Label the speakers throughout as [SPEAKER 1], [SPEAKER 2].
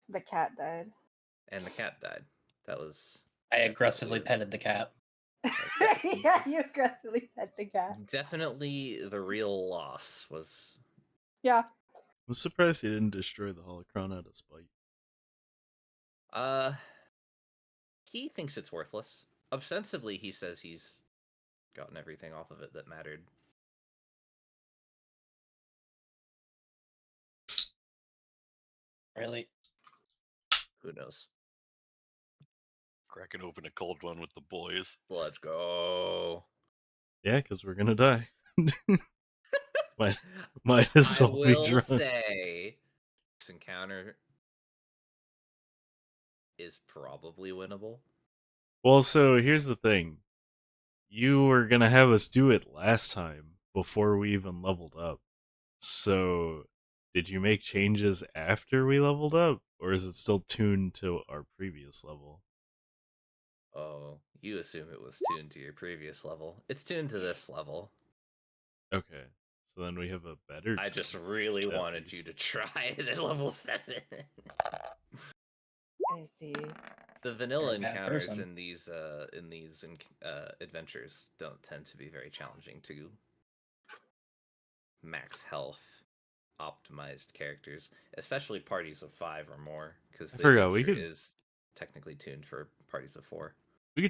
[SPEAKER 1] The cat died.
[SPEAKER 2] And the cat died. That was
[SPEAKER 3] I aggressively
[SPEAKER 2] definitely
[SPEAKER 3] petted the cat.
[SPEAKER 1] Yeah, you aggressively pet the cat.
[SPEAKER 2] definitely the real loss was.
[SPEAKER 1] Yeah.
[SPEAKER 4] I'm surprised he didn't destroy the holocron out of spite.
[SPEAKER 2] He thinks it's worthless. Ostensibly, he says he's gotten everything off of it that mattered.
[SPEAKER 3] Really?
[SPEAKER 2] Who knows?
[SPEAKER 5] Cracking open a cold one with the boys.
[SPEAKER 2] Let's go.
[SPEAKER 4] Yeah, because we're gonna die. might as
[SPEAKER 2] I
[SPEAKER 4] well be
[SPEAKER 2] will
[SPEAKER 4] drunk.
[SPEAKER 2] say this encounter is probably winnable.
[SPEAKER 4] Well, so here's the thing. You were gonna have us do it last time before we even leveled up. So, did you make changes after we leveled up? Or is it still tuned to our previous level?
[SPEAKER 2] Oh, you assume it was tuned to your previous level. It's tuned to this level.
[SPEAKER 4] Okay. So then we have a better
[SPEAKER 2] I just
[SPEAKER 4] chance,
[SPEAKER 2] really
[SPEAKER 4] at
[SPEAKER 2] wanted you to
[SPEAKER 4] least.
[SPEAKER 2] try it at level 7.
[SPEAKER 1] I see.
[SPEAKER 2] The vanilla
[SPEAKER 3] You're a bad
[SPEAKER 2] encounters
[SPEAKER 3] person.
[SPEAKER 2] in these adventures don't tend to be very challenging to max health optimized characters, especially parties of 5 or more, because
[SPEAKER 4] I
[SPEAKER 2] the
[SPEAKER 4] forgot, we
[SPEAKER 2] adventure
[SPEAKER 4] could
[SPEAKER 2] is technically tuned for parties of 4.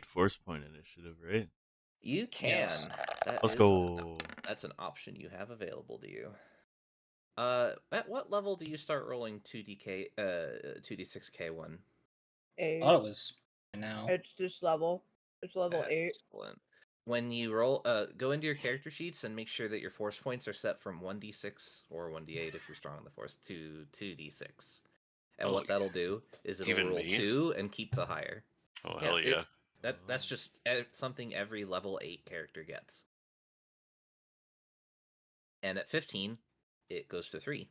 [SPEAKER 4] force point initiative, right?
[SPEAKER 2] You can.
[SPEAKER 3] Yes.
[SPEAKER 2] That
[SPEAKER 4] Let's
[SPEAKER 2] is
[SPEAKER 4] go.
[SPEAKER 2] that's an option you have available to you. At what level do you start rolling 2d6k1?
[SPEAKER 3] I
[SPEAKER 1] 8.
[SPEAKER 3] thought it was now.
[SPEAKER 1] It's just level. It's level 8.
[SPEAKER 2] Excellent. When you roll, go into your character sheets and make sure that your force points are set from 1d6 or 1d8 if you're strong on the force to 2d6. And
[SPEAKER 5] Oh,
[SPEAKER 2] what that'll do is it'll
[SPEAKER 5] even
[SPEAKER 2] roll
[SPEAKER 5] me?
[SPEAKER 2] 2 and keep the higher.
[SPEAKER 5] Oh, hell yeah.
[SPEAKER 2] That's just something every level 8 character gets. And at 15, it goes to 3.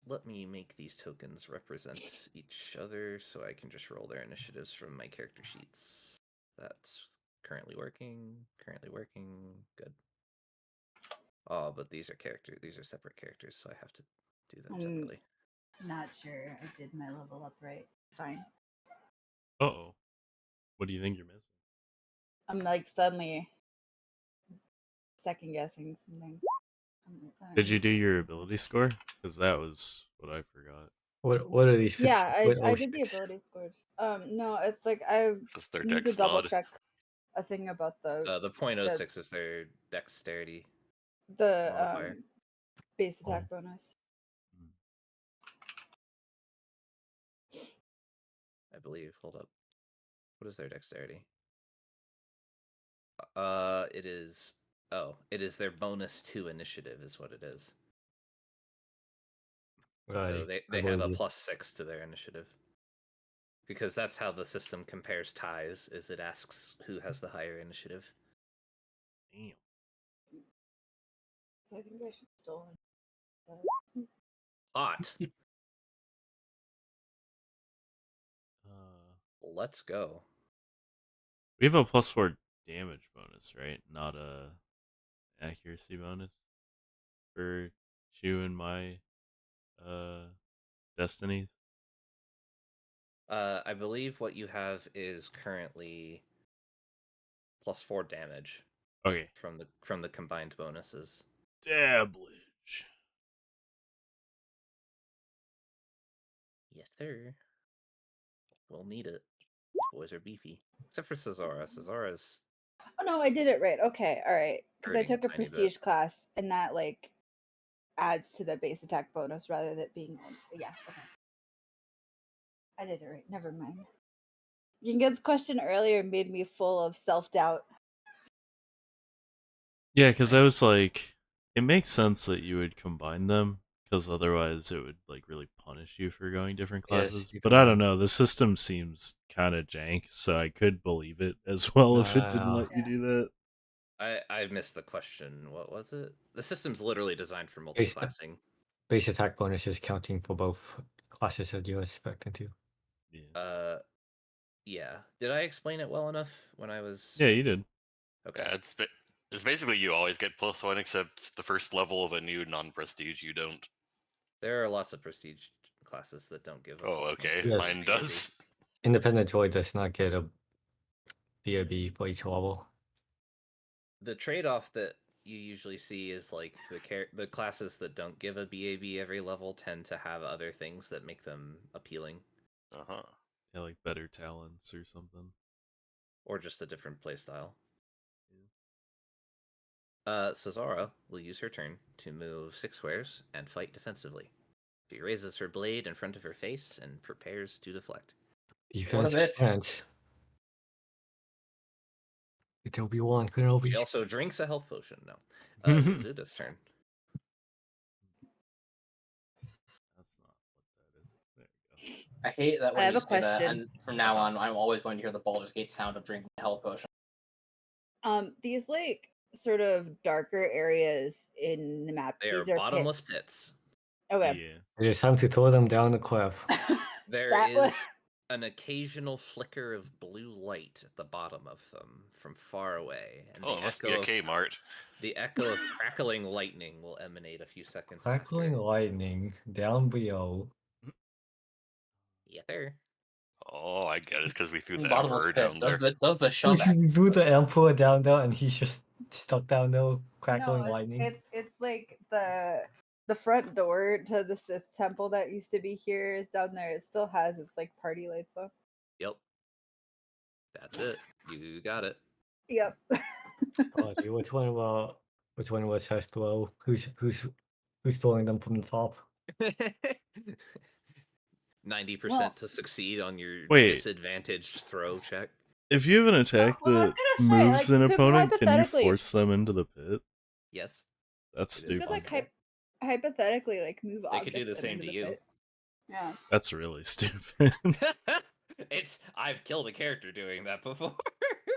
[SPEAKER 2] Let me make these tokens represent each other so I can just roll their initiatives from my character sheets. That's currently working. Good. Oh, but these are separate characters, so I have to do them separately.
[SPEAKER 1] Not sure I did my level up right. Fine.
[SPEAKER 4] Uh-oh. What do you think you're missing?
[SPEAKER 1] I'm like suddenly second guessing something.
[SPEAKER 4] Did you do your ability score? Because that was what I forgot.
[SPEAKER 6] What are these?
[SPEAKER 1] Yeah, I did the
[SPEAKER 6] 15.06?
[SPEAKER 1] ability scores. No, it's like I
[SPEAKER 5] That's their
[SPEAKER 1] need to
[SPEAKER 5] dex
[SPEAKER 1] double
[SPEAKER 5] mod.
[SPEAKER 1] check a thing about
[SPEAKER 2] The .06 is their dexterity
[SPEAKER 1] the
[SPEAKER 2] modifier.
[SPEAKER 1] base attack bonus.
[SPEAKER 2] I believe. Hold up. What is their dexterity? It is. Oh, it is their bonus to initiative, is what it is. So they have a +6 to their initiative. Because that's how the system compares ties, is it asks who has the higher initiative.
[SPEAKER 4] Damn.
[SPEAKER 1] So I think I should still.
[SPEAKER 2] Hot. Let's go.
[SPEAKER 4] We have a +4 damage bonus, right? Not a accuracy bonus for Chu and my destinies.
[SPEAKER 2] I believe what you have is currently +4 damage.
[SPEAKER 4] Okay.
[SPEAKER 2] From the combined bonuses.
[SPEAKER 4] Dablage.
[SPEAKER 2] Yes, sir. We'll need it. These boys are beefy. Except for Cesara. Cesara's.
[SPEAKER 1] Oh no, I did it right. Okay, all right. Because I
[SPEAKER 2] Hurting a
[SPEAKER 1] took a
[SPEAKER 2] tiny bit.
[SPEAKER 1] prestige class, and that like adds to the base attack bonus rather than being. Yeah. Okay. I did it right. Never mind. Yingen's question earlier made me full of self doubt.
[SPEAKER 4] Yeah, because I was like, it makes sense that you would combine them, because otherwise it would like really punish you for going different classes.
[SPEAKER 6] Yes,
[SPEAKER 4] But I don't know, the system seems kind of jank, so I could believe it as well if it didn't let you do that.
[SPEAKER 2] I missed the question. What was it? The system's literally designed for multi-classing.
[SPEAKER 6] Base attack bonus is counting for both classes that you expect it to.
[SPEAKER 4] Yeah.
[SPEAKER 2] Yeah. Did I explain it well enough when I was?
[SPEAKER 4] Yeah, you did.
[SPEAKER 2] Okay.
[SPEAKER 5] Yeah, it's basically you always get +1 except the first level of a new non-prestige you don't.
[SPEAKER 2] There are lots of prestige classes that don't give a
[SPEAKER 5] Oh,
[SPEAKER 2] +1
[SPEAKER 5] okay.
[SPEAKER 2] to
[SPEAKER 6] Yes.
[SPEAKER 5] Mine
[SPEAKER 2] BAB.
[SPEAKER 5] does.
[SPEAKER 6] Independent droid does not get a BAB for each level.
[SPEAKER 2] The trade-off that you usually see is like the classes that don't give a BAB every level tend to have other things that make them appealing,
[SPEAKER 5] Uh-huh.
[SPEAKER 4] Yeah, like better talents or something.
[SPEAKER 2] or just a different playstyle. Cesara will use her turn to move 6 squares and fight defensively. She raises her blade in front of her face and prepares to deflect.
[SPEAKER 6] Defense
[SPEAKER 3] bitch.
[SPEAKER 6] stance. It's Obi-Wan Kenobi.
[SPEAKER 2] She also drinks a health potion. No. Mizuda's turn.
[SPEAKER 4] That's not what that is. There you go.
[SPEAKER 3] I hate that
[SPEAKER 1] I
[SPEAKER 3] when
[SPEAKER 1] have
[SPEAKER 3] you
[SPEAKER 1] a
[SPEAKER 3] say that,
[SPEAKER 1] question.
[SPEAKER 3] and from now on, I'm always going to hear the Baldur's Gate sound of drinking a health potion.
[SPEAKER 1] These like sort of darker areas in the map.
[SPEAKER 2] They are
[SPEAKER 1] These are
[SPEAKER 2] bottomless
[SPEAKER 1] pits.
[SPEAKER 2] pits.
[SPEAKER 1] Okay.
[SPEAKER 4] Yeah.
[SPEAKER 6] It is time to throw them down the cliff.
[SPEAKER 2] There
[SPEAKER 1] That was-
[SPEAKER 2] is an occasional flicker of blue light at the bottom of them from far away. And
[SPEAKER 5] Oh, it must be a Kmart.
[SPEAKER 2] The echo of crackling lightning will emanate a few seconds
[SPEAKER 6] Crackling
[SPEAKER 2] after.
[SPEAKER 6] lightning down below.
[SPEAKER 2] Yeah, there.
[SPEAKER 5] Oh, I get it. It's because we threw the
[SPEAKER 3] Bottomless
[SPEAKER 5] Emperor
[SPEAKER 3] pit.
[SPEAKER 5] down there.
[SPEAKER 3] Does the shove
[SPEAKER 6] We threw the Emperor down there and he's just stuck down there crackling
[SPEAKER 1] No,
[SPEAKER 6] lightning.
[SPEAKER 1] it's like the front door to the Sith temple that used to be here is down there. It still has its like party lights though.
[SPEAKER 2] Yep. That's it. You got it.
[SPEAKER 1] Yep.
[SPEAKER 6] Oh, dude, which one of us has throw? Who's throwing them from the top?
[SPEAKER 2] 90%
[SPEAKER 1] Well-
[SPEAKER 2] to succeed on your
[SPEAKER 4] Wait.
[SPEAKER 2] disadvantaged throw check.
[SPEAKER 4] If you have an attack
[SPEAKER 1] well, I'm
[SPEAKER 4] that
[SPEAKER 1] gonna say,
[SPEAKER 4] moves
[SPEAKER 1] like,
[SPEAKER 4] an
[SPEAKER 1] you could
[SPEAKER 4] opponent, can you
[SPEAKER 1] hypothetically-
[SPEAKER 4] force them into the pit?
[SPEAKER 2] Yes.
[SPEAKER 4] That's
[SPEAKER 2] It is
[SPEAKER 1] You could
[SPEAKER 4] stupid.
[SPEAKER 1] like
[SPEAKER 2] possible.
[SPEAKER 1] hypothetically like move
[SPEAKER 2] They could do the
[SPEAKER 1] objects
[SPEAKER 2] same
[SPEAKER 1] into
[SPEAKER 2] to
[SPEAKER 1] the
[SPEAKER 2] you.
[SPEAKER 1] pit. Yeah.
[SPEAKER 4] That's really stupid.
[SPEAKER 2] I've killed a character doing that before.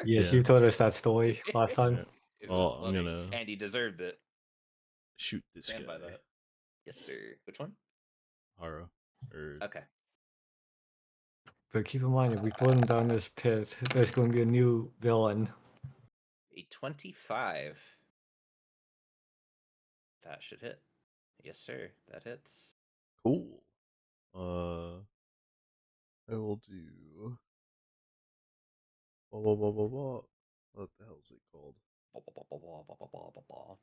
[SPEAKER 6] Yes,
[SPEAKER 4] Yeah.
[SPEAKER 6] you told us that story last time.
[SPEAKER 4] Yeah.
[SPEAKER 2] It was
[SPEAKER 4] Well, I'm
[SPEAKER 2] funny,
[SPEAKER 4] gonna
[SPEAKER 2] and he deserved it.
[SPEAKER 4] shoot this
[SPEAKER 2] Stand
[SPEAKER 4] guy.
[SPEAKER 2] by that. Yes, sir. Which one?
[SPEAKER 4] Haro. Or
[SPEAKER 2] Okay.
[SPEAKER 6] But keep in mind, if we throw them down this pit, there's going to be a new villain.
[SPEAKER 2] A 25. That should hit. Yes, sir. That hits.
[SPEAKER 4] cool. I will do. Blah, blah, blah, blah, blah. What the hell is it called?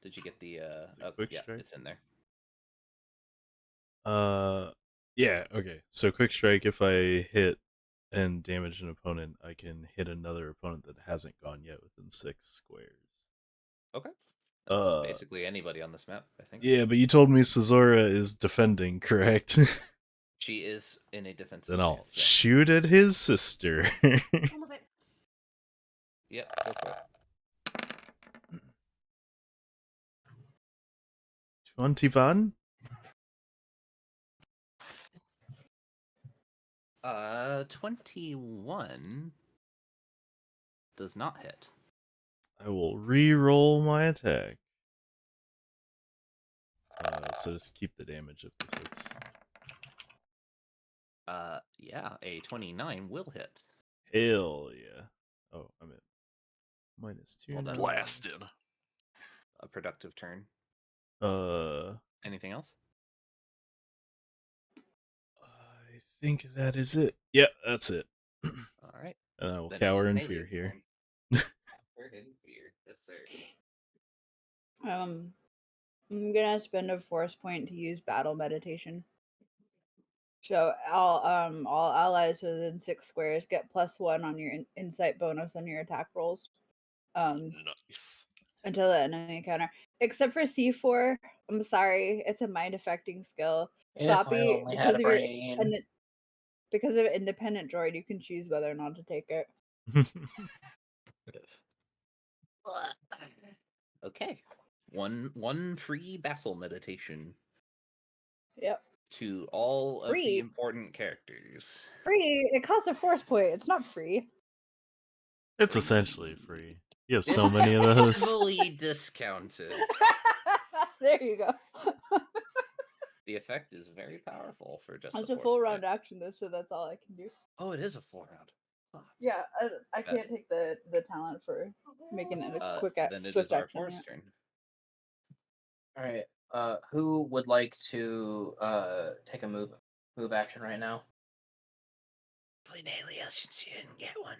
[SPEAKER 2] Did you get the
[SPEAKER 4] Is it quick
[SPEAKER 2] yeah,
[SPEAKER 4] strike?
[SPEAKER 2] it's in there.
[SPEAKER 4] Yeah. Okay. So quick strike. If I hit and damage an opponent, I can hit another opponent that hasn't gone yet within 6 squares.
[SPEAKER 2] Okay. That's basically anybody on this map, I think.
[SPEAKER 4] Yeah, but you told me Cesora is defending, correct?
[SPEAKER 2] She is in a defensive
[SPEAKER 4] Then I'll
[SPEAKER 2] stance.
[SPEAKER 4] shoot at his sister.
[SPEAKER 2] Yeah, go for it.
[SPEAKER 4] 21?
[SPEAKER 2] 21 does not hit.
[SPEAKER 4] I will re-roll my attack. So just keep the damage if this hits.
[SPEAKER 2] Yeah, a 29 will hit.
[SPEAKER 4] Hell yeah. Oh, I'm at -2
[SPEAKER 2] Well
[SPEAKER 4] now.
[SPEAKER 2] done.
[SPEAKER 5] Blasted.
[SPEAKER 2] A productive turn.
[SPEAKER 4] I
[SPEAKER 2] Anything else?
[SPEAKER 4] think that is it. Yeah, that's it.
[SPEAKER 2] All right.
[SPEAKER 4] And I will
[SPEAKER 2] Then
[SPEAKER 4] cower
[SPEAKER 2] it is
[SPEAKER 4] in
[SPEAKER 2] Melee's
[SPEAKER 4] fear here.
[SPEAKER 2] turn. Cower in fear. Yes, sir.
[SPEAKER 1] I'm gonna spend a force point to use battle meditation. So all allies within 6 squares get +1 on your insight bonus on your attack rolls.
[SPEAKER 5] Nice.
[SPEAKER 1] Until the enemy encounter. Except for C4. I'm sorry, it's a mind affecting skill.
[SPEAKER 3] If I
[SPEAKER 1] Floppy,
[SPEAKER 3] only had a brain.
[SPEAKER 1] because of independent droid, you can choose whether or not to take it.
[SPEAKER 6] Yes.
[SPEAKER 2] Okay. One free battle meditation
[SPEAKER 1] Yep.
[SPEAKER 2] to all of the
[SPEAKER 1] Free?
[SPEAKER 2] important characters.
[SPEAKER 1] Free. It costs a force point. It's not free.
[SPEAKER 4] It's
[SPEAKER 2] Free.
[SPEAKER 4] essentially free. You have so many of those.
[SPEAKER 2] Heavily discounted.
[SPEAKER 1] There you go.
[SPEAKER 2] The effect is very powerful for just
[SPEAKER 1] It's
[SPEAKER 2] a
[SPEAKER 1] a
[SPEAKER 2] force
[SPEAKER 1] full
[SPEAKER 2] point.
[SPEAKER 1] round action though, so that's all I can do.
[SPEAKER 2] Oh, it is a 4-round. Fuck.
[SPEAKER 1] Yeah, I can't take the talent for making it a quick
[SPEAKER 2] Then it
[SPEAKER 1] swift
[SPEAKER 2] is our
[SPEAKER 1] action.
[SPEAKER 2] force
[SPEAKER 1] Yeah.
[SPEAKER 2] turn.
[SPEAKER 3] All right. Who would like to take a move action right now?
[SPEAKER 2] Play Nalia since she didn't get one.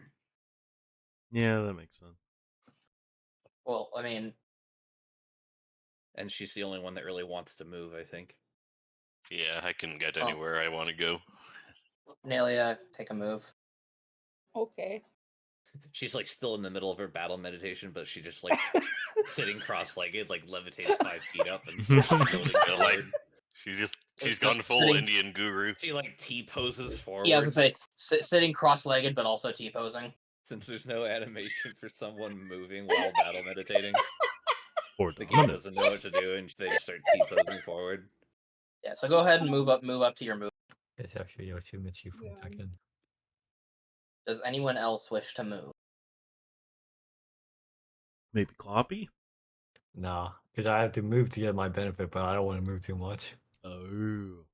[SPEAKER 4] Yeah, that makes sense.
[SPEAKER 3] Well, I mean,
[SPEAKER 2] And she's the only one that really wants to move, I think.
[SPEAKER 5] Yeah, I can get
[SPEAKER 3] Oh.
[SPEAKER 5] anywhere I want to go.
[SPEAKER 3] Nalia, take a move.
[SPEAKER 1] Okay.
[SPEAKER 2] She's like still in the middle of her battle meditation, but she just like sitting cross-legged, like levitates 5 feet up and starts floating
[SPEAKER 5] Yeah, like-
[SPEAKER 2] forward.
[SPEAKER 5] She's
[SPEAKER 3] Just
[SPEAKER 5] gone full
[SPEAKER 3] sitting-
[SPEAKER 5] Indian guru.
[SPEAKER 2] She like T-poses forward.
[SPEAKER 3] Yeah, I was gonna say sitting cross-legged, but also T-posing.
[SPEAKER 2] Since there's no animation for someone moving while battle meditating,
[SPEAKER 4] For
[SPEAKER 2] the game
[SPEAKER 4] dominance.
[SPEAKER 2] doesn't know what to do, and they just start T-posing forward.
[SPEAKER 3] Yeah, so go ahead and move up to your move.
[SPEAKER 6] It's actually Yoshimitsu from
[SPEAKER 1] Yeah.
[SPEAKER 6] Tekken.
[SPEAKER 3] Does anyone else wish to move?
[SPEAKER 4] Maybe Cloppy?
[SPEAKER 6] Nah, because I have to move to get my benefit, but I don't want to move too much.
[SPEAKER 4] Oh.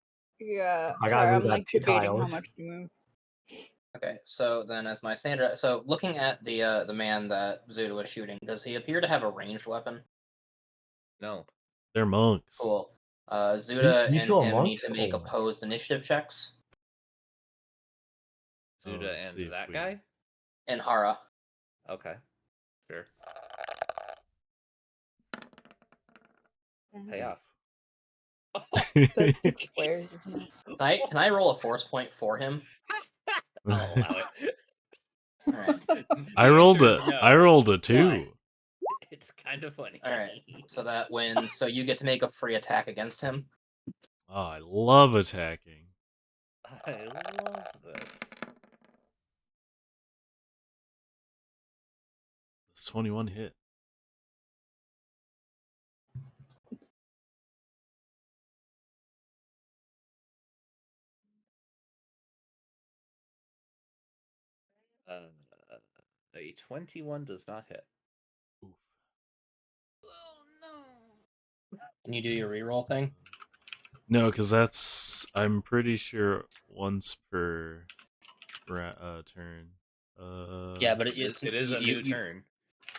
[SPEAKER 1] Yeah.
[SPEAKER 6] I gotta
[SPEAKER 1] sorry,
[SPEAKER 6] move
[SPEAKER 1] I'm
[SPEAKER 6] that
[SPEAKER 1] like
[SPEAKER 6] 2
[SPEAKER 1] debating how
[SPEAKER 6] tiles.
[SPEAKER 1] much to move.
[SPEAKER 3] Okay, so then as my Sandra, so looking at the man that Zuda was shooting, does he appear to have a ranged weapon?
[SPEAKER 2] No.
[SPEAKER 4] They're monks.
[SPEAKER 3] Cool. Zuda
[SPEAKER 6] You
[SPEAKER 3] and
[SPEAKER 6] saw
[SPEAKER 3] him need
[SPEAKER 6] monks?
[SPEAKER 3] to make
[SPEAKER 6] Oh my
[SPEAKER 3] opposed initiative checks.
[SPEAKER 2] Zuda
[SPEAKER 4] let's
[SPEAKER 2] and
[SPEAKER 4] see if
[SPEAKER 2] that
[SPEAKER 4] we-
[SPEAKER 2] guy?
[SPEAKER 3] And Hara.
[SPEAKER 2] Okay. Sure.
[SPEAKER 1] Mhm.
[SPEAKER 2] Pay off.
[SPEAKER 1] That's 6 squares, isn't it?
[SPEAKER 3] Can I roll a force point for him?
[SPEAKER 2] I'll allow it.
[SPEAKER 3] Alright.
[SPEAKER 4] I
[SPEAKER 2] The
[SPEAKER 4] rolled
[SPEAKER 2] answer is
[SPEAKER 4] a
[SPEAKER 2] no,
[SPEAKER 4] I rolled a
[SPEAKER 2] but
[SPEAKER 4] 2.
[SPEAKER 2] It's kind of funny.
[SPEAKER 3] Alright. So that wins. So you get to make a free attack against him.
[SPEAKER 4] Oh, I love attacking.
[SPEAKER 2] I love this.
[SPEAKER 4] It's 21 hit.
[SPEAKER 2] A 21 does not hit.
[SPEAKER 4] Oof.
[SPEAKER 3] Can you do your reroll thing?
[SPEAKER 4] No, because that's I'm pretty sure once per turn.
[SPEAKER 3] Yeah, but
[SPEAKER 2] It is a new turn.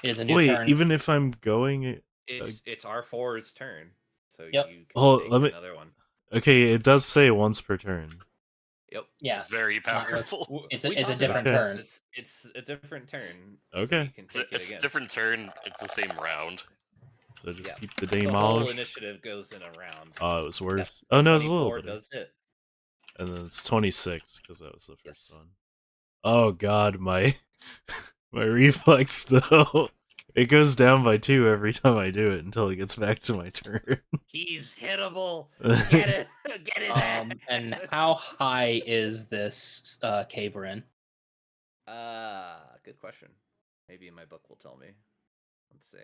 [SPEAKER 3] It is a new
[SPEAKER 4] Wait,
[SPEAKER 3] turn.
[SPEAKER 4] even if I'm going,
[SPEAKER 2] It's R4's turn, so
[SPEAKER 3] Yep.
[SPEAKER 2] you can
[SPEAKER 4] Oh,
[SPEAKER 2] take
[SPEAKER 4] let me-
[SPEAKER 2] another one.
[SPEAKER 4] okay, it does say once per turn.
[SPEAKER 2] Yep.
[SPEAKER 3] Yeah.
[SPEAKER 5] It's very powerful.
[SPEAKER 3] It's
[SPEAKER 2] We
[SPEAKER 3] a
[SPEAKER 2] talked
[SPEAKER 3] different
[SPEAKER 2] about
[SPEAKER 3] turn.
[SPEAKER 2] this. It's a different turn. So
[SPEAKER 4] Okay.
[SPEAKER 2] you can take it
[SPEAKER 5] It's
[SPEAKER 2] again.
[SPEAKER 5] a different turn. It's the same round.
[SPEAKER 4] So just
[SPEAKER 2] Yeah.
[SPEAKER 4] keep the
[SPEAKER 2] The whole
[SPEAKER 4] damage.
[SPEAKER 2] initiative goes in a round.
[SPEAKER 4] Oh, it was
[SPEAKER 2] Yep.
[SPEAKER 4] worse. Oh no, it's a little
[SPEAKER 2] 24
[SPEAKER 4] better.
[SPEAKER 2] does hit.
[SPEAKER 4] And then it's 26 because that was the first
[SPEAKER 2] Yes.
[SPEAKER 4] one. Oh god, my my reflex though. It goes down by 2 every time I do it until it gets back to my turn.
[SPEAKER 2] He's hittable. Get it. Get it.
[SPEAKER 3] And how high is this cave we're in?
[SPEAKER 2] Good question. Maybe my book will tell me. Let's see.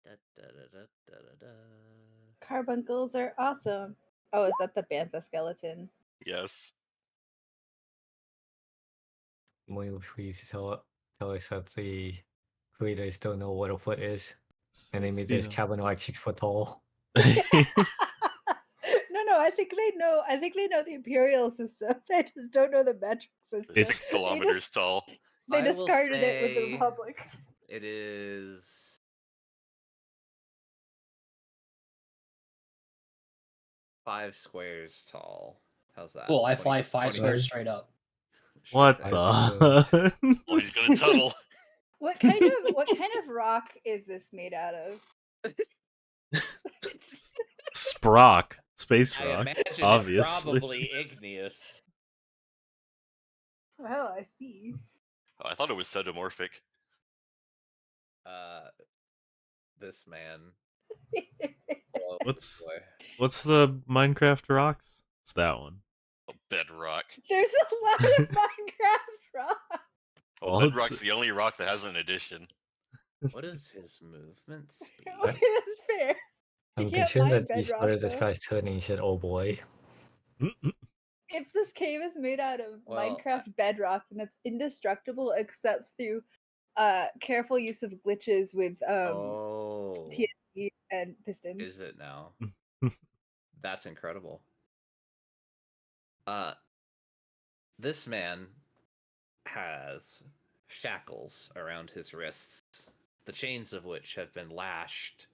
[SPEAKER 2] Da, da, da, da, da, da, da.
[SPEAKER 1] Carbuncles are awesome. Oh, is that the bantha skeleton?
[SPEAKER 5] Yes.
[SPEAKER 6] We please tell us that the creators don't know what a foot is. And they made this cabin like 6 foot tall.
[SPEAKER 1] No, I think they know. I think they know the imperial system. They just don't know the metric system.
[SPEAKER 4] It's-
[SPEAKER 5] 6 kilometers tall.
[SPEAKER 1] They
[SPEAKER 2] I will
[SPEAKER 1] discarded it with the
[SPEAKER 2] say
[SPEAKER 1] Republic.
[SPEAKER 2] It is 5 squares tall. How's that?
[SPEAKER 3] Cool, I
[SPEAKER 2] 20
[SPEAKER 3] fly 5
[SPEAKER 2] 20
[SPEAKER 3] squares straight up.
[SPEAKER 4] What
[SPEAKER 2] Sure thing.
[SPEAKER 4] the?
[SPEAKER 5] Oh, he's gonna tunnel.
[SPEAKER 1] What kind of rock is this made out of?
[SPEAKER 4] Sprock. Space
[SPEAKER 2] I
[SPEAKER 4] rock.
[SPEAKER 2] imagine
[SPEAKER 4] obviously.
[SPEAKER 2] it's probably igneous.
[SPEAKER 1] Well, I see.
[SPEAKER 5] Oh, I thought it was sedomorphic.
[SPEAKER 2] This man. Oh,
[SPEAKER 4] What's
[SPEAKER 2] boy.
[SPEAKER 4] what's the Minecraft rocks? It's that one.
[SPEAKER 5] Oh, bedrock.
[SPEAKER 1] There's a lot of Minecraft rock.
[SPEAKER 5] Oh,
[SPEAKER 4] Well,
[SPEAKER 5] bedrock's
[SPEAKER 4] it's-
[SPEAKER 5] the only rock that has an addition.
[SPEAKER 2] What is his movement speed?
[SPEAKER 1] Okay, that's fair.
[SPEAKER 6] I'm
[SPEAKER 1] You can't
[SPEAKER 6] concerned
[SPEAKER 1] mine
[SPEAKER 6] that he
[SPEAKER 1] bedrock,
[SPEAKER 6] started this
[SPEAKER 1] though.
[SPEAKER 6] guy's turn and he said, oh boy.
[SPEAKER 1] If this cave is made out of
[SPEAKER 2] Well,
[SPEAKER 1] Minecraft bedrock, then it's indestructible except through careful use of glitches with
[SPEAKER 2] Oh,
[SPEAKER 1] TNT and pistons.
[SPEAKER 2] is it now? That's incredible. This man has shackles around his wrists, the chains of which have been lashed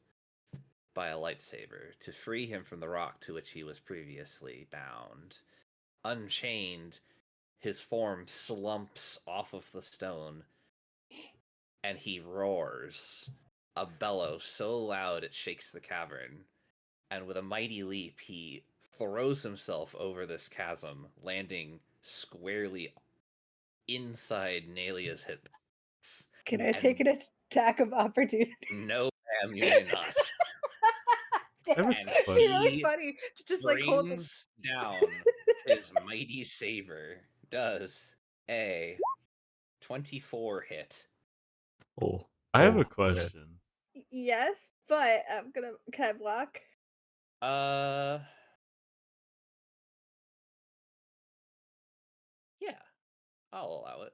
[SPEAKER 2] by a lightsaber to free him from the rock to which he was previously bound. Unchained, his form slumps off of the stone, and he roars, a bellow so loud it shakes the cavern. And with a mighty leap, he throws himself over this chasm, landing squarely inside Nalia's hip.
[SPEAKER 1] Can I take an attack of opportunity?
[SPEAKER 2] No, ma'am, you may not.
[SPEAKER 1] Damn,
[SPEAKER 4] have a
[SPEAKER 2] And
[SPEAKER 1] it'd be really
[SPEAKER 2] he
[SPEAKER 1] funny to just like hold the...
[SPEAKER 2] brings down his mighty saber. Does a 24 hit.
[SPEAKER 6] Oh.
[SPEAKER 4] I have a
[SPEAKER 6] okay.
[SPEAKER 4] question.
[SPEAKER 1] Yes, but I'm gonna. Can I block?
[SPEAKER 2] Yeah, I'll allow it.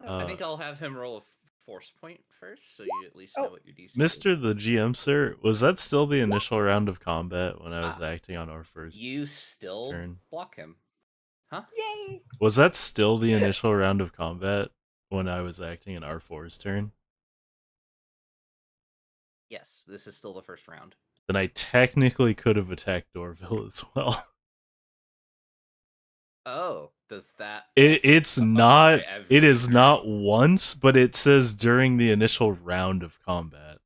[SPEAKER 1] Okay.
[SPEAKER 2] I think I'll have him roll a force point first, so you at least
[SPEAKER 1] Oh.
[SPEAKER 2] know what your DC is.
[SPEAKER 4] Mr. the GM, sir, was that still the initial round of combat when I was acting on our first
[SPEAKER 2] You still
[SPEAKER 4] turn?
[SPEAKER 2] block him. Huh?
[SPEAKER 1] Yay!
[SPEAKER 4] Was that still the initial round of combat when I was acting in R4's turn?
[SPEAKER 2] Yes, this is still the first round.
[SPEAKER 4] Then I technically could have attacked Dorvil as well.
[SPEAKER 2] Oh, does that
[SPEAKER 4] It's
[SPEAKER 2] also
[SPEAKER 4] not.
[SPEAKER 2] apply
[SPEAKER 4] It
[SPEAKER 2] every
[SPEAKER 4] is
[SPEAKER 2] turn?
[SPEAKER 4] not once, but it says during the initial round of combat.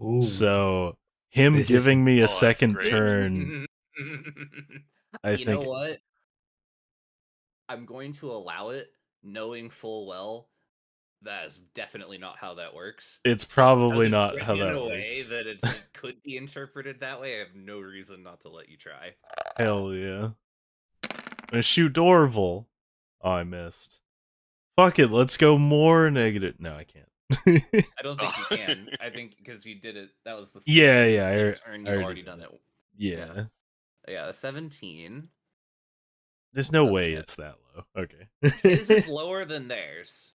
[SPEAKER 6] Ooh.
[SPEAKER 4] So him
[SPEAKER 6] This is-
[SPEAKER 4] giving me a
[SPEAKER 5] Oh, that's
[SPEAKER 4] second
[SPEAKER 5] great.
[SPEAKER 4] turn, I
[SPEAKER 2] You know
[SPEAKER 4] think
[SPEAKER 2] what? I'm going to allow it, knowing full well that is definitely not how that works.
[SPEAKER 4] it's
[SPEAKER 2] Because
[SPEAKER 4] probably
[SPEAKER 2] it's
[SPEAKER 4] not
[SPEAKER 2] written
[SPEAKER 4] how
[SPEAKER 2] in
[SPEAKER 4] that
[SPEAKER 2] a way
[SPEAKER 4] works.
[SPEAKER 2] that it could be interpreted that way. I have no reason not to let you try.
[SPEAKER 4] Hell yeah. I'm gonna shoot Dorvil. Oh, I missed. Fuck it, let's go more negative. No, I can't.
[SPEAKER 2] I don't think you can. I think because you did it. That was the
[SPEAKER 4] Yeah,
[SPEAKER 2] same
[SPEAKER 4] yeah,
[SPEAKER 2] turn.
[SPEAKER 4] I
[SPEAKER 2] You
[SPEAKER 4] already
[SPEAKER 2] already
[SPEAKER 4] did
[SPEAKER 2] done
[SPEAKER 4] it.
[SPEAKER 2] it.
[SPEAKER 4] Yeah.
[SPEAKER 2] Yeah, 17.
[SPEAKER 4] There's no
[SPEAKER 2] Doesn't
[SPEAKER 4] way
[SPEAKER 2] hit.
[SPEAKER 4] it's that low. Okay.
[SPEAKER 2] His is lower than theirs.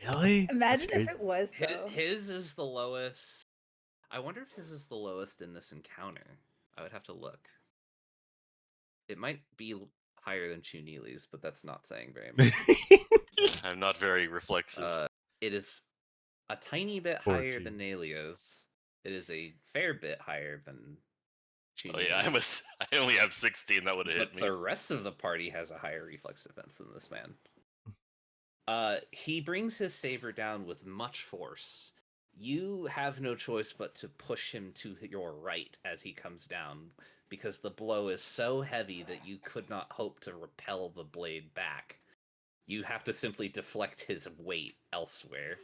[SPEAKER 4] Really? That's
[SPEAKER 1] Imagine if
[SPEAKER 4] crazy.
[SPEAKER 1] it was though.
[SPEAKER 2] His is the lowest. I wonder if his is the lowest in this encounter. I would have to look. It might be higher than Chunili's, but that's not saying very much.
[SPEAKER 5] I'm not very reflexive.
[SPEAKER 2] It is a tiny bit
[SPEAKER 4] Poor
[SPEAKER 2] higher
[SPEAKER 4] Chu.
[SPEAKER 2] than Nalia's. It is a fair bit higher than
[SPEAKER 5] Oh yeah,
[SPEAKER 2] Chunili's.
[SPEAKER 5] I only have 16. That would have
[SPEAKER 2] But
[SPEAKER 5] hit me.
[SPEAKER 2] the rest of the party has a higher reflex defense than this man. He brings his saber down with much force. You have no choice but to push him to your right as he comes down, because the blow is so heavy that you could not hope to repel the blade back. You have to simply deflect his weight elsewhere.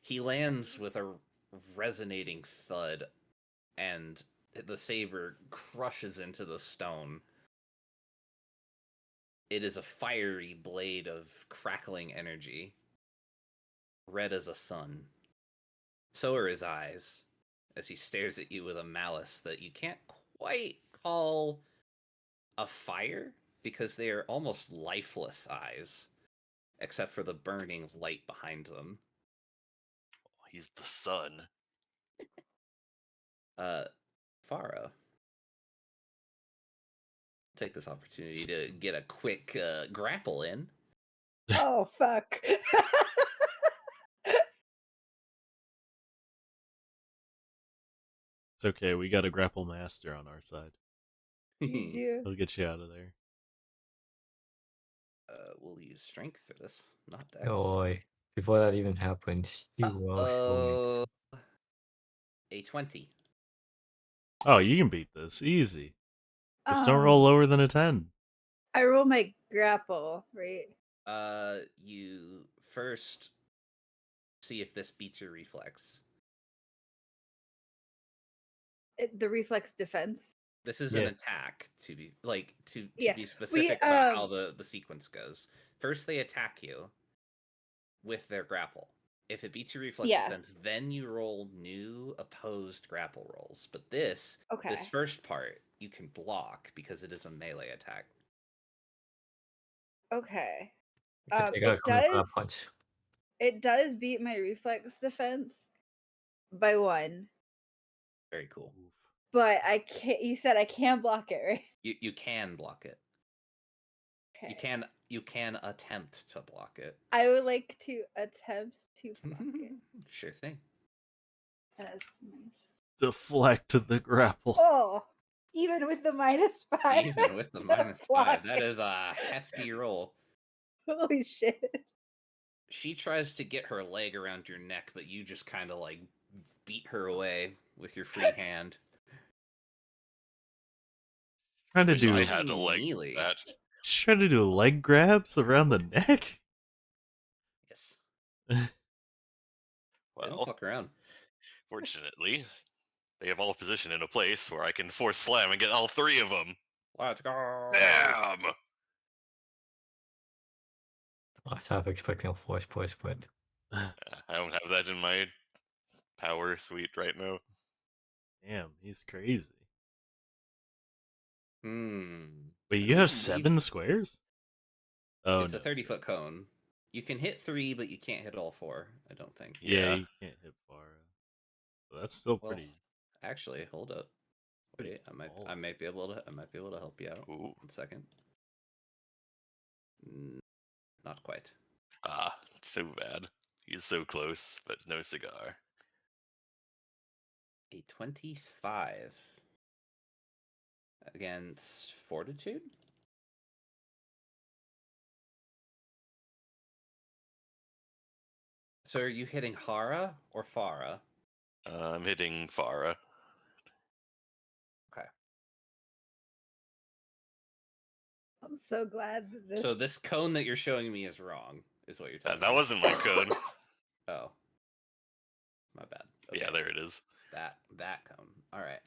[SPEAKER 2] He lands with a resonating thud, and the saber crushes into the stone. It is a fiery blade of crackling energy, red as a sun. So are his eyes, as he stares at you with a malice that you can't quite call a fire, because they are almost lifeless eyes, except for the burning light behind them.
[SPEAKER 5] He's the sun.
[SPEAKER 2] Farah, take this opportunity to get a quick grapple in.
[SPEAKER 1] Oh fuck.
[SPEAKER 4] It's okay, we got a grapple master on our side.
[SPEAKER 1] You do.
[SPEAKER 4] He'll get you out of there.
[SPEAKER 2] We'll use strength for this, not dex.
[SPEAKER 6] Oh boy. Before that even happens, you will show me.
[SPEAKER 2] A 20.
[SPEAKER 4] Oh, you can beat this. Easy. Just don't roll lower than a 10.
[SPEAKER 1] I roll my grapple, right?
[SPEAKER 2] You first see if this beats your reflex.
[SPEAKER 1] The reflex defense.
[SPEAKER 2] This is
[SPEAKER 6] Yeah.
[SPEAKER 2] an attack to be
[SPEAKER 1] Yeah,
[SPEAKER 2] be specific
[SPEAKER 1] we,
[SPEAKER 2] about how the sequence goes. First they attack you with their grapple. If it beats your reflex
[SPEAKER 1] Yeah.
[SPEAKER 2] defense, then you roll new opposed grapple rolls. But this
[SPEAKER 1] Okay.
[SPEAKER 2] first part you can block because it is a melee attack.
[SPEAKER 1] Okay.
[SPEAKER 6] They gotta come in for that punch.
[SPEAKER 1] It does beat my reflex defense by 1.
[SPEAKER 2] Very cool.
[SPEAKER 1] But I can't. You said I can block it, right?
[SPEAKER 2] You can block it.
[SPEAKER 1] Okay.
[SPEAKER 2] You can attempt to block it.
[SPEAKER 1] I would like to attempt to block it.
[SPEAKER 2] Sure thing.
[SPEAKER 1] That's nice.
[SPEAKER 4] deflect the grapple.
[SPEAKER 1] Oh, even with the -5.
[SPEAKER 2] Even with the
[SPEAKER 1] so
[SPEAKER 2] -5,
[SPEAKER 1] fly.
[SPEAKER 2] that is a hefty roll.
[SPEAKER 1] Holy shit.
[SPEAKER 2] She tries to get her leg around your neck, but you just kind of like beat her away with your free hand.
[SPEAKER 4] Trying to
[SPEAKER 5] Wish
[SPEAKER 4] do
[SPEAKER 5] I had a leg
[SPEAKER 2] melee.
[SPEAKER 5] that.
[SPEAKER 4] trying to do leg grabs around the neck.
[SPEAKER 2] Yes. Didn't
[SPEAKER 5] Well,
[SPEAKER 2] fuck around.
[SPEAKER 5] fortunately, they have all positioned in a place where I can force slam and get all 3 of them.
[SPEAKER 2] Let's go.
[SPEAKER 5] Damn!
[SPEAKER 6] I was half expecting a force push, but
[SPEAKER 5] I don't have that in my power suite right now.
[SPEAKER 4] Damn, he's crazy.
[SPEAKER 2] But
[SPEAKER 4] Wait, you have 7 squares? Oh,
[SPEAKER 2] it's
[SPEAKER 4] no,
[SPEAKER 2] a 30-foot cone. You can hit 3, but you can't hit all 4. I don't think.
[SPEAKER 4] Yeah,
[SPEAKER 5] Yeah.
[SPEAKER 4] you can't hit far. But that's still
[SPEAKER 2] Well,
[SPEAKER 4] pretty.
[SPEAKER 2] actually, hold up.
[SPEAKER 4] pretty
[SPEAKER 2] Wait,
[SPEAKER 4] tall.
[SPEAKER 2] I might be able to help you out.
[SPEAKER 5] Ooh.
[SPEAKER 2] 1 second. Not quite.
[SPEAKER 5] Ah, so bad. He's so close, but no cigar.
[SPEAKER 2] A 25 against Fortitude. So are you hitting Hara or Farah?
[SPEAKER 5] I'm hitting Farah.
[SPEAKER 2] Okay.
[SPEAKER 1] I'm so glad that this.
[SPEAKER 2] So this cone that you're showing me is wrong, is what you're telling me.
[SPEAKER 5] That wasn't my code.
[SPEAKER 2] Oh. My bad. Okay.
[SPEAKER 5] Yeah, there it is.
[SPEAKER 2] That cone. All right.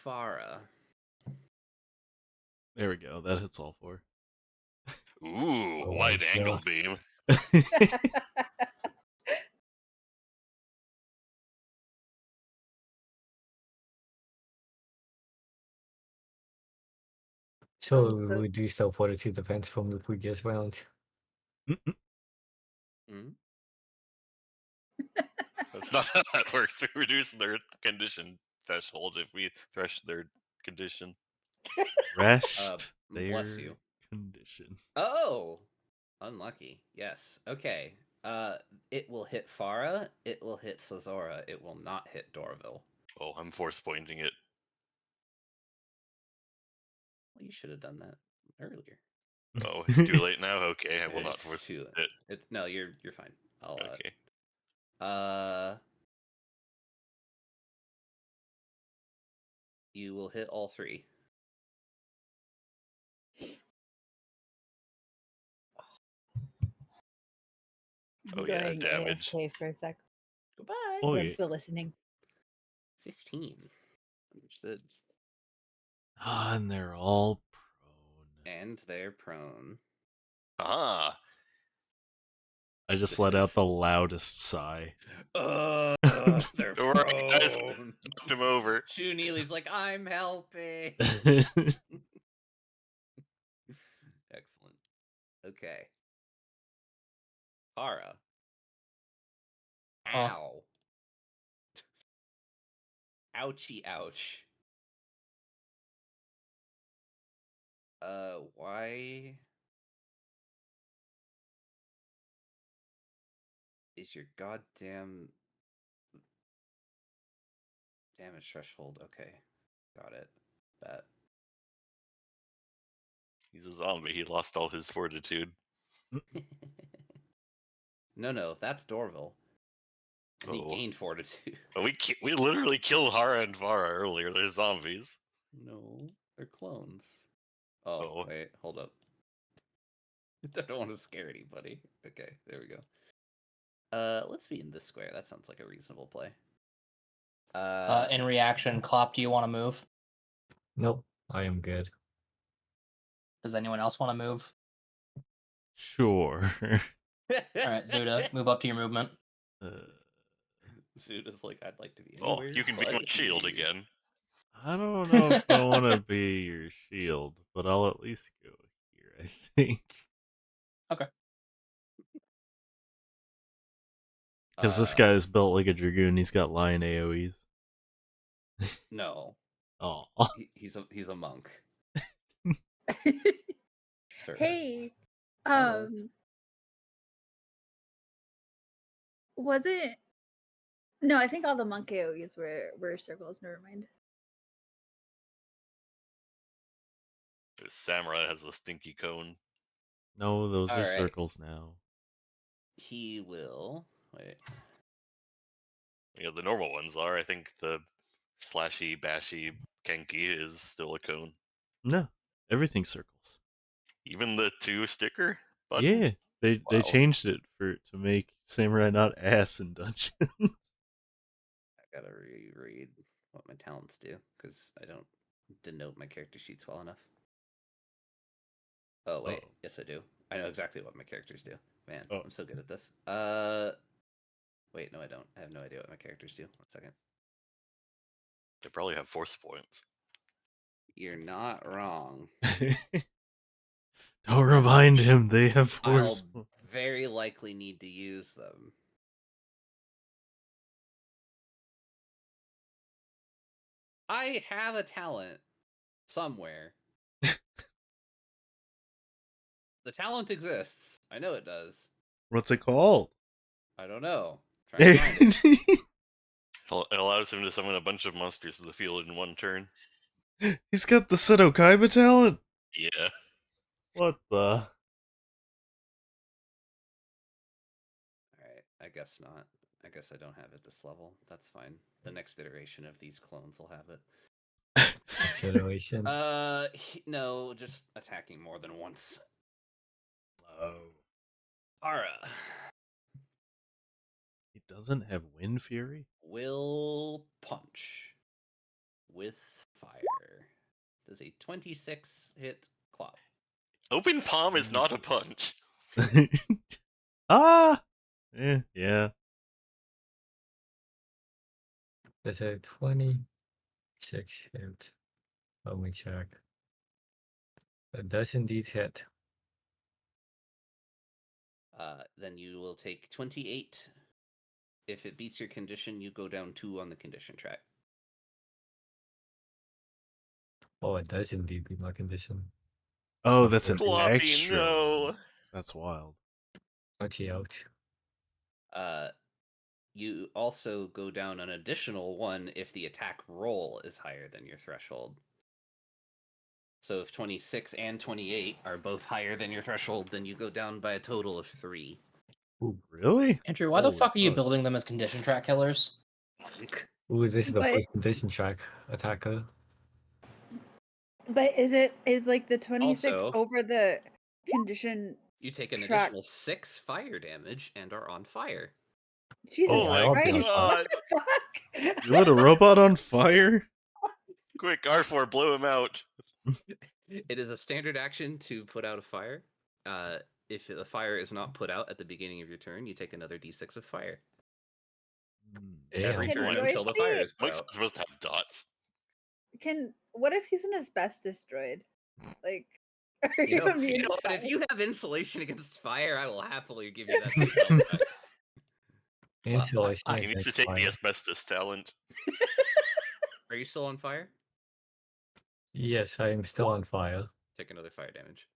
[SPEAKER 2] Farah.
[SPEAKER 4] There we go. That hits all 4.
[SPEAKER 5] Ooh,
[SPEAKER 6] Oh,
[SPEAKER 5] wide angle
[SPEAKER 6] God.
[SPEAKER 5] beam.
[SPEAKER 6] so
[SPEAKER 1] I'm so-
[SPEAKER 6] we do still fortitude defense from the previous round.
[SPEAKER 2] Mm?
[SPEAKER 5] That's not how that works. We reduce their condition threshold if we thresh their condition.
[SPEAKER 4] Threshed
[SPEAKER 2] Bless
[SPEAKER 4] their
[SPEAKER 2] you.
[SPEAKER 4] condition.
[SPEAKER 2] Oh, unlucky. Yes. Okay. It will hit Farah. It will hit Sazora. It will not hit Dorvil.
[SPEAKER 5] Oh, I'm force pointing it.
[SPEAKER 2] Well, you should have done that earlier.
[SPEAKER 5] Oh, it's too late now. Okay, I will not
[SPEAKER 2] It's
[SPEAKER 5] force
[SPEAKER 2] too
[SPEAKER 5] it.
[SPEAKER 2] It's no, you're fine. I'll
[SPEAKER 5] Okay.
[SPEAKER 2] You will hit all 3.
[SPEAKER 5] Oh,
[SPEAKER 1] Go
[SPEAKER 5] yeah,
[SPEAKER 1] ahead and
[SPEAKER 5] damage.
[SPEAKER 1] AFK for a sec.
[SPEAKER 2] Goodbye.
[SPEAKER 4] Oh,
[SPEAKER 1] I'm
[SPEAKER 4] yeah.
[SPEAKER 1] still listening.
[SPEAKER 2] 15. Understood.
[SPEAKER 4] Ah, and they're all prone.
[SPEAKER 2] And they're prone.
[SPEAKER 5] Ah,
[SPEAKER 4] I just
[SPEAKER 2] This
[SPEAKER 4] let out
[SPEAKER 2] is-
[SPEAKER 4] the loudest sigh.
[SPEAKER 2] They're
[SPEAKER 5] don't worry, guys.
[SPEAKER 2] prone.
[SPEAKER 5] Knocked him over.
[SPEAKER 2] Chu Neely's like, I'm helping. Excellent. Okay. Hara.
[SPEAKER 3] Oh.
[SPEAKER 2] Ow. Ouchie ouch. Why is your goddamn damage threshold? Okay. Got it. Bet.
[SPEAKER 5] He's a zombie. He lost all his fortitude.
[SPEAKER 2] No, that's Dorvil. And he
[SPEAKER 5] Oh.
[SPEAKER 2] gained fortitude.
[SPEAKER 5] But we literally killed Hara and Vara earlier. They're zombies.
[SPEAKER 2] No, they're clones. Oh,
[SPEAKER 5] Oh.
[SPEAKER 2] wait, hold up. I don't want to scare anybody. Okay, there we go. Let's be in this square. That sounds like a reasonable play.
[SPEAKER 3] In reaction, Klopp, do you want to move?
[SPEAKER 6] Nope, I am good.
[SPEAKER 3] Does anyone else want to move?
[SPEAKER 4] Sure.
[SPEAKER 3] All right, Zuda, move up to your movement.
[SPEAKER 2] Zuda's like, I'd like to be
[SPEAKER 5] Oh,
[SPEAKER 2] anywhere.
[SPEAKER 5] you can be my
[SPEAKER 2] but
[SPEAKER 5] shield
[SPEAKER 2] you."
[SPEAKER 5] again.
[SPEAKER 4] I don't know if I want to be your shield, but I'll at least go here, I think.
[SPEAKER 3] Okay.
[SPEAKER 4] Because this guy is built like a dragoon. He's got lion AoEs.
[SPEAKER 2] No,
[SPEAKER 4] Oh.
[SPEAKER 2] he's a monk. Sir.
[SPEAKER 1] Hey,
[SPEAKER 2] Hello.
[SPEAKER 1] wasn't No, I think all the monk AoEs were circles. Never mind.
[SPEAKER 5] Samurai has a stinky cone.
[SPEAKER 4] No, those are
[SPEAKER 2] Alright.
[SPEAKER 4] circles now.
[SPEAKER 2] He will wait.
[SPEAKER 5] Yeah, the normal ones are. I think the slashy, bashy, kenki is still a cone.
[SPEAKER 4] No, everything's circles.
[SPEAKER 5] Even the 2 sticker button?
[SPEAKER 4] Yeah, they
[SPEAKER 5] Wow.
[SPEAKER 4] changed it to make samurai not ass in dungeons.
[SPEAKER 2] I gotta reread what my talents do because I don't denote my character sheets well enough. Oh wait,
[SPEAKER 4] Uh-oh.
[SPEAKER 2] yes I do. I know exactly what my characters do. Man,
[SPEAKER 4] Oh.
[SPEAKER 2] I'm so good at this. Wait, no I don't. I have no idea what my characters do. 1 second.
[SPEAKER 5] They probably have force points.
[SPEAKER 2] You're not wrong.
[SPEAKER 4] Don't remind him they have force.
[SPEAKER 2] I'll very likely need to use them. I have a talent somewhere. The talent exists. I know it does.
[SPEAKER 4] What's it called?
[SPEAKER 2] I don't know. Trying to find it.
[SPEAKER 5] It allows him to summon a bunch of monsters to the field in 1 turn.
[SPEAKER 4] He's got the Seto Kaiba talent?
[SPEAKER 5] Yeah.
[SPEAKER 4] What the?
[SPEAKER 2] Alright, I guess not. I guess I don't have it this level. That's fine. The next iteration of these clones will have it.
[SPEAKER 6] Acceleration.
[SPEAKER 2] No, just attacking more than once.
[SPEAKER 4] Oh.
[SPEAKER 2] Ara
[SPEAKER 4] He doesn't have Wind Fury?
[SPEAKER 2] will punch with fire. Does a 26 hit clop?
[SPEAKER 5] Open palm is not a
[SPEAKER 4] Jesus.
[SPEAKER 5] punch.
[SPEAKER 4] Ah! Yeah.
[SPEAKER 6] There's a 26 hit. Let me check. It does indeed hit.
[SPEAKER 2] Then you will take 28. If it beats your condition, you go down 2 on the condition track.
[SPEAKER 6] Oh, it does indeed beat my condition.
[SPEAKER 4] Oh, that's an
[SPEAKER 5] Floppy,
[SPEAKER 4] extra
[SPEAKER 5] no.
[SPEAKER 4] one. That's wild.
[SPEAKER 6] Ouch.
[SPEAKER 2] You also go down an additional 1 if the attack roll is higher than your threshold. So if 26 and 28 are both higher than your threshold, then you go down by a total of 3.
[SPEAKER 4] Ooh, really?
[SPEAKER 3] Andrew, why the
[SPEAKER 4] Holy
[SPEAKER 3] fuck are you
[SPEAKER 4] fuck.
[SPEAKER 3] building them as condition track killers?
[SPEAKER 6] Ooh, this is the
[SPEAKER 1] But-
[SPEAKER 6] first condition track attacker.
[SPEAKER 1] But is like the 26
[SPEAKER 2] Also-
[SPEAKER 1] over the condition?
[SPEAKER 2] You take an
[SPEAKER 1] Track.
[SPEAKER 2] additional 6 fire damage and are on fire.
[SPEAKER 1] Jesus
[SPEAKER 5] Oh my
[SPEAKER 6] I'll be
[SPEAKER 1] Christ!
[SPEAKER 6] on
[SPEAKER 1] What
[SPEAKER 5] god.
[SPEAKER 1] the fuck?
[SPEAKER 4] You lit a robot on fire?
[SPEAKER 5] Quick, R4, blow him out.
[SPEAKER 2] It is a standard action to put out a fire. If the fire is not put out at the beginning of your turn, you take another d6 of fire. Every
[SPEAKER 6] Damn.
[SPEAKER 1] Can
[SPEAKER 2] turn
[SPEAKER 1] droids
[SPEAKER 2] until the fire
[SPEAKER 1] be-
[SPEAKER 2] is put
[SPEAKER 5] Monk's
[SPEAKER 2] out.
[SPEAKER 5] supposed to have dots.
[SPEAKER 1] What if he's an asbestos droid? Like, are
[SPEAKER 2] You know,
[SPEAKER 1] immune
[SPEAKER 2] you
[SPEAKER 1] to
[SPEAKER 2] know what, if
[SPEAKER 1] fire?
[SPEAKER 2] you have insulation against fire, I will happily give you that spell back.
[SPEAKER 6] Insulation
[SPEAKER 5] He needs to
[SPEAKER 6] against
[SPEAKER 5] take the
[SPEAKER 6] fire.
[SPEAKER 5] asbestos talent.
[SPEAKER 2] Are you still on fire?
[SPEAKER 6] Yes, I am still on fire.
[SPEAKER 2] Take another fire damage.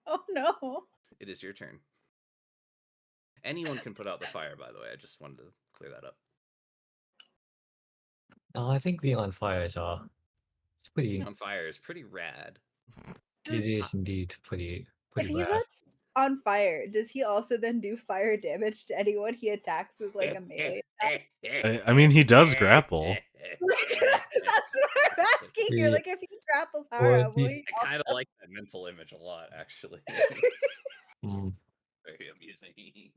[SPEAKER 1] Oh no!
[SPEAKER 2] It is your turn. Anyone can put out the fire, by the way. I just wanted to clear that up.
[SPEAKER 6] I think being on fire is it's pretty.
[SPEAKER 2] Being on fire is pretty rad.
[SPEAKER 6] It is indeed pretty
[SPEAKER 1] If he's
[SPEAKER 6] rad.
[SPEAKER 1] on fire, does he also then do fire damage to anyone he attacks with like a melee attack?
[SPEAKER 4] I mean, he does grapple.
[SPEAKER 1] That's what I'm asking you.
[SPEAKER 6] Yeah.
[SPEAKER 1] Like, if he grapples
[SPEAKER 6] Or
[SPEAKER 1] Hara,
[SPEAKER 6] if
[SPEAKER 1] will
[SPEAKER 6] he-
[SPEAKER 1] he?
[SPEAKER 2] I kind of like that mental image a lot, actually.
[SPEAKER 6] Mm,
[SPEAKER 2] Very amusing.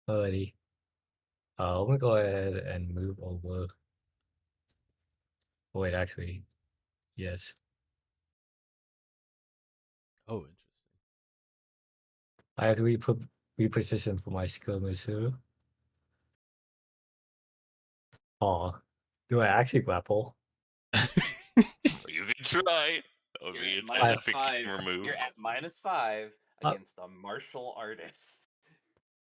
[SPEAKER 6] alrighty. I'm gonna go ahead and move over. Oh, wait, actually, yes.
[SPEAKER 4] Oh, interesting.
[SPEAKER 6] I have to reposition for my skirmisher. Aw. Do I actually grapple?
[SPEAKER 5] You can try. That would be an epic remove.
[SPEAKER 2] You're at -5 against a martial artist.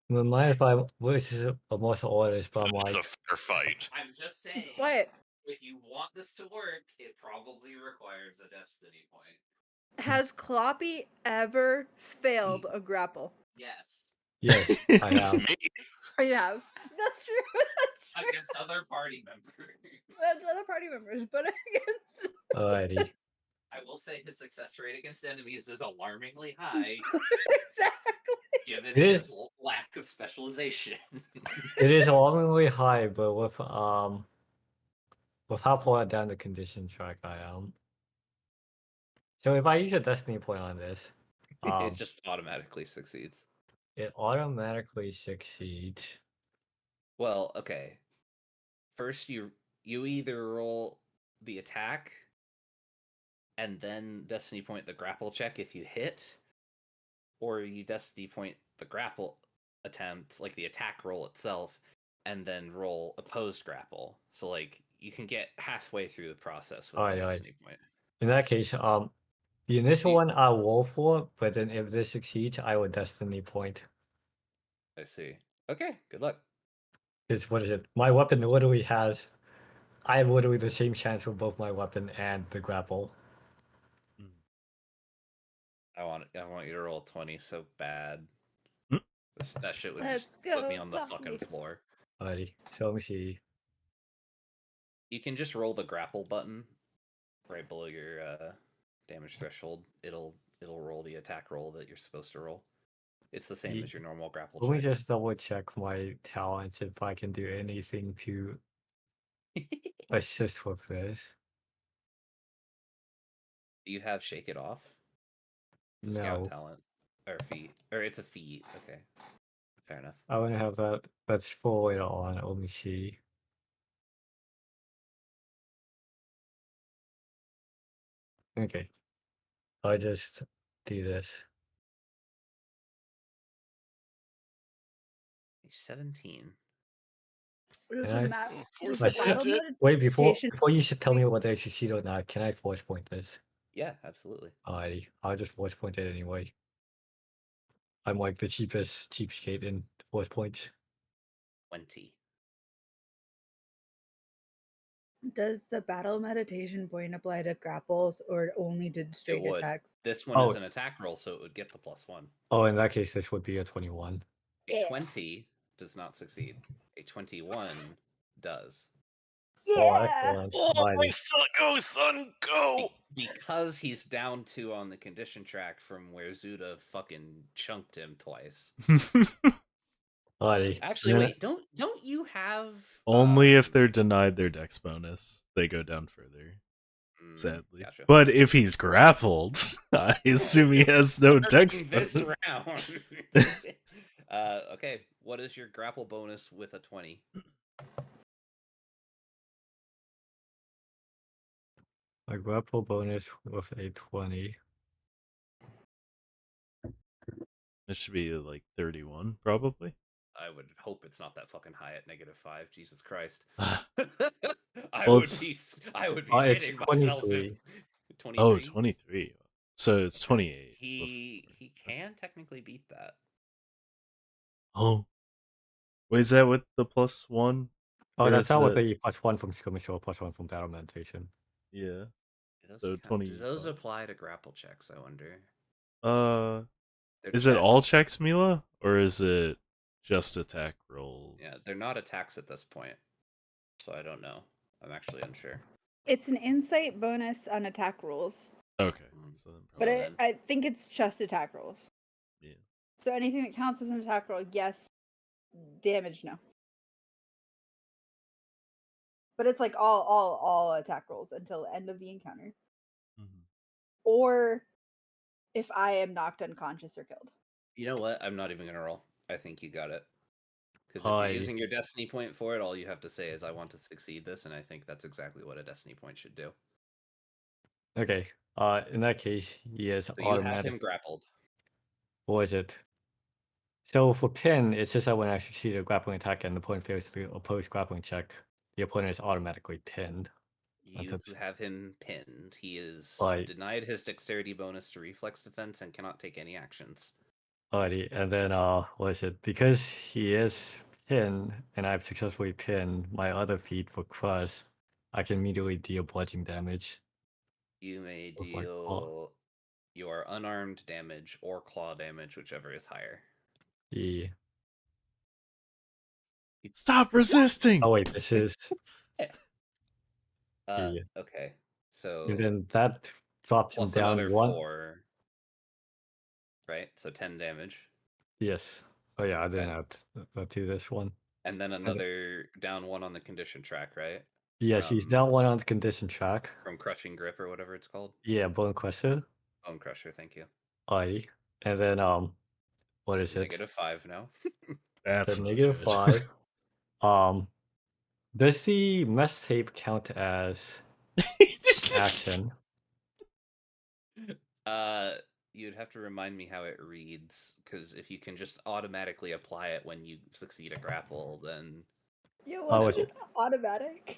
[SPEAKER 6] Well, mind if I versus a martial artist, but I'm
[SPEAKER 5] It's
[SPEAKER 6] like,
[SPEAKER 5] a fair fight.
[SPEAKER 2] I'm just saying.
[SPEAKER 1] What?
[SPEAKER 2] If you want this to work, it probably requires a destiny point.
[SPEAKER 1] Has Kloppy ever failed a grapple?
[SPEAKER 2] Yes.
[SPEAKER 6] Yes, I
[SPEAKER 5] It's
[SPEAKER 6] have.
[SPEAKER 5] me.
[SPEAKER 1] Oh, you have. That's true. That's true.
[SPEAKER 2] Against other party members.
[SPEAKER 1] That's other party members, but against.
[SPEAKER 6] Alrighty.
[SPEAKER 2] I will say his success rate against enemies is alarmingly high,
[SPEAKER 1] Exactly.
[SPEAKER 2] given
[SPEAKER 6] It
[SPEAKER 2] his lack of specialization.
[SPEAKER 6] It is alarmingly high, but with how far down the condition track I am. So if I use a destiny point on this,
[SPEAKER 2] It just automatically succeeds.
[SPEAKER 6] it automatically succeeds.
[SPEAKER 2] Well, okay. First, you either roll the attack and then destiny point the grapple check if you hit, or you destiny point the grapple attempt, like the attack roll itself, and then roll opposed grapple. So like you can get halfway through the process with the
[SPEAKER 6] Alright.
[SPEAKER 2] destiny point.
[SPEAKER 6] In that case, the initial
[SPEAKER 2] You-
[SPEAKER 6] one I'll roll for, but then if this succeeds, I will destiny point.
[SPEAKER 2] I see. Okay, good luck.
[SPEAKER 6] Because what is it? My weapon literally has. I have literally the same chance for both my weapon and the grapple.
[SPEAKER 2] I want you to roll 20 so bad.
[SPEAKER 4] Hmm?
[SPEAKER 2] That shit would
[SPEAKER 1] Let's
[SPEAKER 2] just put me
[SPEAKER 1] go,
[SPEAKER 2] on the fucking
[SPEAKER 1] Floppy.
[SPEAKER 2] floor.
[SPEAKER 6] Alrighty. So let me see.
[SPEAKER 2] You can just roll the grapple button right below your damage threshold. It'll roll the attack roll that you're supposed to roll. It's the same
[SPEAKER 6] Ye-
[SPEAKER 2] as your normal grapple
[SPEAKER 6] Let me
[SPEAKER 2] check.
[SPEAKER 6] just double check my talents if I can do anything to assist with this.
[SPEAKER 2] Do you have Shake It Off? It's a scout
[SPEAKER 6] No.
[SPEAKER 2] talent. Or feat. Or it's a feat. Okay. Fair enough.
[SPEAKER 6] I want to have that. That's forward on. Let me see. Okay. I just do this.
[SPEAKER 2] 17.
[SPEAKER 1] Does
[SPEAKER 6] Can I-
[SPEAKER 1] the map?
[SPEAKER 5] Force
[SPEAKER 1] Does the
[SPEAKER 6] point
[SPEAKER 1] battle
[SPEAKER 5] it?
[SPEAKER 6] Wait, before
[SPEAKER 1] meditation
[SPEAKER 6] you should tell me
[SPEAKER 1] point-
[SPEAKER 6] whether I succeed or not, can I force point this?
[SPEAKER 2] Yeah, absolutely.
[SPEAKER 6] Alrighty. I'll just force point it anyway. I'm like the cheapest cheapskate in force points.
[SPEAKER 2] 20.
[SPEAKER 1] Does the battle meditation point apply to grapples or only did straight
[SPEAKER 2] It would.
[SPEAKER 1] attacks?
[SPEAKER 2] This one
[SPEAKER 6] Oh.
[SPEAKER 2] is an attack roll, so it would get the +1.
[SPEAKER 6] Oh, in that case, this would be a 21.
[SPEAKER 2] A
[SPEAKER 1] Yeah.
[SPEAKER 2] 20 does not succeed. A 21 does.
[SPEAKER 6] Oh,
[SPEAKER 1] Yeah.
[SPEAKER 6] excellent.
[SPEAKER 5] Oh, my
[SPEAKER 6] Alrighty.
[SPEAKER 5] son, go, son, go!
[SPEAKER 2] Because he's down 2 on the condition track from where Zuda fucking chunked him twice.
[SPEAKER 6] Alrighty.
[SPEAKER 2] Actually,
[SPEAKER 6] Yeah.
[SPEAKER 2] wait, don't you have
[SPEAKER 4] Only if they're denied their dex bonus, they go down further. Sadly.
[SPEAKER 2] Gotcha.
[SPEAKER 4] But if he's grappled, I assume he has no dex
[SPEAKER 2] Starting this
[SPEAKER 4] bonus.
[SPEAKER 2] round. Okay, what is your grapple bonus with a 20?
[SPEAKER 6] A grapple bonus with a 20.
[SPEAKER 4] It should be like 31, probably.
[SPEAKER 2] I would hope it's not that fucking high at -5. Jesus Christ.
[SPEAKER 4] Well,
[SPEAKER 2] I would
[SPEAKER 4] it's-
[SPEAKER 2] be
[SPEAKER 6] It's
[SPEAKER 2] shitting myself if
[SPEAKER 6] 23.
[SPEAKER 4] Oh,
[SPEAKER 2] 23.
[SPEAKER 4] 23. So it's 28.
[SPEAKER 2] He can technically beat that.
[SPEAKER 4] Oh. Wait, is that with the +1?
[SPEAKER 6] Oh,
[SPEAKER 4] Or
[SPEAKER 6] that's
[SPEAKER 4] is
[SPEAKER 6] not with
[SPEAKER 4] that-
[SPEAKER 6] the +1 from skirmish or +1 from battle meditation.
[SPEAKER 4] Yeah.
[SPEAKER 2] Does
[SPEAKER 4] So
[SPEAKER 2] do
[SPEAKER 4] 20.
[SPEAKER 2] those apply to grapple checks, I wonder? They're
[SPEAKER 4] Is it all
[SPEAKER 2] checks.
[SPEAKER 4] checks, Mila? Or is it just attack rolls?
[SPEAKER 2] Yeah, they're not attacks at this point. So I don't know. I'm actually unsure.
[SPEAKER 1] It's an insight bonus on attack rolls,
[SPEAKER 4] Okay.
[SPEAKER 2] Mm.
[SPEAKER 4] So then
[SPEAKER 1] but
[SPEAKER 4] probably,
[SPEAKER 1] I think it's just attack rolls.
[SPEAKER 4] yeah.
[SPEAKER 1] So anything that counts as an attack roll, yes. Damage, no. But it's like all attack rolls until end of the encounter,
[SPEAKER 4] Mhm.
[SPEAKER 1] or if I am knocked unconscious or killed.
[SPEAKER 2] You know what? I'm not even gonna roll. I think you got it. Because if
[SPEAKER 6] Hi.
[SPEAKER 2] you're using your destiny point for it, all you have to say is I want to succeed this, and I think that's exactly what a destiny point should do.
[SPEAKER 6] Okay. In that case, he is
[SPEAKER 2] So you have
[SPEAKER 6] automatic.
[SPEAKER 2] him grappled.
[SPEAKER 6] What is it? So for pin, it's just that when I succeed a grappling attack and the opponent fails the opposed grappling check, the opponent is automatically pinned.
[SPEAKER 2] You
[SPEAKER 6] That's-
[SPEAKER 2] have him pinned. He is
[SPEAKER 6] Right.
[SPEAKER 2] denied his dexterity bonus to reflex defense and cannot take any actions.
[SPEAKER 6] Alrighty, and then what is it? Because he is pinned and I've successfully pinned my other feat for crush, I can immediately deal bludgeoning damage.
[SPEAKER 2] You may
[SPEAKER 6] With my claw.
[SPEAKER 2] deal your unarmed damage or claw damage, whichever is higher.
[SPEAKER 6] Yeah.
[SPEAKER 4] Stop resisting.
[SPEAKER 6] Oh wait, this is yeah.
[SPEAKER 2] Okay. So
[SPEAKER 6] And then that drops him
[SPEAKER 2] plus
[SPEAKER 6] down
[SPEAKER 2] another
[SPEAKER 6] 1.
[SPEAKER 2] 4. Right? So 10 damage.
[SPEAKER 6] Yes. Oh yeah, I didn't
[SPEAKER 2] Okay.
[SPEAKER 6] have to do this one.
[SPEAKER 2] And then
[SPEAKER 6] then-
[SPEAKER 2] another down 1 on the condition track, right?
[SPEAKER 6] Yes, he's down 1 on the condition track.
[SPEAKER 2] From Crushing Grip or whatever it's called.
[SPEAKER 6] Yeah, Bone Crusher.
[SPEAKER 2] Bone Crusher, thank you.
[SPEAKER 6] Alrighty. And then what is it?
[SPEAKER 2] -5 now.
[SPEAKER 4] That's
[SPEAKER 6] The
[SPEAKER 4] not
[SPEAKER 6] negative
[SPEAKER 4] good.
[SPEAKER 6] 5. Does the mesh tape count as action?
[SPEAKER 2] You'd have to remind me how it reads, because if you can just automatically apply it when you succeed a grapple, then
[SPEAKER 1] Yeah,
[SPEAKER 6] Oh,
[SPEAKER 1] wasn't
[SPEAKER 6] is
[SPEAKER 1] it automatic?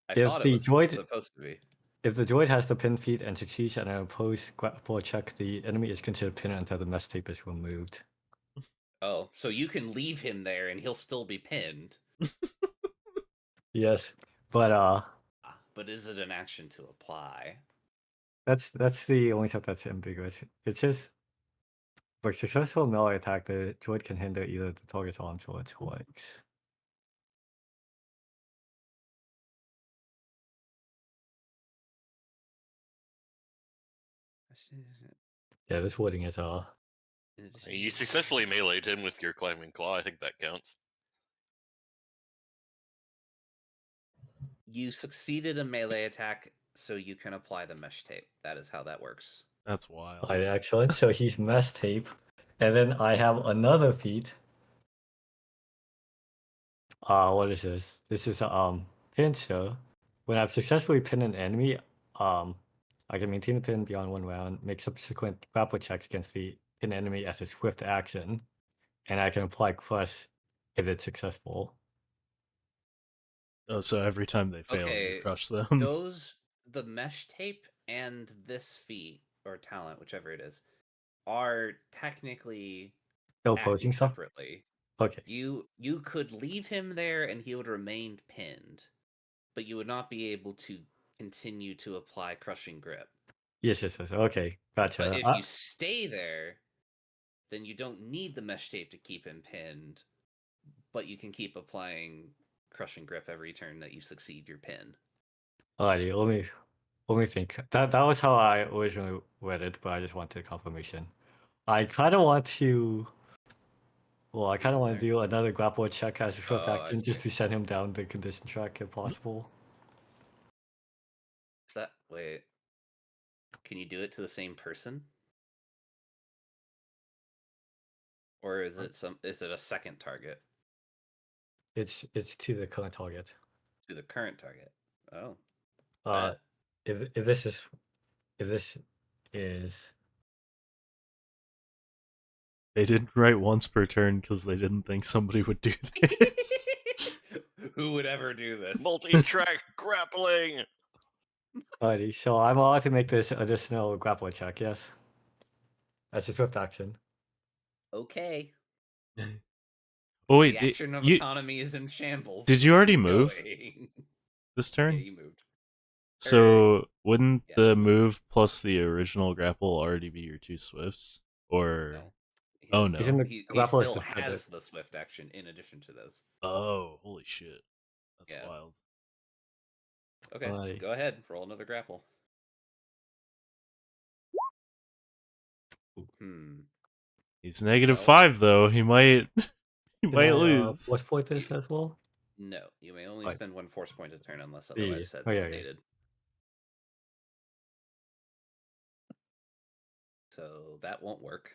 [SPEAKER 2] I
[SPEAKER 6] If
[SPEAKER 2] thought
[SPEAKER 6] the
[SPEAKER 2] it was
[SPEAKER 6] droid-
[SPEAKER 2] supposed to be.
[SPEAKER 6] If the droid has the pin feat and succeeds at an opposed grapple check, the enemy is considered pinned until the mesh tape is removed.
[SPEAKER 2] Oh, so you can leave him there and he'll still be pinned.
[SPEAKER 6] Yes, but
[SPEAKER 2] But is it an action to apply?
[SPEAKER 6] that's the only stuff that's ambiguous. It says for successful melee attack, the droid can hinder either the target's arms or its legs. Yeah, this wording is
[SPEAKER 5] You successfully meleeed him with your climbing claw. I think that counts.
[SPEAKER 2] You succeeded a melee attack, so you can apply the mesh tape. That is how that works.
[SPEAKER 4] That's wild.
[SPEAKER 6] right, excellent. So he's mesh tape, and then I have another feat. What is this? This is pincer. When I've successfully pinned an enemy, I can maintain the pin beyond 1 round, make subsequent grapple checks against the pinned enemy as a swift action, and I can apply crush if it's successful.
[SPEAKER 4] Oh, so every time they fail,
[SPEAKER 2] Okay,
[SPEAKER 4] you crush them.
[SPEAKER 2] the mesh tape and this feat, or talent, whichever it is, are technically
[SPEAKER 6] No
[SPEAKER 2] acting
[SPEAKER 6] opposing stuff?
[SPEAKER 2] separately.
[SPEAKER 6] Okay.
[SPEAKER 2] You could leave him there and he would remain pinned, but you would not be able to continue to apply Crushing Grip.
[SPEAKER 6] Yes. Okay, gotcha.
[SPEAKER 2] But if you stay there, then you don't need the mesh tape to keep him pinned, but you can keep applying Crushing Grip every turn that you succeed your pin.
[SPEAKER 6] Alrighty, let me think. That was how I originally read it, but I just wanted confirmation. I kind of want to. Well, I kind of want to do another grapple check as a swift
[SPEAKER 2] Oh, I
[SPEAKER 6] action just
[SPEAKER 2] see.
[SPEAKER 6] to send him down the condition track if possible.
[SPEAKER 2] Is that wait? Can you do it to the same person? Or is it a second target
[SPEAKER 6] It's to the current target.
[SPEAKER 2] to the current target? Oh.
[SPEAKER 6] Uh,
[SPEAKER 2] bet.
[SPEAKER 6] if this is
[SPEAKER 4] They didn't write once per turn because they didn't think somebody would do this.
[SPEAKER 2] Who would ever do this?
[SPEAKER 5] Multi-track grappling.
[SPEAKER 6] alrighty, so I'm allowed to make this additional grapple check. Yes, that's a swift action.
[SPEAKER 2] Okay.
[SPEAKER 4] Oh wait,
[SPEAKER 2] The action of
[SPEAKER 4] you
[SPEAKER 2] economy is in shambles.
[SPEAKER 4] did you already
[SPEAKER 2] Keep
[SPEAKER 4] move
[SPEAKER 2] going.
[SPEAKER 4] this
[SPEAKER 2] Yeah,
[SPEAKER 4] turn?
[SPEAKER 2] you moved.
[SPEAKER 4] So wouldn't
[SPEAKER 2] yeah.
[SPEAKER 4] the move plus the original grapple already be your 2 swifts? Or
[SPEAKER 2] No.
[SPEAKER 4] Oh, no.
[SPEAKER 6] He's in the
[SPEAKER 2] He
[SPEAKER 6] grapple
[SPEAKER 2] still
[SPEAKER 6] just did
[SPEAKER 2] has
[SPEAKER 6] it.
[SPEAKER 2] the swift action in addition to those.
[SPEAKER 4] oh, holy shit, that's
[SPEAKER 2] Yeah.
[SPEAKER 4] wild.
[SPEAKER 2] Okay,
[SPEAKER 6] Alright.
[SPEAKER 2] go ahead. Roll another grapple.
[SPEAKER 4] He's negative
[SPEAKER 2] No.
[SPEAKER 4] 5 though. He might he
[SPEAKER 6] Can
[SPEAKER 4] might
[SPEAKER 6] I
[SPEAKER 4] lose.
[SPEAKER 6] force point this as well?
[SPEAKER 2] No, you may only
[SPEAKER 6] Right.
[SPEAKER 2] spend 1 force point a turn unless
[SPEAKER 6] Yeah,
[SPEAKER 2] otherwise said
[SPEAKER 6] oh, yeah.
[SPEAKER 2] stated. So that won't work.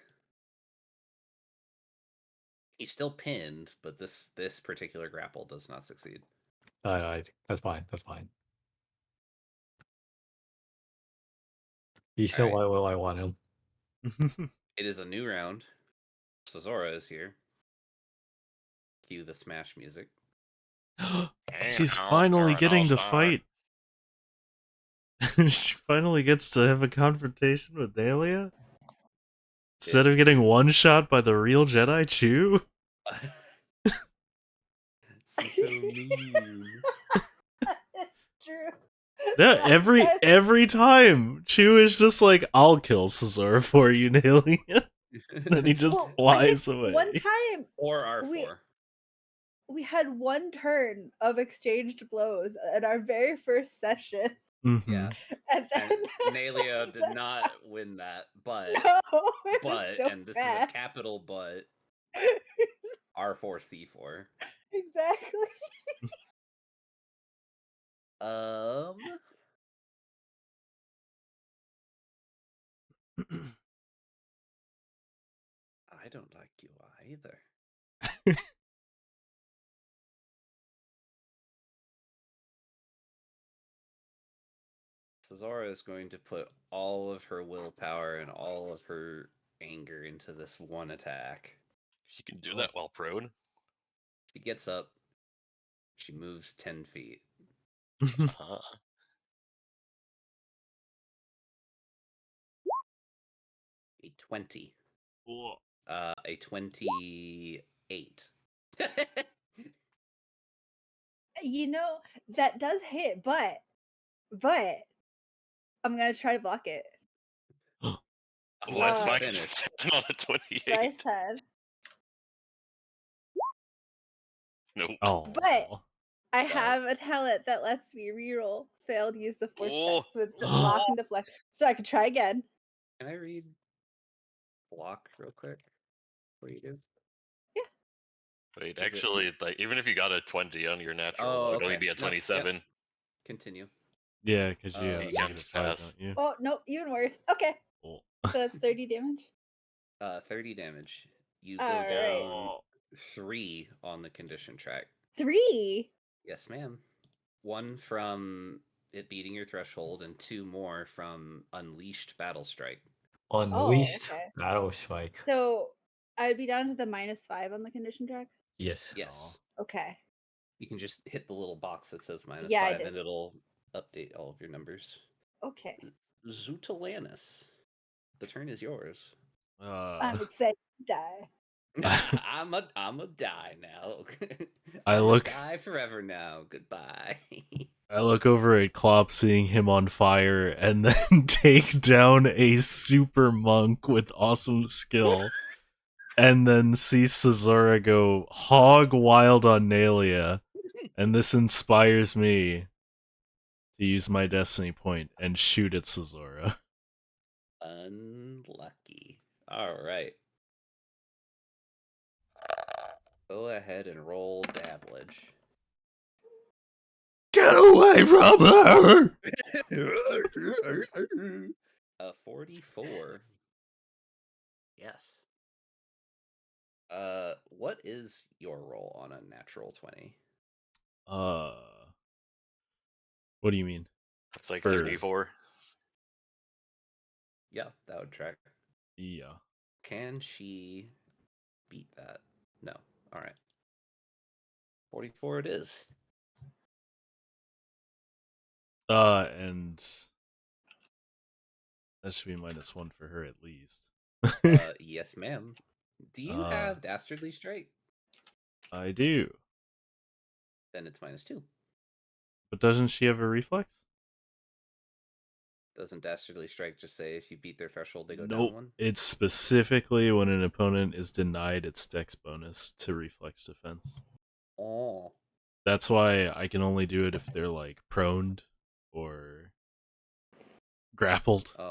[SPEAKER 2] He's still pinned, but this particular grapple does not succeed.
[SPEAKER 6] Alright, that's fine. That's fine. He's still
[SPEAKER 2] Alright.
[SPEAKER 6] where I want him.
[SPEAKER 2] It is a new round. Sazora is here. Cue the Smash music.
[SPEAKER 4] She's finally getting to fight. She finally gets to have a confrontation with Dahlia instead of getting one shot by the real Jedi Chew.
[SPEAKER 2] He's so mean.
[SPEAKER 1] True.
[SPEAKER 4] Yeah, every time Chew is just like, "I'll kill Cesar for you, Dahlia." Then he just
[SPEAKER 1] Well,
[SPEAKER 4] flies
[SPEAKER 1] One
[SPEAKER 4] away.
[SPEAKER 1] time
[SPEAKER 2] Or R4.
[SPEAKER 1] we had one turn of exchanged blows at our very first session,
[SPEAKER 4] Mm-hmm.
[SPEAKER 2] Yeah.
[SPEAKER 1] and
[SPEAKER 2] And
[SPEAKER 1] then
[SPEAKER 2] Nalia did not win that, but
[SPEAKER 1] no, it was
[SPEAKER 2] but
[SPEAKER 1] so
[SPEAKER 2] and this is a
[SPEAKER 1] bad.
[SPEAKER 2] capital but R4 C4.
[SPEAKER 1] Exactly.
[SPEAKER 2] I don't like you either. Cesara is going to put all of her willpower and all of her anger into this one attack.
[SPEAKER 5] She can do that while prone.
[SPEAKER 2] She gets up. She moves 10 feet.
[SPEAKER 5] Uh-huh.
[SPEAKER 2] A 20.
[SPEAKER 4] Cool.
[SPEAKER 2] A 28.
[SPEAKER 1] You know, that does hit, but I'm gonna try to block it.
[SPEAKER 5] That's
[SPEAKER 1] Uh,
[SPEAKER 5] fine.
[SPEAKER 2] Finish.
[SPEAKER 5] Not a 28.
[SPEAKER 1] Dice head.
[SPEAKER 5] Nope.
[SPEAKER 4] Oh.
[SPEAKER 1] But I
[SPEAKER 2] But-
[SPEAKER 1] have a talent that lets me reroll failed use of force
[SPEAKER 5] Oh.
[SPEAKER 1] checks with block and deflect, so I could try again.
[SPEAKER 2] Can I read block real quick? What do you do?
[SPEAKER 5] Wait,
[SPEAKER 2] Is it-
[SPEAKER 5] actually, like even if you got a 20 on your natural,
[SPEAKER 2] Oh,
[SPEAKER 5] it would only
[SPEAKER 2] okay.
[SPEAKER 5] be a
[SPEAKER 2] No, yep.
[SPEAKER 5] 27.
[SPEAKER 2] Continue.
[SPEAKER 4] Yeah, because you have
[SPEAKER 2] You
[SPEAKER 5] can't
[SPEAKER 4] negative 5,
[SPEAKER 5] pass.
[SPEAKER 4] don't you?
[SPEAKER 1] Oh no, even worse. Okay,
[SPEAKER 4] Cool.
[SPEAKER 1] so that's 30 damage.
[SPEAKER 2] 30 damage. You go
[SPEAKER 1] All right.
[SPEAKER 2] down 3 on the condition track.
[SPEAKER 1] 3.
[SPEAKER 2] Yes, ma'am. 1 from it beating your threshold, and 2 more from unleashed battle strike.
[SPEAKER 6] Unleashed
[SPEAKER 1] okay.
[SPEAKER 6] battle strike.
[SPEAKER 1] So I'd be down to the -5 on the condition track.
[SPEAKER 6] Yes.
[SPEAKER 2] Yes.
[SPEAKER 1] Okay.
[SPEAKER 2] You can just hit the little box that says -5,
[SPEAKER 1] Yeah, I did.
[SPEAKER 2] and it'll update all of your numbers.
[SPEAKER 1] Okay.
[SPEAKER 2] Zutalanus, the turn is yours.
[SPEAKER 1] I'm excited to die.
[SPEAKER 2] I'm a die now.
[SPEAKER 4] I
[SPEAKER 2] I'm
[SPEAKER 4] look-
[SPEAKER 2] a die forever now. Goodbye.
[SPEAKER 4] I look over at Klopp, seeing him on fire, and then take down a super monk with awesome skill, and then see Cesara go hog wild on Nalia, and this inspires me to use my destiny point and shoot at Cesara.
[SPEAKER 2] Unlucky. All right. Go ahead and roll dabblage.
[SPEAKER 4] Get away from her!
[SPEAKER 2] A 44. Yes. What is your roll on a natural 20?
[SPEAKER 4] What do you mean?
[SPEAKER 5] It's like
[SPEAKER 4] For-
[SPEAKER 5] 34.
[SPEAKER 2] Yeah, that would track.
[SPEAKER 4] Yeah.
[SPEAKER 2] Can she beat that? No. All right. 44 it is.
[SPEAKER 4] And that should be -1 for her at least.
[SPEAKER 2] Yes, ma'am. Do you
[SPEAKER 4] Uh,
[SPEAKER 2] have Dastardly Strike?
[SPEAKER 4] I do.
[SPEAKER 2] Then it's -2.
[SPEAKER 4] But doesn't she have a reflex?
[SPEAKER 2] Doesn't Dastardly Strike just say if you beat their threshold, they go
[SPEAKER 4] Nope.
[SPEAKER 2] down 1?
[SPEAKER 4] It's specifically when an opponent is denied its dex bonus to reflex defense.
[SPEAKER 2] Oh.
[SPEAKER 4] That's why I can only do it if they're like proned or grappled.
[SPEAKER 2] Oh.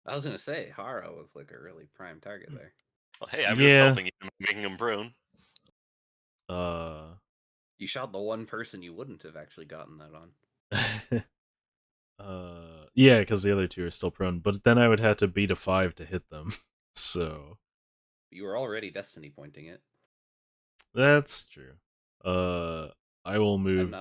[SPEAKER 2] I was gonna say Hara was like a really prime target there.
[SPEAKER 5] Well, hey, I'm
[SPEAKER 4] Yeah.
[SPEAKER 5] just helping you, making him prone.
[SPEAKER 2] You shot the one person you wouldn't have actually gotten that on.
[SPEAKER 4] Yeah, because the other two are still prone, but then I would have to beat a 5 to hit them. So
[SPEAKER 2] You were already destiny pointing it.
[SPEAKER 4] that's true. I will move.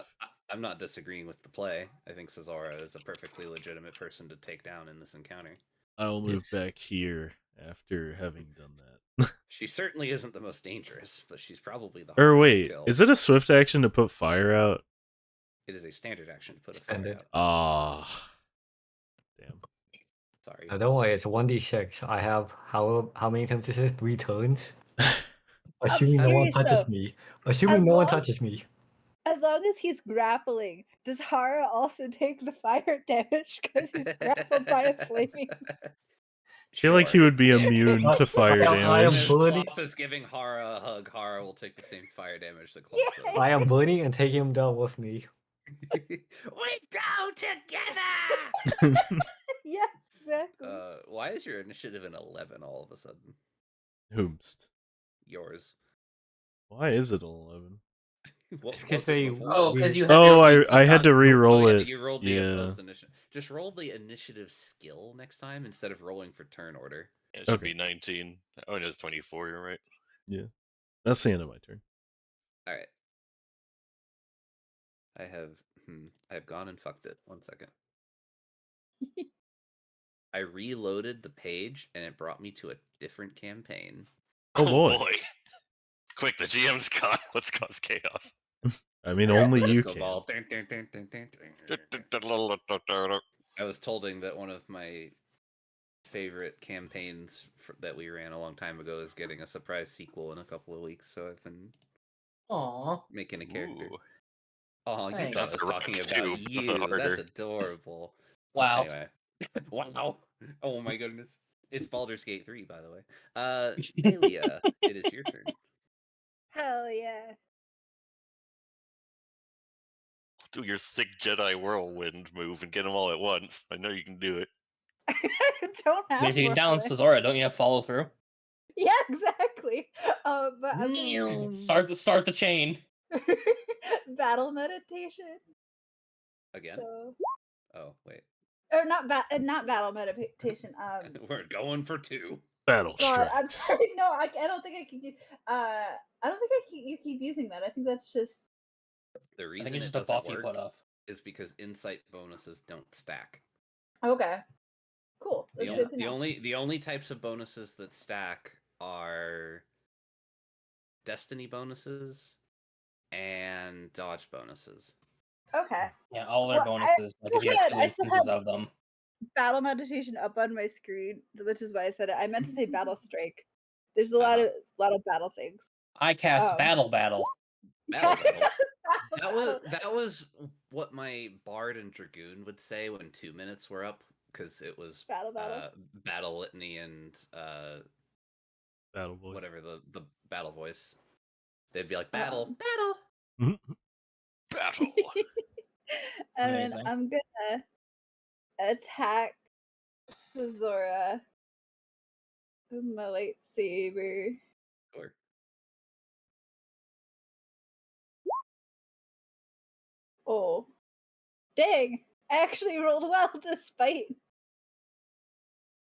[SPEAKER 2] I'm not disagreeing with the play. I think Cesara is a perfectly legitimate person to take down in this encounter.
[SPEAKER 4] I will move
[SPEAKER 6] Yes.
[SPEAKER 4] back here after having done that.
[SPEAKER 2] She certainly isn't the most dangerous, but she's probably the
[SPEAKER 4] Or
[SPEAKER 2] hardest
[SPEAKER 4] wait,
[SPEAKER 2] to kill.
[SPEAKER 4] is it a swift action to put fire out?
[SPEAKER 2] It is a standard action to put a fire
[SPEAKER 6] Standard.
[SPEAKER 2] out.
[SPEAKER 4] Ah, damn.
[SPEAKER 2] Sorry.
[SPEAKER 6] Don't worry, it's 1d6. I have how many times is it? 3 turns? Assuming no one
[SPEAKER 1] serious,
[SPEAKER 6] touches
[SPEAKER 1] though.
[SPEAKER 6] me. Assuming
[SPEAKER 1] As
[SPEAKER 6] no one
[SPEAKER 1] long-
[SPEAKER 6] touches me.
[SPEAKER 1] As long as he's grappling, does Hara also take the fire damage because he's grappled by a flaming?
[SPEAKER 4] I feel like he would be immune to fire
[SPEAKER 6] I am
[SPEAKER 4] damage.
[SPEAKER 6] bullying.
[SPEAKER 2] Clop is giving Hara a hug. Hara will take the same fire damage that Clop
[SPEAKER 1] Yeah.
[SPEAKER 2] does.
[SPEAKER 6] I am bullying and taking him down with me.
[SPEAKER 2] We go together!
[SPEAKER 1] Yes, exactly.
[SPEAKER 2] Why is your initiative an 11 all of a sudden?
[SPEAKER 4] Whomst.
[SPEAKER 2] Yours.
[SPEAKER 4] Why is it 11?
[SPEAKER 2] What
[SPEAKER 6] Because
[SPEAKER 2] was
[SPEAKER 6] they-
[SPEAKER 2] it before?
[SPEAKER 3] Oh, because you have
[SPEAKER 4] Oh,
[SPEAKER 3] your
[SPEAKER 4] I had to re-roll
[SPEAKER 2] Oh, yeah,
[SPEAKER 4] it.
[SPEAKER 2] you rolled the
[SPEAKER 4] Yeah.
[SPEAKER 2] opposed initiative. Just roll the initiative skill next time instead of rolling for turn order.
[SPEAKER 5] Yeah, it should
[SPEAKER 4] Okay.
[SPEAKER 5] be 19. Oh, no, it's 24. You're right.
[SPEAKER 4] Yeah. That's the end of my turn.
[SPEAKER 2] All right. I've gone and fucked it. 1 second. I reloaded the page and it brought me to a different campaign.
[SPEAKER 4] Oh, boy.
[SPEAKER 5] Quick, the GM's gone. Let's cause chaos.
[SPEAKER 4] I mean, only you
[SPEAKER 2] Disco
[SPEAKER 4] can.
[SPEAKER 2] ball. I was told that one of my favorite campaigns that we ran a long time ago is getting a surprise sequel in a couple of weeks, so I've been
[SPEAKER 3] Aw.
[SPEAKER 2] making a character.
[SPEAKER 5] Ooh.
[SPEAKER 2] Oh, you
[SPEAKER 3] Thanks.
[SPEAKER 2] thought I was
[SPEAKER 5] That's a
[SPEAKER 2] talking
[SPEAKER 5] rip
[SPEAKER 2] about
[SPEAKER 5] too, but
[SPEAKER 2] you.
[SPEAKER 5] harder.
[SPEAKER 2] That's adorable.
[SPEAKER 3] Wow.
[SPEAKER 2] Anyway. Wow. Oh my goodness. It's Baldur's Gate 3, by the way. Aelia, it is your turn.
[SPEAKER 1] Hell yeah.
[SPEAKER 5] Do your sick Jedi whirlwind move and get them all at once. I know you can do it.
[SPEAKER 1] I don't
[SPEAKER 3] I
[SPEAKER 1] have
[SPEAKER 3] mean, if you can
[SPEAKER 1] whirlwind.
[SPEAKER 3] down Cesora, don't you have follow through?
[SPEAKER 1] Yeah, exactly. But I'm gonna
[SPEAKER 3] Start the chain.
[SPEAKER 1] battle meditation.
[SPEAKER 2] Again?
[SPEAKER 1] So,
[SPEAKER 2] Oh, wait.
[SPEAKER 1] or not battle meditation.
[SPEAKER 2] We're going for 2.
[SPEAKER 4] Battle
[SPEAKER 1] God, I'm
[SPEAKER 4] strikes.
[SPEAKER 1] sorry. No, I don't think I can use. I don't think you keep using that. I think that's just.
[SPEAKER 2] The
[SPEAKER 3] I
[SPEAKER 2] reason
[SPEAKER 3] think it's
[SPEAKER 2] it
[SPEAKER 3] just a
[SPEAKER 2] doesn't
[SPEAKER 3] buff you
[SPEAKER 2] work
[SPEAKER 3] put up.
[SPEAKER 2] is because insight bonuses don't stack.
[SPEAKER 1] Okay. Cool. That's good to know.
[SPEAKER 2] The only types of bonuses that stack are destiny bonuses and dodge bonuses.
[SPEAKER 1] Okay.
[SPEAKER 3] Yeah, all their
[SPEAKER 1] Well,
[SPEAKER 3] bonuses. Like if you have 2
[SPEAKER 1] I still
[SPEAKER 3] instances
[SPEAKER 1] have
[SPEAKER 3] of them.
[SPEAKER 1] battle meditation up on my screen, which is why I said it. I meant to say battle strike. There's a lot of battle things.
[SPEAKER 3] I cast
[SPEAKER 1] Um,
[SPEAKER 3] battle.
[SPEAKER 2] Battle.
[SPEAKER 1] Battle.
[SPEAKER 2] That was what my bard and dragoon would say when 2 minutes were up, because it was
[SPEAKER 1] Battle.
[SPEAKER 2] battle litany and
[SPEAKER 4] Battle voice.
[SPEAKER 2] whatever the battle voice. They'd be like battle.
[SPEAKER 4] Mhm.
[SPEAKER 5] Battle.
[SPEAKER 1] And
[SPEAKER 3] Amazing.
[SPEAKER 1] then I'm gonna attack Cesora with my lightsaber.
[SPEAKER 2] Sure.
[SPEAKER 1] Oh, dang! I actually rolled well despite.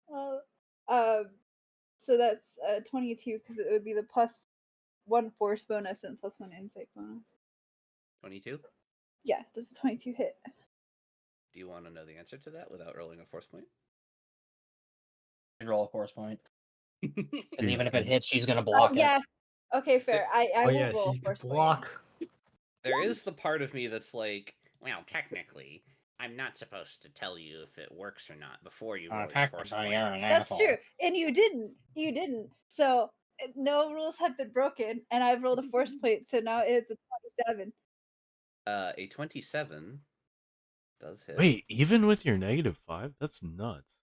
[SPEAKER 1] So that's 22 because it would be the +1 force bonus and +1 insight bonus.
[SPEAKER 2] 22.
[SPEAKER 1] Yeah, does the 22 hit?
[SPEAKER 2] Do you want to know the answer to that without rolling a force point?
[SPEAKER 3] Roll a force point. Because
[SPEAKER 4] Here's
[SPEAKER 3] even if
[SPEAKER 4] the
[SPEAKER 3] it
[SPEAKER 4] thing.
[SPEAKER 3] hits, she's gonna block it.
[SPEAKER 1] Yeah. Okay, fair. I
[SPEAKER 6] Oh
[SPEAKER 1] will
[SPEAKER 6] yeah,
[SPEAKER 1] roll
[SPEAKER 6] she
[SPEAKER 1] a
[SPEAKER 6] could
[SPEAKER 1] force point.
[SPEAKER 6] block.
[SPEAKER 2] There is the part of me that's like, well, technically, I'm not supposed to tell you if it works or not before you roll your force point.
[SPEAKER 1] That's true, and you didn't. So no rules have been broken, and I've rolled a force point, so now it's a 27.
[SPEAKER 2] A 27 does hit.
[SPEAKER 4] Wait, even with your -5? That's nuts.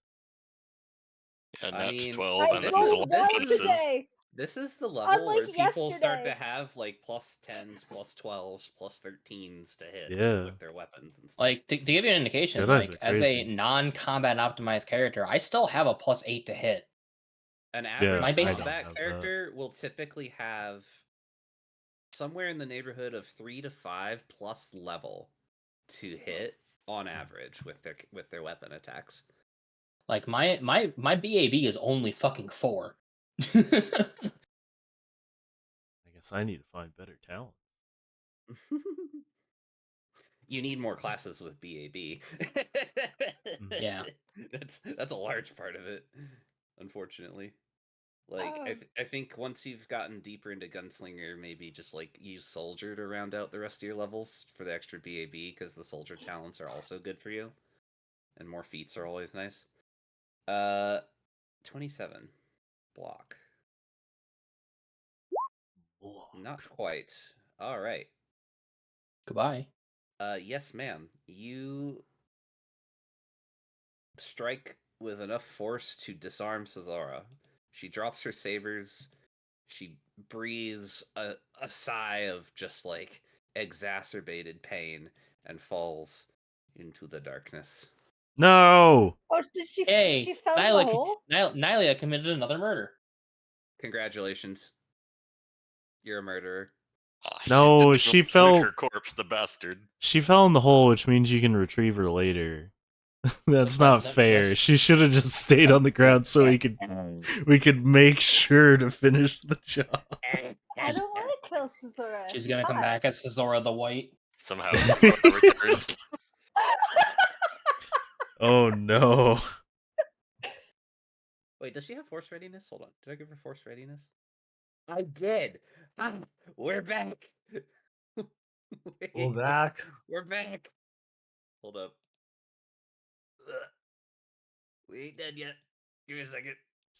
[SPEAKER 5] Yeah,
[SPEAKER 2] I
[SPEAKER 5] nat
[SPEAKER 2] mean,
[SPEAKER 5] 12, and
[SPEAKER 1] I
[SPEAKER 5] this is
[SPEAKER 1] rolled
[SPEAKER 5] a lot
[SPEAKER 1] well
[SPEAKER 5] of bonuses.
[SPEAKER 1] today.
[SPEAKER 2] This is the level
[SPEAKER 1] Unlike
[SPEAKER 2] where people start to
[SPEAKER 1] yesterday.
[SPEAKER 2] have like +10s, +12s, +13s to hit
[SPEAKER 4] Yeah.
[SPEAKER 2] with their weapons and stuff.
[SPEAKER 3] Like to give you an indication,
[SPEAKER 4] Jedi's
[SPEAKER 3] like
[SPEAKER 4] are
[SPEAKER 3] as a
[SPEAKER 4] crazy.
[SPEAKER 3] non-combat optimized character, I still have a +8 to hit.
[SPEAKER 2] An average
[SPEAKER 3] My base-
[SPEAKER 2] combat
[SPEAKER 4] have
[SPEAKER 2] character will typically have somewhere in the neighborhood of 3 to 5 plus level to hit on average with their weapon attacks.
[SPEAKER 3] Like my BAB is only fucking 4.
[SPEAKER 4] I guess I need to find better talent.
[SPEAKER 2] You need more classes with BAB.
[SPEAKER 3] Yeah.
[SPEAKER 2] That's a large part of it, unfortunately. Like I think once you've gotten deeper into gunslinger, maybe just like use soldier to round out the rest of your levels for the extra BAB, because the soldier talents are also good for you, and more feats are always nice. 27 block. Not quite. All right.
[SPEAKER 3] Goodbye.
[SPEAKER 2] Yes, ma'am. You strike with enough force to disarm Cesara. She drops her sabers. She breathes a sigh of just like exacerbated pain and falls into the darkness.
[SPEAKER 4] No.
[SPEAKER 1] Oh, did she?
[SPEAKER 3] Hey,
[SPEAKER 1] She fell in the hole.
[SPEAKER 3] Nylia committed another murder.
[SPEAKER 2] Congratulations. You're a murderer.
[SPEAKER 5] Ah,
[SPEAKER 4] No,
[SPEAKER 5] didn't
[SPEAKER 4] she
[SPEAKER 5] even
[SPEAKER 4] fell-
[SPEAKER 5] sink her corpse, the bastard.
[SPEAKER 4] She fell in the hole, which means you can retrieve her later. That's
[SPEAKER 3] The
[SPEAKER 4] not
[SPEAKER 3] president
[SPEAKER 4] fair.
[SPEAKER 3] missed.
[SPEAKER 4] She should have just stayed on the ground so we could make sure to finish the job.
[SPEAKER 1] I don't want to kill Cesora.
[SPEAKER 3] She's gonna come back as Cesora the White.
[SPEAKER 5] Somehow Cesara returns.
[SPEAKER 4] Oh no.
[SPEAKER 2] Wait, does she have force readiness? Hold on. Did I give her force readiness? I did. We're back.
[SPEAKER 6] We're
[SPEAKER 2] Wait,
[SPEAKER 6] back.
[SPEAKER 2] We're back. Hold up. We ain't dead yet. Give me a second.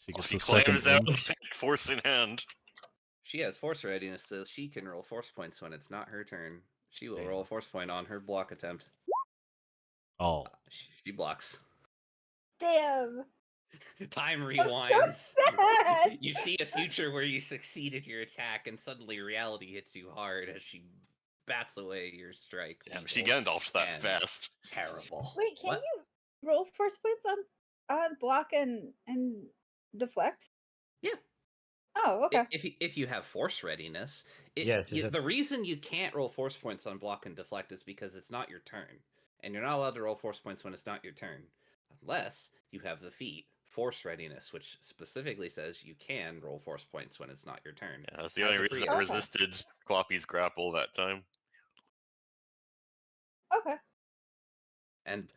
[SPEAKER 4] She gets
[SPEAKER 5] She
[SPEAKER 4] a second
[SPEAKER 5] clambers out,
[SPEAKER 4] inch.
[SPEAKER 5] force in hand.
[SPEAKER 2] She has force readiness, so she can roll force points when it's not her turn. She will
[SPEAKER 4] Damn.
[SPEAKER 2] roll a force point on her block attempt.
[SPEAKER 4] Oh.
[SPEAKER 2] She blocks.
[SPEAKER 1] Damn.
[SPEAKER 2] Time
[SPEAKER 1] I'm
[SPEAKER 2] rewinds.
[SPEAKER 1] so sad.
[SPEAKER 2] You see a future where you succeeded your attack, and suddenly reality hits you hard as she bats away your strike.
[SPEAKER 5] Damn, she
[SPEAKER 2] evil
[SPEAKER 5] Gandalf's that
[SPEAKER 2] and
[SPEAKER 5] fast.
[SPEAKER 2] Terrible.
[SPEAKER 1] Wait, can
[SPEAKER 2] What?
[SPEAKER 1] you roll force points on block and deflect?
[SPEAKER 2] Yeah.
[SPEAKER 1] Oh, okay.
[SPEAKER 2] If you have force readiness,
[SPEAKER 6] Yes, it's a-
[SPEAKER 2] the reason you can't roll force points on block and deflect is because it's not your turn, and you're not allowed to roll force points when it's not your turn, unless you have the feat force readiness, which specifically says you can roll force points when it's not your turn.
[SPEAKER 5] Yeah, that's the
[SPEAKER 2] As
[SPEAKER 5] only
[SPEAKER 2] a
[SPEAKER 5] reason
[SPEAKER 2] free
[SPEAKER 5] I
[SPEAKER 1] action.
[SPEAKER 5] resisted Cloppy's grapple that time.
[SPEAKER 1] Okay.
[SPEAKER 2] And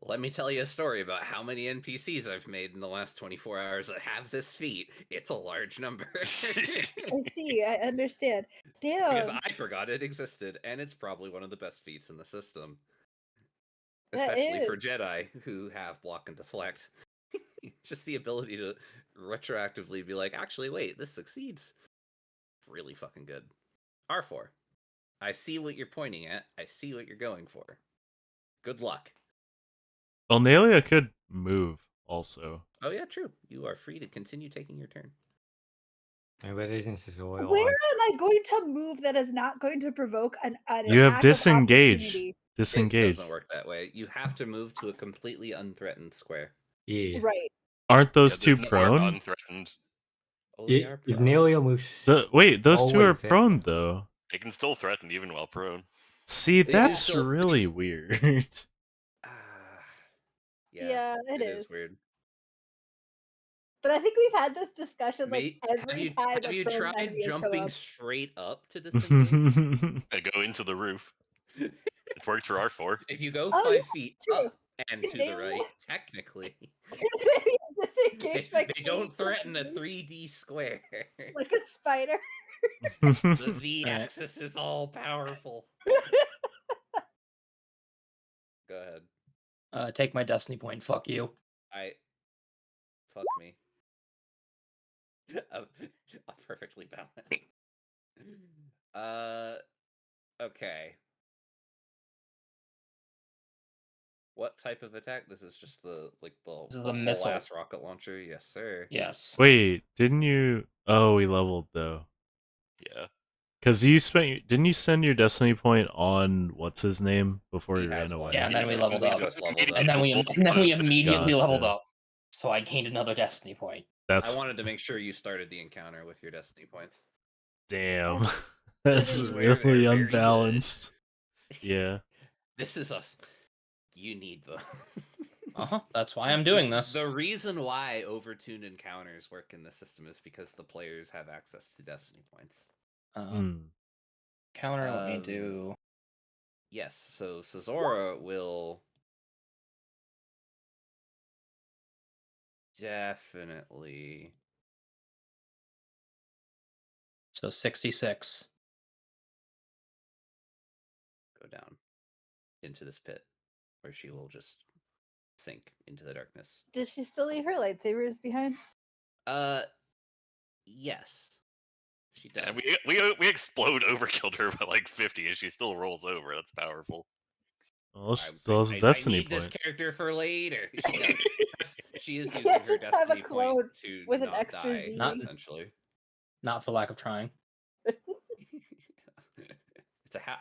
[SPEAKER 2] let me tell you a story about how many NPCs I've made in the last 24 hours that have this feat. It's a large number.
[SPEAKER 1] I see. I understand.
[SPEAKER 2] Because
[SPEAKER 1] Damn.
[SPEAKER 2] I forgot it existed, and it's probably one of the best feats in the system.
[SPEAKER 1] That
[SPEAKER 2] Especially for
[SPEAKER 1] is.
[SPEAKER 2] Jedi who have block and deflect. Just the ability to retroactively be like, actually, wait, this succeeds. Really fucking good. R4. I see what you're pointing at. I see what you're going for. Good luck.
[SPEAKER 4] Well, Nalia could move also.
[SPEAKER 2] Oh yeah, true. You are free to continue taking your turn.
[SPEAKER 6] My resistance is royal.
[SPEAKER 1] Where am I going to move that is not going to provoke an
[SPEAKER 4] You have
[SPEAKER 1] attack of
[SPEAKER 4] disengage.
[SPEAKER 1] opportunity?
[SPEAKER 2] It
[SPEAKER 4] Disengage.
[SPEAKER 2] doesn't work that way. You have to move to a completely unthreatened square.
[SPEAKER 6] Yeah.
[SPEAKER 1] Right.
[SPEAKER 4] Aren't those
[SPEAKER 5] Yeah,
[SPEAKER 4] two
[SPEAKER 5] there's more
[SPEAKER 4] prone?
[SPEAKER 5] unthreatened.
[SPEAKER 2] Oh, they are
[SPEAKER 6] If
[SPEAKER 2] prone.
[SPEAKER 6] Nalia moves,
[SPEAKER 4] Wait, those two are
[SPEAKER 6] always hit.
[SPEAKER 4] prone though.
[SPEAKER 5] They can still threaten even while prone.
[SPEAKER 4] See,
[SPEAKER 2] They do
[SPEAKER 4] that's
[SPEAKER 2] still-
[SPEAKER 4] really weird.
[SPEAKER 2] Ah,
[SPEAKER 1] Yeah, it
[SPEAKER 2] is
[SPEAKER 1] is.
[SPEAKER 2] weird.
[SPEAKER 1] But I think we've had this discussion like
[SPEAKER 2] Mate,
[SPEAKER 1] every time
[SPEAKER 2] have
[SPEAKER 1] a
[SPEAKER 2] you
[SPEAKER 1] prone
[SPEAKER 2] tried
[SPEAKER 1] enemy has come
[SPEAKER 2] jumping
[SPEAKER 1] up.
[SPEAKER 2] straight up to disengage?
[SPEAKER 5] They go into the roof. It's worked for R4.
[SPEAKER 2] If you go
[SPEAKER 1] Oh,
[SPEAKER 2] 5
[SPEAKER 1] yeah,
[SPEAKER 2] feet
[SPEAKER 1] true.
[SPEAKER 2] up and to
[SPEAKER 1] They
[SPEAKER 2] the right,
[SPEAKER 1] will-
[SPEAKER 2] technically,
[SPEAKER 1] Disengage by
[SPEAKER 2] they don't
[SPEAKER 1] clicking
[SPEAKER 2] threaten a
[SPEAKER 1] the-
[SPEAKER 2] 3D square.
[SPEAKER 1] like a spider.
[SPEAKER 2] The Z-axis is all powerful. Go ahead.
[SPEAKER 3] Take my destiny point. Fuck you.
[SPEAKER 2] Fuck me. I'm perfectly balanced. Okay. What type of attack? This is just the
[SPEAKER 3] This is
[SPEAKER 2] the
[SPEAKER 3] the
[SPEAKER 2] whole
[SPEAKER 3] missile.
[SPEAKER 2] ass rocket launcher. Yes, sir.
[SPEAKER 3] Yes.
[SPEAKER 4] Wait, didn't you? Oh, we leveled though.
[SPEAKER 5] Yeah.
[SPEAKER 4] Because didn't you send your destiny point on what's his name before he ran
[SPEAKER 2] has
[SPEAKER 4] away?
[SPEAKER 2] one.
[SPEAKER 3] Yeah, and then we leveled
[SPEAKER 2] We
[SPEAKER 3] up.
[SPEAKER 2] just leveled up.
[SPEAKER 3] And then we immediately leveled
[SPEAKER 4] Gotcha.
[SPEAKER 3] up. So I gained another destiny point.
[SPEAKER 4] That's
[SPEAKER 2] I wanted to make sure you started the encounter with your destiny points.
[SPEAKER 4] damn.
[SPEAKER 1] That's-
[SPEAKER 4] That's
[SPEAKER 2] is where they're
[SPEAKER 4] really
[SPEAKER 2] very
[SPEAKER 4] unbalanced. Yeah.
[SPEAKER 2] This is you need them.
[SPEAKER 3] That's why I'm doing this.
[SPEAKER 2] The reason why overtuned encounters work in the system is because the players have access to destiny points.
[SPEAKER 3] Counter, let me
[SPEAKER 2] Um,
[SPEAKER 3] do.
[SPEAKER 2] Yes, so Cesora will definitely
[SPEAKER 3] So 66.
[SPEAKER 2] go down into this pit where she will just sink into the darkness.
[SPEAKER 1] Did she still leave her lightsabers behind?
[SPEAKER 2] Yes. She does.
[SPEAKER 5] And we explode overkilled her by like 50 and she still rolls over. That's powerful.
[SPEAKER 4] Well, she still has a
[SPEAKER 2] I
[SPEAKER 4] destiny
[SPEAKER 2] need this
[SPEAKER 4] point.
[SPEAKER 2] character for later. She does. She is
[SPEAKER 1] You
[SPEAKER 2] using
[SPEAKER 1] can't
[SPEAKER 2] her
[SPEAKER 1] just have a
[SPEAKER 2] destiny
[SPEAKER 1] clone
[SPEAKER 2] point to
[SPEAKER 1] with an
[SPEAKER 2] not
[SPEAKER 1] extra
[SPEAKER 2] die,
[SPEAKER 1] Z.
[SPEAKER 3] Not-
[SPEAKER 2] essentially.
[SPEAKER 3] Not for lack of trying.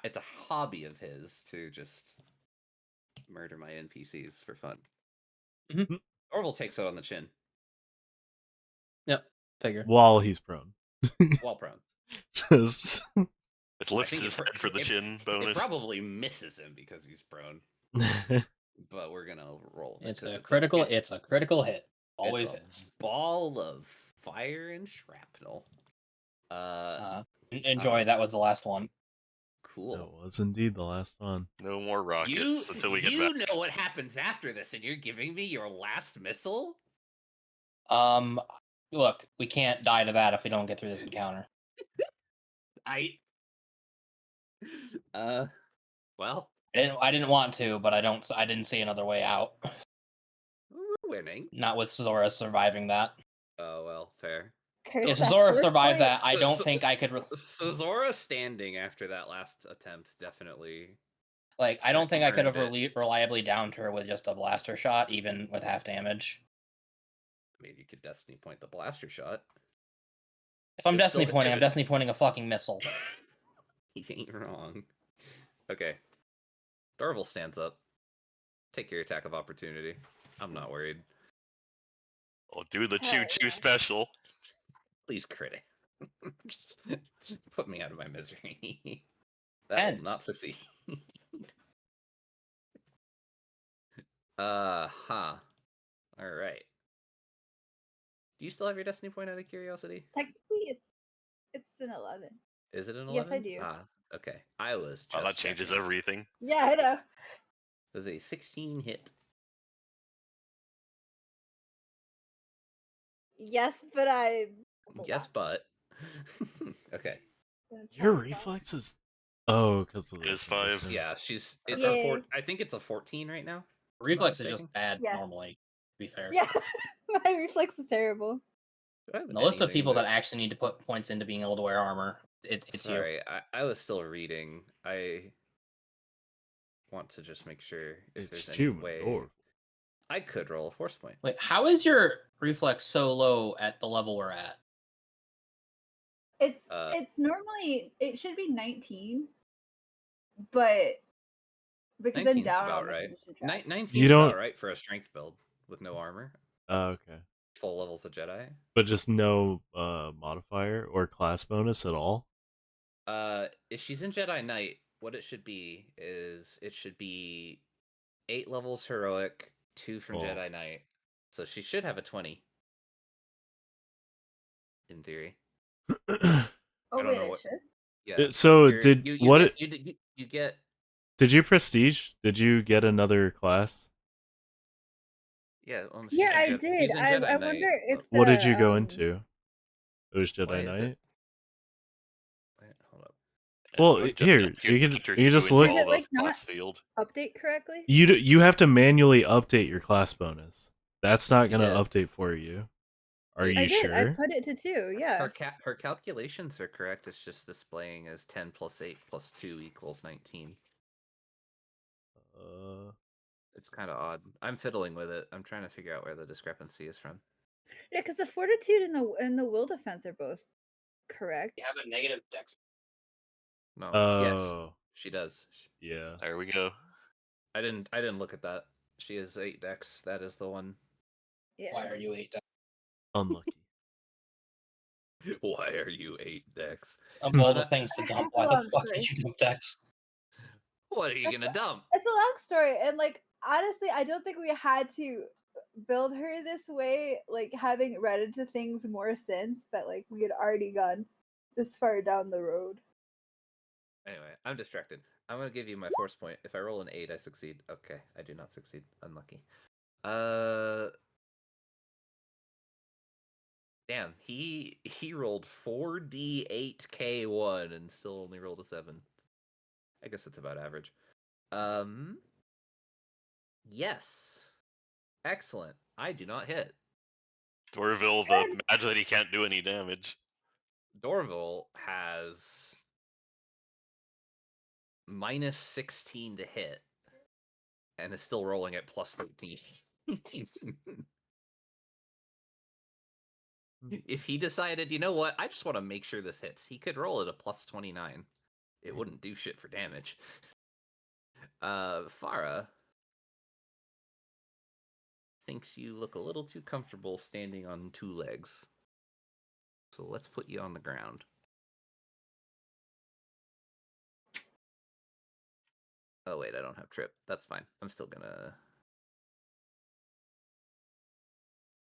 [SPEAKER 2] It's a hobby of his to just murder my NPCs for fun.
[SPEAKER 3] Mhm.
[SPEAKER 2] Dorvil takes it on the chin
[SPEAKER 3] Yep. Figure.
[SPEAKER 4] While he's prone.
[SPEAKER 2] while prone.
[SPEAKER 4] Just
[SPEAKER 5] It
[SPEAKER 2] I
[SPEAKER 5] lifts
[SPEAKER 2] think
[SPEAKER 5] his
[SPEAKER 2] it,
[SPEAKER 5] head for the chin
[SPEAKER 2] it
[SPEAKER 5] bonus.
[SPEAKER 2] probably misses him because he's prone, but we're gonna roll it
[SPEAKER 3] It's
[SPEAKER 2] 'cause
[SPEAKER 3] a critical. It's a critical hit. Always
[SPEAKER 2] it's
[SPEAKER 3] is.
[SPEAKER 2] a ball of fire and shrapnel.
[SPEAKER 3] Enjoy. That was the last one.
[SPEAKER 2] Cool.
[SPEAKER 4] That was indeed the last one.
[SPEAKER 5] No more rockets
[SPEAKER 2] You
[SPEAKER 5] until we get
[SPEAKER 2] you
[SPEAKER 5] back.
[SPEAKER 2] know what happens after this, and you're giving me your last missile?
[SPEAKER 3] Look, we can't die to that if we don't get through this encounter.
[SPEAKER 2] I well,
[SPEAKER 3] I didn't want to, but I didn't see another way out.
[SPEAKER 2] we're winning.
[SPEAKER 3] Not with Zora surviving that.
[SPEAKER 2] Oh well, fair.
[SPEAKER 1] Curse
[SPEAKER 3] If
[SPEAKER 1] that
[SPEAKER 3] Zora
[SPEAKER 1] force
[SPEAKER 3] survived
[SPEAKER 1] point.
[SPEAKER 3] that, I
[SPEAKER 2] So-
[SPEAKER 3] don't
[SPEAKER 2] so-
[SPEAKER 3] think I could.
[SPEAKER 2] So Zora standing after that last attempt definitely.
[SPEAKER 3] I don't think I could have
[SPEAKER 2] earned it.
[SPEAKER 3] reliably downed her with just a blaster shot, even with half damage.
[SPEAKER 2] I mean, you could destiny point the blaster shot.
[SPEAKER 3] If I'm
[SPEAKER 2] It's still-
[SPEAKER 3] destiny pointing, I'm
[SPEAKER 2] it-
[SPEAKER 3] destiny pointing a fucking missile.
[SPEAKER 2] You ain't wrong. Okay. Dorvil stands up. Take your attack of opportunity. I'm not worried.
[SPEAKER 5] I'll do the
[SPEAKER 1] Hell
[SPEAKER 5] choo-choo
[SPEAKER 1] yeah.
[SPEAKER 5] special.
[SPEAKER 2] Please crit it. Just put me out of my misery. That
[SPEAKER 3] 10.
[SPEAKER 2] will not succeed. All right. Do you still have your destiny point out of curiosity?
[SPEAKER 1] Technically, it's an 11.
[SPEAKER 2] Is it an 11?
[SPEAKER 1] Yes, I do.
[SPEAKER 2] Okay. I was just
[SPEAKER 5] Oh, that changes
[SPEAKER 2] checking.
[SPEAKER 5] everything.
[SPEAKER 1] Yeah, I know.
[SPEAKER 2] It was a 16 hit.
[SPEAKER 1] Yes, but I.
[SPEAKER 2] Yes, but. Okay.
[SPEAKER 4] Your reflexes. Oh, because of the
[SPEAKER 5] Is 5.
[SPEAKER 4] condition.
[SPEAKER 2] Yeah, it's a
[SPEAKER 1] Yay.
[SPEAKER 2] I think it's a 14 right now.
[SPEAKER 3] Reflex is
[SPEAKER 2] mistaken.
[SPEAKER 3] just bad
[SPEAKER 1] Yeah.
[SPEAKER 3] normally, to be fair.
[SPEAKER 1] Yeah, my reflex is terrible.
[SPEAKER 2] Do I have
[SPEAKER 3] The list of
[SPEAKER 2] anything
[SPEAKER 3] people that actually need to put points into being able to wear armor, it's you.
[SPEAKER 2] Sorry, I was still reading. I want to just make sure if
[SPEAKER 4] It's
[SPEAKER 2] there's any
[SPEAKER 4] human
[SPEAKER 2] way
[SPEAKER 4] Dorvil.
[SPEAKER 2] I could roll a force point.
[SPEAKER 3] Wait, how is your reflex so low at the level we're at?
[SPEAKER 1] It's normally it should be 19, but because I'm
[SPEAKER 2] 19's
[SPEAKER 1] down
[SPEAKER 2] about
[SPEAKER 1] on the
[SPEAKER 2] right.
[SPEAKER 1] condition track.
[SPEAKER 2] 19's
[SPEAKER 4] You don't-
[SPEAKER 2] about right for a strength build with no armor.
[SPEAKER 4] Oh, okay.
[SPEAKER 2] Full levels of Jedi.
[SPEAKER 4] But just no modifier or class bonus at all?
[SPEAKER 2] If she's in Jedi Knight, what it should be is it should be 8 levels heroic, 2 from
[SPEAKER 4] Oh.
[SPEAKER 2] Jedi Knight. So she should have a 20. In theory.
[SPEAKER 1] Oh
[SPEAKER 2] I don't
[SPEAKER 1] wait,
[SPEAKER 2] know
[SPEAKER 1] it
[SPEAKER 2] what-
[SPEAKER 1] should.
[SPEAKER 2] Yeah.
[SPEAKER 4] So
[SPEAKER 2] You're-
[SPEAKER 4] did
[SPEAKER 2] you
[SPEAKER 4] what?
[SPEAKER 2] get, you get
[SPEAKER 4] Did you prestige? Did you get another class?
[SPEAKER 2] yeah. Well,
[SPEAKER 1] Yeah,
[SPEAKER 2] she's
[SPEAKER 1] I
[SPEAKER 2] in
[SPEAKER 1] did.
[SPEAKER 2] she's in
[SPEAKER 1] I
[SPEAKER 2] Jedi
[SPEAKER 1] wonder
[SPEAKER 2] Knight,
[SPEAKER 1] if
[SPEAKER 2] so-
[SPEAKER 4] What did
[SPEAKER 1] the,
[SPEAKER 4] you go into? It was
[SPEAKER 2] Why
[SPEAKER 4] Jedi
[SPEAKER 2] is it-
[SPEAKER 4] Knight.
[SPEAKER 2] Wait, hold up.
[SPEAKER 4] Well,
[SPEAKER 5] Like,
[SPEAKER 4] here,
[SPEAKER 5] just
[SPEAKER 4] you can-
[SPEAKER 5] enter
[SPEAKER 4] you can just
[SPEAKER 5] to
[SPEAKER 4] look-
[SPEAKER 1] Is it,
[SPEAKER 5] the
[SPEAKER 1] like, not-
[SPEAKER 5] class field.
[SPEAKER 1] update correctly?
[SPEAKER 4] You have to manually update your class bonus. That's not
[SPEAKER 2] She
[SPEAKER 4] gonna
[SPEAKER 2] did.
[SPEAKER 4] update for you. Are you
[SPEAKER 1] I did. I
[SPEAKER 4] sure?
[SPEAKER 1] put it to 2. Yeah.
[SPEAKER 2] Her calculations are correct. It's just displaying as 10 plus 8 plus 2 equals 19. It's kind of odd. I'm fiddling with it. I'm trying to figure out where the discrepancy is from.
[SPEAKER 1] Yeah, because the fortitude and the will defense are both correct.
[SPEAKER 3] You have a negative dex.
[SPEAKER 2] No. Yes,
[SPEAKER 4] Oh,
[SPEAKER 2] she does.
[SPEAKER 4] yeah.
[SPEAKER 5] There we go.
[SPEAKER 2] I didn't look at that. She has 8 decks. That is the one.
[SPEAKER 1] Yeah.
[SPEAKER 3] Why are you 8 dex?
[SPEAKER 4] Unlucky.
[SPEAKER 2] Why are you 8 decks?
[SPEAKER 3] Of all the things to dump, why the
[SPEAKER 1] That's a
[SPEAKER 3] fuck
[SPEAKER 1] long
[SPEAKER 3] did you dump dex?
[SPEAKER 2] What are you gonna dump?
[SPEAKER 1] It's a long story, and like honestly, I don't think we had to build her this way. Like having read into things more since, but like we had already gone this far down the road.
[SPEAKER 2] Anyway, I'm distracted. I'm gonna give you my force point. If I roll an 8, I succeed. Okay, I do not succeed. Unlucky. Damn, he rolled 4d8k1 and still only rolled a 7. I guess that's about average. Yes. Excellent. I do not hit.
[SPEAKER 5] Dorvil, the mad that he can't do any damage.
[SPEAKER 2] Dorvil has minus 16 to hit. and is still rolling at plus 13. If he decided, you know what, I just want to make sure this hits, he could roll at a plus 29. It wouldn't do shit for damage. Farah thinks you look a little too comfortable standing on 2 legs. So let's put you on the ground. Oh wait, I don't have trip. That's fine. I'm still gonna...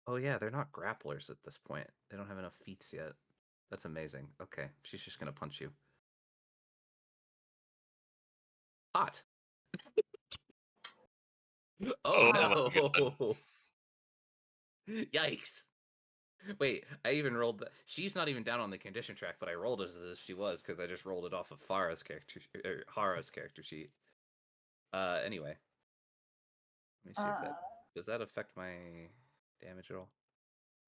[SPEAKER 2] Oh yeah, they're not grapplers at this point. They don't have enough feats yet. That's amazing. Okay, she's just gonna punch you. Hot! Oh no! Yikes! Wait, I even rolled the... She's not even down on the condition track, but I rolled as she was because I just rolled it off of Farah's character, or Hara's character sheet. Anyway. Let me see if that... Does that affect my damage at all?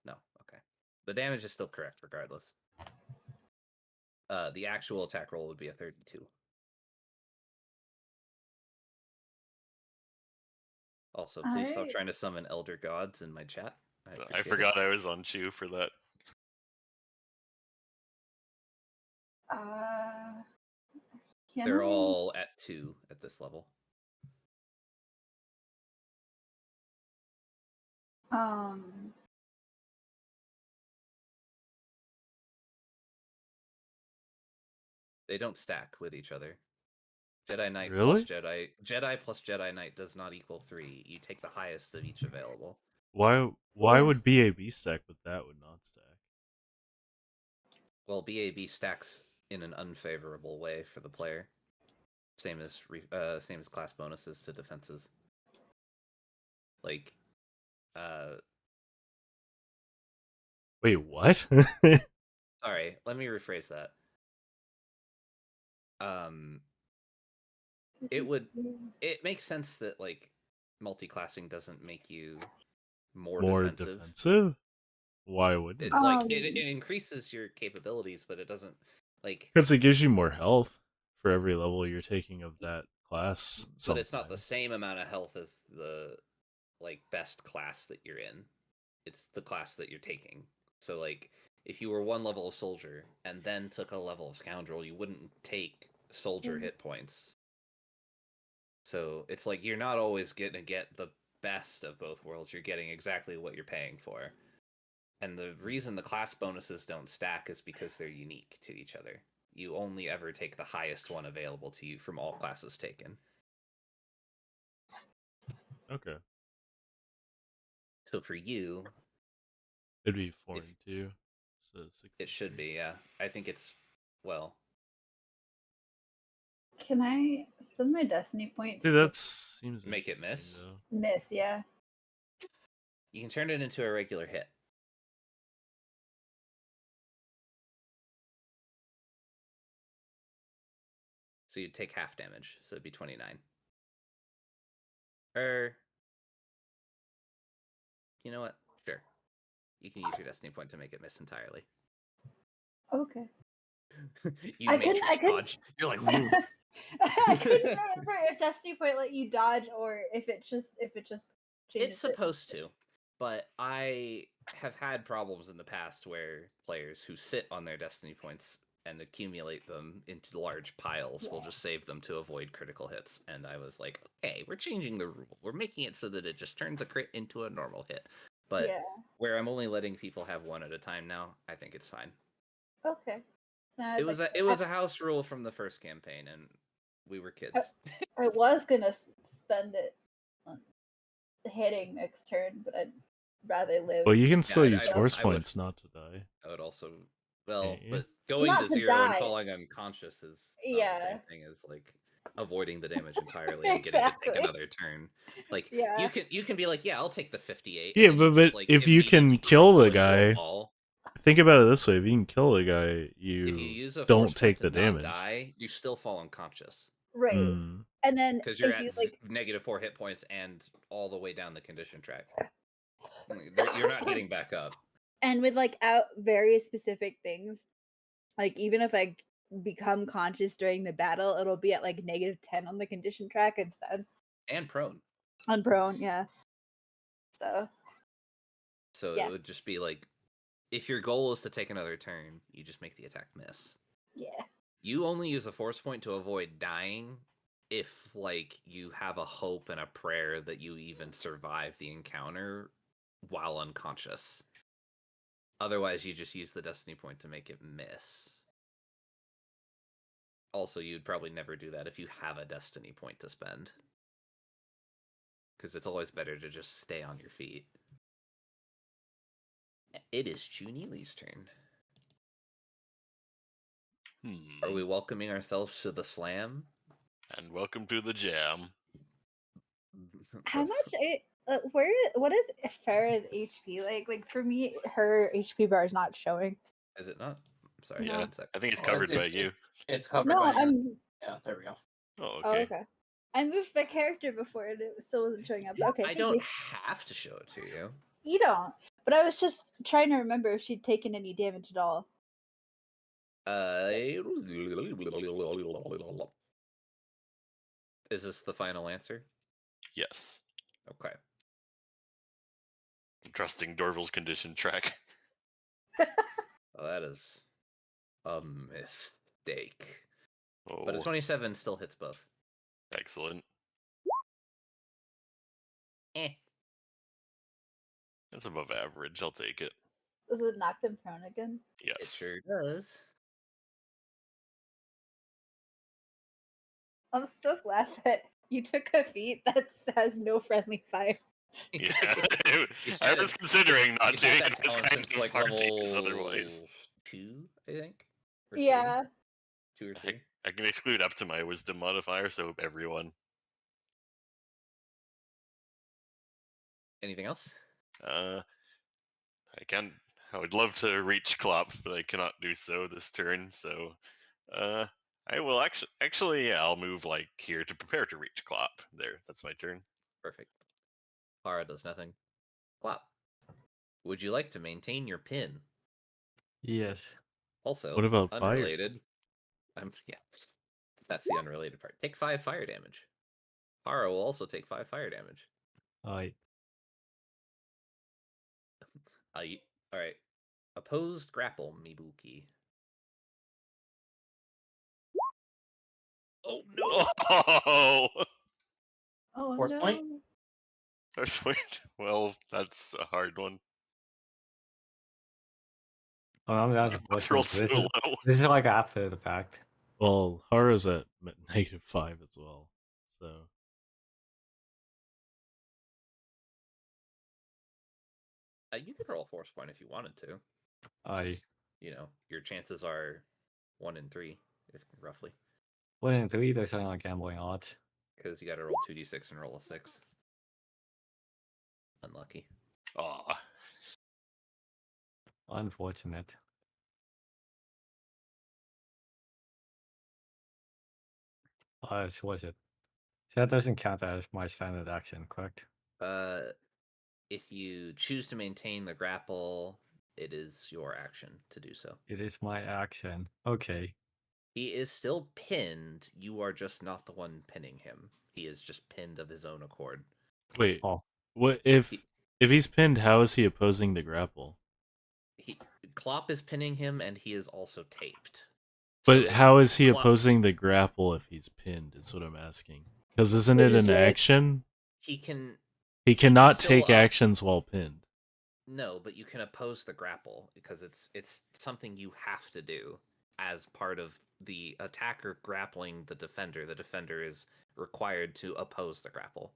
[SPEAKER 2] No, okay. The damage is still correct regardless. The actual attack roll would be a 32. Also, please stop trying to summon elder gods in my chat.
[SPEAKER 5] I forgot I was on Chew for that.
[SPEAKER 2] They're all at 2 at this level. They don't stack with each other. Jedi Knight
[SPEAKER 4] Really?
[SPEAKER 2] plus Jedi plus Jedi Knight does not equal 3. You take the highest of each available.
[SPEAKER 4] Why would BAB stack, but that would not stack?
[SPEAKER 2] Well, BAB stacks in an unfavorable way for the player. Same as class bonuses to defenses. Like,
[SPEAKER 4] Wait, what?
[SPEAKER 2] sorry, let me rephrase that. It makes sense that like multi-classing doesn't make you more defensive.
[SPEAKER 4] Why wouldn't
[SPEAKER 2] it increases your capabilities, but it doesn't like...
[SPEAKER 4] Because it gives you more health for every level you're taking of that class.
[SPEAKER 2] But it's not the same amount of health as the like best class that you're in. It's the class that you're taking. So like if you were 1 level of soldier and then took a level of scoundrel, you wouldn't take soldier hit points. So it's like you're not always going to get the best of both worlds. You're getting exactly what you're paying for. And the reason the class bonuses don't stack is because they're unique to each other. You only ever take the highest one available to you from all classes taken.
[SPEAKER 4] Okay.
[SPEAKER 2] So for you...
[SPEAKER 4] It'd be 4 and 2. So
[SPEAKER 2] it should be, yeah. I think it's... Well...
[SPEAKER 1] Can I spend my destiny point?
[SPEAKER 4] Dude, that seems...
[SPEAKER 2] Make it miss?
[SPEAKER 4] Though.
[SPEAKER 1] Miss, yeah.
[SPEAKER 2] You can turn it into a regular hit. So you'd take half damage, so it'd be 29. You know what? Sure. You can use your destiny point to make it miss entirely.
[SPEAKER 1] Okay.
[SPEAKER 2] You matrix dodge. You're like, woo.
[SPEAKER 1] I couldn't remember if destiny point let you dodge or if it just changes.
[SPEAKER 2] It's supposed to, but I have had problems in the past where players who sit on their destiny points and accumulate them into large piles will just save them to avoid critical hits. And I was like, okay, we're changing the rule. We're making it so that it just turns a crit into a normal hit. But where I'm only letting people have 1 at a time now, I think it's fine.
[SPEAKER 1] Okay.
[SPEAKER 2] It was a house rule from the first campaign, and we were kids.
[SPEAKER 1] I was gonna spend it on hitting next turn, but I'd rather live.
[SPEAKER 4] Well, you can still use force points not to die.
[SPEAKER 2] I would also... Well, but going to 0 and falling unconscious is not the same thing as like avoiding the damage entirely and getting to take another turn. Like you can be like, yeah, I'll take the 58.
[SPEAKER 4] Yeah, but
[SPEAKER 2] just, like,
[SPEAKER 4] if you can kill the guy,
[SPEAKER 2] wall,
[SPEAKER 4] think about it this way: if you can kill the guy,
[SPEAKER 2] if you use a
[SPEAKER 4] don't take
[SPEAKER 2] the
[SPEAKER 4] the damage.
[SPEAKER 2] Die, you still fall unconscious.
[SPEAKER 1] Right. And then
[SPEAKER 2] because you're at -4 hit points and all the way down the condition track. You're not getting back up.
[SPEAKER 1] And with like out very specific things, like even if I become conscious during the battle, it'll be at like -10 on the condition track instead.
[SPEAKER 2] And prone.
[SPEAKER 1] On prone, yeah. So
[SPEAKER 2] It would just be like, if your goal is to take another turn, you just make the attack miss.
[SPEAKER 1] yeah.
[SPEAKER 2] You only use a force point to avoid dying if, like, you have a hope and a prayer that you even survive the encounter while unconscious. Otherwise, you just use the destiny point to make it miss. Also, you'd probably never do that if you have a destiny point to spend. Because it's always better to just stay on your feet. It is Chunili's turn. Are we welcoming ourselves to the slam?
[SPEAKER 5] And welcome to the jam.
[SPEAKER 1] How much? What is Farah's HP like? Like for me, her HP bar is not showing.
[SPEAKER 2] Is it not? I'm sorry.
[SPEAKER 1] No.
[SPEAKER 5] Yeah,
[SPEAKER 2] One sec.
[SPEAKER 5] I think it's
[SPEAKER 3] Oh,
[SPEAKER 5] covered by you.
[SPEAKER 3] It's covered
[SPEAKER 1] No,
[SPEAKER 3] by your.
[SPEAKER 1] I'm.
[SPEAKER 3] Yeah, there we go.
[SPEAKER 5] Oh,
[SPEAKER 1] Oh,
[SPEAKER 5] okay.
[SPEAKER 1] okay. I moved my character before and it still wasn't showing up. Okay,
[SPEAKER 2] I
[SPEAKER 1] thank
[SPEAKER 2] don't
[SPEAKER 1] you.
[SPEAKER 2] have to show it to you.
[SPEAKER 1] You don't. But I was just trying to remember if she'd taken any damage at all.
[SPEAKER 2] Is this the final answer?
[SPEAKER 5] Yes.
[SPEAKER 2] Okay.
[SPEAKER 5] I'm trusting Dorvil's condition track.
[SPEAKER 2] Well, that is a mistake.
[SPEAKER 5] Oh,
[SPEAKER 2] But a 27 still hits both.
[SPEAKER 5] excellent. That's above average. I'll take it.
[SPEAKER 1] Does it knock them prone again?
[SPEAKER 5] Yes.
[SPEAKER 2] It sure does.
[SPEAKER 1] I'm so glad that you took a feat that has no friendly fire.
[SPEAKER 5] Yeah.
[SPEAKER 2] He's
[SPEAKER 5] I
[SPEAKER 2] had
[SPEAKER 5] was
[SPEAKER 2] it-
[SPEAKER 5] considering not
[SPEAKER 2] He's
[SPEAKER 5] doing
[SPEAKER 2] had
[SPEAKER 5] it.
[SPEAKER 2] that
[SPEAKER 5] It's
[SPEAKER 2] talent
[SPEAKER 5] kind
[SPEAKER 2] since
[SPEAKER 5] of
[SPEAKER 2] like
[SPEAKER 5] hard to use
[SPEAKER 2] level
[SPEAKER 5] otherwise.
[SPEAKER 2] 2, I think. Or
[SPEAKER 1] Yeah.
[SPEAKER 2] 2 or 3.
[SPEAKER 5] I can exclude up to my wisdom modifier, so everyone.
[SPEAKER 2] Anything else?
[SPEAKER 5] I can. I would love to reach Klopp, but I cannot do so this turn. So, I will actually, yeah, I'll move like here to prepare to reach Klopp. There, that's my turn.
[SPEAKER 2] Perfect. Hara does nothing. Clap. Would you like to maintain your pin?
[SPEAKER 6] Yes.
[SPEAKER 2] Also,
[SPEAKER 4] What about fire?
[SPEAKER 2] unrelated. Yeah. That's the unrelated part. Take 5 fire damage. Hara will also take 5 fire damage.
[SPEAKER 6] Alright.
[SPEAKER 2] Alright. Opposed grapple, Mibuki. Oh no!
[SPEAKER 5] Oh,
[SPEAKER 1] Oh
[SPEAKER 3] Force
[SPEAKER 1] no.
[SPEAKER 3] point?
[SPEAKER 5] that's weird. Well, that's a hard one.
[SPEAKER 6] Oh, I'm down to
[SPEAKER 5] Both
[SPEAKER 6] force
[SPEAKER 5] rolled
[SPEAKER 6] this.
[SPEAKER 5] so low.
[SPEAKER 6] This is like after the fact.
[SPEAKER 4] Well, Hara's at -5 as well. So
[SPEAKER 2] You could roll a force point if you wanted to.
[SPEAKER 6] I
[SPEAKER 2] Just, your chances are 1 in 3, roughly.
[SPEAKER 6] 1 in 3, those are not gambling odds.
[SPEAKER 2] Because you got to roll 2d6 and roll a 6. Unlucky.
[SPEAKER 5] Aw.
[SPEAKER 6] Unfortunate. So was it? That doesn't count as my standard action, correct?
[SPEAKER 2] If you choose to maintain the grapple, it is your action to do so.
[SPEAKER 6] It is my action. Okay.
[SPEAKER 2] He is still pinned. You are just not the one pinning him. He is just pinned of his own accord.
[SPEAKER 4] wait,
[SPEAKER 6] Oh.
[SPEAKER 4] what if he's pinned? How is he opposing the grapple?
[SPEAKER 2] Klopp is pinning him, and he is also taped.
[SPEAKER 4] But
[SPEAKER 2] So
[SPEAKER 4] how is he
[SPEAKER 2] Klopp-
[SPEAKER 4] opposing the grapple if he's pinned? Is what I'm asking. Because isn't
[SPEAKER 1] What
[SPEAKER 4] it
[SPEAKER 1] is
[SPEAKER 4] an
[SPEAKER 1] it?
[SPEAKER 4] action?
[SPEAKER 2] He can.
[SPEAKER 4] He cannot
[SPEAKER 2] still
[SPEAKER 4] take
[SPEAKER 2] up-
[SPEAKER 4] actions while pinned.
[SPEAKER 2] No, but you can oppose the grapple because it's something you have to do as part of the attacker grappling the defender. The defender is required to oppose the grapple.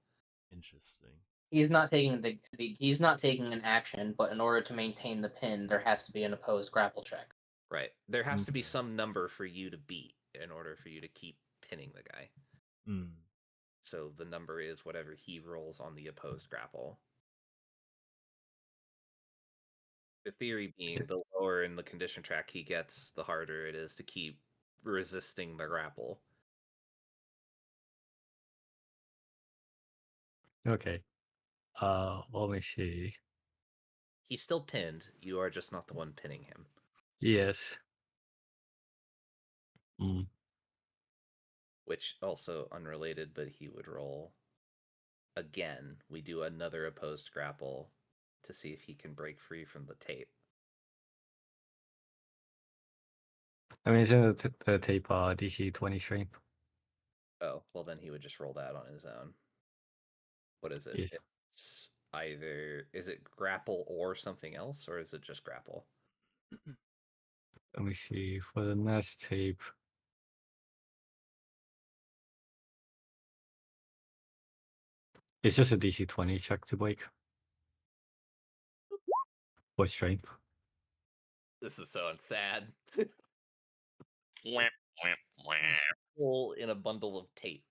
[SPEAKER 4] Interesting.
[SPEAKER 3] He's not taking he's not taking an action, but in order to maintain the pin, there has to be an opposed grapple check.
[SPEAKER 2] Right. There has to be
[SPEAKER 4] Okay.
[SPEAKER 2] some number for you to beat in order for you to keep pinning the guy.
[SPEAKER 4] Hmm.
[SPEAKER 2] So the number is whatever he rolls on the opposed grapple. The theory being the lower in the condition track he gets, the harder it is to keep resisting the grapple.
[SPEAKER 6] Okay. Let me see.
[SPEAKER 2] He's still pinned. You are just not the one pinning him.
[SPEAKER 6] Yes. Mm.
[SPEAKER 2] Which also unrelated, but he would roll again, we do another opposed grapple to see if he can break free from the tape.
[SPEAKER 6] I mean, isn't the tape DC 20 strength?
[SPEAKER 2] Oh, well, then he would just roll that on his own. What is it?
[SPEAKER 6] Yes.
[SPEAKER 2] It's either, is it grapple or something else, or is it just grapple?
[SPEAKER 6] Let me see. For the mesh tape, it's just a DC 20 check to break. Or strength.
[SPEAKER 2] This is so sad.
[SPEAKER 5] Wah, wah, wah.
[SPEAKER 2] Hole in a bundle of tape.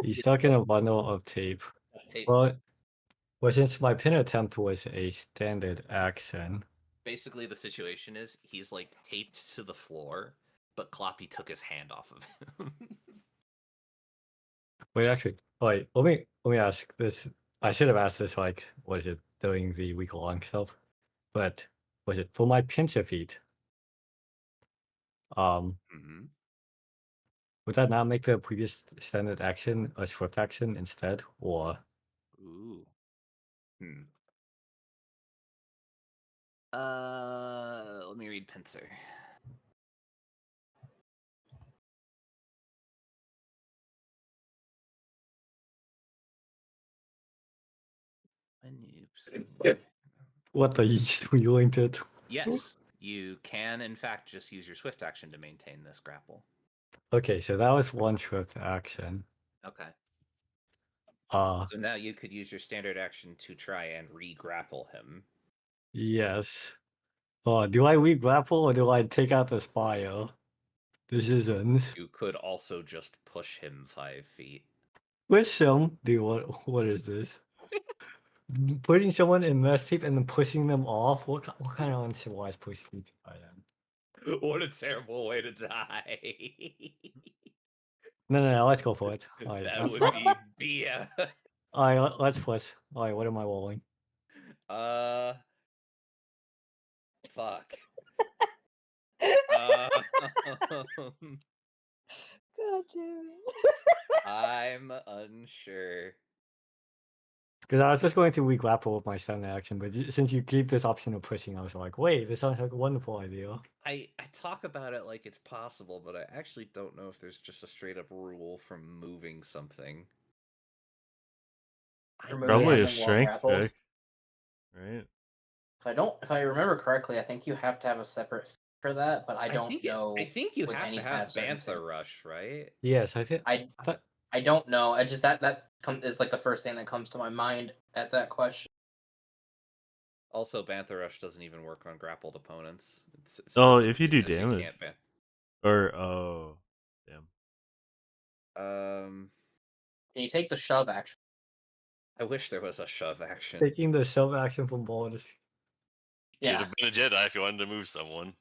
[SPEAKER 6] He's stuck in a bundle of tape.
[SPEAKER 2] Tape.
[SPEAKER 6] Well, since my pin attempt was a standard action,
[SPEAKER 2] Basically, the situation is he's like taped to the floor, but Kloppy took his hand off of him.
[SPEAKER 6] wait, actually, wait, let me ask this. I should have asked this, like, what is it, during the week-long stuff? But was it for my pincher feet?
[SPEAKER 2] Mhm.
[SPEAKER 6] Would that not make the previous standard action a swift action instead, or?
[SPEAKER 2] Ooh. Let me read Pincer.
[SPEAKER 6] What the you linked it?
[SPEAKER 2] Yes, you can in fact just use your swift action to maintain this grapple.
[SPEAKER 6] Okay, so that was one swift action.
[SPEAKER 2] Okay.
[SPEAKER 6] So
[SPEAKER 2] now you could use your standard action to try and re-grapple him.
[SPEAKER 6] yes. Do I re-grapple or do I take out the spire? Decisions.
[SPEAKER 2] You could also just push him 5 feet.
[SPEAKER 6] Push him. What is this? Putting someone in mesh tape and then pushing them off? What kind of uncivilized pushing I am?
[SPEAKER 2] What a terrible way to die.
[SPEAKER 6] No, let's go for it.
[SPEAKER 2] That would be BS.
[SPEAKER 6] Alright, let's push. Alright, what am I rolling?
[SPEAKER 2] Fuck.
[SPEAKER 1] God damn it.
[SPEAKER 2] I'm unsure.
[SPEAKER 6] Because I was just going to re-grapple with my standard action, but since you gave this option of pushing, I was like, wait, this sounds like a wonderful idea.
[SPEAKER 2] I talk about it like it's possible, but I actually don't know if there's just a straight up rule from moving something.
[SPEAKER 4] Probably a
[SPEAKER 3] something while
[SPEAKER 4] strength
[SPEAKER 3] grappled.
[SPEAKER 4] check, right?
[SPEAKER 3] If I remember correctly, I think you have to have a separate feat for that, but I don't know.
[SPEAKER 2] I think you
[SPEAKER 3] with
[SPEAKER 2] have
[SPEAKER 3] any
[SPEAKER 2] to
[SPEAKER 3] kind
[SPEAKER 2] have
[SPEAKER 3] of certainty.
[SPEAKER 2] Bantha Rush, right?
[SPEAKER 6] Yes, I think.
[SPEAKER 3] I don't know. I just that is like the first thing that comes to my mind at that question.
[SPEAKER 2] Also, Bantha Rush doesn't even work on grappled opponents. It's
[SPEAKER 4] If you do
[SPEAKER 2] says
[SPEAKER 4] damage.
[SPEAKER 2] you can't ban.
[SPEAKER 4] Or damn.
[SPEAKER 3] Can you take the shove action?
[SPEAKER 2] I wish there was a shove action.
[SPEAKER 6] Taking the shove action from bonus.
[SPEAKER 5] Should
[SPEAKER 3] Yeah.
[SPEAKER 5] have been a Jedi if you wanted to move someone.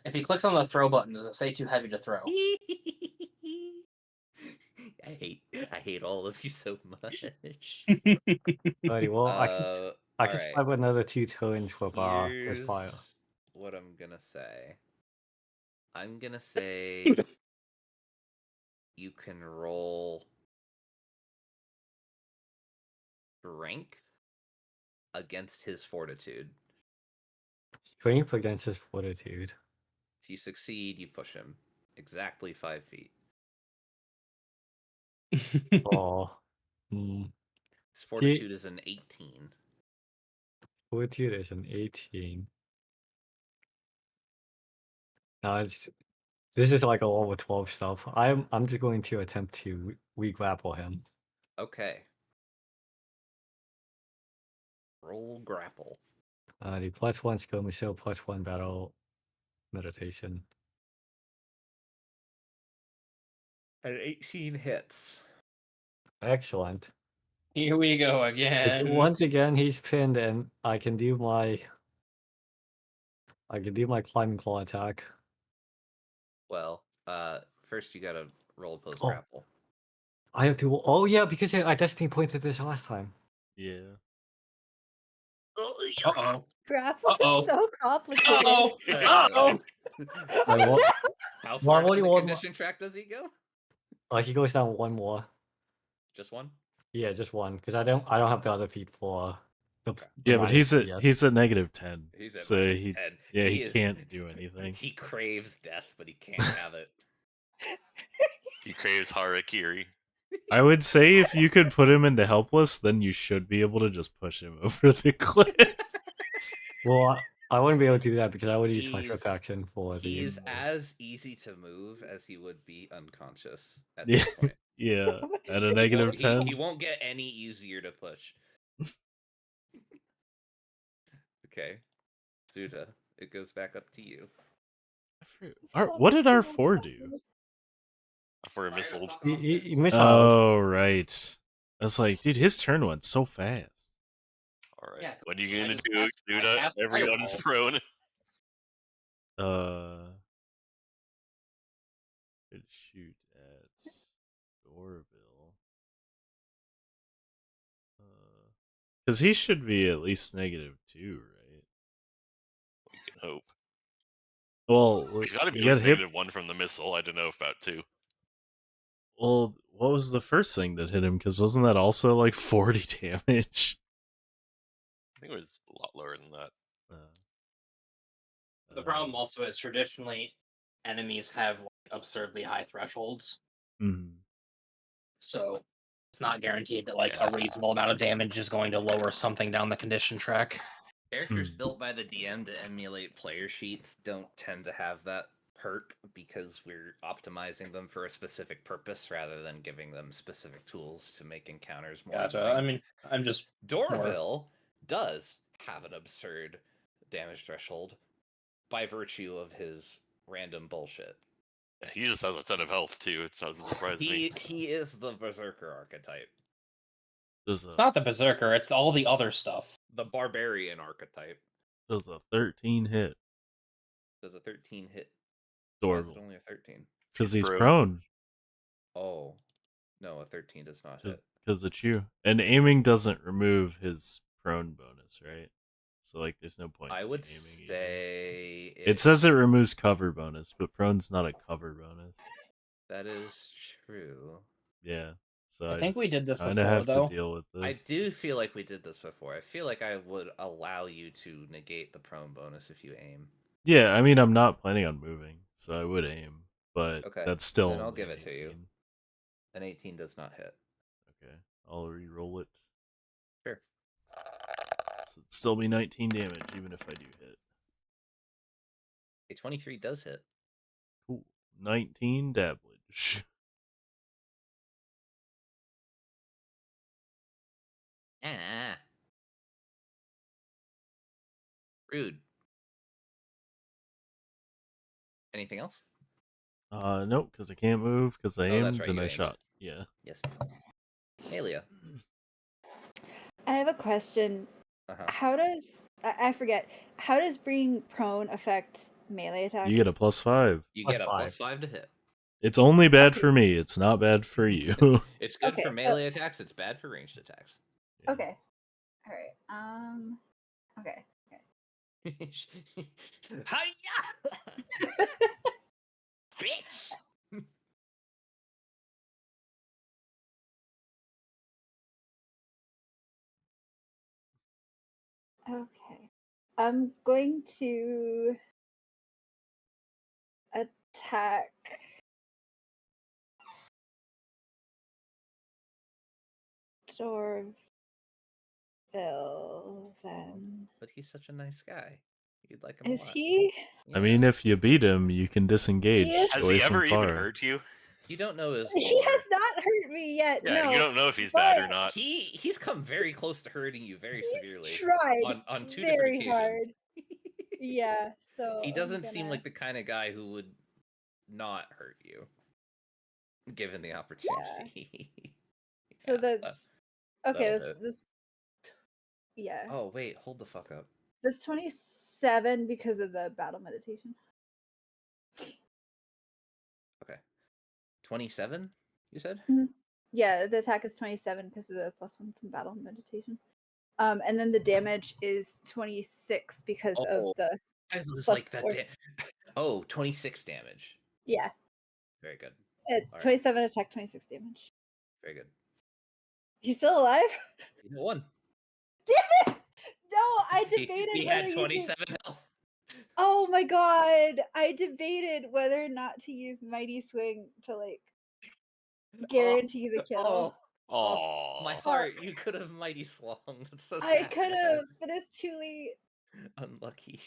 [SPEAKER 3] If he clicks on the throw button, does it say too heavy to throw?
[SPEAKER 2] I hate all of you so much.
[SPEAKER 6] Alrighty, well, I can
[SPEAKER 2] alright.
[SPEAKER 6] survive another 2 turns with this fire.
[SPEAKER 2] Here's what I'm gonna say. I'm gonna say you can roll strength against his fortitude.
[SPEAKER 6] Strength against his fortitude.
[SPEAKER 2] If you succeed, you push him exactly 5 feet.
[SPEAKER 6] Oh.
[SPEAKER 2] His fortitude is an 18.
[SPEAKER 6] Fortitude is an 18. Now this is like a level 12 stuff. I'm just going to attempt to re-grapple him.
[SPEAKER 2] Okay. Roll grapple.
[SPEAKER 6] The +1 skirmish, so +1 battle meditation.
[SPEAKER 2] An 18 hits.
[SPEAKER 6] Excellent.
[SPEAKER 3] Here we go again.
[SPEAKER 6] Once again, he's pinned, and I can do my climbing claw attack.
[SPEAKER 2] Well, first you gotta roll opposed
[SPEAKER 6] Oh.
[SPEAKER 2] grapple.
[SPEAKER 6] I have to. Oh yeah, because I destiny pointed this last time.
[SPEAKER 4] Yeah.
[SPEAKER 3] Uh-oh.
[SPEAKER 1] Grapple
[SPEAKER 3] Uh-oh.
[SPEAKER 1] is so complicated.
[SPEAKER 3] Uh-oh. Uh-oh.
[SPEAKER 2] How far
[SPEAKER 6] only
[SPEAKER 2] down the
[SPEAKER 6] one
[SPEAKER 2] condition track does he go?
[SPEAKER 6] He goes down one more.
[SPEAKER 2] Just one?
[SPEAKER 6] Yeah, just one because I don't have the other feat for the
[SPEAKER 4] Yeah, but
[SPEAKER 6] minus CS.
[SPEAKER 4] he's at -10.
[SPEAKER 2] He's at
[SPEAKER 4] so
[SPEAKER 2] minus
[SPEAKER 4] he
[SPEAKER 2] 10.
[SPEAKER 4] he
[SPEAKER 2] is-
[SPEAKER 4] can't do anything.
[SPEAKER 2] He craves death, but he can't have it.
[SPEAKER 5] He craves Harakiri.
[SPEAKER 4] I would say if you could put him into helpless, then you should be able to just push him over the cliff.
[SPEAKER 6] Well, I wouldn't be able to do that because I would use my swift
[SPEAKER 2] He's-
[SPEAKER 6] action for the.
[SPEAKER 2] He's as easy to move as he would be unconscious at
[SPEAKER 4] Yeah,
[SPEAKER 2] this point.
[SPEAKER 4] yeah. At a
[SPEAKER 2] He
[SPEAKER 4] negative
[SPEAKER 2] won't-
[SPEAKER 4] 10.
[SPEAKER 2] He won't get any easier to push. Okay. Suda, it goes back up to you.
[SPEAKER 4] What did R4 do?
[SPEAKER 5] For a missile.
[SPEAKER 6] He missiled.
[SPEAKER 4] Oh, right. I was like, dude, his turn went so fast.
[SPEAKER 5] All right.
[SPEAKER 3] Yeah,
[SPEAKER 5] What are you
[SPEAKER 3] I
[SPEAKER 5] gonna
[SPEAKER 3] just
[SPEAKER 5] do,
[SPEAKER 3] cast- I
[SPEAKER 5] Duda?
[SPEAKER 3] cast
[SPEAKER 5] Everyone's
[SPEAKER 3] Fireball.
[SPEAKER 5] prone.
[SPEAKER 4] Could shoot at Dorvil. Because he should be at least -2, right?
[SPEAKER 5] We can hope.
[SPEAKER 4] Well,
[SPEAKER 5] He's got to be
[SPEAKER 4] you
[SPEAKER 5] at
[SPEAKER 4] got
[SPEAKER 5] least
[SPEAKER 4] hit.
[SPEAKER 5] -1 from the missile. I don't know about 2.
[SPEAKER 4] Well, what was the first thing that hit him? Because wasn't that also like 40 damage?
[SPEAKER 5] I think it was a lot lower than that.
[SPEAKER 3] The problem also is traditionally enemies have like, absurdly high thresholds,
[SPEAKER 4] Mhm.
[SPEAKER 3] so it's not guaranteed that like a reasonable amount of damage is going to lower something down the condition track.
[SPEAKER 2] Characters
[SPEAKER 4] Hmm.
[SPEAKER 2] built by the DM to emulate player sheets don't tend to have that perk because we're optimizing them for a specific purpose rather than giving them specific tools to make encounters more.
[SPEAKER 3] Gotcha.
[SPEAKER 2] annoying.
[SPEAKER 3] I mean, I'm just
[SPEAKER 2] Dorvil does have an absurd damage threshold by virtue of his random bullshit.
[SPEAKER 5] He just has a ton of health too. It doesn't surprise me.
[SPEAKER 2] He is the berserker archetype,
[SPEAKER 3] it's not the berserker, it's all the other stuff.
[SPEAKER 2] the barbarian archetype.
[SPEAKER 4] Does a 13 hit
[SPEAKER 2] Does a 13 hit? Why is it
[SPEAKER 4] Dorvil?
[SPEAKER 2] only a 13?
[SPEAKER 4] Because he's
[SPEAKER 5] Prone.
[SPEAKER 4] prone.
[SPEAKER 2] Oh, no, a 13 does not hit.
[SPEAKER 4] Because it's you. And aiming doesn't remove his prone bonus, right? So, like, there's no point.
[SPEAKER 2] I
[SPEAKER 4] in
[SPEAKER 2] would
[SPEAKER 4] aiming either.
[SPEAKER 2] say
[SPEAKER 4] It says it removes cover bonus, but prone's not a cover bonus.
[SPEAKER 2] that is true.
[SPEAKER 4] Yeah. So
[SPEAKER 3] I think we did this
[SPEAKER 4] kind
[SPEAKER 3] before,
[SPEAKER 4] of have
[SPEAKER 3] though.
[SPEAKER 4] to deal with this.
[SPEAKER 2] I do feel like we did this before. I feel like I would allow you to negate the prone bonus if you aim.
[SPEAKER 4] Yeah, I mean, I'm not planning on moving, so I would aim, but
[SPEAKER 2] Okay,
[SPEAKER 4] that's still.
[SPEAKER 2] then I'll
[SPEAKER 4] only
[SPEAKER 2] give
[SPEAKER 4] an
[SPEAKER 2] it to you.
[SPEAKER 4] 18.
[SPEAKER 2] An 18 does not hit.
[SPEAKER 4] Okay, I'll re-roll it.
[SPEAKER 2] Sure.
[SPEAKER 4] So it'd still be 19 damage, even if I do hit.
[SPEAKER 2] A 23 does hit.
[SPEAKER 4] Cool. 19 damage.
[SPEAKER 2] Ah. Rude. Anything else?
[SPEAKER 4] Nope, because I can't move, because I
[SPEAKER 2] Oh,
[SPEAKER 4] aimed
[SPEAKER 2] that's right,
[SPEAKER 4] and
[SPEAKER 2] you
[SPEAKER 4] I
[SPEAKER 2] aimed.
[SPEAKER 4] shot. Yeah.
[SPEAKER 2] Yes. Alia.
[SPEAKER 1] I have a question.
[SPEAKER 2] Uh-huh.
[SPEAKER 1] How does I forget? How does being prone affect melee attacks?
[SPEAKER 4] You get a +5.
[SPEAKER 2] You
[SPEAKER 6] Plus
[SPEAKER 2] get a
[SPEAKER 6] 5.
[SPEAKER 2] +5 to hit.
[SPEAKER 4] It's only bad
[SPEAKER 1] Okay.
[SPEAKER 4] for me. It's not bad for you.
[SPEAKER 2] It's good
[SPEAKER 1] Okay,
[SPEAKER 2] for
[SPEAKER 1] so-
[SPEAKER 2] melee attacks. It's bad for ranged attacks.
[SPEAKER 1] Okay. All right. Okay.
[SPEAKER 2] Hiya! Bitch!
[SPEAKER 1] Okay. I'm going to attack Dorvil then.
[SPEAKER 2] But he's such a nice guy. You'd like him a
[SPEAKER 1] Is
[SPEAKER 2] lot.
[SPEAKER 1] he?
[SPEAKER 4] I mean, if you beat him, you can disengage
[SPEAKER 1] He is-
[SPEAKER 5] Has
[SPEAKER 4] away
[SPEAKER 5] he
[SPEAKER 4] from
[SPEAKER 5] ever even
[SPEAKER 4] far.
[SPEAKER 5] hurt you?
[SPEAKER 2] you don't know his
[SPEAKER 1] He
[SPEAKER 2] lore.
[SPEAKER 1] has not hurt me yet.
[SPEAKER 5] Yeah,
[SPEAKER 1] no,
[SPEAKER 5] you don't know if he's bad or
[SPEAKER 1] but
[SPEAKER 5] not.
[SPEAKER 2] He's come very close to hurting you very
[SPEAKER 1] he's
[SPEAKER 2] severely
[SPEAKER 1] tried
[SPEAKER 2] on two
[SPEAKER 1] very
[SPEAKER 2] different occasions.
[SPEAKER 1] hard. Yeah, so
[SPEAKER 2] He
[SPEAKER 1] I'm
[SPEAKER 2] doesn't seem
[SPEAKER 1] gonna-
[SPEAKER 2] like the kind of guy who would not hurt you, given the opportunity.
[SPEAKER 1] So
[SPEAKER 2] Yeah,
[SPEAKER 1] that's okay.
[SPEAKER 2] that'll hit.
[SPEAKER 1] This. Yeah.
[SPEAKER 2] Oh wait, hold the fuck up.
[SPEAKER 1] That's 27 because of the battle meditation.
[SPEAKER 2] 27. You said?
[SPEAKER 1] Yeah, the attack is 27 because of the +1 from battle meditation. And then the damage is 26 because of
[SPEAKER 2] Oh.
[SPEAKER 1] the
[SPEAKER 2] I was
[SPEAKER 1] Plus
[SPEAKER 2] like that.
[SPEAKER 1] 4.
[SPEAKER 2] Oh, 26 damage.
[SPEAKER 1] yeah.
[SPEAKER 2] Very good.
[SPEAKER 1] It's
[SPEAKER 2] All right.
[SPEAKER 1] 27 attack, 26 damage.
[SPEAKER 2] Very good.
[SPEAKER 1] He's still alive?
[SPEAKER 2] You know, one.
[SPEAKER 1] Damn it! No, I
[SPEAKER 2] He
[SPEAKER 1] debated
[SPEAKER 2] had
[SPEAKER 1] whether using.
[SPEAKER 2] 27 health.
[SPEAKER 1] Oh my god! I debated whether or not to use Mighty Swing to like guarantee the kill.
[SPEAKER 2] Oh, my
[SPEAKER 5] Aw.
[SPEAKER 2] heart! You could have mighty swung. That's so
[SPEAKER 1] I
[SPEAKER 2] sad.
[SPEAKER 1] could have, but it's too late.
[SPEAKER 2] Unlucky.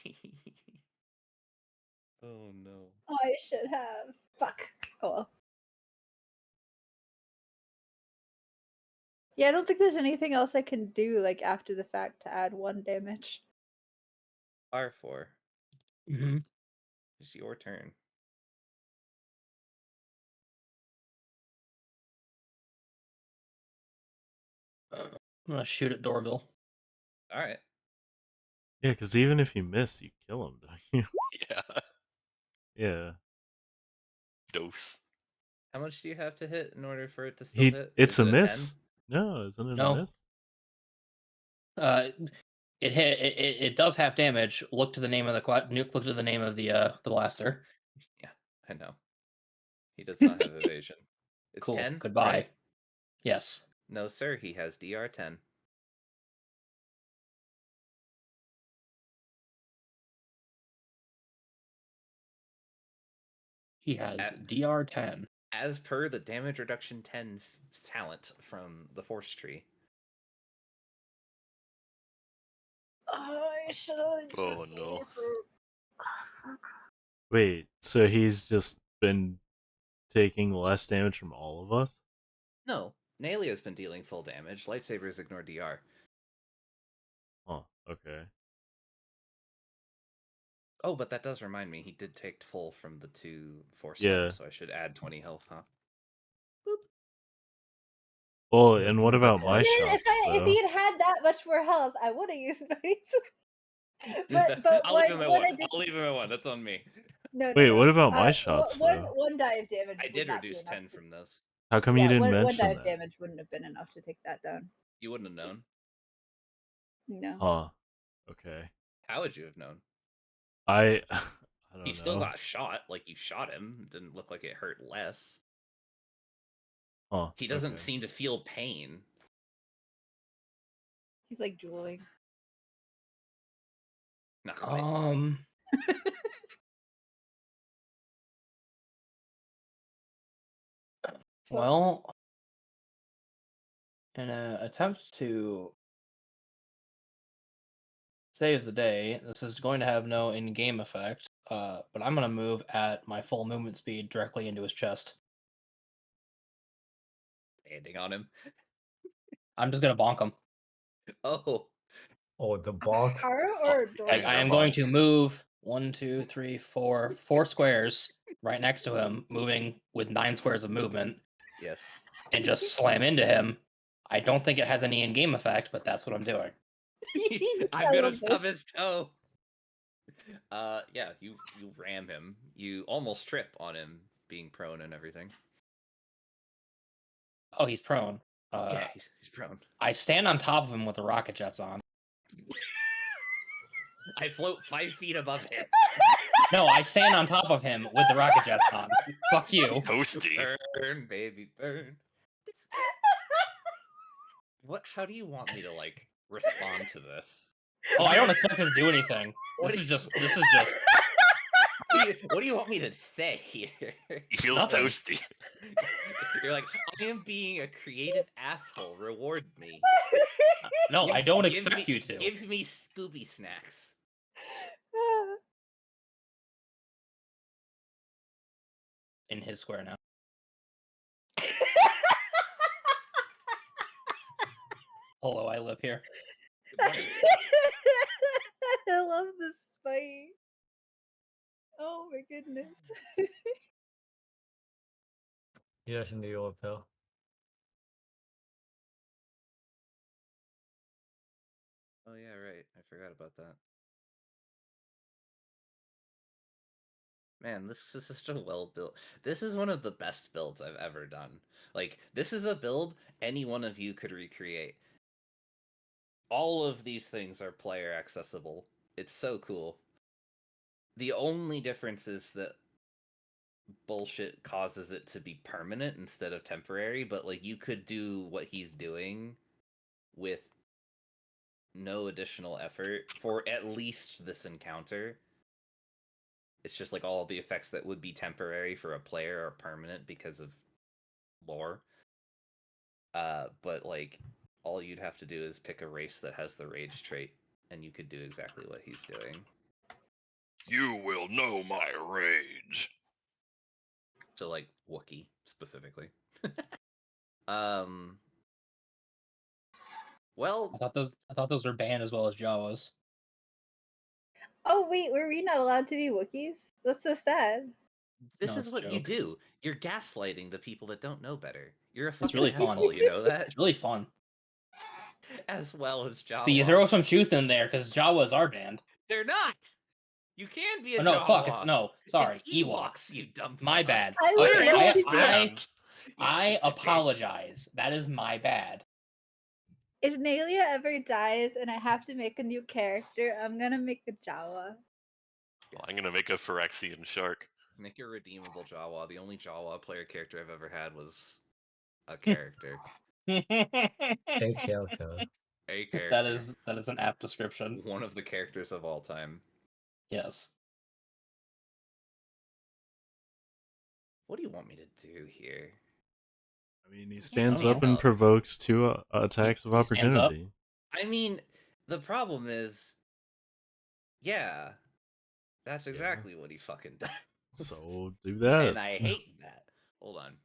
[SPEAKER 2] Oh no.
[SPEAKER 1] Oh, I should have. Fuck. Oh well. Yeah, I don't think there's anything else I can do like after the fact to add 1 damage.
[SPEAKER 2] R4.
[SPEAKER 3] Mm-hmm.
[SPEAKER 2] It's your turn.
[SPEAKER 3] I'm gonna shoot at Dorvil.
[SPEAKER 2] All right.
[SPEAKER 4] Yeah, because even if you miss, you kill him, don't you?
[SPEAKER 5] Yeah.
[SPEAKER 4] Yeah.
[SPEAKER 5] Dose.
[SPEAKER 2] How much do you have to hit in order for it to still hit?
[SPEAKER 4] It's
[SPEAKER 2] Is
[SPEAKER 4] a
[SPEAKER 2] it
[SPEAKER 4] miss. No, isn't it
[SPEAKER 3] No.
[SPEAKER 4] a miss?
[SPEAKER 3] It hit. It does have damage. Look to the name of the nuke. Look to the name of the blaster.
[SPEAKER 2] Yeah, I know. He does not have evasion. It's
[SPEAKER 3] Cool.
[SPEAKER 2] 10.
[SPEAKER 3] Goodbye.
[SPEAKER 2] Right?
[SPEAKER 3] Yes.
[SPEAKER 2] No, sir. He has DR 10.
[SPEAKER 3] He has
[SPEAKER 2] At-
[SPEAKER 3] DR10.
[SPEAKER 2] As per the damage reduction 10 talent from the force tree.
[SPEAKER 1] Oh, I should have.
[SPEAKER 5] Oh no.
[SPEAKER 4] Wait, so he's just been taking less damage from all of us?
[SPEAKER 2] No, Nalia's been dealing full damage. Lightsabers ignore DR.
[SPEAKER 4] Oh, okay.
[SPEAKER 2] Oh, but that does remind me, he did take full from the 2 force
[SPEAKER 4] Yeah.
[SPEAKER 2] subs, so I should add 20 health, huh?
[SPEAKER 4] Well, and what about my
[SPEAKER 1] Man,
[SPEAKER 4] shots,
[SPEAKER 1] if
[SPEAKER 4] though?
[SPEAKER 1] he had had that much more health, I would have used Mighty Swing. But
[SPEAKER 2] I'll leave him at
[SPEAKER 1] when
[SPEAKER 2] 1.
[SPEAKER 1] I did,
[SPEAKER 2] I'll leave him at 1. That's on me.
[SPEAKER 1] no,
[SPEAKER 4] Wait,
[SPEAKER 1] no.
[SPEAKER 4] what about my shots,
[SPEAKER 1] one
[SPEAKER 4] though?
[SPEAKER 1] one die of damage.
[SPEAKER 2] I
[SPEAKER 1] would
[SPEAKER 2] did
[SPEAKER 1] not be
[SPEAKER 2] reduce
[SPEAKER 1] enough
[SPEAKER 2] 10
[SPEAKER 1] to-
[SPEAKER 2] from those.
[SPEAKER 4] How come you
[SPEAKER 1] Yeah,
[SPEAKER 4] didn't
[SPEAKER 1] one die
[SPEAKER 4] mention
[SPEAKER 1] of
[SPEAKER 4] that?
[SPEAKER 1] damage wouldn't have been enough to take that down.
[SPEAKER 2] You wouldn't have known.
[SPEAKER 1] No.
[SPEAKER 4] Huh. Okay.
[SPEAKER 2] How would you have known?
[SPEAKER 4] I don't
[SPEAKER 2] He
[SPEAKER 4] know.
[SPEAKER 2] still got shot. Like, you shot him. It didn't look like it hurt less.
[SPEAKER 4] Huh.
[SPEAKER 2] He doesn't
[SPEAKER 4] okay.
[SPEAKER 2] seem to feel pain.
[SPEAKER 1] He's like drooling.
[SPEAKER 2] Not quite.
[SPEAKER 3] Well, in an attempt to save the day, this is going to have no in-game effect. But I'm gonna move at my full movement speed directly into his chest.
[SPEAKER 2] Standing on him.
[SPEAKER 3] I'm just gonna bonk him.
[SPEAKER 2] Oh.
[SPEAKER 6] Oh, the bonk.
[SPEAKER 1] Haru or
[SPEAKER 3] I
[SPEAKER 1] Dorvil?
[SPEAKER 3] am going to move 1, 2, 3, 4 squares right next to him, moving with 9 squares of movement,
[SPEAKER 2] Yes.
[SPEAKER 3] and just slam into him. I don't think it has any in-game effect, but that's what I'm doing.
[SPEAKER 2] I'm
[SPEAKER 1] I
[SPEAKER 2] gonna
[SPEAKER 1] love
[SPEAKER 2] stub
[SPEAKER 1] this.
[SPEAKER 2] his toe. Yeah, you ram him. You almost trip on him being prone and everything.
[SPEAKER 3] Oh, he's prone.
[SPEAKER 2] Yeah, he's prone.
[SPEAKER 3] I stand on top of him with the rocket jets on.
[SPEAKER 2] I float 5 feet above him.
[SPEAKER 3] No, I stand on top of him with the rocket jets on. Fuck you.
[SPEAKER 5] Toasty.
[SPEAKER 2] Burn, baby, burn. What? How do you want me to like respond to this?
[SPEAKER 3] Oh, I don't expect him to do anything.
[SPEAKER 2] What
[SPEAKER 3] This
[SPEAKER 2] do
[SPEAKER 3] is
[SPEAKER 2] you-
[SPEAKER 3] just.
[SPEAKER 2] What do you want me to say here?
[SPEAKER 5] He feels
[SPEAKER 3] Nothing.
[SPEAKER 5] toasty.
[SPEAKER 2] You're like, I am being a creative asshole. Reward me.
[SPEAKER 3] No, I don't
[SPEAKER 2] Give
[SPEAKER 3] expect
[SPEAKER 2] me-
[SPEAKER 3] you to.
[SPEAKER 2] Give me Scooby snacks.
[SPEAKER 3] In his square now. Hello, I live here.
[SPEAKER 2] Good morning.
[SPEAKER 1] I love this spite. Oh my goodness.
[SPEAKER 6] He doesn't need old though.
[SPEAKER 2] Oh yeah, right. I forgot about that. Man, this is such a well built. This is one of the best builds I've ever done. Like, this is a build any one of you could recreate. All of these things are player accessible. It's so cool. The only difference is that bullshit causes it to be permanent instead of temporary, but like you could do what he's doing with no additional effort for at least this encounter. It's just like all the effects that would be temporary for a player are permanent because of lore. But like all you'd have to do is pick a race that has the rage trait, and you could do exactly what he's doing.
[SPEAKER 5] You will know my rage.
[SPEAKER 2] So like Wookiee specifically. Well,
[SPEAKER 3] I thought those were banned as well as Jawas.
[SPEAKER 1] Oh wait, were we not allowed to be Wookiees? That's so sad.
[SPEAKER 2] this
[SPEAKER 3] No,
[SPEAKER 2] is
[SPEAKER 3] it's a
[SPEAKER 2] what you
[SPEAKER 3] joke.
[SPEAKER 2] do. You're gaslighting the people that don't know better. You're a
[SPEAKER 3] It's
[SPEAKER 2] fucking
[SPEAKER 3] really fun.
[SPEAKER 2] asshole, you know that?
[SPEAKER 3] It's really fun.
[SPEAKER 2] As well as Jawas.
[SPEAKER 3] See, you throw some truth in there because Jawas are banned.
[SPEAKER 2] They're not! You can be a
[SPEAKER 3] Oh no,
[SPEAKER 2] Jawa.
[SPEAKER 3] fuck! It's no. Sorry,
[SPEAKER 2] It's Ewoks, you dumb
[SPEAKER 3] My
[SPEAKER 2] fuck.
[SPEAKER 3] bad.
[SPEAKER 1] I would
[SPEAKER 3] Okay,
[SPEAKER 1] love
[SPEAKER 3] I
[SPEAKER 1] to be-
[SPEAKER 2] You
[SPEAKER 3] I
[SPEAKER 2] stupid bitch.
[SPEAKER 3] apologize. That is my bad.
[SPEAKER 1] If Nalia ever dies and I have to make a new character, I'm gonna make a Jawa.
[SPEAKER 5] I'm gonna make a Phyrexian shark.
[SPEAKER 2] Make a redeemable Jawa. The only Jawa player character I've ever had was a character.
[SPEAKER 6] Big character.
[SPEAKER 2] A character.
[SPEAKER 3] That is an apt description.
[SPEAKER 2] One of the characters of all time.
[SPEAKER 3] Yes.
[SPEAKER 2] What do you want me to do here?
[SPEAKER 4] I mean, he stands
[SPEAKER 3] stand
[SPEAKER 4] up and
[SPEAKER 2] up.
[SPEAKER 4] provokes two attacks of
[SPEAKER 3] He stands up?
[SPEAKER 4] opportunity.
[SPEAKER 2] I mean, the problem is, yeah, that's exactly what he fucking does.
[SPEAKER 4] So do that.
[SPEAKER 2] And I hate that. Hold on.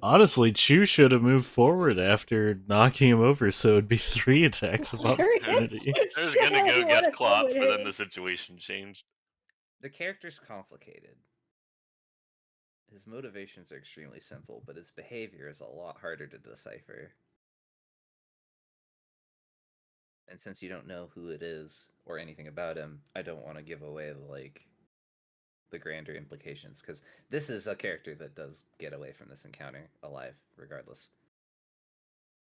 [SPEAKER 4] Honestly, Chu should have moved forward after knocking him over, so it'd be 3 attacks of opportunity.
[SPEAKER 5] I was
[SPEAKER 1] Shit,
[SPEAKER 5] gonna go
[SPEAKER 1] what
[SPEAKER 5] get
[SPEAKER 1] a
[SPEAKER 5] Klopp, but then the
[SPEAKER 1] coincidence.
[SPEAKER 5] situation changed.
[SPEAKER 2] The character's complicated. His motivations are extremely simple, but his behavior is a lot harder to decipher. And since you don't know who it is or anything about him, I don't want to give away the grander implications, because this is a character that does get away from this encounter alive, regardless.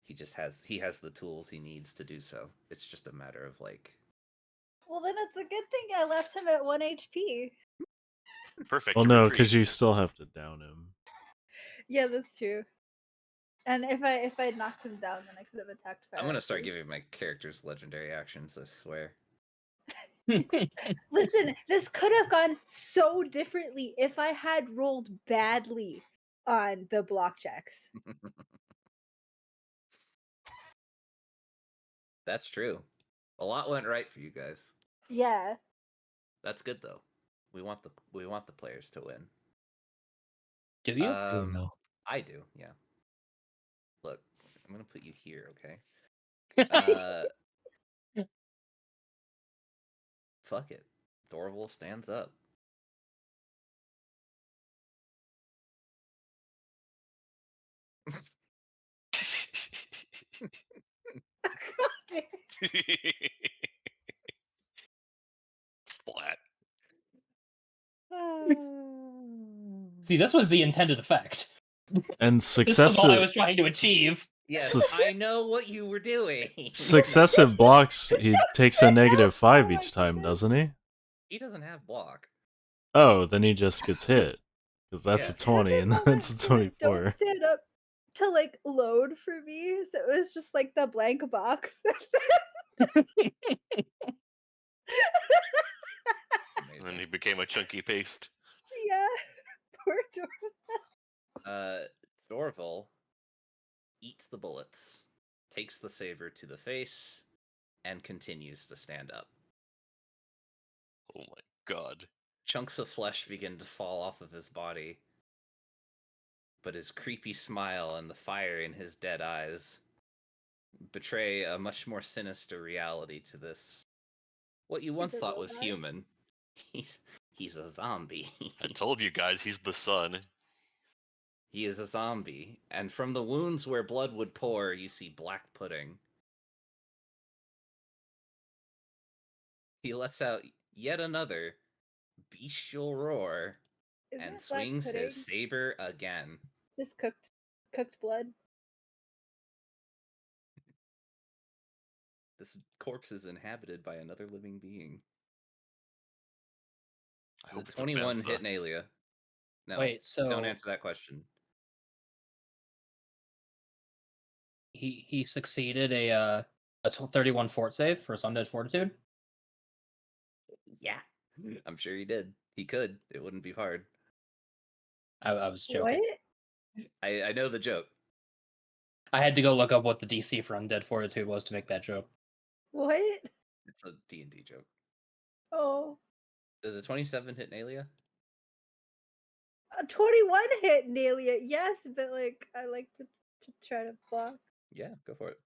[SPEAKER 2] He has the tools he needs to do so. It's just a matter of like.
[SPEAKER 1] Well, then it's a good thing I left him at 1 HP.
[SPEAKER 5] Perfect.
[SPEAKER 4] Well,
[SPEAKER 5] to
[SPEAKER 4] no,
[SPEAKER 5] retreat.
[SPEAKER 4] because you still have to down him.
[SPEAKER 1] Yeah, that's true. And if I'd knocked him down, then I could have attacked fire.
[SPEAKER 2] I'm gonna start giving my characters legendary actions, I swear.
[SPEAKER 1] Listen, this could have gone so differently if I had rolled badly on the block checks.
[SPEAKER 2] That's true. A lot went right for you guys.
[SPEAKER 1] Yeah.
[SPEAKER 2] That's good though. We want the players to win.
[SPEAKER 3] Do you?
[SPEAKER 6] No.
[SPEAKER 2] I do, yeah. Look, I'm gonna put you here, okay? Fuck it. Dorvil stands up.
[SPEAKER 5] Splat.
[SPEAKER 3] See, this was the intended effect.
[SPEAKER 4] And
[SPEAKER 3] This was all I
[SPEAKER 4] successive
[SPEAKER 3] was trying to achieve.
[SPEAKER 2] Yes, I know what you were doing.
[SPEAKER 4] successive blocks, he takes a -5
[SPEAKER 1] Oh my
[SPEAKER 4] each time,
[SPEAKER 1] goodness.
[SPEAKER 4] doesn't he?
[SPEAKER 2] He doesn't have block.
[SPEAKER 4] Oh, then he just gets hit. Because that's
[SPEAKER 2] Yeah.
[SPEAKER 4] a 20 and that's a
[SPEAKER 1] Don't
[SPEAKER 4] 24.
[SPEAKER 1] stand up to like load for me, so it was just like the blank box.
[SPEAKER 5] And then he became a chunky paste.
[SPEAKER 1] Yeah, poor Dorvil.
[SPEAKER 2] Dorvil eats the bullets, takes the saber to the face, and continues to stand up.
[SPEAKER 5] Oh my god.
[SPEAKER 2] Chunks of flesh begin to fall off of his body, but his creepy smile and the fire in his dead eyes betray a much more sinister reality to this. What you once
[SPEAKER 1] a
[SPEAKER 2] thought was
[SPEAKER 1] robot?
[SPEAKER 2] human. He's a zombie.
[SPEAKER 5] I told you guys, he's the sun.
[SPEAKER 2] He is a zombie, and from the wounds where blood would pour, you see black pudding. He lets out yet another bestial roar
[SPEAKER 1] Isn't
[SPEAKER 2] and
[SPEAKER 1] it black
[SPEAKER 2] swings
[SPEAKER 1] pudding?
[SPEAKER 2] his saber again.
[SPEAKER 1] Just cooked blood.
[SPEAKER 2] This corpse is inhabited by another living being.
[SPEAKER 5] I
[SPEAKER 2] The
[SPEAKER 5] hope it's a
[SPEAKER 2] 21 hit
[SPEAKER 5] bantha.
[SPEAKER 2] Nalia. No,
[SPEAKER 3] Wait, so
[SPEAKER 2] don't answer that question.
[SPEAKER 3] he succeeded a 31 fort save for his undead fortitude.
[SPEAKER 2] Yeah, I'm sure he did. He could. It wouldn't be hard.
[SPEAKER 3] I was joking.
[SPEAKER 1] What?
[SPEAKER 2] I know the joke.
[SPEAKER 3] I had to go look up what the DC for undead fortitude was to make that joke.
[SPEAKER 1] What?
[SPEAKER 2] It's a D&D joke.
[SPEAKER 1] Oh.
[SPEAKER 2] Does a 27 hit Nalia?
[SPEAKER 1] A 21 hit Nelia, yes, but like I like to try to block.
[SPEAKER 2] Yeah, go for it.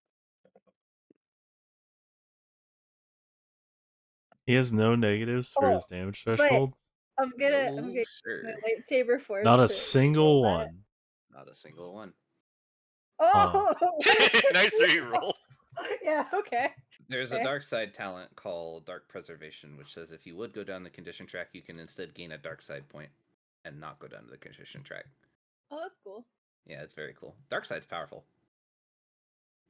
[SPEAKER 4] He has no negatives for
[SPEAKER 1] Oh,
[SPEAKER 4] his damage
[SPEAKER 1] but
[SPEAKER 4] threshold.
[SPEAKER 1] I'm gonna
[SPEAKER 2] No,
[SPEAKER 1] use
[SPEAKER 2] sir.
[SPEAKER 1] my lightsaber force.
[SPEAKER 4] Not a
[SPEAKER 1] to
[SPEAKER 4] single
[SPEAKER 1] roll that.
[SPEAKER 4] one.
[SPEAKER 2] Not a single one.
[SPEAKER 1] Oh,
[SPEAKER 5] Nice reroll.
[SPEAKER 1] Yeah, okay.
[SPEAKER 2] There's a
[SPEAKER 1] Okay.
[SPEAKER 2] dark side talent called Dark Preservation, which says if you would go down the condition track, you can instead gain a dark side point and not go down to the condition track.
[SPEAKER 1] Oh, that's cool.
[SPEAKER 2] Yeah, it's very cool. Dark side's powerful.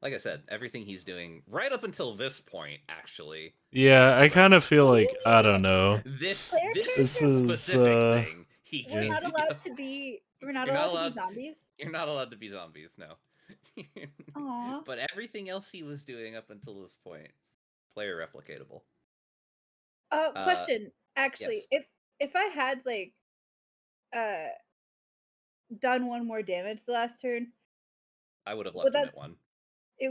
[SPEAKER 2] Like I said, everything he's doing right up until this point, actually.
[SPEAKER 4] Yeah, I kind of feel
[SPEAKER 1] What do
[SPEAKER 4] like
[SPEAKER 1] you
[SPEAKER 4] I
[SPEAKER 1] mean?
[SPEAKER 4] don't know.
[SPEAKER 2] This
[SPEAKER 1] Player
[SPEAKER 4] This
[SPEAKER 1] characters,
[SPEAKER 4] is
[SPEAKER 2] specific thing, he
[SPEAKER 1] we're
[SPEAKER 2] can.
[SPEAKER 1] not allowed to be. We're not
[SPEAKER 2] You're not
[SPEAKER 1] allowed to
[SPEAKER 2] allowed-
[SPEAKER 1] be zombies.
[SPEAKER 2] You're not allowed to be zombies, no.
[SPEAKER 1] Aw.
[SPEAKER 2] But everything else he was doing up until this point, player replicatable.
[SPEAKER 1] Question. Actually, if I had like done one more damage the last turn,
[SPEAKER 2] I would have
[SPEAKER 1] Well,
[SPEAKER 2] left him at
[SPEAKER 1] that's-
[SPEAKER 2] 1.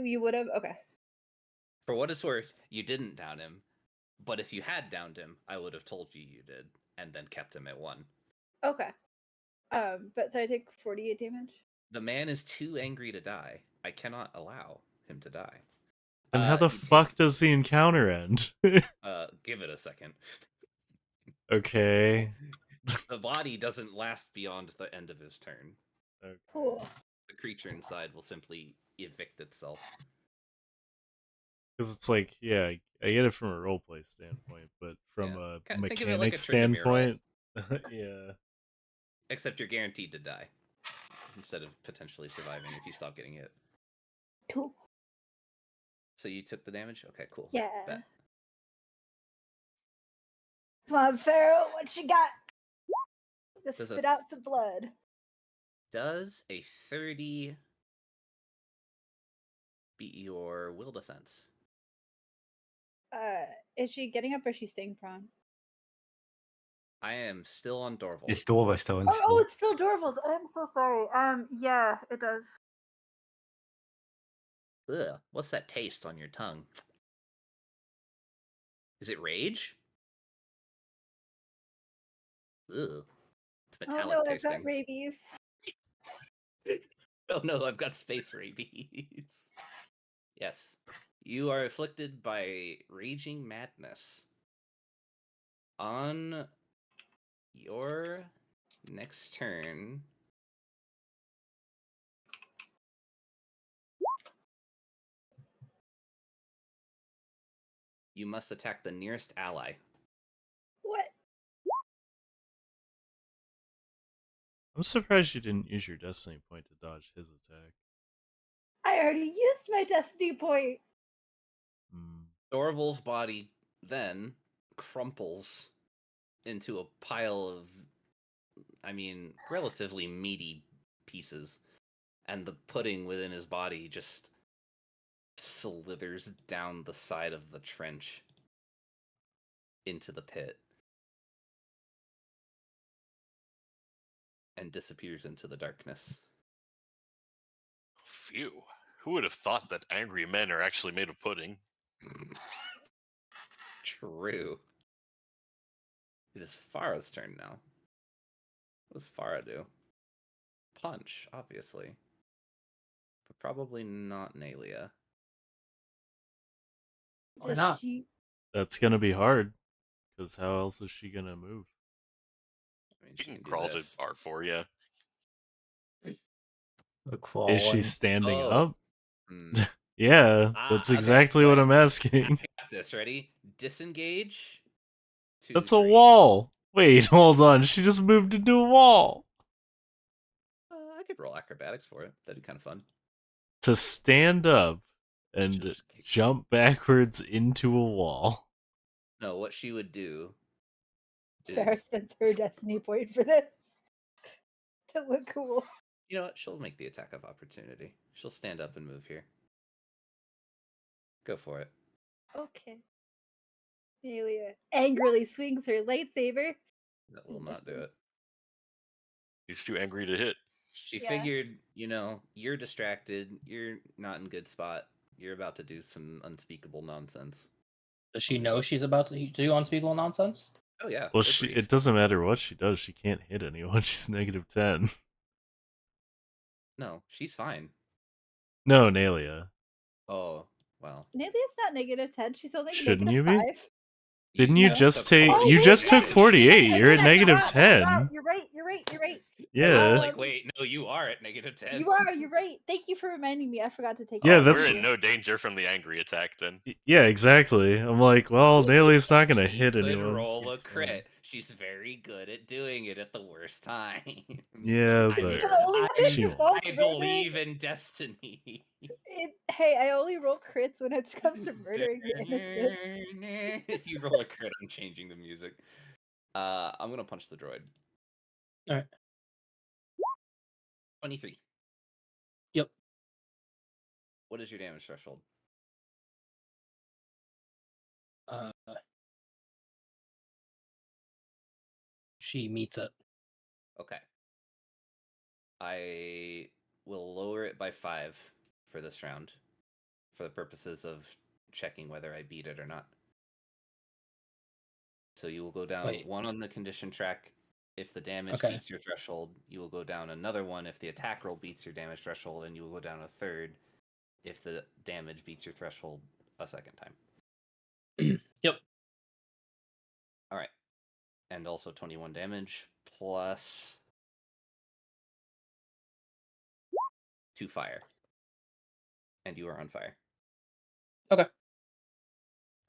[SPEAKER 1] you would have. Okay.
[SPEAKER 2] For what it's worth, you didn't down him, but if you had downed him, I would have told you did, and then kept him at 1.
[SPEAKER 1] Okay. But so I take 48 damage.
[SPEAKER 2] The man is too angry to die. I cannot allow him to die.
[SPEAKER 4] And how the
[SPEAKER 2] he
[SPEAKER 4] fuck does the encounter end?
[SPEAKER 2] Give it a second.
[SPEAKER 4] Okay.
[SPEAKER 2] The body doesn't last beyond the end of his turn.
[SPEAKER 4] Okay.
[SPEAKER 1] Cool.
[SPEAKER 2] The creature inside will simply evict itself.
[SPEAKER 4] Because it's like, yeah, I get it from a roleplay standpoint, but from
[SPEAKER 2] Yeah.
[SPEAKER 4] a
[SPEAKER 2] Kinda think of it
[SPEAKER 4] mechanic
[SPEAKER 2] like a Tryndamere roll.
[SPEAKER 4] standpoint, yeah.
[SPEAKER 2] Except you're guaranteed to die. Instead of potentially surviving if you stop getting hit.
[SPEAKER 1] Cool.
[SPEAKER 2] So you took the damage? Okay, cool.
[SPEAKER 1] Yeah.
[SPEAKER 2] Bet.
[SPEAKER 1] Come on, Pharaoh, what you got? Let's
[SPEAKER 2] Does a-
[SPEAKER 1] spit out some blood.
[SPEAKER 2] Does a 30 beat your will defense?
[SPEAKER 1] Is she getting up or is she staying prone?
[SPEAKER 2] I am still on Dorvil.
[SPEAKER 6] It's Dorvil still.
[SPEAKER 1] Oh, it's still Dorvil's. I'm so sorry. Yeah, it does.
[SPEAKER 2] Ugh, what's that taste on your tongue? Is it rage? Ugh. It's
[SPEAKER 1] Oh
[SPEAKER 2] metallic
[SPEAKER 1] no, I've
[SPEAKER 2] tasting.
[SPEAKER 1] got rabies.
[SPEAKER 2] Oh no, I've got space rabies. Yes. You are afflicted by raging madness. On your next turn, you must attack the nearest ally.
[SPEAKER 1] What?
[SPEAKER 4] I'm surprised you didn't use your destiny point to dodge his attack.
[SPEAKER 1] I already used my destiny point.
[SPEAKER 4] Hmm.
[SPEAKER 2] Dorvil's body then crumples into a pile of, relatively meaty pieces, and the pudding within his body just slithers down the side of the trench into the pit and disappears into the darkness.
[SPEAKER 5] Phew. Who would have thought that angry men are actually made of pudding?
[SPEAKER 2] True. It is Farah's turn now. What does Farah do? Punch, obviously. But probably not Nalia.
[SPEAKER 3] Why
[SPEAKER 1] Does
[SPEAKER 3] not?
[SPEAKER 1] she-
[SPEAKER 4] That's gonna be hard, because how else is she gonna move?
[SPEAKER 5] You
[SPEAKER 2] She
[SPEAKER 5] can
[SPEAKER 2] can do
[SPEAKER 5] crawl to
[SPEAKER 2] this.
[SPEAKER 5] R4, yeah.
[SPEAKER 4] Is she standing
[SPEAKER 2] Oh.
[SPEAKER 4] up?
[SPEAKER 2] Hmm.
[SPEAKER 4] Yeah,
[SPEAKER 2] Ah,
[SPEAKER 4] that's
[SPEAKER 2] okay,
[SPEAKER 4] exactly what
[SPEAKER 2] wait.
[SPEAKER 4] I'm asking.
[SPEAKER 2] I got this. Ready? Disengage. 2,
[SPEAKER 4] That's a
[SPEAKER 2] 3.
[SPEAKER 4] wall. Wait, hold on. She just moved into a wall.
[SPEAKER 2] I could roll acrobatics for it. That'd be kind of fun.
[SPEAKER 4] To stand up and
[SPEAKER 2] Just kick-
[SPEAKER 4] jump backwards into a wall.
[SPEAKER 2] No, what she would do
[SPEAKER 1] Farrah
[SPEAKER 2] is,
[SPEAKER 1] spends her destiny point for this to look cool.
[SPEAKER 2] you know what? She'll make the attack of opportunity. She'll stand up and move here. Go for it.
[SPEAKER 1] Okay. Nelia angrily swings her lightsaber.
[SPEAKER 2] That will
[SPEAKER 1] and
[SPEAKER 2] not do it.
[SPEAKER 1] misses.
[SPEAKER 5] He's too angry to hit.
[SPEAKER 2] She
[SPEAKER 1] Yeah.
[SPEAKER 2] figured, you know, you're distracted. You're not in good spot. You're about to do some unspeakable nonsense.
[SPEAKER 3] Does she know she's about to do unspeakable nonsense?
[SPEAKER 2] Oh yeah.
[SPEAKER 4] Well,
[SPEAKER 2] they're
[SPEAKER 4] it
[SPEAKER 2] briefed.
[SPEAKER 4] doesn't matter what she does. She can't hit anyone. She's -10.
[SPEAKER 2] No, she's fine.
[SPEAKER 4] No, Nalia.
[SPEAKER 2] Oh well.
[SPEAKER 1] Nelia's not -10. She's only
[SPEAKER 4] Shouldn't you be?
[SPEAKER 1] -5.
[SPEAKER 4] Didn't you just
[SPEAKER 2] took
[SPEAKER 4] take?
[SPEAKER 2] 48
[SPEAKER 4] You just took
[SPEAKER 2] damage.
[SPEAKER 4] 48. You're at
[SPEAKER 1] I forgot.
[SPEAKER 4] -10.
[SPEAKER 1] You're right. You're right. You're right.
[SPEAKER 2] I was
[SPEAKER 4] Yeah.
[SPEAKER 2] like, wait, no, you are at -10.
[SPEAKER 1] You are. You're right. Thank you for reminding me. I forgot to take.
[SPEAKER 4] Yeah,
[SPEAKER 1] that.
[SPEAKER 4] that's-
[SPEAKER 5] We're in no danger from the angry attack then.
[SPEAKER 4] Yeah, exactly. I'm like, well, Nalia's not gonna
[SPEAKER 2] She
[SPEAKER 4] hit
[SPEAKER 2] could
[SPEAKER 4] anyone.
[SPEAKER 2] roll a
[SPEAKER 6] She's fine.
[SPEAKER 2] crit. She's very good at doing it at the worst time.
[SPEAKER 4] Yeah,
[SPEAKER 2] I,
[SPEAKER 4] but
[SPEAKER 1] The only way
[SPEAKER 4] she
[SPEAKER 1] it
[SPEAKER 4] won't.
[SPEAKER 1] falls
[SPEAKER 2] I
[SPEAKER 1] murder-
[SPEAKER 2] believe in destiny.
[SPEAKER 1] Hey, I only roll crits when it comes to murdering the innocent.
[SPEAKER 2] If you roll a crit, I'm changing the music. I'm gonna punch the droid.
[SPEAKER 3] All right.
[SPEAKER 2] 23.
[SPEAKER 3] Yep.
[SPEAKER 2] What is your damage threshold?
[SPEAKER 3] She meets it.
[SPEAKER 2] Okay. I will lower it by 5 for this round, for the purposes of checking whether I beat it or not. So you will go down
[SPEAKER 3] Wait.
[SPEAKER 2] 1 on the condition track if the damage
[SPEAKER 3] Okay.
[SPEAKER 2] beats your threshold. You will go down another 1 if the attack roll beats your damage threshold, and you will go down a 3rd if the damage beats your threshold a 2nd time.
[SPEAKER 3] Yep.
[SPEAKER 2] All right. And also 21 damage plus 2 fire. And you are on fire.
[SPEAKER 3] Okay.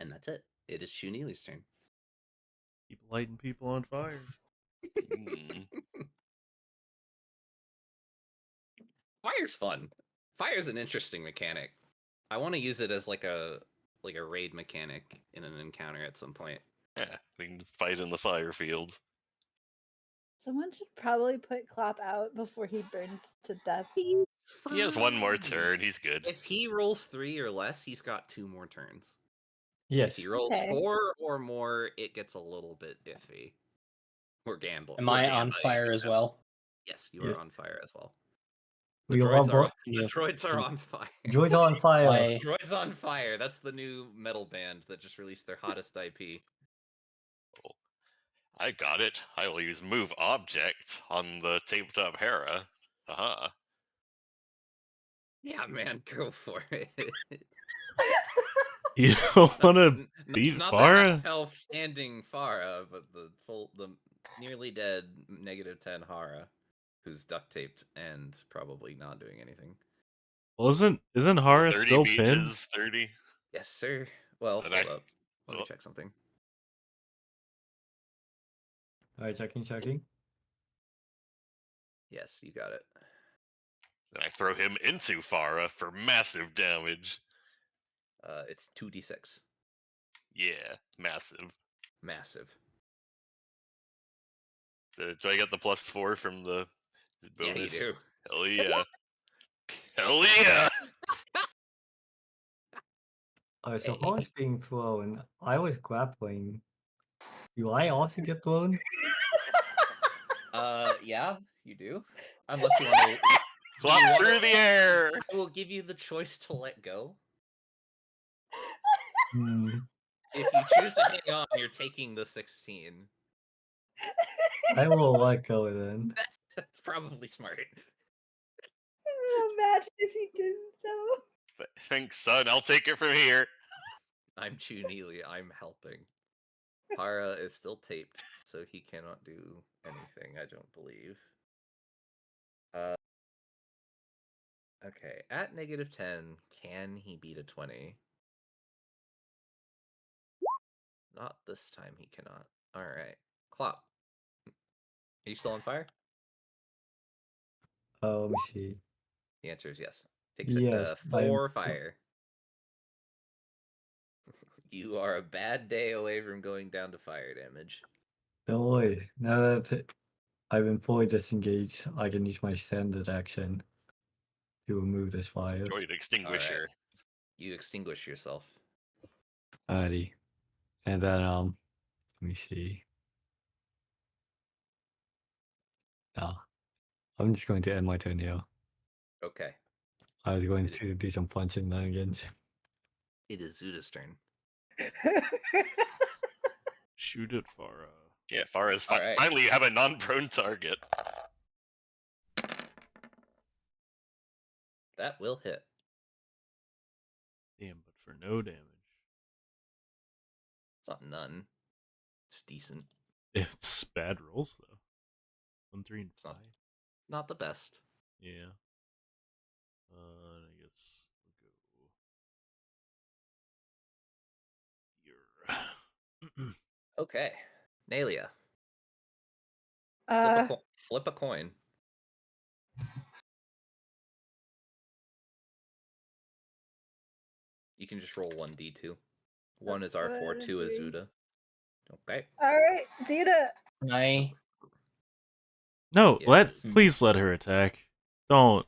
[SPEAKER 2] And that's it. It is Shunili's turn.
[SPEAKER 4] Keep lighting people on fire.
[SPEAKER 5] Hmm.
[SPEAKER 2] Fire's fun. Fire's an interesting mechanic. I want to use it as like a raid mechanic in an encounter at some point.
[SPEAKER 5] Yeah, we can just fight in the fire field.
[SPEAKER 1] Someone should probably put Klopp out before he burns to death.
[SPEAKER 5] He has one more
[SPEAKER 2] Fine.
[SPEAKER 5] turn. He's good.
[SPEAKER 2] If he rolls 3 or less, he's got 2 more turns.
[SPEAKER 6] Yes.
[SPEAKER 2] If he rolls
[SPEAKER 1] Okay.
[SPEAKER 2] 4 or more, it gets a little bit iffy. We're gambling.
[SPEAKER 3] Am
[SPEAKER 2] We're
[SPEAKER 3] I on
[SPEAKER 2] gambling.
[SPEAKER 3] fire as well?
[SPEAKER 2] Yes, you
[SPEAKER 6] Yes.
[SPEAKER 2] are on fire as well.
[SPEAKER 6] We
[SPEAKER 2] The
[SPEAKER 6] love
[SPEAKER 2] droids are,
[SPEAKER 6] both.
[SPEAKER 2] the droids are on fire.
[SPEAKER 6] Droids on fire.
[SPEAKER 3] Why?
[SPEAKER 2] Droids on fire. That's the new metal band that just released their hottest IP.
[SPEAKER 5] I got it. I will use move object on the tabletop Hera. Haha.
[SPEAKER 2] Yeah, man, go for it.
[SPEAKER 4] You don't want to
[SPEAKER 2] N-
[SPEAKER 4] beat
[SPEAKER 2] not
[SPEAKER 4] Farah?
[SPEAKER 2] the half-elf standing Farah, but the nearly dead -10 Hara, who's duct taped and probably not doing anything.
[SPEAKER 4] Well, isn't Hara
[SPEAKER 5] 30
[SPEAKER 4] still
[SPEAKER 5] beat
[SPEAKER 4] pinned?
[SPEAKER 5] his 30.
[SPEAKER 2] Yes, sir. Well,
[SPEAKER 5] And
[SPEAKER 2] hold
[SPEAKER 5] I-
[SPEAKER 2] up. Let me
[SPEAKER 5] oh.
[SPEAKER 2] check something.
[SPEAKER 6] Alright, checking.
[SPEAKER 2] Yes, you got it.
[SPEAKER 5] Then I throw him into Farah for massive damage.
[SPEAKER 2] It's 2d6.
[SPEAKER 5] Yeah, massive.
[SPEAKER 2] Massive.
[SPEAKER 5] Do I get the +4 from the bonus?
[SPEAKER 2] Yeah, you do.
[SPEAKER 5] Hell yeah. Hell yeah!
[SPEAKER 6] Alright, so
[SPEAKER 2] Hey.
[SPEAKER 6] Hara's being thrown. I was grappling. Do I also get thrown?
[SPEAKER 2] Yeah, you do. Unless you want to.
[SPEAKER 5] Clap through the air!
[SPEAKER 2] I will give you the choice to let go.
[SPEAKER 6] Hmm.
[SPEAKER 2] If you choose to hang on, you're taking the 16.
[SPEAKER 6] I will let go then.
[SPEAKER 2] That's probably smart.
[SPEAKER 1] Imagine if he didn't though.
[SPEAKER 5] Thanks, son. I'll take it from here.
[SPEAKER 2] I'm Chuneely. I'm helping. Hara is still taped, so he cannot do anything, I don't believe. Okay, at -10, can he beat a 20? Not this time, he cannot. Alright. Clop. Are you still on fire?
[SPEAKER 6] Let me see.
[SPEAKER 2] The answer is yes. Takes
[SPEAKER 6] Yes,
[SPEAKER 2] 4 fire. You are a bad day away from going down to fire damage.
[SPEAKER 6] Don't worry. Now that I've been fully disengaged, I can use my standard action to remove this fire.
[SPEAKER 5] Enjoy an extinguisher.
[SPEAKER 2] You extinguish yourself.
[SPEAKER 6] Alrighty. And then let me see. No. I'm just going to end my turn here.
[SPEAKER 2] Okay.
[SPEAKER 6] I was going to do some fun shenanigans.
[SPEAKER 2] It is Zuda's turn.
[SPEAKER 4] Shoot it, Farah.
[SPEAKER 5] Yeah, Farah's
[SPEAKER 2] Alright.
[SPEAKER 5] finally you have a non-prone target.
[SPEAKER 2] That will hit.
[SPEAKER 4] Damn, but for no damage.
[SPEAKER 2] It's not none. It's decent.
[SPEAKER 4] It's bad rolls though. 1, 3, and
[SPEAKER 2] It's
[SPEAKER 4] 5.
[SPEAKER 2] not the best.
[SPEAKER 4] Yeah. I guess we'll go here.
[SPEAKER 2] Okay. Nalia.
[SPEAKER 1] Uh,
[SPEAKER 2] Flip a coin. You can just roll 1d2. 1 is
[SPEAKER 1] That's what
[SPEAKER 2] R4,
[SPEAKER 1] I'm
[SPEAKER 2] 2 is
[SPEAKER 1] doing.
[SPEAKER 2] Zuda. Okay.
[SPEAKER 1] all right, Zeta.
[SPEAKER 3] Can I?
[SPEAKER 4] No,
[SPEAKER 2] Yes.
[SPEAKER 4] please let her attack. Don't.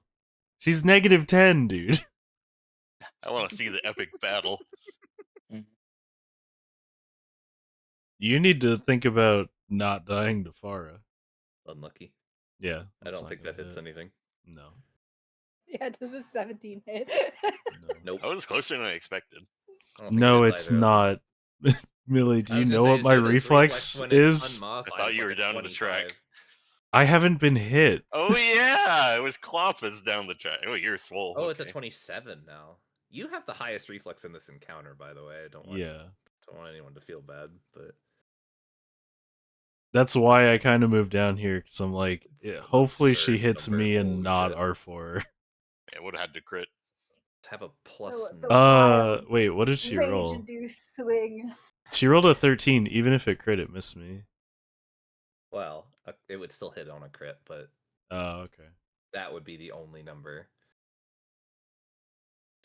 [SPEAKER 4] She's -10, dude.
[SPEAKER 5] I want to see the epic battle.
[SPEAKER 4] You need to think about not dying to Farah.
[SPEAKER 2] Unlucky.
[SPEAKER 4] Yeah.
[SPEAKER 2] I
[SPEAKER 4] that's
[SPEAKER 2] don't
[SPEAKER 4] not
[SPEAKER 2] think
[SPEAKER 4] gonna
[SPEAKER 2] that hits
[SPEAKER 4] hit.
[SPEAKER 2] anything.
[SPEAKER 4] No.
[SPEAKER 1] Yeah, it does a 17 hit.
[SPEAKER 4] No.
[SPEAKER 2] Nope.
[SPEAKER 5] That was closer than I expected.
[SPEAKER 2] I don't think
[SPEAKER 4] No,
[SPEAKER 2] it hits
[SPEAKER 4] it's
[SPEAKER 2] either of them.
[SPEAKER 4] not. Millie, do
[SPEAKER 2] I
[SPEAKER 4] you
[SPEAKER 2] was gonna
[SPEAKER 4] know
[SPEAKER 2] say,
[SPEAKER 4] what my
[SPEAKER 2] Zuda's
[SPEAKER 4] reflex
[SPEAKER 2] when it's
[SPEAKER 4] is?
[SPEAKER 2] unmodified
[SPEAKER 5] I thought
[SPEAKER 2] is
[SPEAKER 5] you
[SPEAKER 2] like
[SPEAKER 5] were
[SPEAKER 2] a
[SPEAKER 5] down the track.
[SPEAKER 2] 25.
[SPEAKER 4] I haven't been hit.
[SPEAKER 5] Oh yeah, it was Kloppus down the track. Oh, you're swole.
[SPEAKER 2] Oh, it's a
[SPEAKER 5] okay.
[SPEAKER 2] 27 now. You have the highest reflex in this encounter, by the way. I don't want anyone to feel bad, but
[SPEAKER 4] That's why I kind of moved down here, because I'm like,
[SPEAKER 2] It's an
[SPEAKER 4] hopefully she
[SPEAKER 2] absurd
[SPEAKER 4] hits
[SPEAKER 2] number.
[SPEAKER 4] me and
[SPEAKER 2] Holy
[SPEAKER 4] not
[SPEAKER 2] shit.
[SPEAKER 4] R4.
[SPEAKER 5] Yeah, would have had to crit.
[SPEAKER 2] to have a plus.
[SPEAKER 1] The
[SPEAKER 2] nine.
[SPEAKER 1] wild
[SPEAKER 4] Wait, what did she roll?
[SPEAKER 1] rage-induced swing.
[SPEAKER 4] She rolled a 13. Even if it crit, it missed me.
[SPEAKER 2] Well, it would still hit on a crit, but
[SPEAKER 4] Oh, okay.
[SPEAKER 2] that would be the only number.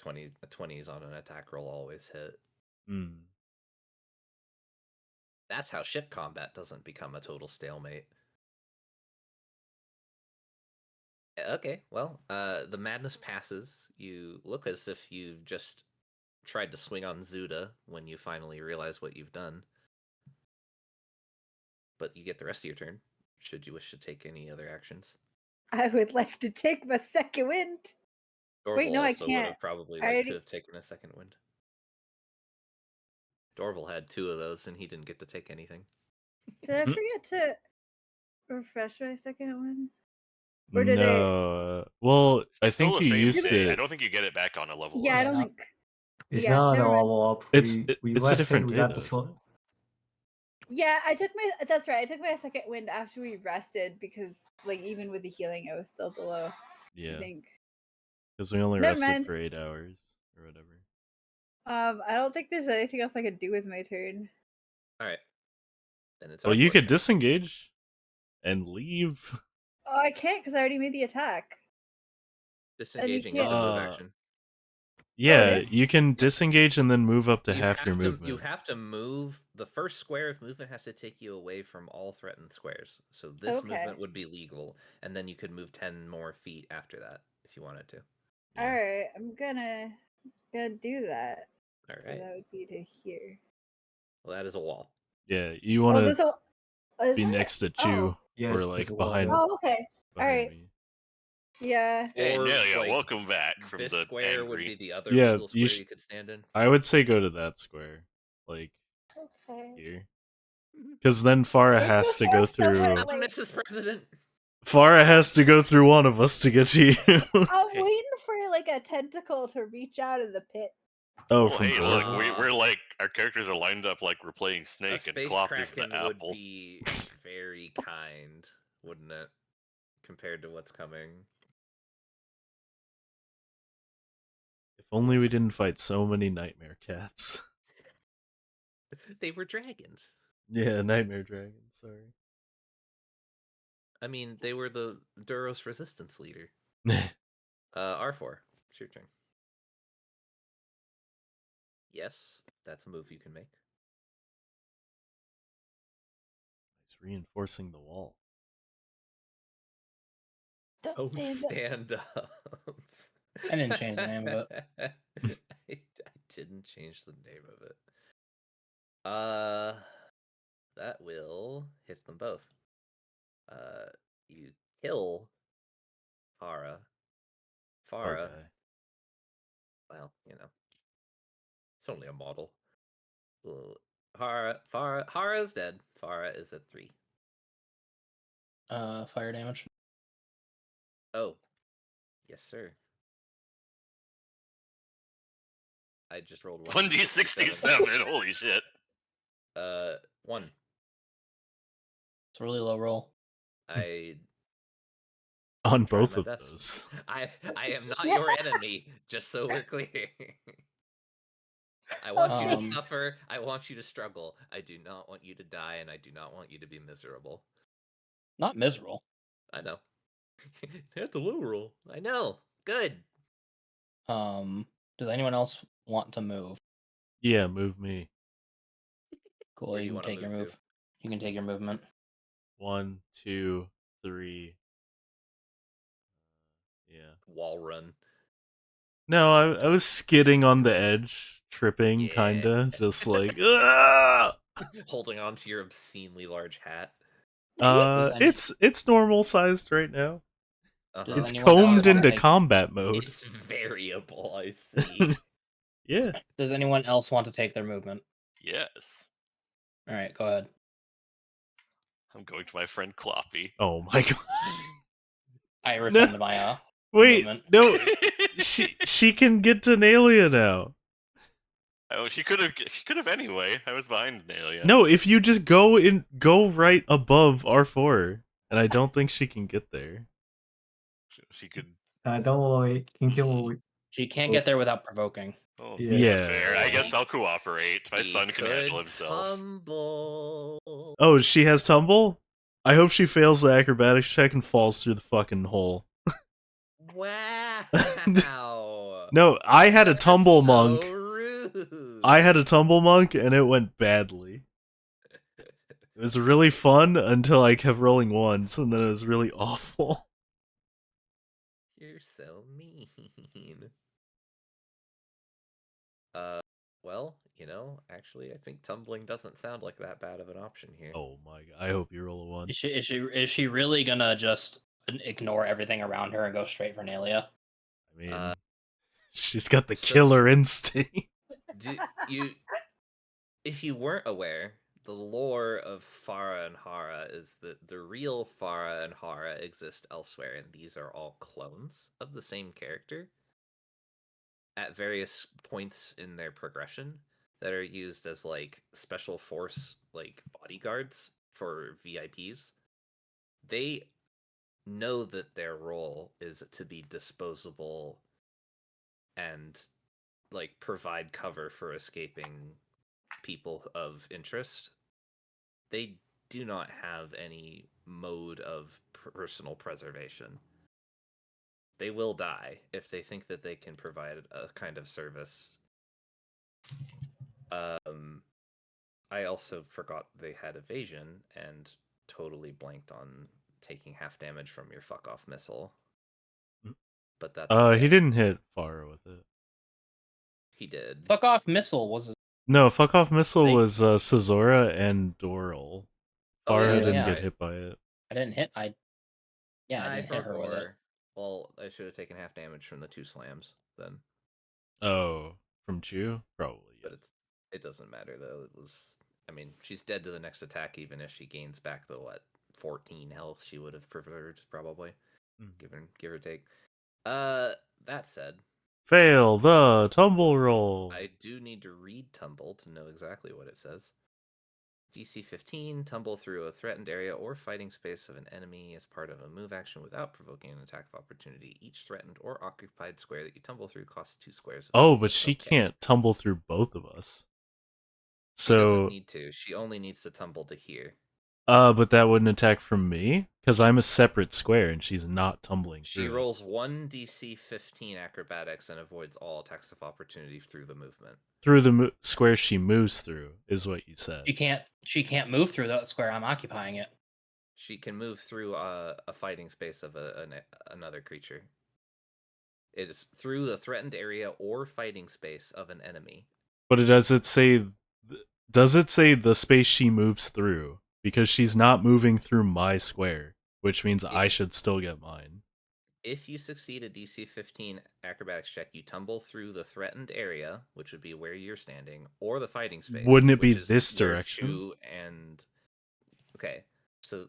[SPEAKER 2] 20s on an attack roll always hit.
[SPEAKER 4] Hmm.
[SPEAKER 2] That's how ship combat doesn't become a total stalemate. Okay, well, the madness passes. You look as if you've just tried to swing on Zuda when you finally realize what you've done. But you get the rest of your turn, should you wish to take any other actions.
[SPEAKER 1] I would like to take my second wind.
[SPEAKER 2] Dorvil
[SPEAKER 1] no, I
[SPEAKER 2] also would
[SPEAKER 1] can't.
[SPEAKER 2] have probably
[SPEAKER 1] I
[SPEAKER 2] liked
[SPEAKER 1] already-
[SPEAKER 2] to have taken a second wind. Dorvil had 2 of those, and he didn't get to take anything.
[SPEAKER 1] Did I
[SPEAKER 4] Hmm.
[SPEAKER 1] forget to refresh my second one? Or did
[SPEAKER 4] No. Well, I
[SPEAKER 5] It's still
[SPEAKER 4] think
[SPEAKER 5] the
[SPEAKER 4] you
[SPEAKER 5] same
[SPEAKER 4] used
[SPEAKER 5] thing. I
[SPEAKER 4] it.
[SPEAKER 5] don't think you get it back on a level
[SPEAKER 1] Yeah,
[SPEAKER 5] up.
[SPEAKER 1] I don't
[SPEAKER 3] Yeah.
[SPEAKER 1] think.
[SPEAKER 6] It's
[SPEAKER 1] Yeah,
[SPEAKER 6] not a
[SPEAKER 1] never mind.
[SPEAKER 6] level up.
[SPEAKER 4] It's
[SPEAKER 6] We
[SPEAKER 4] a
[SPEAKER 6] rested,
[SPEAKER 4] different
[SPEAKER 6] we
[SPEAKER 4] day,
[SPEAKER 6] got
[SPEAKER 4] though,
[SPEAKER 6] the
[SPEAKER 4] isn't
[SPEAKER 6] sword.
[SPEAKER 4] it?
[SPEAKER 1] Yeah, I took my. That's right. I took my second wind after we rested because, like, even with the healing, I was still below. I
[SPEAKER 4] Yeah,
[SPEAKER 1] think.
[SPEAKER 4] because we only
[SPEAKER 1] Never
[SPEAKER 4] rested
[SPEAKER 1] mind.
[SPEAKER 4] for 8 hours or whatever.
[SPEAKER 1] I don't think there's anything else I could do with my turn.
[SPEAKER 2] All right. Then it's
[SPEAKER 4] Well, you
[SPEAKER 2] R4's
[SPEAKER 4] could
[SPEAKER 2] turn.
[SPEAKER 4] disengage and leave.
[SPEAKER 1] Oh, I can't because I already made the attack.
[SPEAKER 2] Disengaging
[SPEAKER 1] can't-
[SPEAKER 2] is a move
[SPEAKER 4] Uh,
[SPEAKER 2] action.
[SPEAKER 4] Yeah,
[SPEAKER 1] is?
[SPEAKER 4] you can disengage and then move up to half your
[SPEAKER 2] You
[SPEAKER 4] movement.
[SPEAKER 2] have to move. The first square of movement has to take you away from all threatened squares. So this
[SPEAKER 1] Okay.
[SPEAKER 2] movement would be legal, and then you could move 10 more feet after that if you wanted to.
[SPEAKER 4] Yeah.
[SPEAKER 1] All right, I'm gonna do that.
[SPEAKER 2] All
[SPEAKER 1] So
[SPEAKER 2] right.
[SPEAKER 1] that would be to here.
[SPEAKER 2] Well, that is a wall.
[SPEAKER 4] Yeah, you
[SPEAKER 1] Oh,
[SPEAKER 4] want
[SPEAKER 1] this
[SPEAKER 4] to
[SPEAKER 1] is
[SPEAKER 4] be
[SPEAKER 1] it?
[SPEAKER 4] next to
[SPEAKER 1] Oh.
[SPEAKER 4] Chew
[SPEAKER 6] Yes,
[SPEAKER 4] or
[SPEAKER 6] there's
[SPEAKER 4] like
[SPEAKER 6] a wall
[SPEAKER 4] behind
[SPEAKER 6] there.
[SPEAKER 1] Oh, okay.
[SPEAKER 4] behind
[SPEAKER 1] Alright.
[SPEAKER 4] me.
[SPEAKER 1] Yeah.
[SPEAKER 5] Hey,
[SPEAKER 2] Or,
[SPEAKER 5] Nelia,
[SPEAKER 2] like,
[SPEAKER 5] welcome back from
[SPEAKER 2] This
[SPEAKER 5] the
[SPEAKER 2] square
[SPEAKER 5] angry.
[SPEAKER 2] would be the other
[SPEAKER 4] Yeah,
[SPEAKER 2] legal square you could stand in.
[SPEAKER 4] I would say go to that square, like
[SPEAKER 1] Okay.
[SPEAKER 4] here, because then Farah has to go through.
[SPEAKER 2] Mrs. President.
[SPEAKER 4] Farah has to go through one of us to get to you.
[SPEAKER 1] I'm waiting for like a tentacle to reach out of the pit.
[SPEAKER 4] Oh,
[SPEAKER 5] Well,
[SPEAKER 4] from
[SPEAKER 5] hey, look,
[SPEAKER 4] Borevil.
[SPEAKER 5] we're like our characters are lined up like we're playing
[SPEAKER 2] A
[SPEAKER 5] Snake, and
[SPEAKER 2] space
[SPEAKER 5] Klopp is the
[SPEAKER 2] kraken would
[SPEAKER 5] apple.
[SPEAKER 2] be very kind, wouldn't it? Compared to what's coming.
[SPEAKER 4] If only we didn't fight so many nightmare cats.
[SPEAKER 2] They were dragons.
[SPEAKER 4] Yeah, nightmare dragon. Sorry.
[SPEAKER 2] I mean, they were the Duros resistance leader. R4. It's your turn. Yes, that's a move you can make.
[SPEAKER 4] Nice reinforcing the wall.
[SPEAKER 1] Don't
[SPEAKER 2] Don't
[SPEAKER 1] stand up.
[SPEAKER 2] stand up.
[SPEAKER 3] I didn't change the name of it.
[SPEAKER 2] I didn't change the name of it. That will hit them both. You kill Farah.
[SPEAKER 4] Poor
[SPEAKER 2] Farah,
[SPEAKER 4] guy.
[SPEAKER 2] well, it's only a model. Hara's dead. Farah is at 3.
[SPEAKER 3] Fire damage.
[SPEAKER 2] Oh, yes, sir. I just rolled
[SPEAKER 5] 1d67. Holy shit.
[SPEAKER 2] 1.
[SPEAKER 3] It's a really low roll.
[SPEAKER 2] I
[SPEAKER 4] On
[SPEAKER 2] tried
[SPEAKER 4] both
[SPEAKER 2] my
[SPEAKER 4] of
[SPEAKER 2] best.
[SPEAKER 4] those.
[SPEAKER 2] I am not
[SPEAKER 1] Yeah.
[SPEAKER 2] your enemy, just so we're clear. I want you to
[SPEAKER 3] Um,
[SPEAKER 2] suffer. I want you to struggle. I do not want you to die, and I do not want you to be miserable.
[SPEAKER 3] Not miserable.
[SPEAKER 2] I know. That's a low roll. I know. Good.
[SPEAKER 3] Does anyone else want to move?
[SPEAKER 4] Yeah, move me.
[SPEAKER 3] Cool.
[SPEAKER 2] Where
[SPEAKER 3] You
[SPEAKER 2] do you
[SPEAKER 3] can
[SPEAKER 2] wanna
[SPEAKER 3] take your
[SPEAKER 2] move to?
[SPEAKER 3] move. You can take your movement.
[SPEAKER 4] 1, 2, 3. Yeah.
[SPEAKER 2] Wall run.
[SPEAKER 4] No, I was skidding on the edge, tripping,
[SPEAKER 2] Yeah.
[SPEAKER 4] kinda, just like, ah!
[SPEAKER 2] Holding on to your obscenely large hat.
[SPEAKER 3] Does any-
[SPEAKER 4] It's normal sized right now.
[SPEAKER 3] Does
[SPEAKER 4] It's
[SPEAKER 3] anyone else
[SPEAKER 4] combed
[SPEAKER 3] wanna
[SPEAKER 4] into
[SPEAKER 3] take-
[SPEAKER 4] combat mode.
[SPEAKER 2] It's variable, I see.
[SPEAKER 4] Yeah.
[SPEAKER 3] Does anyone else want to take their movement?
[SPEAKER 5] Yes.
[SPEAKER 3] All right, go ahead.
[SPEAKER 5] I'm going to my friend Cloppy.
[SPEAKER 4] Oh my god.
[SPEAKER 3] I rescind my
[SPEAKER 4] Wait,
[SPEAKER 3] movement.
[SPEAKER 4] no, she can get to Nalia now.
[SPEAKER 5] Oh, she could have anyway. I was behind Nalia.
[SPEAKER 4] No, if you just go right above R4, and I don't think she can get there.
[SPEAKER 5] She could.
[SPEAKER 6] Don't worry.
[SPEAKER 3] She can't get there without provoking.
[SPEAKER 5] Oh,
[SPEAKER 6] Yeah.
[SPEAKER 5] fair. I guess I'll cooperate. My
[SPEAKER 2] He
[SPEAKER 5] son can handle
[SPEAKER 2] could
[SPEAKER 5] himself.
[SPEAKER 2] Tumble.
[SPEAKER 4] Oh, she has tumble? I hope she fails the acrobatics check and falls through the fucking hole.
[SPEAKER 2] Wow.
[SPEAKER 4] No, I had a
[SPEAKER 2] That's
[SPEAKER 4] tumble
[SPEAKER 2] so
[SPEAKER 4] monk.
[SPEAKER 2] Rude.
[SPEAKER 4] I had a tumble monk, and it went badly. It was really fun until I kept rolling ones, and then it was really awful.
[SPEAKER 2] You're so mean. Well, actually, I think tumbling doesn't sound like that bad of an option here.
[SPEAKER 4] Oh my god! I hope you roll a 1.
[SPEAKER 3] Is she really gonna just ignore everything around her and go straight for Nalia?
[SPEAKER 4] I mean, she's got the
[SPEAKER 2] so-
[SPEAKER 4] killer instinct.
[SPEAKER 2] If you weren't aware, the lore of Farah and Hara is that the real Farah and Hara exist elsewhere, and these are all clones of the same character at various points in their progression that are used as like special force like bodyguards for VIPs. They know that their role is to be disposable and like provide cover for escaping people of interest. They do not have any mode of personal preservation. They will die if they think that they can provide a kind of service. I also forgot they had evasion and totally blanked on taking half damage from your fuck off missile. But that's okay.
[SPEAKER 4] He didn't hit Farah with it.
[SPEAKER 2] He did.
[SPEAKER 3] Fuck off missile was
[SPEAKER 4] No, fuck off missile was Cesora and Dorvil.
[SPEAKER 2] Oh,
[SPEAKER 4] Farah
[SPEAKER 2] yeah,
[SPEAKER 4] didn't
[SPEAKER 3] yeah.
[SPEAKER 4] get hit by it.
[SPEAKER 3] I didn't hit. I didn't hit her with it.
[SPEAKER 2] Well, I should have taken half damage from the 2 slams then.
[SPEAKER 4] Oh, from Chew? Probably,
[SPEAKER 2] But
[SPEAKER 4] yes.
[SPEAKER 2] it doesn't matter though. She's dead to the next attack even if she gains back the 14 health she would have preferred probably. Give or take. That said,
[SPEAKER 4] Fail the tumble roll.
[SPEAKER 2] I do need to read tumble to know exactly what it says. DC 15, tumble through a threatened area or fighting space of an enemy as part of a move action without provoking an attack of opportunity. Each threatened or occupied square that you tumble through costs 2 squares.
[SPEAKER 4] Oh, but she can't tumble through both of us.
[SPEAKER 2] She doesn't
[SPEAKER 4] So
[SPEAKER 2] need to. She only needs to tumble to here.
[SPEAKER 4] But that wouldn't attack from me because I'm a separate square and she's not tumbling
[SPEAKER 2] She
[SPEAKER 4] through.
[SPEAKER 2] rolls 1 DC 15 acrobatics and avoids all attacks of opportunity through the movement.
[SPEAKER 4] Through the square she moves through is what you said.
[SPEAKER 3] She can't move through that square. I'm occupying it.
[SPEAKER 2] She can move through a fighting space of another creature. It is through the threatened area or fighting space of an enemy.
[SPEAKER 4] But does it say the space she moves through? Because she's not moving through my square, which means I should still get mine.
[SPEAKER 2] If you succeed a DC 15 acrobatics check, you tumble through the threatened area, which would be where you're standing, or the fighting space.
[SPEAKER 4] Wouldn't it be
[SPEAKER 2] which is
[SPEAKER 4] this
[SPEAKER 2] where
[SPEAKER 4] direction?
[SPEAKER 2] Chu and okay, so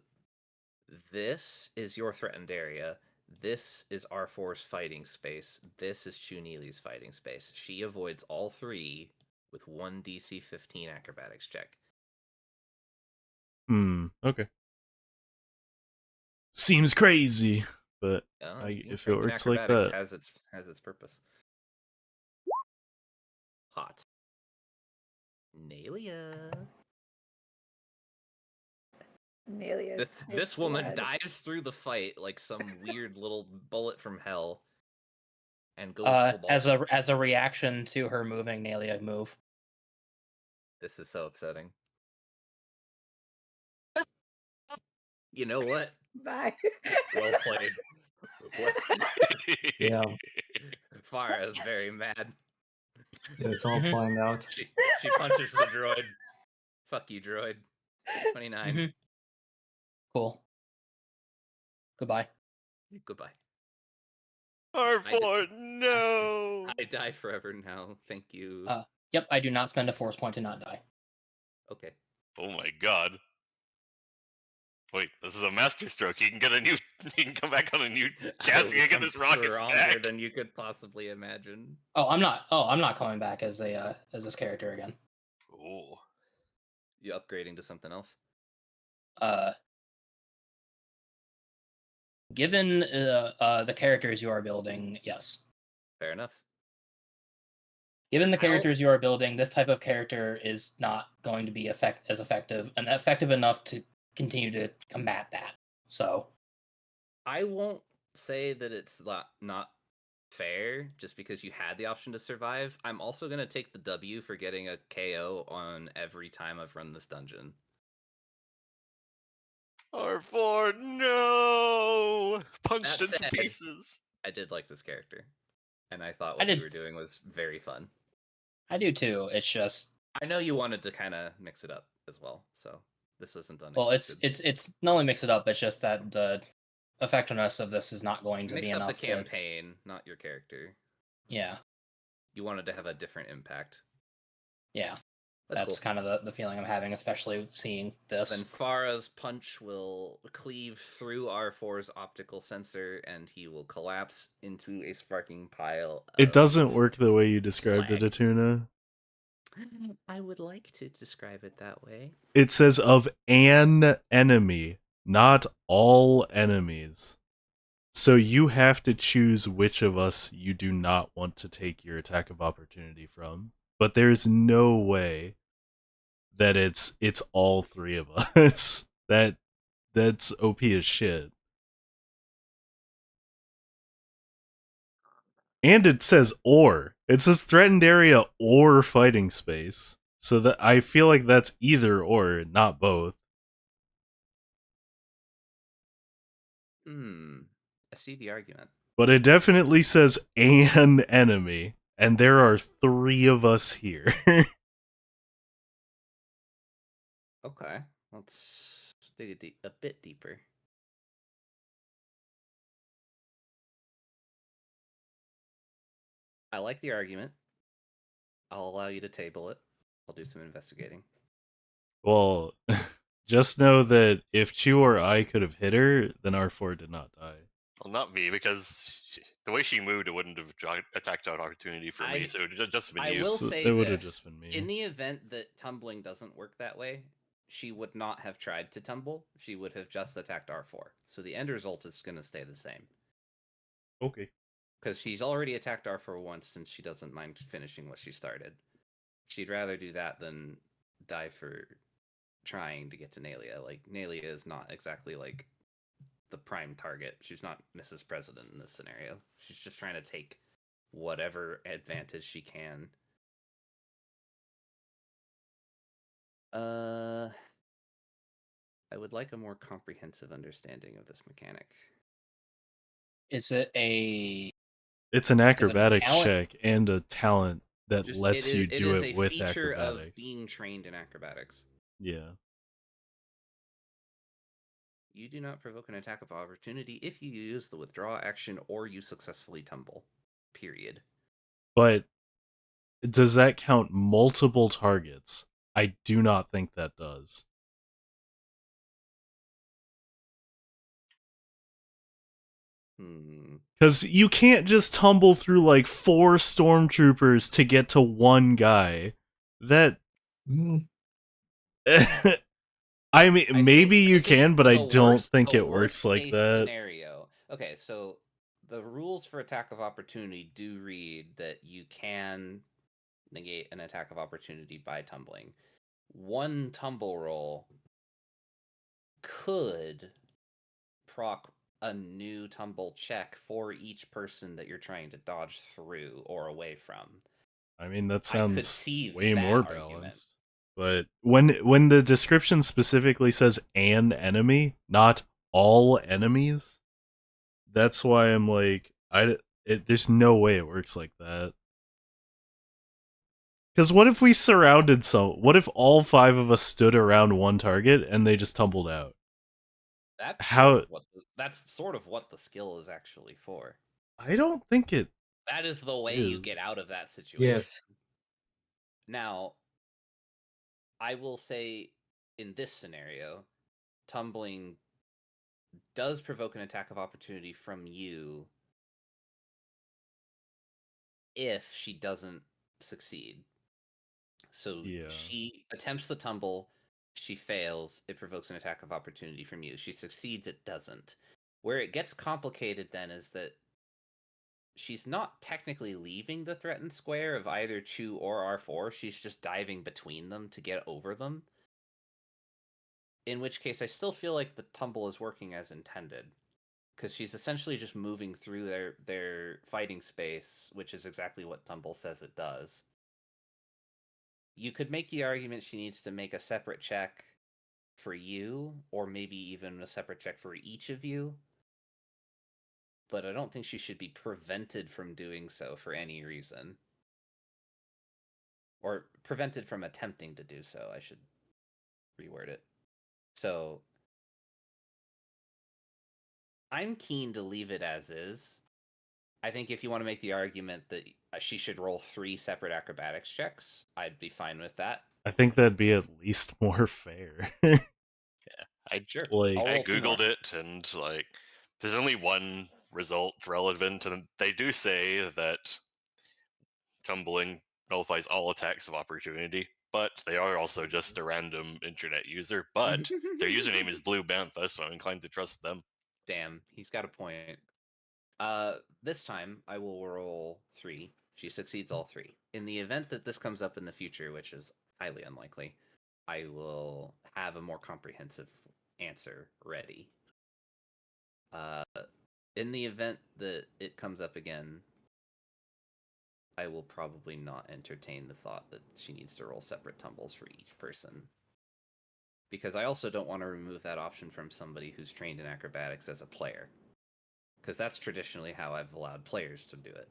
[SPEAKER 2] this is your threatened area. This is R4's fighting space. This is Chu Neely's fighting space. She avoids all three with 1 DC 15 acrobatics check.
[SPEAKER 4] Okay. Seems crazy, but if it works like that,
[SPEAKER 2] has its purpose. Hot. Nelia. This woman dives through the fight like some weird little bullet from hell, and goes full ball.
[SPEAKER 3] As a reaction to her moving, Nelia move.
[SPEAKER 2] This is so upsetting. You know what?
[SPEAKER 1] Bye.
[SPEAKER 2] Well played.
[SPEAKER 6] Yeah,
[SPEAKER 2] Farah is very mad.
[SPEAKER 6] it's all planned out.
[SPEAKER 2] She punches the droid. Fuck you, droid. 29.
[SPEAKER 3] Mhm. Cool. Goodbye.
[SPEAKER 2] Goodbye.
[SPEAKER 5] R4, no!
[SPEAKER 2] I die forever now. Thank you.
[SPEAKER 3] Yep, I do not spend a force point to not die.
[SPEAKER 2] Okay.
[SPEAKER 5] Oh my god. Wait, this is a master stroke. You can get a new. You can come back on a new chassis and get this rocket
[SPEAKER 2] stronger
[SPEAKER 5] back.
[SPEAKER 2] than you could possibly imagine.
[SPEAKER 3] I'm not coming back as this character again.
[SPEAKER 5] Oh.
[SPEAKER 2] You upgrading to something else?
[SPEAKER 3] Given the characters you are building, yes.
[SPEAKER 2] Fair enough.
[SPEAKER 3] Given the characters you are building, this type of character is not going to be effective enough to continue to combat that. So
[SPEAKER 2] I won't say that it's not fair just because you had the option to survive. I'm also going to take the W for getting a KO on every time I've run this dungeon.
[SPEAKER 5] R4, no! Punched into pieces.
[SPEAKER 2] I did like this character, and I thought what you were doing was very fun.
[SPEAKER 3] I do too. It's just
[SPEAKER 2] I know you wanted to kind of mix it up as well, so this isn't unexpected.
[SPEAKER 3] well, it's not only mix it up. It's just that the effectiveness of this is not going to be enough.
[SPEAKER 2] Mix up the campaign, not your character.
[SPEAKER 3] Yeah.
[SPEAKER 2] You wanted to have a different impact.
[SPEAKER 3] Yeah.
[SPEAKER 2] That's cool.
[SPEAKER 3] Kind of the feeling I'm having, especially seeing this.
[SPEAKER 2] Then Farah's punch will cleave through R4's optical sensor, and he will collapse into a sparking pile.
[SPEAKER 4] It doesn't work the way you described it, Atuna.
[SPEAKER 2] I would like to describe it that way.
[SPEAKER 4] It says of an enemy, not all enemies. So you have to choose which of us you do not want to take your attack of opportunity from. But there's no way that it's all three of us. That's OP as shit. And it says or. It says threatened area or fighting space. So that I feel like that's either or, not both.
[SPEAKER 2] I see the argument.
[SPEAKER 4] But it definitely says an enemy. And there are three of us here.
[SPEAKER 2] Okay, let's dig a bit deeper. I like the argument. I'll allow you to table it. I'll do some investigating.
[SPEAKER 4] Well, just know that if Chu or I could have hit her, then R4 did not die.
[SPEAKER 5] Well, not me, because the way she moved, it wouldn't have attacked out opportunity for me, so it would have just been you.
[SPEAKER 2] I will say
[SPEAKER 4] it would have just been me.
[SPEAKER 2] In the event that tumbling doesn't work that way, she would not have tried to tumble. She would have just attacked R4. So the end result is going to stay the same.
[SPEAKER 4] Okay.
[SPEAKER 2] Because she's already attacked R4 once, and she doesn't mind finishing what she started. She'd rather do that than die for trying to get to Nalia. Like, Nalia is not exactly like the prime target. She's not Mrs. President in this scenario. She's just trying to take whatever advantage she can. I would like a more comprehensive understanding of this mechanic.
[SPEAKER 3] Is it a
[SPEAKER 4] It's an
[SPEAKER 3] it a
[SPEAKER 4] acrobatics
[SPEAKER 3] talent?
[SPEAKER 4] check and a talent that
[SPEAKER 2] Just
[SPEAKER 4] lets you
[SPEAKER 2] it
[SPEAKER 4] do
[SPEAKER 2] is
[SPEAKER 4] it
[SPEAKER 2] a
[SPEAKER 4] with
[SPEAKER 2] feature
[SPEAKER 4] acrobatics.
[SPEAKER 2] of being trained in acrobatics.
[SPEAKER 4] Yeah.
[SPEAKER 2] You do not provoke an attack of opportunity if you use the withdraw action or you successfully tumble. Period.
[SPEAKER 4] But does that count multiple targets? I do not think that does. Because you can't just tumble through like 4 stormtroopers to get to one guy. That. I mean, maybe you can, but I don't think it works like that.
[SPEAKER 2] Scenario. Okay, so the rules for attack of opportunity do read that you can negate an attack of opportunity by tumbling. One tumble roll could proc a new tumble check for each person that you're trying to dodge through or away from.
[SPEAKER 4] I mean, that
[SPEAKER 2] I could
[SPEAKER 4] sounds
[SPEAKER 2] see
[SPEAKER 4] way
[SPEAKER 2] that
[SPEAKER 4] more
[SPEAKER 2] argument.
[SPEAKER 4] balanced. But when the description specifically says an enemy, not all enemies, that's why I'm like, there's no way it works like that. Because what if we surrounded what if all 5 of us stood around one target and they just tumbled out?
[SPEAKER 2] That's sort of what the skill is actually for.
[SPEAKER 4] I don't think it.
[SPEAKER 2] That is the way you get out of that situation.
[SPEAKER 6] Yes.
[SPEAKER 2] Now, I will say in this scenario, tumbling does provoke an attack of opportunity from you if she doesn't succeed. So she attempts to tumble, she fails, it provokes an attack of opportunity from you. She succeeds, it doesn't. Where it gets complicated then is that she's not technically leaving the threatened square of either Chu or R4, she's just diving between them to get over them. In which case, I still feel like the tumble is working as intended. Because she's essentially just moving through their fighting space, which is exactly what tumble says it does. You could make the argument she needs to make a separate check for you, or maybe even a separate check for each of you. But I don't think she should be prevented from doing so for any reason. Or prevented from attempting to do so, I should reword it. So, I'm keen to leave it as is. I think if you want to make the argument that she should roll 3 separate acrobatics checks, I'd be fine with that.
[SPEAKER 4] I think that'd be at least more fair.
[SPEAKER 5] Yeah, I googled it, and like, there's only one result relevant, and they do say that tumbling nullifies all attacks of opportunity, but they are also just a random internet user. But their username is Blue Bantha, so I'm inclined to trust them.
[SPEAKER 2] Damn, he's got a point. This time I will roll 3. She succeeds all 3. In the event that this comes up in the future, which is highly unlikely, I will have a more comprehensive answer ready. In the event that it comes up again, I will probably not entertain the thought that she needs to roll separate tumbles for each person. Because I also don't want to remove that option from somebody who's trained in acrobatics as a player. Because that's traditionally how I've allowed players to do it.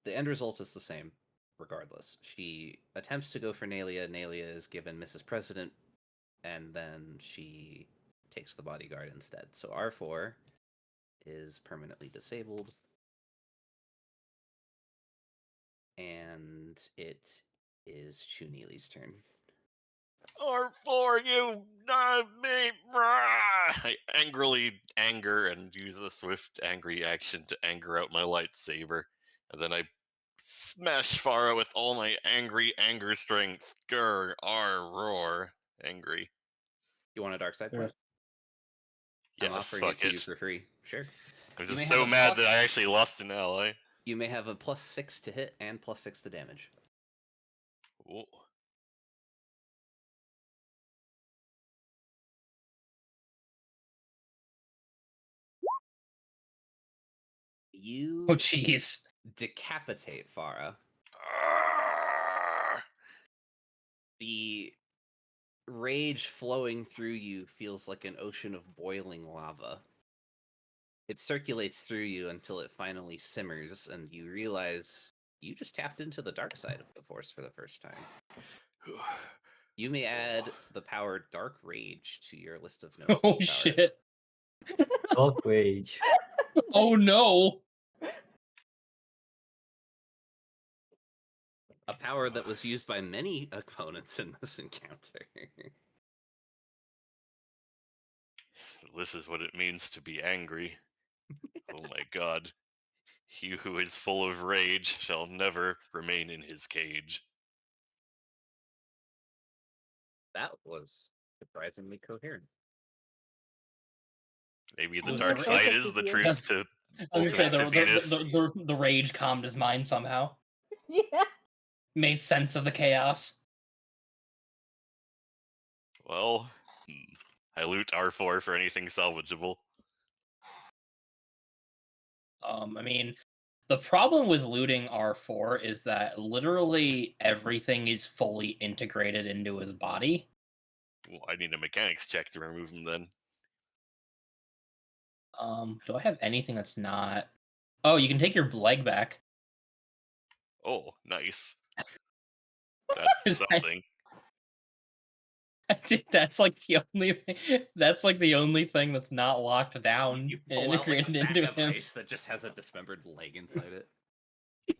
[SPEAKER 2] The end result is the same, regardless. She attempts to go for Nalia. Nalia is given Mrs. President, and then she takes the bodyguard instead. So R4 is permanently disabled. And it is Chunili's turn.
[SPEAKER 5] R4, you not me! I angrily anger and use a swift angry action to anger out my lightsaber. And then I smash Farah with all my anger strength. Grr, roar. Angry.
[SPEAKER 2] You want a dark side point?
[SPEAKER 5] Yes,
[SPEAKER 2] I'm offering
[SPEAKER 5] fuck
[SPEAKER 2] it to you for free. Sure.
[SPEAKER 5] I'm just so mad that I actually lost an ally.
[SPEAKER 2] You may have a +6 to hit and +6 to damage.
[SPEAKER 5] Ooh.
[SPEAKER 2] You
[SPEAKER 3] Oh, jeez.
[SPEAKER 2] decapitate Farah. The rage flowing through you feels like an ocean of boiling lava. It circulates through you until it finally simmers, and you realize you just tapped into the dark side of the Force for the first time. You may add the power Dark Rage to your list of known
[SPEAKER 3] Oh,
[SPEAKER 2] powers.
[SPEAKER 3] shit.
[SPEAKER 6] Dark Rage.
[SPEAKER 3] Oh, no.
[SPEAKER 2] A power that was used by many opponents in this encounter.
[SPEAKER 5] This is what it means to be angry. Oh my god. He who is full of rage shall never remain in his cage.
[SPEAKER 2] That was surprisingly coherent.
[SPEAKER 5] Maybe the
[SPEAKER 3] Was
[SPEAKER 5] dark
[SPEAKER 3] the-
[SPEAKER 5] side
[SPEAKER 1] Perfect
[SPEAKER 5] is
[SPEAKER 1] with
[SPEAKER 5] the
[SPEAKER 1] you.
[SPEAKER 5] truth to
[SPEAKER 3] I was gonna say
[SPEAKER 5] ultimate Venus.
[SPEAKER 3] the rage calmed his mind somehow.
[SPEAKER 1] Yeah.
[SPEAKER 3] Made sense of the chaos.
[SPEAKER 5] Well, I loot R4 for anything salvageable.
[SPEAKER 3] I mean, the problem with looting R4 is that literally everything is fully integrated into his body.
[SPEAKER 5] Well, I need a mechanics check to remove him then.
[SPEAKER 3] Do I have anything that's not? Oh, you can take your leg back.
[SPEAKER 5] Oh, nice. That's something.
[SPEAKER 3] That's like the only thing. That's like the only thing that's not locked down
[SPEAKER 2] You
[SPEAKER 3] and
[SPEAKER 2] pull out like a
[SPEAKER 3] integrated
[SPEAKER 2] bag
[SPEAKER 3] into
[SPEAKER 2] of
[SPEAKER 3] him.
[SPEAKER 2] ice that just has a dismembered leg inside it.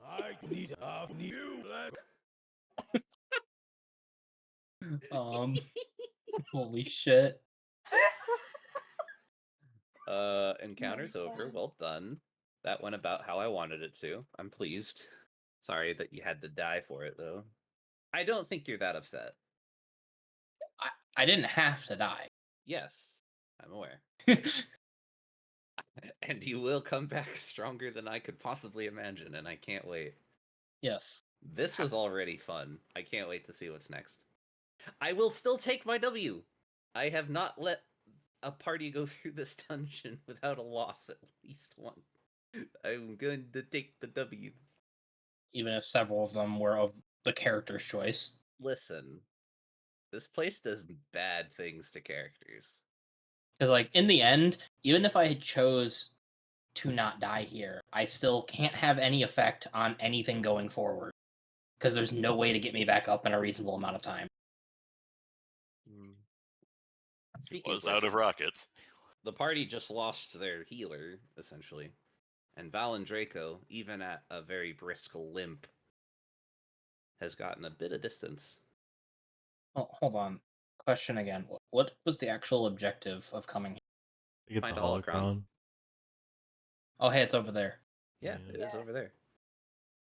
[SPEAKER 7] I need a new leg.
[SPEAKER 3] Holy shit.
[SPEAKER 2] Encounter's over. Well done. That went about how I wanted it to. I'm pleased. Sorry that you had to die for it, though. I don't think you're that upset.
[SPEAKER 3] I didn't have to die.
[SPEAKER 2] Yes, I'm aware. And you will come back stronger than I could possibly imagine, and I can't wait.
[SPEAKER 3] Yes.
[SPEAKER 2] This was already fun. I can't wait to see what's next. I will still take my W. I have not let a party go through this dungeon without a loss at least one. I'm going to take the W.
[SPEAKER 3] Even if several of them were of the character's choice.
[SPEAKER 2] Listen, this place does bad things to characters.
[SPEAKER 3] Because, like, in the end, even if I chose to not die here, I still can't have any effect on anything going forward. Because there's no way to get me back up in a reasonable amount of time.
[SPEAKER 2] Speaking
[SPEAKER 5] Was
[SPEAKER 2] of
[SPEAKER 5] out
[SPEAKER 2] which,
[SPEAKER 5] of rockets.
[SPEAKER 2] the party just lost their healer, essentially. And Val and Draco, even at a very brisk limp, has gotten a bit of distance.
[SPEAKER 3] Oh, hold on. Question again. What was the actual objective of coming here?
[SPEAKER 4] To get
[SPEAKER 2] Find
[SPEAKER 4] the
[SPEAKER 2] a holocron.
[SPEAKER 4] holocron.
[SPEAKER 3] Oh, hey, it's over there.
[SPEAKER 2] Yeah,
[SPEAKER 4] Yeah.
[SPEAKER 2] it is over there.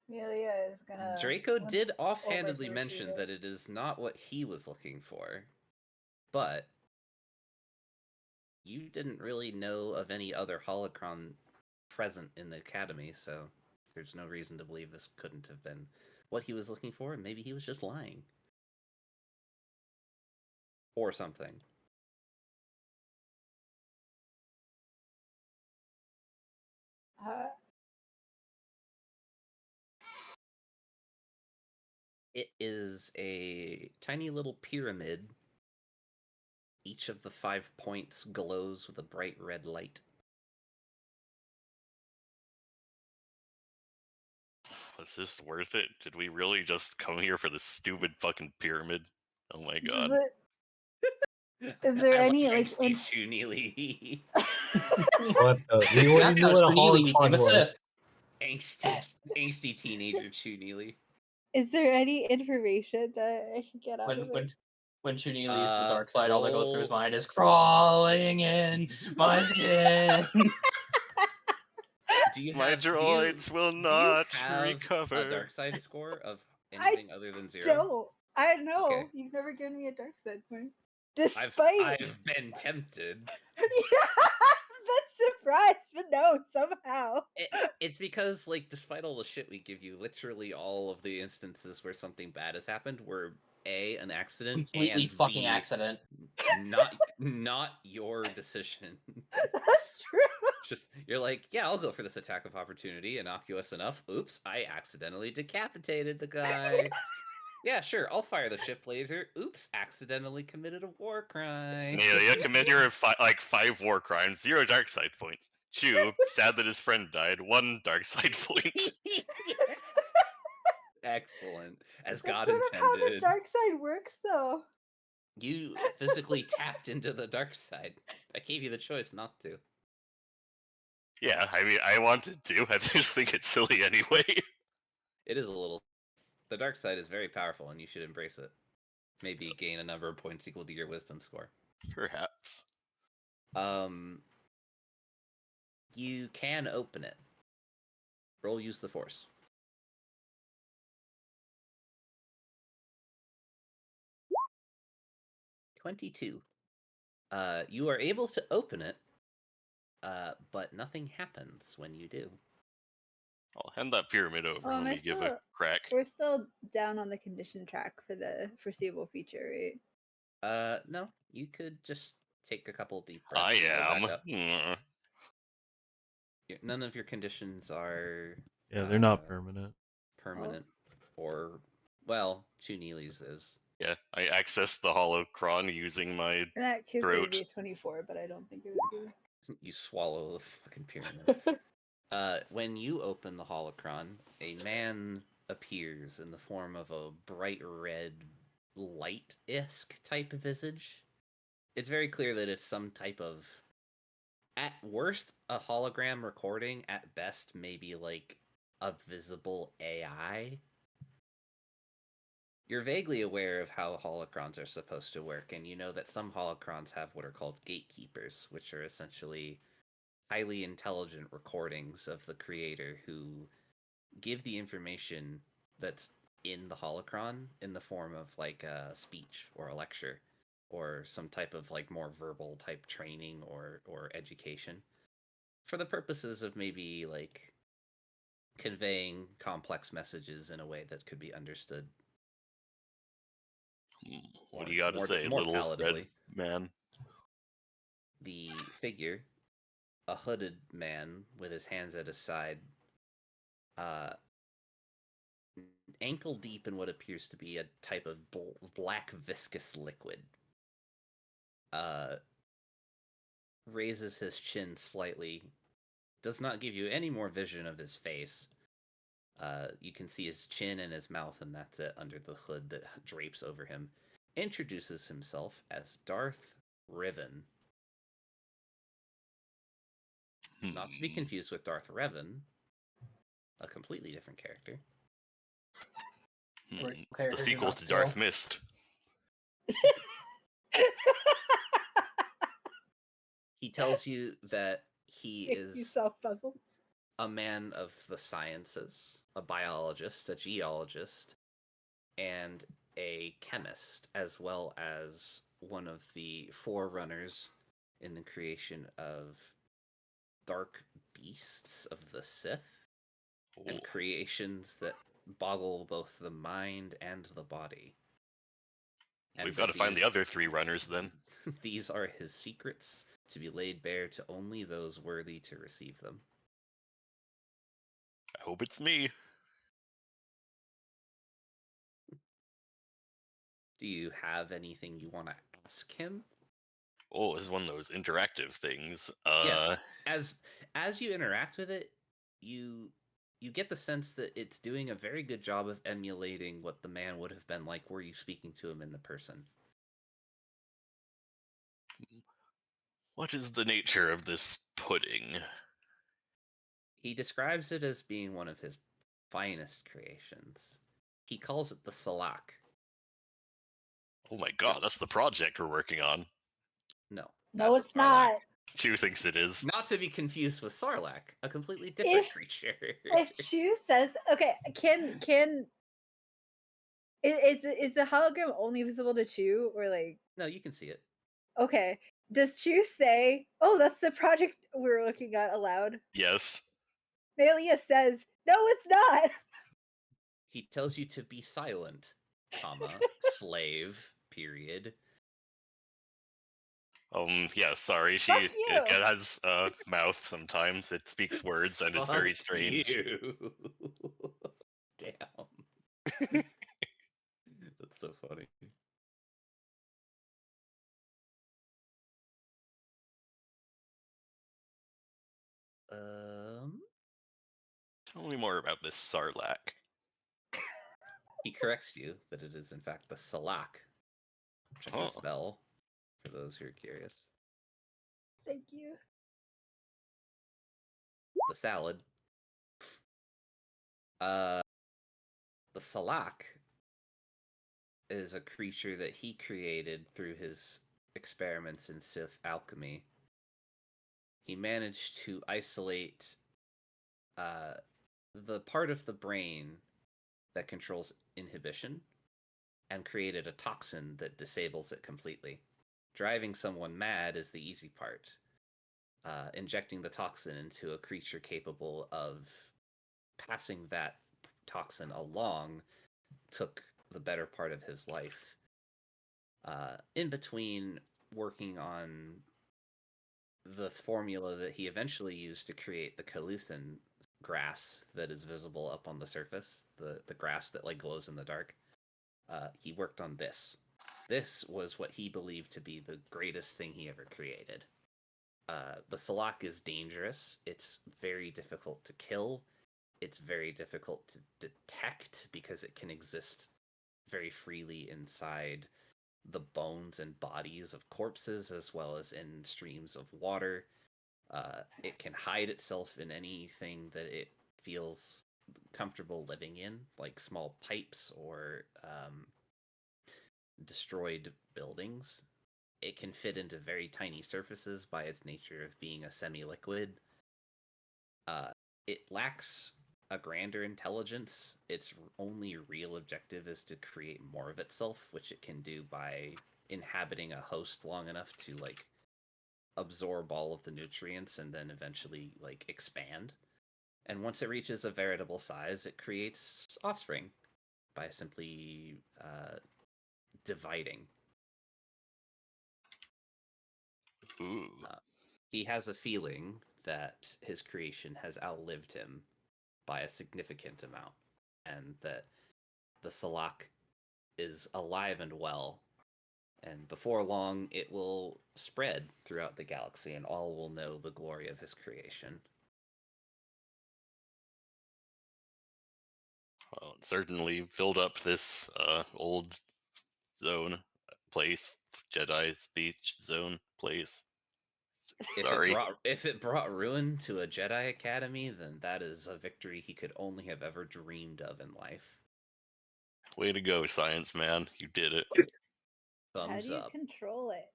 [SPEAKER 1] Amelia is gonna.
[SPEAKER 2] Draco
[SPEAKER 1] limp
[SPEAKER 2] did
[SPEAKER 1] over
[SPEAKER 2] offhandedly
[SPEAKER 1] to
[SPEAKER 2] mention
[SPEAKER 1] retrieve
[SPEAKER 2] that it is not what he was looking for, but you didn't really know of any other holocron present in the academy, so there's no reason to believe this couldn't have been what he was looking for, and maybe he was just lying. Or something. It is a tiny little pyramid. Each of the 5 points glows with a bright red light.
[SPEAKER 5] Was this worth it? Did we really just come here for this stupid fucking pyramid? Oh my
[SPEAKER 1] Does
[SPEAKER 5] god.
[SPEAKER 1] Is there
[SPEAKER 2] I
[SPEAKER 1] any,
[SPEAKER 2] like
[SPEAKER 1] like,
[SPEAKER 2] angsty too, Neely.
[SPEAKER 6] What the? We already knew what a holocron was.
[SPEAKER 3] Sith.
[SPEAKER 2] angsty teenager too, Neely.
[SPEAKER 1] Is there any information that I can get out of it?
[SPEAKER 3] When Chuni leaves the dark side, all that goes through his
[SPEAKER 2] roll-
[SPEAKER 3] mind is crawling in my skin.
[SPEAKER 2] Do you
[SPEAKER 5] My
[SPEAKER 2] have,
[SPEAKER 5] droids will not
[SPEAKER 2] do you have
[SPEAKER 5] recover.
[SPEAKER 2] a dark side score of anything other than 0?
[SPEAKER 1] Don't. I know.
[SPEAKER 2] Okay.
[SPEAKER 1] You've never given me a dark side point.
[SPEAKER 2] I've
[SPEAKER 1] Despite.
[SPEAKER 2] been tempted.
[SPEAKER 1] Yeah, that's surprised, but no, somehow.
[SPEAKER 2] It's because, like, despite all the shit we give you, literally all of the instances where something bad has happened were A, an accident,
[SPEAKER 3] Completely
[SPEAKER 2] and
[SPEAKER 3] fucking
[SPEAKER 2] B,
[SPEAKER 3] accident.
[SPEAKER 2] not your decision.
[SPEAKER 1] That's true.
[SPEAKER 2] Just, you're like, yeah, I'll go for this attack of opportunity, innocuous enough. Oops, I accidentally decapitated the guy. Yeah, sure, I'll fire the ship laser. Oops, accidentally committed a war crime.
[SPEAKER 5] Amelia, committer of 5 war crimes, 0 dark side points. Chew, sad that his friend died, 1 dark side point.
[SPEAKER 2] Excellent. As
[SPEAKER 1] That's
[SPEAKER 2] God
[SPEAKER 1] sort of how the
[SPEAKER 2] intended.
[SPEAKER 1] dark side works, though.
[SPEAKER 2] You physically tapped into the dark side. I gave you the choice not to.
[SPEAKER 5] Yeah, I mean, I wanted to. I just think it's silly anyway.
[SPEAKER 2] It is a little. The dark side is very powerful, and you should embrace it. Maybe gain a number of points equal to your wisdom score.
[SPEAKER 5] Perhaps.
[SPEAKER 2] You can open it. Roll use the force. $22. You are able to open it, but nothing happens when you do.
[SPEAKER 5] I'll hand that pyramid over and let me give a crack.
[SPEAKER 1] We're still down on the condition track for the foreseeable future, right?
[SPEAKER 2] No. You could just take a couple deep breaths.
[SPEAKER 5] I
[SPEAKER 2] and go
[SPEAKER 5] am.
[SPEAKER 2] back up. None of your conditions are...
[SPEAKER 4] Yeah, they're not permanent.
[SPEAKER 2] Permanent. Or, well, Chunili's is.
[SPEAKER 5] Yeah, I accessed the holocron using my
[SPEAKER 1] In that case, it
[SPEAKER 5] throat.
[SPEAKER 1] would be a 24, but I don't think it would be.
[SPEAKER 2] You swallow the fucking pyramid. When you open the holocron, a man appears in the form of a bright red, light-esque type of visage. It's very clear that it's some type of, at worst, a hologram recording, at best, maybe like a visible AI. You're vaguely aware of how holocrons are supposed to work, and you know that some holocrons have what are called gatekeepers, which are essentially highly intelligent recordings of the creator who give the information that's in the holocron in the form of like a speech or a lecture or some type of like more verbal type training or education for the purposes of maybe like conveying complex messages in a way that could be understood.
[SPEAKER 5] What do you got to say,
[SPEAKER 2] more
[SPEAKER 5] little
[SPEAKER 2] palatably.
[SPEAKER 5] red man?
[SPEAKER 2] The figure, a hooded man with his hands at his side, ankle deep in what appears to be a type of black viscous liquid, raises his chin slightly, does not give you any more vision of his face. You can see his chin and his mouth, and that's it under the hood that drapes over him. Introduces himself as Darth Riven. Not to be confused with Darth Revan, a completely different character.
[SPEAKER 5] The sequel to Darth Mist.
[SPEAKER 2] He tells you that he is
[SPEAKER 1] You solve puzzles.
[SPEAKER 2] a man of the sciences, a biologist, a geologist, and a chemist, as well as one of the forerunners in the creation of dark beasts of the Sith, and creations that boggle both the mind and the body. And
[SPEAKER 5] we've got to find the other 3 runners then.
[SPEAKER 2] These are his secrets, to be laid bare to only those worthy to receive them.
[SPEAKER 5] I hope it's me.
[SPEAKER 2] Do you have anything you want to ask him?
[SPEAKER 5] Oh, this is one of those interactive things.
[SPEAKER 2] Yes. As you interact with it, you get the sense that it's doing a very good job of emulating what the man would have been like were you speaking to him in the person.
[SPEAKER 5] What is the nature of this pudding?
[SPEAKER 2] He describes it as being one of his finest creations. He calls it the Salak.
[SPEAKER 5] Oh my god, that's the project we're working on.
[SPEAKER 2] No.
[SPEAKER 1] No, it's not.
[SPEAKER 5] Chew thinks it is.
[SPEAKER 2] Not to be confused with Sarlacc, a completely different creature.
[SPEAKER 1] If Chew says, okay, is the hologram only visible to Chew, or like?
[SPEAKER 2] No, you can see it.
[SPEAKER 1] Okay, Does Chu say, "Oh, that's the project we were looking at" aloud?
[SPEAKER 5] Yes.
[SPEAKER 1] Melia says, "No, it's not."
[SPEAKER 2] He tells you to be silent, comma, slave, period.
[SPEAKER 5] Yeah, sorry.
[SPEAKER 1] Fuck you.
[SPEAKER 5] It has a mouth sometimes. It speaks words and it's very strange.
[SPEAKER 2] You. Damn. That's so funny.
[SPEAKER 5] Tell me more about this Sarlacc.
[SPEAKER 2] He corrects you that it is in fact the Salak, which I can spell for those who are curious.
[SPEAKER 1] Thank you.
[SPEAKER 2] The salad. The Salak is a creature that he created through his experiments in Sith alchemy. He managed to isolate the part of the brain that controls inhibition and created a toxin that disables it completely. Driving someone mad is the easy part. Injecting the toxin into a creature capable of passing that toxin along took the better part of his life. In between working on the formula that he eventually used to create the Kaluthan grass that is visible up on the surface, the grass that like glows in the dark, he worked on this. This was what he believed to be the greatest thing he ever created. The Salak is dangerous. It's very difficult to kill. It's very difficult to detect because it can exist very freely inside the bones and bodies of corpses as well as in streams of water. It can hide itself in anything that it feels comfortable living in, like small pipes or destroyed buildings. It can fit into very tiny surfaces by its nature of being a semi-liquid. It lacks a grander intelligence. Its only real objective is to create more of itself, which it can do by inhabiting a host long enough to like absorb all of the nutrients and then eventually like expand. And once it reaches a veritable size, it creates offspring by simply dividing. He has a feeling that his creation has outlived him by a significant amount, and that the Salak is alive and well, and before long it will spread throughout the galaxy, and all will know the glory of his creation.
[SPEAKER 5] Well, it certainly filled up this old zone place, Jedi speech zone place. Sorry.
[SPEAKER 2] If it brought ruin to a Jedi Academy, then that is a victory he could only have ever dreamed of in life.
[SPEAKER 5] Way to go, science man. You did it.
[SPEAKER 2] Thumbs
[SPEAKER 1] How do you
[SPEAKER 2] up.
[SPEAKER 1] control it?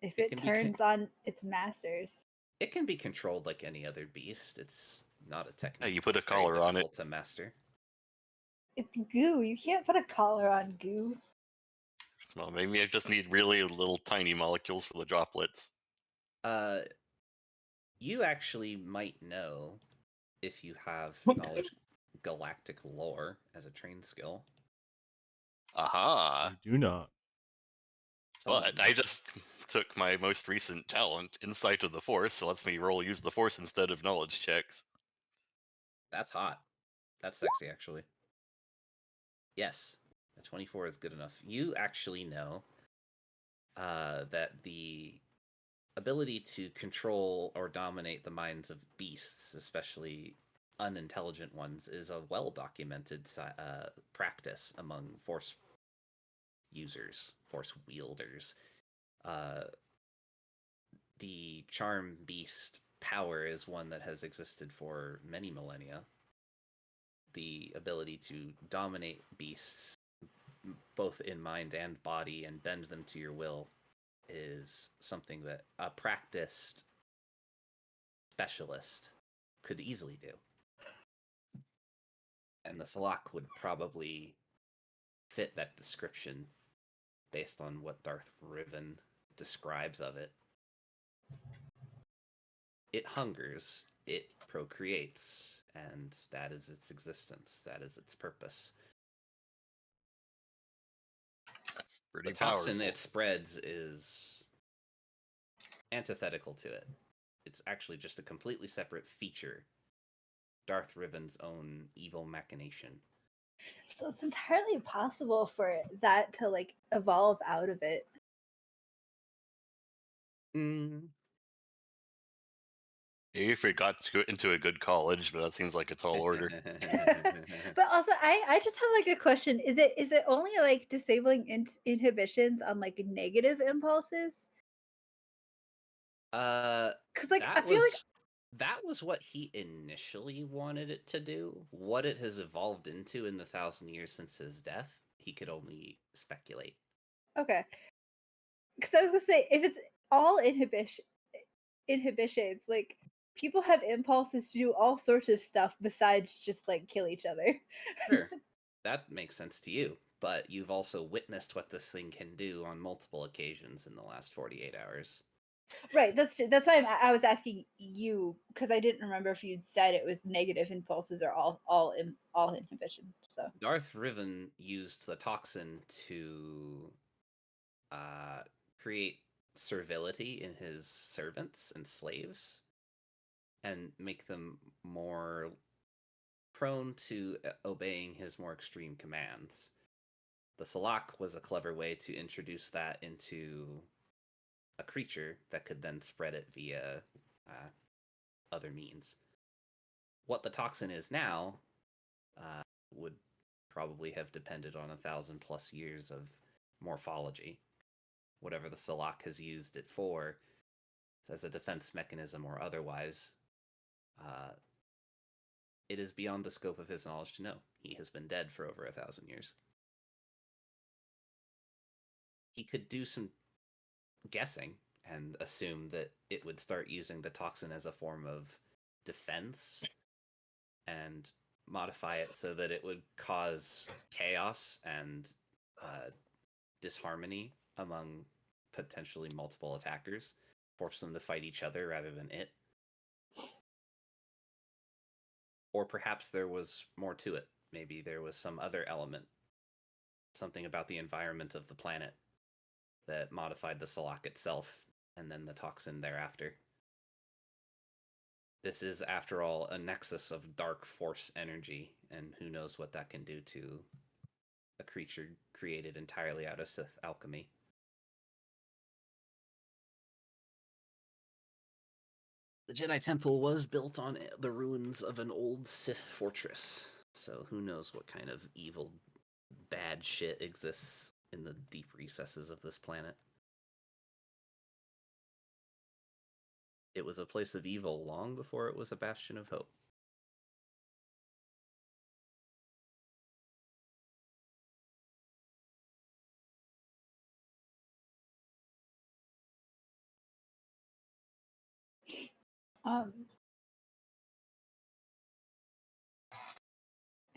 [SPEAKER 1] If it turns on its masters.
[SPEAKER 2] It can be controlled like any other beast. It's not a technique.
[SPEAKER 5] Hey, you put a collar on it
[SPEAKER 2] to master.
[SPEAKER 1] It's goo. You can't put a collar on goo.
[SPEAKER 5] Well, maybe I just need really little tiny molecules for the droplets.
[SPEAKER 2] You actually might know if you have knowledge galactic lore as a trained skill.
[SPEAKER 5] Aha!
[SPEAKER 4] You do not.
[SPEAKER 5] But I just took my most recent talent, Insight of the Force, so lets me use the Force instead of knowledge checks.
[SPEAKER 2] That's hot. That's sexy, actually. Yes, a 24 is good enough. You actually know that the ability to control or dominate the minds of beasts, especially unintelligent ones, is a well-documented practice among Force users, Force wielders. The Charm Beast power is one that has existed for many millennia. The ability to dominate beasts, both in mind and body, and bend them to your will, is something that a practiced specialist could easily do. And the Salak would probably fit that description based on what Darth Riven describes of it. It hungers, it procreates, and that is its existence. That is its purpose.
[SPEAKER 5] That's pretty
[SPEAKER 2] The toxin
[SPEAKER 5] powerful.
[SPEAKER 2] it spreads is antithetical to it. It's actually just a completely separate feature. Darth Riven's own evil machination.
[SPEAKER 1] So it's entirely possible for that to like evolve out of it.
[SPEAKER 5] If it got into a good college, but that seems like a tall order.
[SPEAKER 1] But also, I just have like a question: is it only like disabling inhibitions on like negative impulses? Because like I feel like
[SPEAKER 2] that was what he initially wanted it to do. What it has evolved into in the 1,000 years since his death, he could only speculate.
[SPEAKER 1] okay. Because I was gonna say, if it's all inhibitions, like people have impulses to do all sorts of stuff besides just like kill each other.
[SPEAKER 2] Sure, that makes sense to you. But you've also witnessed what this thing can do on multiple occasions in the last 48 hours.
[SPEAKER 1] Right, that's true. That's why I was asking you, because I didn't remember if you'd said it was negative impulses or all inhibition. So
[SPEAKER 2] Darth Riven used the toxin to create servility in his servants and slaves and make them more prone to obeying his more extreme commands. The Salak was a clever way to introduce that into a creature that could then spread it via other means. What the toxin is now would probably have depended on 1,000+ years of morphology. Whatever the Salak has used it for, as a defense mechanism or otherwise, it is beyond the scope of his knowledge to know. He has been dead for over 1,000 years. He could do some guessing and assume that it would start using the toxin as a form of defense and modify it so that it would cause chaos and disharmony among potentially multiple attackers, force them to fight each other rather than it. Or perhaps there was more to it. Maybe there was some other element, something about the environment of the planet that modified the Salak itself, and then the toxin thereafter. This is, after all, a nexus of dark force energy, and who knows what that can do to a creature created entirely out of Sith alchemy. The Jedi Temple was built on the ruins of an old Sith fortress, so who knows what kind of evil, bad shit exists in the deep recesses of this planet. It was a place of evil long before it was a bastion of hope.
[SPEAKER 1] I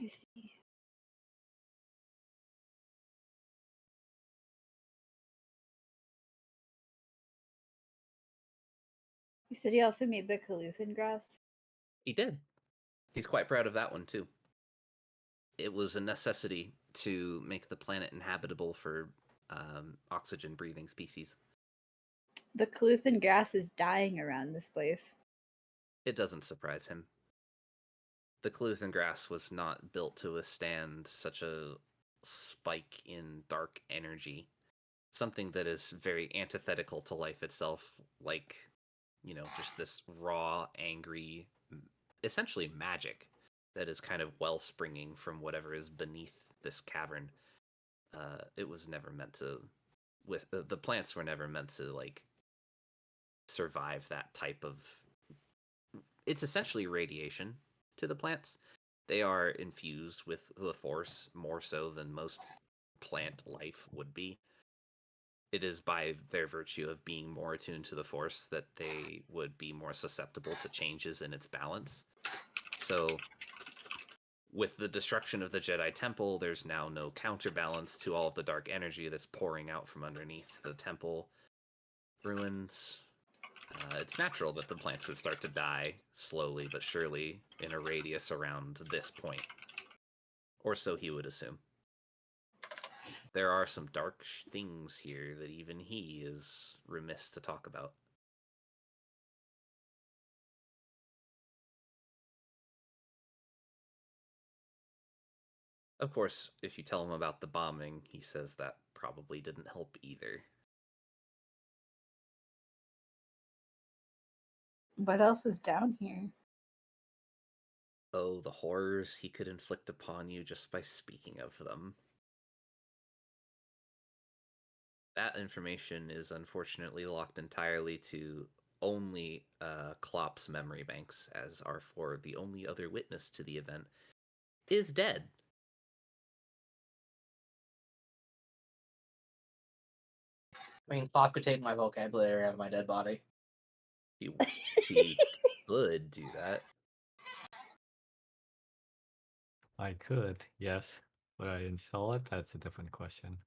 [SPEAKER 1] see. You said he also made the Kaluthan grass?
[SPEAKER 2] He did. He's quite proud of that one, too. It was a necessity to make the planet inhabitable for oxygen-breathing species.
[SPEAKER 1] The Kaluthan grass is dying around this place.
[SPEAKER 2] It doesn't surprise him. The Kaluthan grass was not built to withstand such a spike in dark energy. Something that is very antithetical to life itself, like, just this raw, angry, essentially magic that is kind of wellspringing from whatever is beneath this cavern. It was never meant to, the plants were never meant to, like, survive that type of, it's essentially radiation to the plants. They are infused with the Force more so than most plant life would be. It is by their virtue of being more attuned to the Force that they would be more susceptible to changes in its balance. So, with the destruction of the Jedi Temple, there's now no counterbalance to all of the dark energy that's pouring out from underneath the temple. ruins. It's natural that the plants would start to die slowly but surely in a radius around this point. Or so he would assume. There are some dark things here that even he is remiss to talk about. Of course, if you tell him about the bombing, he says that probably didn't help either.
[SPEAKER 1] What else is down here?
[SPEAKER 2] Oh, the horrors he could inflict upon you just by speaking of them. That information is unfortunately locked entirely to only Klopp's memory banks, as R4, the only other witness to the event, is dead.
[SPEAKER 3] I mean, Klopp could take my vocabulary out of my dead body.
[SPEAKER 2] He could do that.
[SPEAKER 6] I could, yes. Would I install it? That's a different question.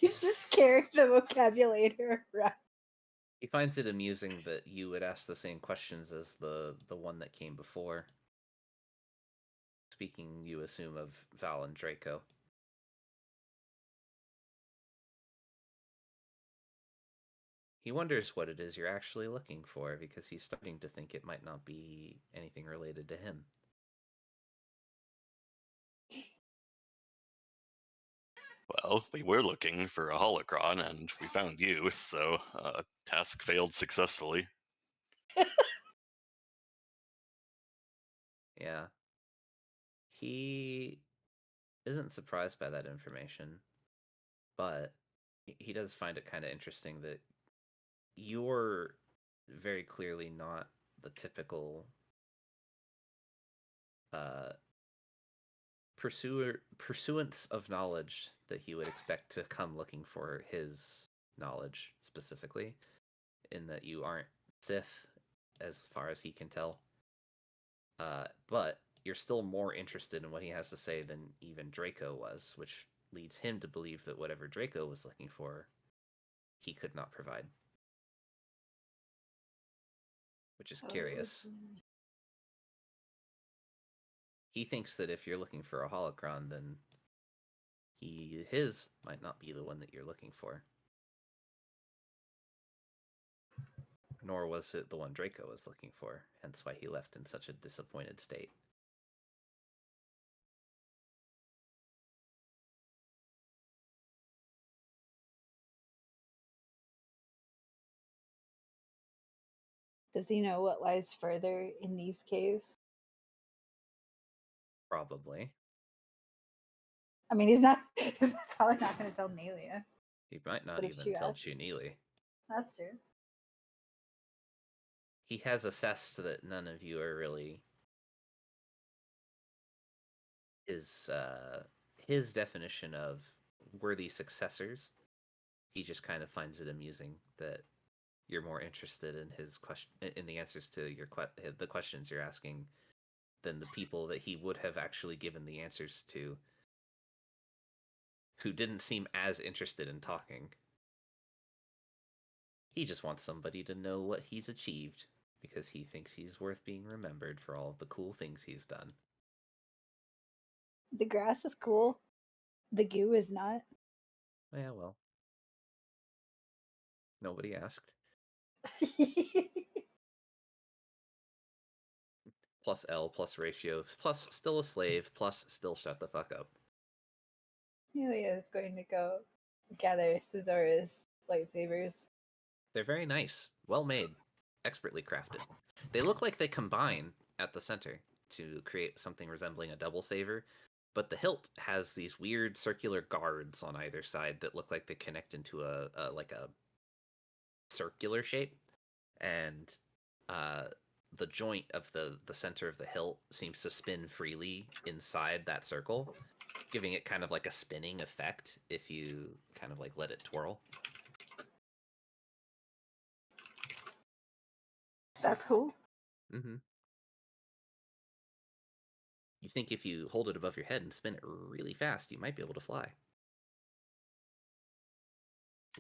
[SPEAKER 1] You just carry the vocabulary around.
[SPEAKER 2] He finds it amusing that you would ask the same questions as the one that came before. Speaking, you assume, of Val and Draco. He wonders what it is you're actually looking for, because he's starting to think it might not be anything related to him.
[SPEAKER 5] Well, we were looking for a holocron, and we found you, so task failed successfully.
[SPEAKER 2] Yeah. He isn't surprised by that information, but he does find it kind of interesting that you're very clearly not the typical pursuance of knowledge that he would expect to come looking for his knowledge specifically, in that you aren't Sith as far as he can tell. But you're still more interested in what he has to say than even Draco was, which leads him to believe that whatever Draco was looking for, he could not provide. Which is curious. He thinks that if you're looking for a holocron, then his might not be the one that you're looking for. Nor was it the one Draco was looking for, hence why he left in such a disappointed state.
[SPEAKER 1] Does he know what lies further in these caves?
[SPEAKER 2] Probably.
[SPEAKER 1] I mean, he's probably not going to tell Nelia.
[SPEAKER 2] He might not even tell Chunili.
[SPEAKER 1] That's true.
[SPEAKER 2] He has assessed that none of you are really his definition of worthy successors. He just kind of finds it amusing that you're more interested in his in the answers to the questions you're asking than the people that he would have actually given the answers to, who didn't seem as interested in talking. He just wants somebody to know what he's achieved, because he thinks he's worth being remembered for all of the cool things he's done.
[SPEAKER 1] The grass is cool. The goo is not.
[SPEAKER 2] Yeah, well. Nobody asked. Plus L, plus ratio, plus still a slave, plus still shut the fuck up.
[SPEAKER 1] Nelia is going to go gather Caesaur's lightsabers.
[SPEAKER 2] They're very nice, well made, expertly crafted. They look like they combine at the center to create something resembling a double saber, but the hilt has these weird circular guards on either side that look like they connect into a circular shape, and the joint of the center of the hilt seems to spin freely inside that circle, giving it kind of like a spinning effect if you kind of like let it twirl.
[SPEAKER 1] That's cool.
[SPEAKER 2] Mm-hmm. You think if you hold it above your head and spin it really fast, you might be able to fly.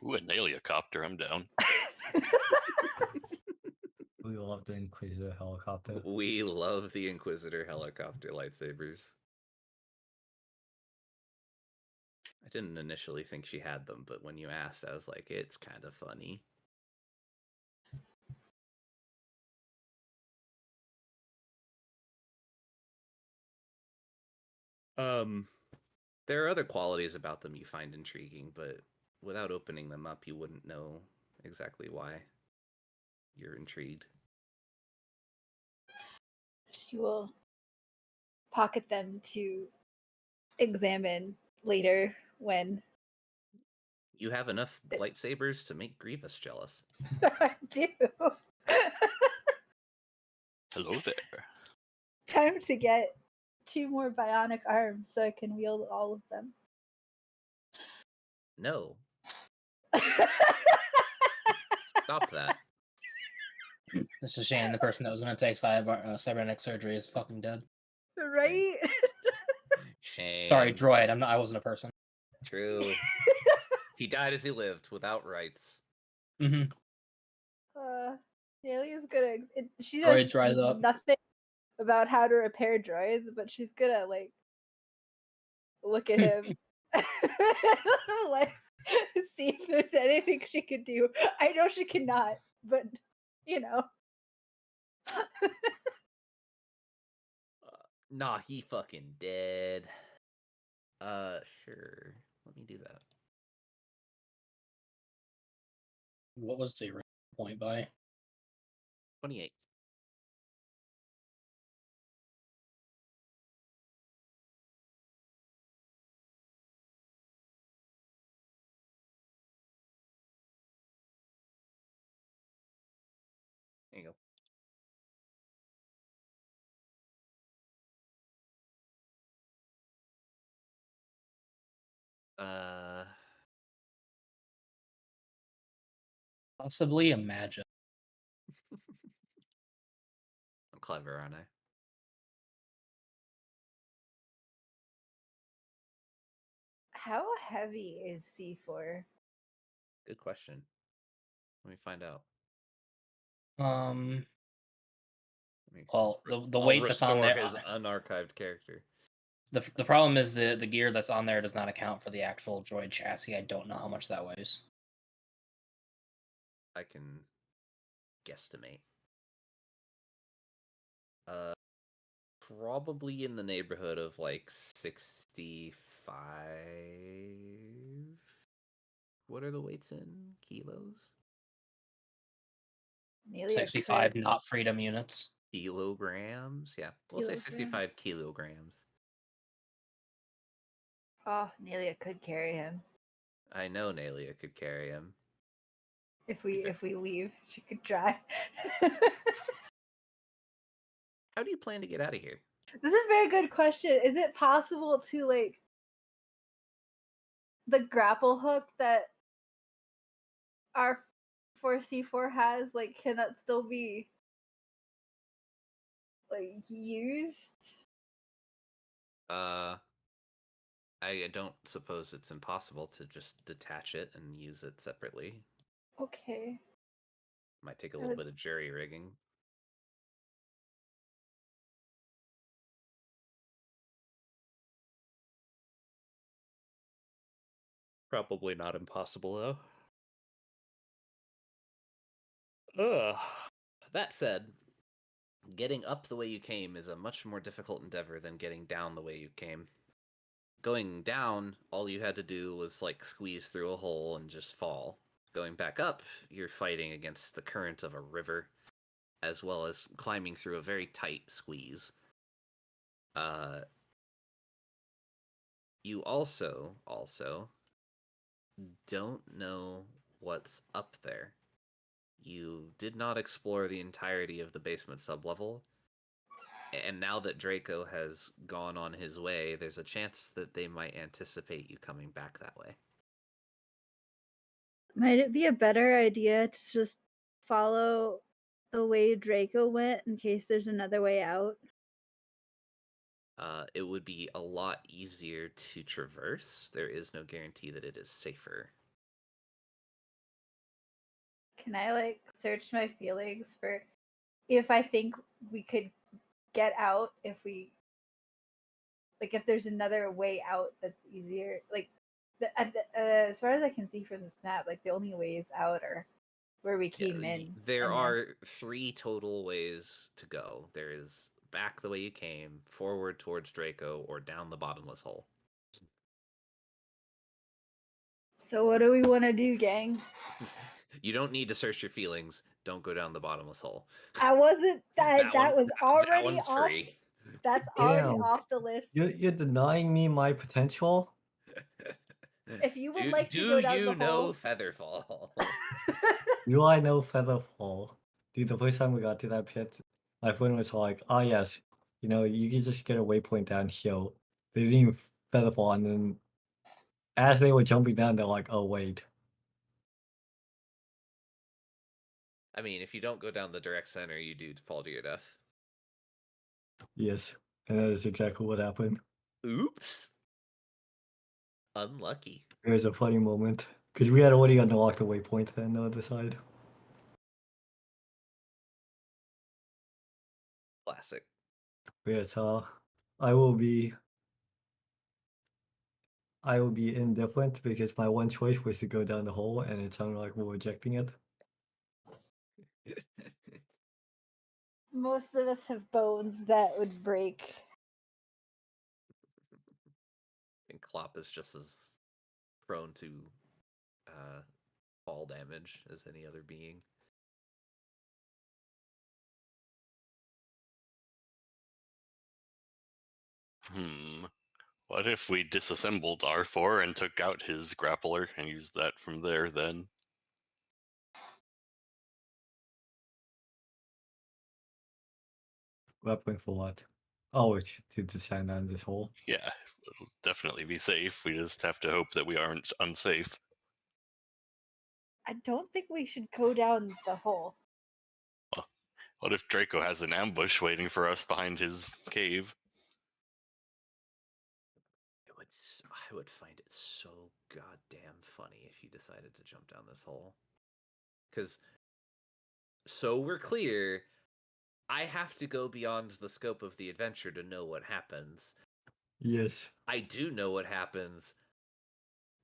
[SPEAKER 5] Ooh, a Naliacopter, I'm down.
[SPEAKER 6] We love the Inquisitor helicopter.
[SPEAKER 2] We love the Inquisitor helicopter lightsabers. I didn't initially think she had them, but when you asked, I was like, it's kind of funny. There are other qualities about them you find intriguing, but without opening them up, you wouldn't know exactly why you're intrigued.
[SPEAKER 1] She will pocket them to examine later when
[SPEAKER 2] You have enough lightsabers to make Grievous jealous.
[SPEAKER 1] I do.
[SPEAKER 5] Hello there.
[SPEAKER 1] Time to get 2 more bionic arms so I can wield all of them.
[SPEAKER 2] No. Stop that.
[SPEAKER 3] It's a shame the person that was going to take cybernetic surgery is fucking dead.
[SPEAKER 1] Right?
[SPEAKER 2] Shame.
[SPEAKER 3] Sorry, droid. I wasn't a person.
[SPEAKER 2] True. He died as he lived, without rights.
[SPEAKER 3] Mm-hmm.
[SPEAKER 1] Haley's good at she
[SPEAKER 3] Droid
[SPEAKER 1] knows
[SPEAKER 3] dries up.
[SPEAKER 1] nothing about how to repair droids, but she's good at like look at him like see if there's anything she could do. I know she cannot, but you know.
[SPEAKER 2] Nah, he fucking dead. Sure. Let me do that.
[SPEAKER 3] What was the point by?
[SPEAKER 2] 28. There you go.
[SPEAKER 3] Possibly imagine.
[SPEAKER 2] I'm clever, aren't I?
[SPEAKER 1] How heavy is C4?
[SPEAKER 2] Good question. Let me find out.
[SPEAKER 3] Well, the weight that's on there,
[SPEAKER 2] his unarchived character.
[SPEAKER 3] The problem is the gear that's on there does not account for the actual droid chassis. I don't know how much that weighs.
[SPEAKER 2] I can guesstimate. Probably in the neighborhood of like 65. What are the weights in kilos?
[SPEAKER 3] 65 not freedom units.
[SPEAKER 2] Kilograms? Yeah, we'll say 65 kilograms.
[SPEAKER 1] Oh, Nelia could carry him.
[SPEAKER 2] I know Nalia could carry him.
[SPEAKER 1] If we leave, she could try.
[SPEAKER 2] How do you plan to get out of here?
[SPEAKER 1] This is a very good question. Is it possible to like the grapple hook that our 4C4 has, like, can that still be like used?
[SPEAKER 2] I don't suppose it's impossible to just detach it and use it separately.
[SPEAKER 1] Okay.
[SPEAKER 2] Might take a little bit of jury rigging. Probably not impossible, though. That said, getting up the way you came is a much more difficult endeavor than getting down the way you came. Going down, all you had to do was like squeeze through a hole and just fall. Going back up, you're fighting against the current of a river, as well as climbing through a very tight squeeze. You also don't know what's up there. You did not explore the entirety of the basement sublevel, and now that Draco has gone on his way, there's a chance that they might anticipate you coming back that way.
[SPEAKER 1] Might it be a better idea to just follow the way Draco went in case there's another way out?
[SPEAKER 2] It would be a lot easier to traverse. There is no guarantee that it is safer.
[SPEAKER 1] Can I like search my feelings for if I think we could get out if we like if there's another way out that's easier? Like as far as I can see from this map, like the only ways out are where we came in.
[SPEAKER 2] There are 3 total ways to go. There is back the way you came, forward towards Draco, or down the bottomless hole.
[SPEAKER 1] So what do we want to do, gang?
[SPEAKER 2] You don't need to search your feelings. Don't go down the bottomless hole.
[SPEAKER 1] I wasn't that was already
[SPEAKER 2] that one's
[SPEAKER 1] off.
[SPEAKER 2] free.
[SPEAKER 1] That's already
[SPEAKER 6] Damn.
[SPEAKER 1] off the list.
[SPEAKER 6] You're denying me my potential?
[SPEAKER 1] If you would like to go down the hole,
[SPEAKER 2] know Featherfall?
[SPEAKER 6] Do I know Featherfall? Dude, the first time we got to that pit, my friend was like, "Oh yes, you know, you can just get a waypoint down here." They didn't even Featherfall, and then as they were jumping down, they're like, "Oh wait."
[SPEAKER 2] I mean, if you don't go down the direct center, you do fall to your death.
[SPEAKER 6] Yes, and that is exactly what happened.
[SPEAKER 2] Oops. Unlucky.
[SPEAKER 6] It was a funny moment because we had already unlocked the waypoint on the other side.
[SPEAKER 2] Classic.
[SPEAKER 6] Yes, I will be indifferent because my one choice was to go down the hole, and it sounded like we're rejecting it.
[SPEAKER 1] most of us have bones that would break.
[SPEAKER 2] And Klopp is just as prone to fall damage as any other being.
[SPEAKER 5] What if we disassembled R4 and took out his grappler and used that from there then?
[SPEAKER 6] Weapon for what? Oh, it's to descend down this hole.
[SPEAKER 5] Yeah, it'll definitely be safe. We just have to hope that we aren't unsafe.
[SPEAKER 1] I don't think we should go down the hole.
[SPEAKER 5] What if Draco has an ambush waiting for us behind his cave?
[SPEAKER 2] I would find it so goddamn funny if you decided to jump down this hole. Because, so we're clear, I have to go beyond the scope of the adventure to know what happens.
[SPEAKER 6] Yes.
[SPEAKER 2] I do know what happens.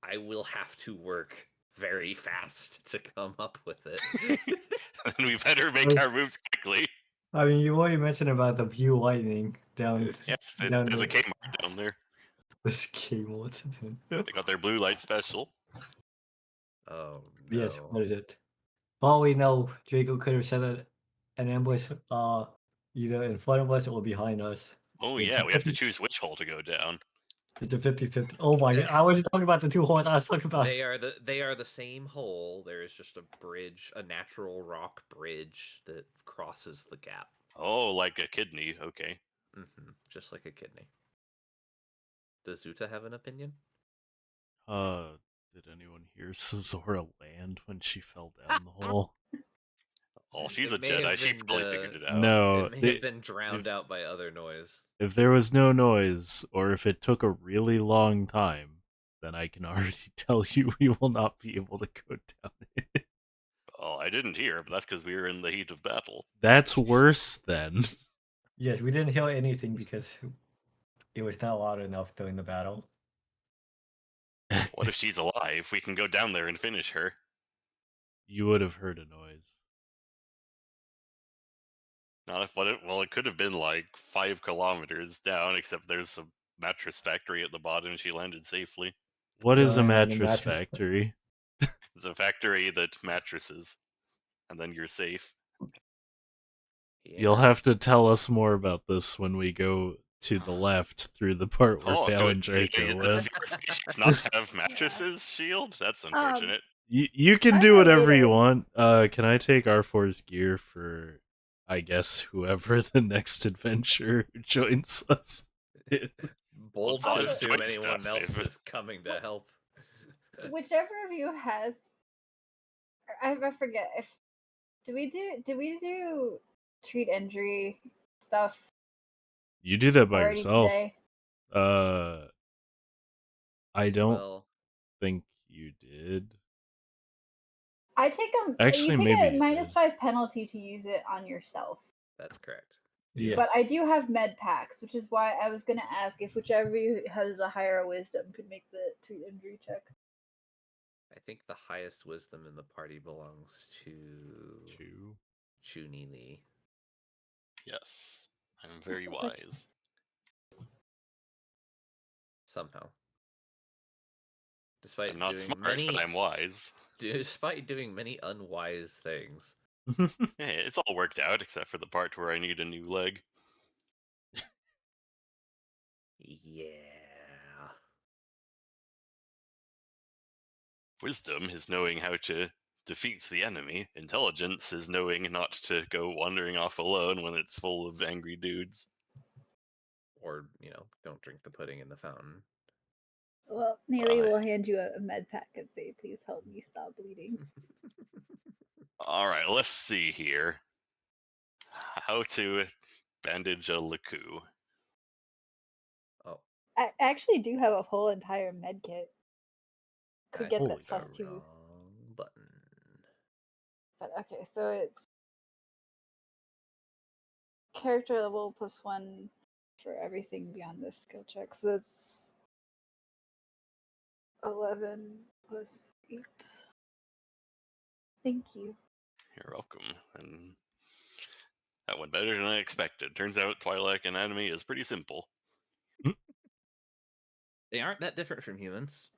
[SPEAKER 2] I will have to work very fast to come up with it.
[SPEAKER 5] And we better make our moves quickly.
[SPEAKER 6] I mean, you already mentioned about the view lightning down.
[SPEAKER 5] Yeah, there's a Kmart down there.
[SPEAKER 6] There's Kmart.
[SPEAKER 5] They got their blue light special.
[SPEAKER 2] Oh no.
[SPEAKER 6] Yes, what is it? Well, we know Draco could have set an ambush either in front of us or behind us.
[SPEAKER 5] Oh yeah, we have to choose which hole to go down.
[SPEAKER 6] It's a 50-50. Oh my god, I wasn't talking about the 2 holes, I was talking about...
[SPEAKER 2] They are the same hole. There is just a bridge, a natural rock bridge that crosses the gap.
[SPEAKER 5] Oh, like a kidney, okay.
[SPEAKER 2] Just like a kidney. Does Zuta have an opinion?
[SPEAKER 4] Did anyone hear Sazora land when she fell down the hole?
[SPEAKER 5] Oh, she's a Jedi. She probably figured it out.
[SPEAKER 4] No,
[SPEAKER 2] it may have been drowned out by other noise.
[SPEAKER 4] If there was no noise, or if it took a really long time, then I can already tell you we will not be able to go down it.
[SPEAKER 5] Oh, I didn't hear, but that's because we were in the heat of battle.
[SPEAKER 4] That's worse then.
[SPEAKER 6] Yes, we didn't hear anything because it was not loud enough during the battle.
[SPEAKER 5] What if she's alive? We can go down there and finish her.
[SPEAKER 4] You would have heard a noise.
[SPEAKER 5] Not if it could have been like 5 kilometers down, except there's a mattress factory at the bottom and she landed safely.
[SPEAKER 4] What is a mattress factory?
[SPEAKER 5] It's a factory that mattresses, and then you're safe.
[SPEAKER 2] Yeah.
[SPEAKER 4] You'll have to tell us more about this when we go to the left through the part where Fail and Draco went.
[SPEAKER 5] Does not have mattresses, Shield? That's unfortunate.
[SPEAKER 4] You can do whatever you want. Can I take R4's gear for, I guess, whoever the next adventure joins us is?
[SPEAKER 2] Bold to assume anyone else is coming to help.
[SPEAKER 1] Whichever of you has, I forget if did we do treat injury stuff?
[SPEAKER 4] You do that by yourself.
[SPEAKER 1] Today?
[SPEAKER 4] I don't think you did.
[SPEAKER 1] I take
[SPEAKER 4] Actually,
[SPEAKER 1] you take
[SPEAKER 4] maybe
[SPEAKER 1] a
[SPEAKER 4] you did.
[SPEAKER 1] -5 penalty to use it on yourself.
[SPEAKER 2] That's correct.
[SPEAKER 6] Yes.
[SPEAKER 1] But I do have med packs, which is why I was gonna ask if whichever of you has a higher wisdom could make the treat injury check.
[SPEAKER 2] I think the highest wisdom in the party belongs to Chu Nili.
[SPEAKER 5] Yes, I'm very wise.
[SPEAKER 2] Somehow. Despite
[SPEAKER 5] I'm not
[SPEAKER 2] doing
[SPEAKER 5] smart,
[SPEAKER 2] many,
[SPEAKER 5] but I'm wise.
[SPEAKER 2] despite doing many unwise things.
[SPEAKER 5] Hey, it's all worked out except for the part where I need a new leg.
[SPEAKER 2] Yeah.
[SPEAKER 5] Wisdom is knowing how to defeat the enemy. Intelligence is knowing not to go wandering off alone when it's full of angry dudes.
[SPEAKER 2] Or, don't drink the pudding in the fountain.
[SPEAKER 1] Well, Neely will hand you a med pack and say, "Please help me stop bleeding."
[SPEAKER 5] All right, let's see here. How to bandage a Laku.
[SPEAKER 2] Oh.
[SPEAKER 1] I actually do have a whole entire med kit. Could get that +2.
[SPEAKER 2] Wrong button.
[SPEAKER 1] But okay, so it's character level +1 for everything beyond this skill check. So that's 11 plus 8. Thank you.
[SPEAKER 5] You're welcome. And that went better than I expected. Turns out Twilight Anatomy is pretty simple.
[SPEAKER 2] They aren't that different from humans.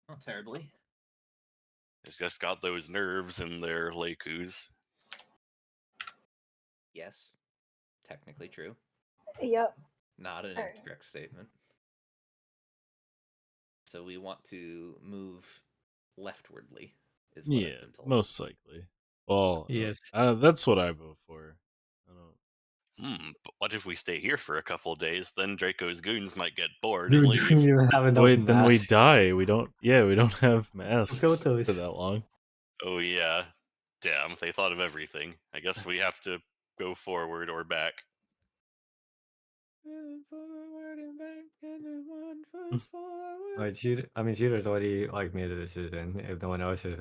[SPEAKER 2] Not terribly.
[SPEAKER 5] It's just got those nerves in their Lakus.
[SPEAKER 2] Yes. Technically true.
[SPEAKER 1] Yep.
[SPEAKER 2] Not an incorrect statement. So we want to move leftwardly, is what I've been told.
[SPEAKER 4] Most likely. Well,
[SPEAKER 6] Yes.
[SPEAKER 4] That's what I vote for. I don't.
[SPEAKER 5] But what if we stay here for a couple days? Then Draco's goons might get bored
[SPEAKER 6] Dude,
[SPEAKER 5] and
[SPEAKER 6] we
[SPEAKER 5] leave.
[SPEAKER 6] don't even have enough
[SPEAKER 4] Wait, then we
[SPEAKER 6] masks.
[SPEAKER 4] die. We don't. Yeah, we don't have masks for
[SPEAKER 6] Photos.
[SPEAKER 4] that long.
[SPEAKER 5] Oh yeah. Damn, they thought of everything. I guess we have to go forward or back.
[SPEAKER 2] Forward and back, and then one foot forward.
[SPEAKER 6] Cheater's already made a decision. If no one else is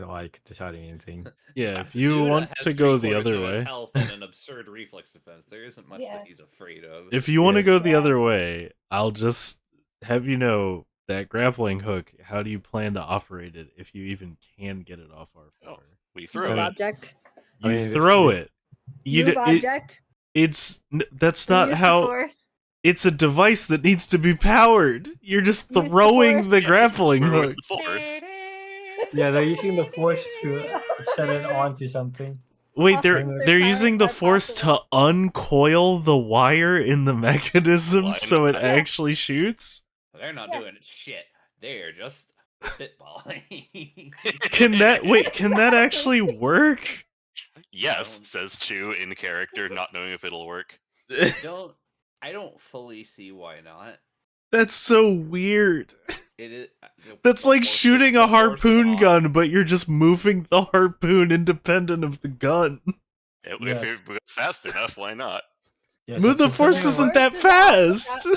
[SPEAKER 6] deciding anything.
[SPEAKER 4] Yeah, if you
[SPEAKER 2] Judah
[SPEAKER 4] want
[SPEAKER 2] has
[SPEAKER 4] to go the
[SPEAKER 2] 3/4
[SPEAKER 4] other
[SPEAKER 2] of his
[SPEAKER 4] way,
[SPEAKER 2] health and an absurd reflex defense. There isn't much that he's afraid of.
[SPEAKER 4] if you want to
[SPEAKER 6] Yes.
[SPEAKER 4] go the other way, I'll just have you know that grappling hook. How do you plan to operate it if you even can get it off our floor?
[SPEAKER 5] We throw
[SPEAKER 1] Move
[SPEAKER 5] it.
[SPEAKER 1] object.
[SPEAKER 4] You throw it.
[SPEAKER 1] Move object.
[SPEAKER 4] That's not
[SPEAKER 1] Use
[SPEAKER 4] how.
[SPEAKER 1] the force.
[SPEAKER 4] It's a device that needs to be powered. You're just
[SPEAKER 1] Use the
[SPEAKER 4] throwing
[SPEAKER 1] force.
[SPEAKER 4] the grappling
[SPEAKER 5] We're
[SPEAKER 4] hook.
[SPEAKER 5] with the force.
[SPEAKER 6] Yeah, they're using the force to set it onto something.
[SPEAKER 4] Wait,
[SPEAKER 1] They're
[SPEAKER 4] they're using the
[SPEAKER 1] powered by
[SPEAKER 4] force to
[SPEAKER 1] possible.
[SPEAKER 4] uncoil the wire in the mechanism
[SPEAKER 5] Why
[SPEAKER 4] so it
[SPEAKER 5] not?
[SPEAKER 4] actually shoots?
[SPEAKER 2] They're not doing shit. They're just spitballing.
[SPEAKER 4] Can that actually work?
[SPEAKER 5] Yes, says Chu in character, not knowing if it'll work.
[SPEAKER 2] I don't fully see why not.
[SPEAKER 4] That's so weird.
[SPEAKER 2] It is.
[SPEAKER 4] That's like shooting a harpoon gun, but you're just moving the harpoon independent of the gun.
[SPEAKER 5] If it goes fast enough, why not?
[SPEAKER 6] Yes,
[SPEAKER 4] But the force isn't that fast.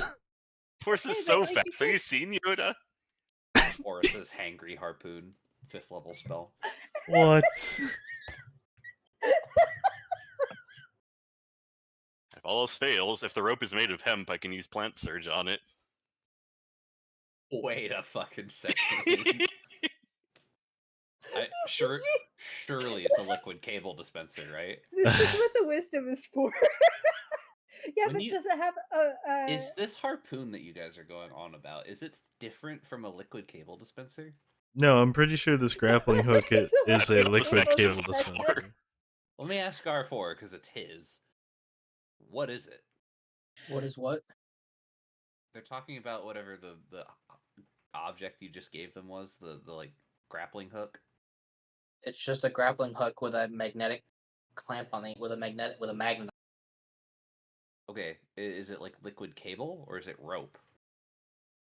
[SPEAKER 5] Force is so fast. Have you seen Yoda?
[SPEAKER 2] Force's hangry harpoon, 5th level spell.
[SPEAKER 4] What?
[SPEAKER 5] If all else fails, if the rope is made of hemp, I can use plant surge on it.
[SPEAKER 2] Wait a fucking second. Surely it's a liquid cable dispenser, right?
[SPEAKER 1] This is what the wisdom is for. Yeah,
[SPEAKER 2] When
[SPEAKER 1] but
[SPEAKER 2] you-
[SPEAKER 1] does it have a?
[SPEAKER 2] Is this harpoon that you guys are going on about, is it different from a liquid cable dispenser?
[SPEAKER 4] No, I'm pretty sure this grappling hook is a liquid cable
[SPEAKER 5] Expensive.
[SPEAKER 4] dispenser.
[SPEAKER 2] Let me ask R4 because it's his. What is it?
[SPEAKER 3] What is what?
[SPEAKER 2] They're talking about whatever the object you just gave them was, the grappling hook.
[SPEAKER 3] It's just a grappling hook with a magnetic clamp on it, with a magnet.
[SPEAKER 2] Okay, is it like liquid cable or is it rope?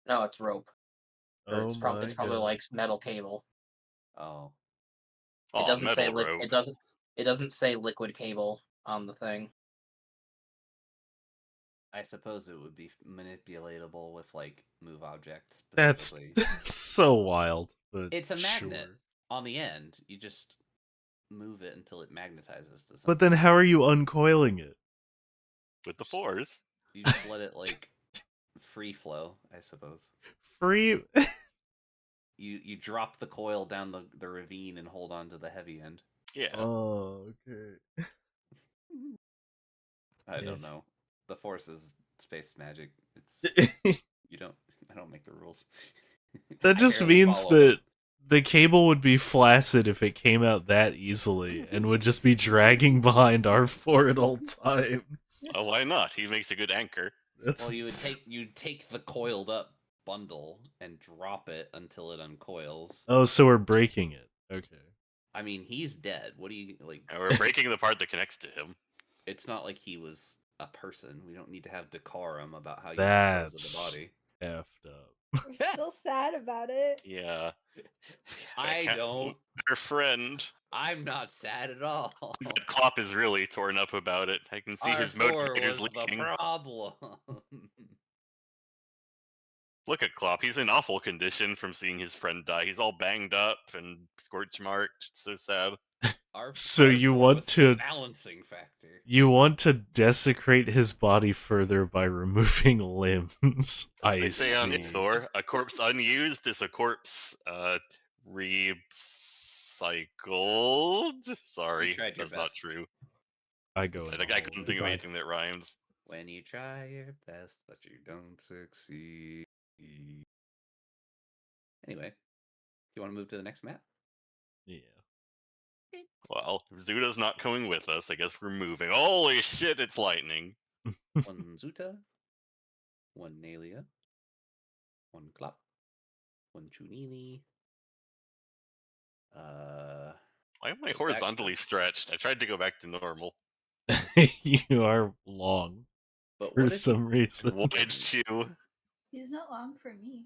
[SPEAKER 3] No, it's rope. Or
[SPEAKER 4] Oh
[SPEAKER 3] it's probably
[SPEAKER 4] God.
[SPEAKER 3] like metal cable.
[SPEAKER 2] Oh.
[SPEAKER 3] It doesn't say
[SPEAKER 5] metal rope.
[SPEAKER 3] it doesn't say liquid cable on the thing.
[SPEAKER 2] I suppose it would be manipulatable with move objects.
[SPEAKER 4] That's
[SPEAKER 2] specifically.
[SPEAKER 4] so wild. But
[SPEAKER 2] It's a magnet
[SPEAKER 4] sure.
[SPEAKER 2] on the end. You just move it until it magnetizes to something.
[SPEAKER 4] But then how are you uncoiling it?
[SPEAKER 5] With the force.
[SPEAKER 2] You just let it, like, free flow, I suppose.
[SPEAKER 4] Free?
[SPEAKER 2] You drop the coil down the ravine and hold on to the heavy end.
[SPEAKER 5] Yeah.
[SPEAKER 4] Oh, okay.
[SPEAKER 2] I don't
[SPEAKER 4] Yes.
[SPEAKER 2] know. The force is space magic. It's I don't make the rules.
[SPEAKER 4] That just means that the cable would be flaccid if it came out that easily and would just be dragging behind R4 at all times.
[SPEAKER 5] Oh, why not? He makes a good anchor.
[SPEAKER 2] Well, you'd take the coiled up bundle and drop it until it uncoils.
[SPEAKER 4] Oh, so we're breaking it. Okay.
[SPEAKER 2] I mean, he's dead. What do you like?
[SPEAKER 5] And we're breaking the part that connects to him.
[SPEAKER 2] It's not like he was a person. We don't need to have decorum about how you
[SPEAKER 4] That's
[SPEAKER 2] dispose of the body.
[SPEAKER 4] effed up.
[SPEAKER 1] We're still sad about it.
[SPEAKER 5] Yeah.
[SPEAKER 2] I don't.
[SPEAKER 5] Our friend.
[SPEAKER 2] I'm not sad at all.
[SPEAKER 5] But Klopp is really torn up about it. I can see his motivators leaking.
[SPEAKER 2] The problem.
[SPEAKER 5] Look at Klopp. He's in awful condition from seeing his friend die. He's all banged up and scorch marked. It's so sad.
[SPEAKER 4] So you want to
[SPEAKER 2] balancing factor.
[SPEAKER 4] You want to desecrate his body further by removing limbs.
[SPEAKER 5] As they say on Ithor, a corpse unused is a corpse recycled. Sorry, that's not true.
[SPEAKER 4] I
[SPEAKER 5] couldn't think of anything that rhymes.
[SPEAKER 2] When you try your best, but you don't succeed. Anyway, do you want to move to the next map?
[SPEAKER 4] Yeah.
[SPEAKER 5] Well, Zuta's not coming with us. I guess we're moving. Holy shit, it's lightning.
[SPEAKER 2] One Zuta, one Nalia, one Klop, one Chunili.
[SPEAKER 5] Why am I horizontally stretched? I tried to go back to normal.
[SPEAKER 4] You are long. But for some reason.
[SPEAKER 5] Wide chew.
[SPEAKER 1] He's not long for me.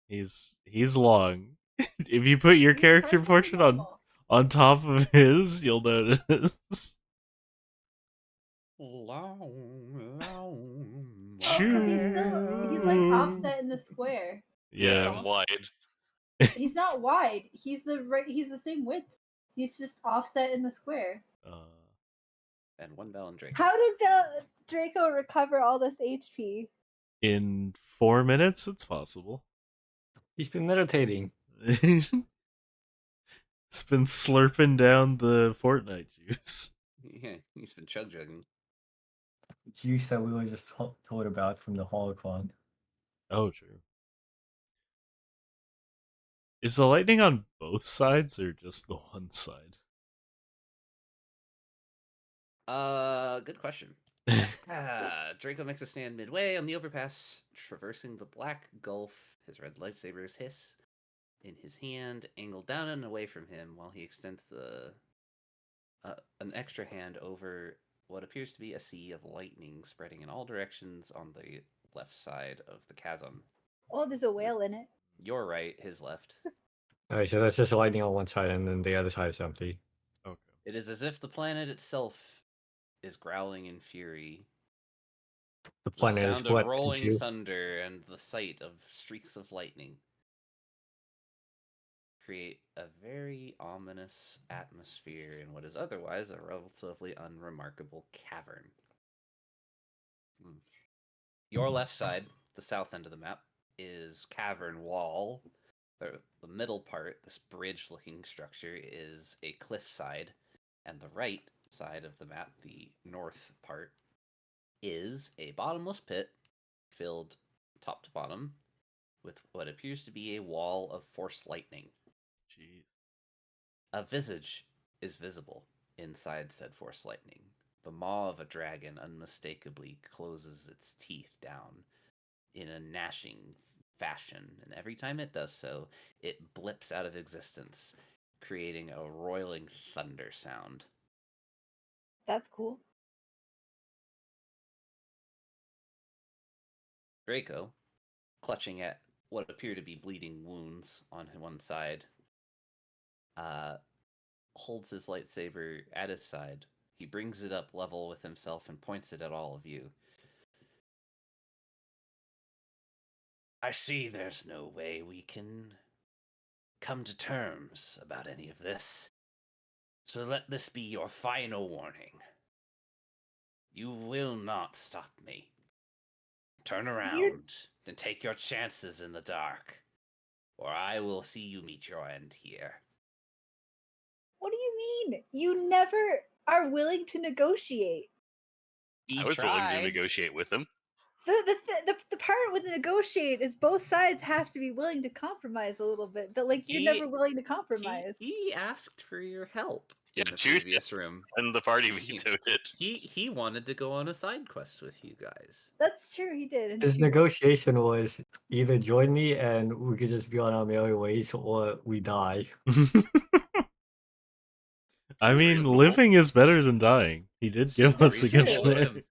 [SPEAKER 4] He's long. If you put your character portrait on top of his, you'll notice.
[SPEAKER 1] Long. He's like offset in the square.
[SPEAKER 5] Yeah, I'm wide.
[SPEAKER 1] He's not wide. He's the same width. He's just offset in the square.
[SPEAKER 2] And one Bell and Draco.
[SPEAKER 1] How did Draco recover all this HP?
[SPEAKER 4] In 4 minutes, it's possible.
[SPEAKER 6] He's been meditating.
[SPEAKER 4] It's been slurping down the Fortnite juice.
[SPEAKER 2] Yeah, he's been chug-jugging.
[SPEAKER 6] Juice that we were just told about from the holocron.
[SPEAKER 4] Oh, true. Is the lightning on both sides or just the one side?
[SPEAKER 2] Good question. Draco makes a stand midway on the overpass, traversing the black gulf. His red lightsabers hiss in his hand, angled down and away from him, while he extends an extra hand over what appears to be a sea of lightning spreading in all directions on the left side of the chasm.
[SPEAKER 1] Oh, there's a whale in it.
[SPEAKER 2] Your right, his left.
[SPEAKER 6] Alright, so that's just lightning on one side, and then the other side is empty.
[SPEAKER 4] Okay.
[SPEAKER 2] It is as if the planet itself is growling in fury.
[SPEAKER 6] The planet
[SPEAKER 2] sound
[SPEAKER 6] is what?
[SPEAKER 2] of rolling thunder and the sight of streaks of lightning create a very ominous atmosphere in what is otherwise a relatively unremarkable cavern. Your left side, the south end of the map, is cavern wall. The middle part, this bridge-looking structure, is a cliff side, and the right side of the map, the north part, is a bottomless pit filled top to bottom with what appears to be a wall of force lightning.
[SPEAKER 4] Jeez.
[SPEAKER 2] A visage is visible inside said force lightning. The maw of a dragon unmistakably closes its teeth down in a gnashing fashion, and every time it does so, it blips out of existence, creating a roiling thunder sound.
[SPEAKER 1] That's cool.
[SPEAKER 2] Draco, clutching at what appear to be bleeding wounds on one side, holds his lightsaber at his side. He brings it up level with himself and points it at all of you. I see there's no way we can come to terms about any of this.
[SPEAKER 8] So let this be your final warning. You will not stop me. Turn around and take your chances in the dark, or I will see you meet your end here.
[SPEAKER 1] What do you mean? You never are willing to negotiate.
[SPEAKER 5] I was willing to negotiate with him.
[SPEAKER 1] The part with the negotiate is both sides have to be willing to compromise a little bit, but like you're never willing to compromise.
[SPEAKER 2] He asked for your help
[SPEAKER 5] Yeah,
[SPEAKER 2] in the previous room.
[SPEAKER 5] And the party vetoed it.
[SPEAKER 2] He wanted to go on a side quest with you guys.
[SPEAKER 1] That's true, he did. and
[SPEAKER 6] His
[SPEAKER 1] she-
[SPEAKER 6] negotiation was either join me and we could just be on our merry ways, or we die.
[SPEAKER 4] I mean,
[SPEAKER 5] Reasonable.
[SPEAKER 4] living is better than dying. He did give us a good
[SPEAKER 2] Reasonable
[SPEAKER 4] chance.
[SPEAKER 2] him.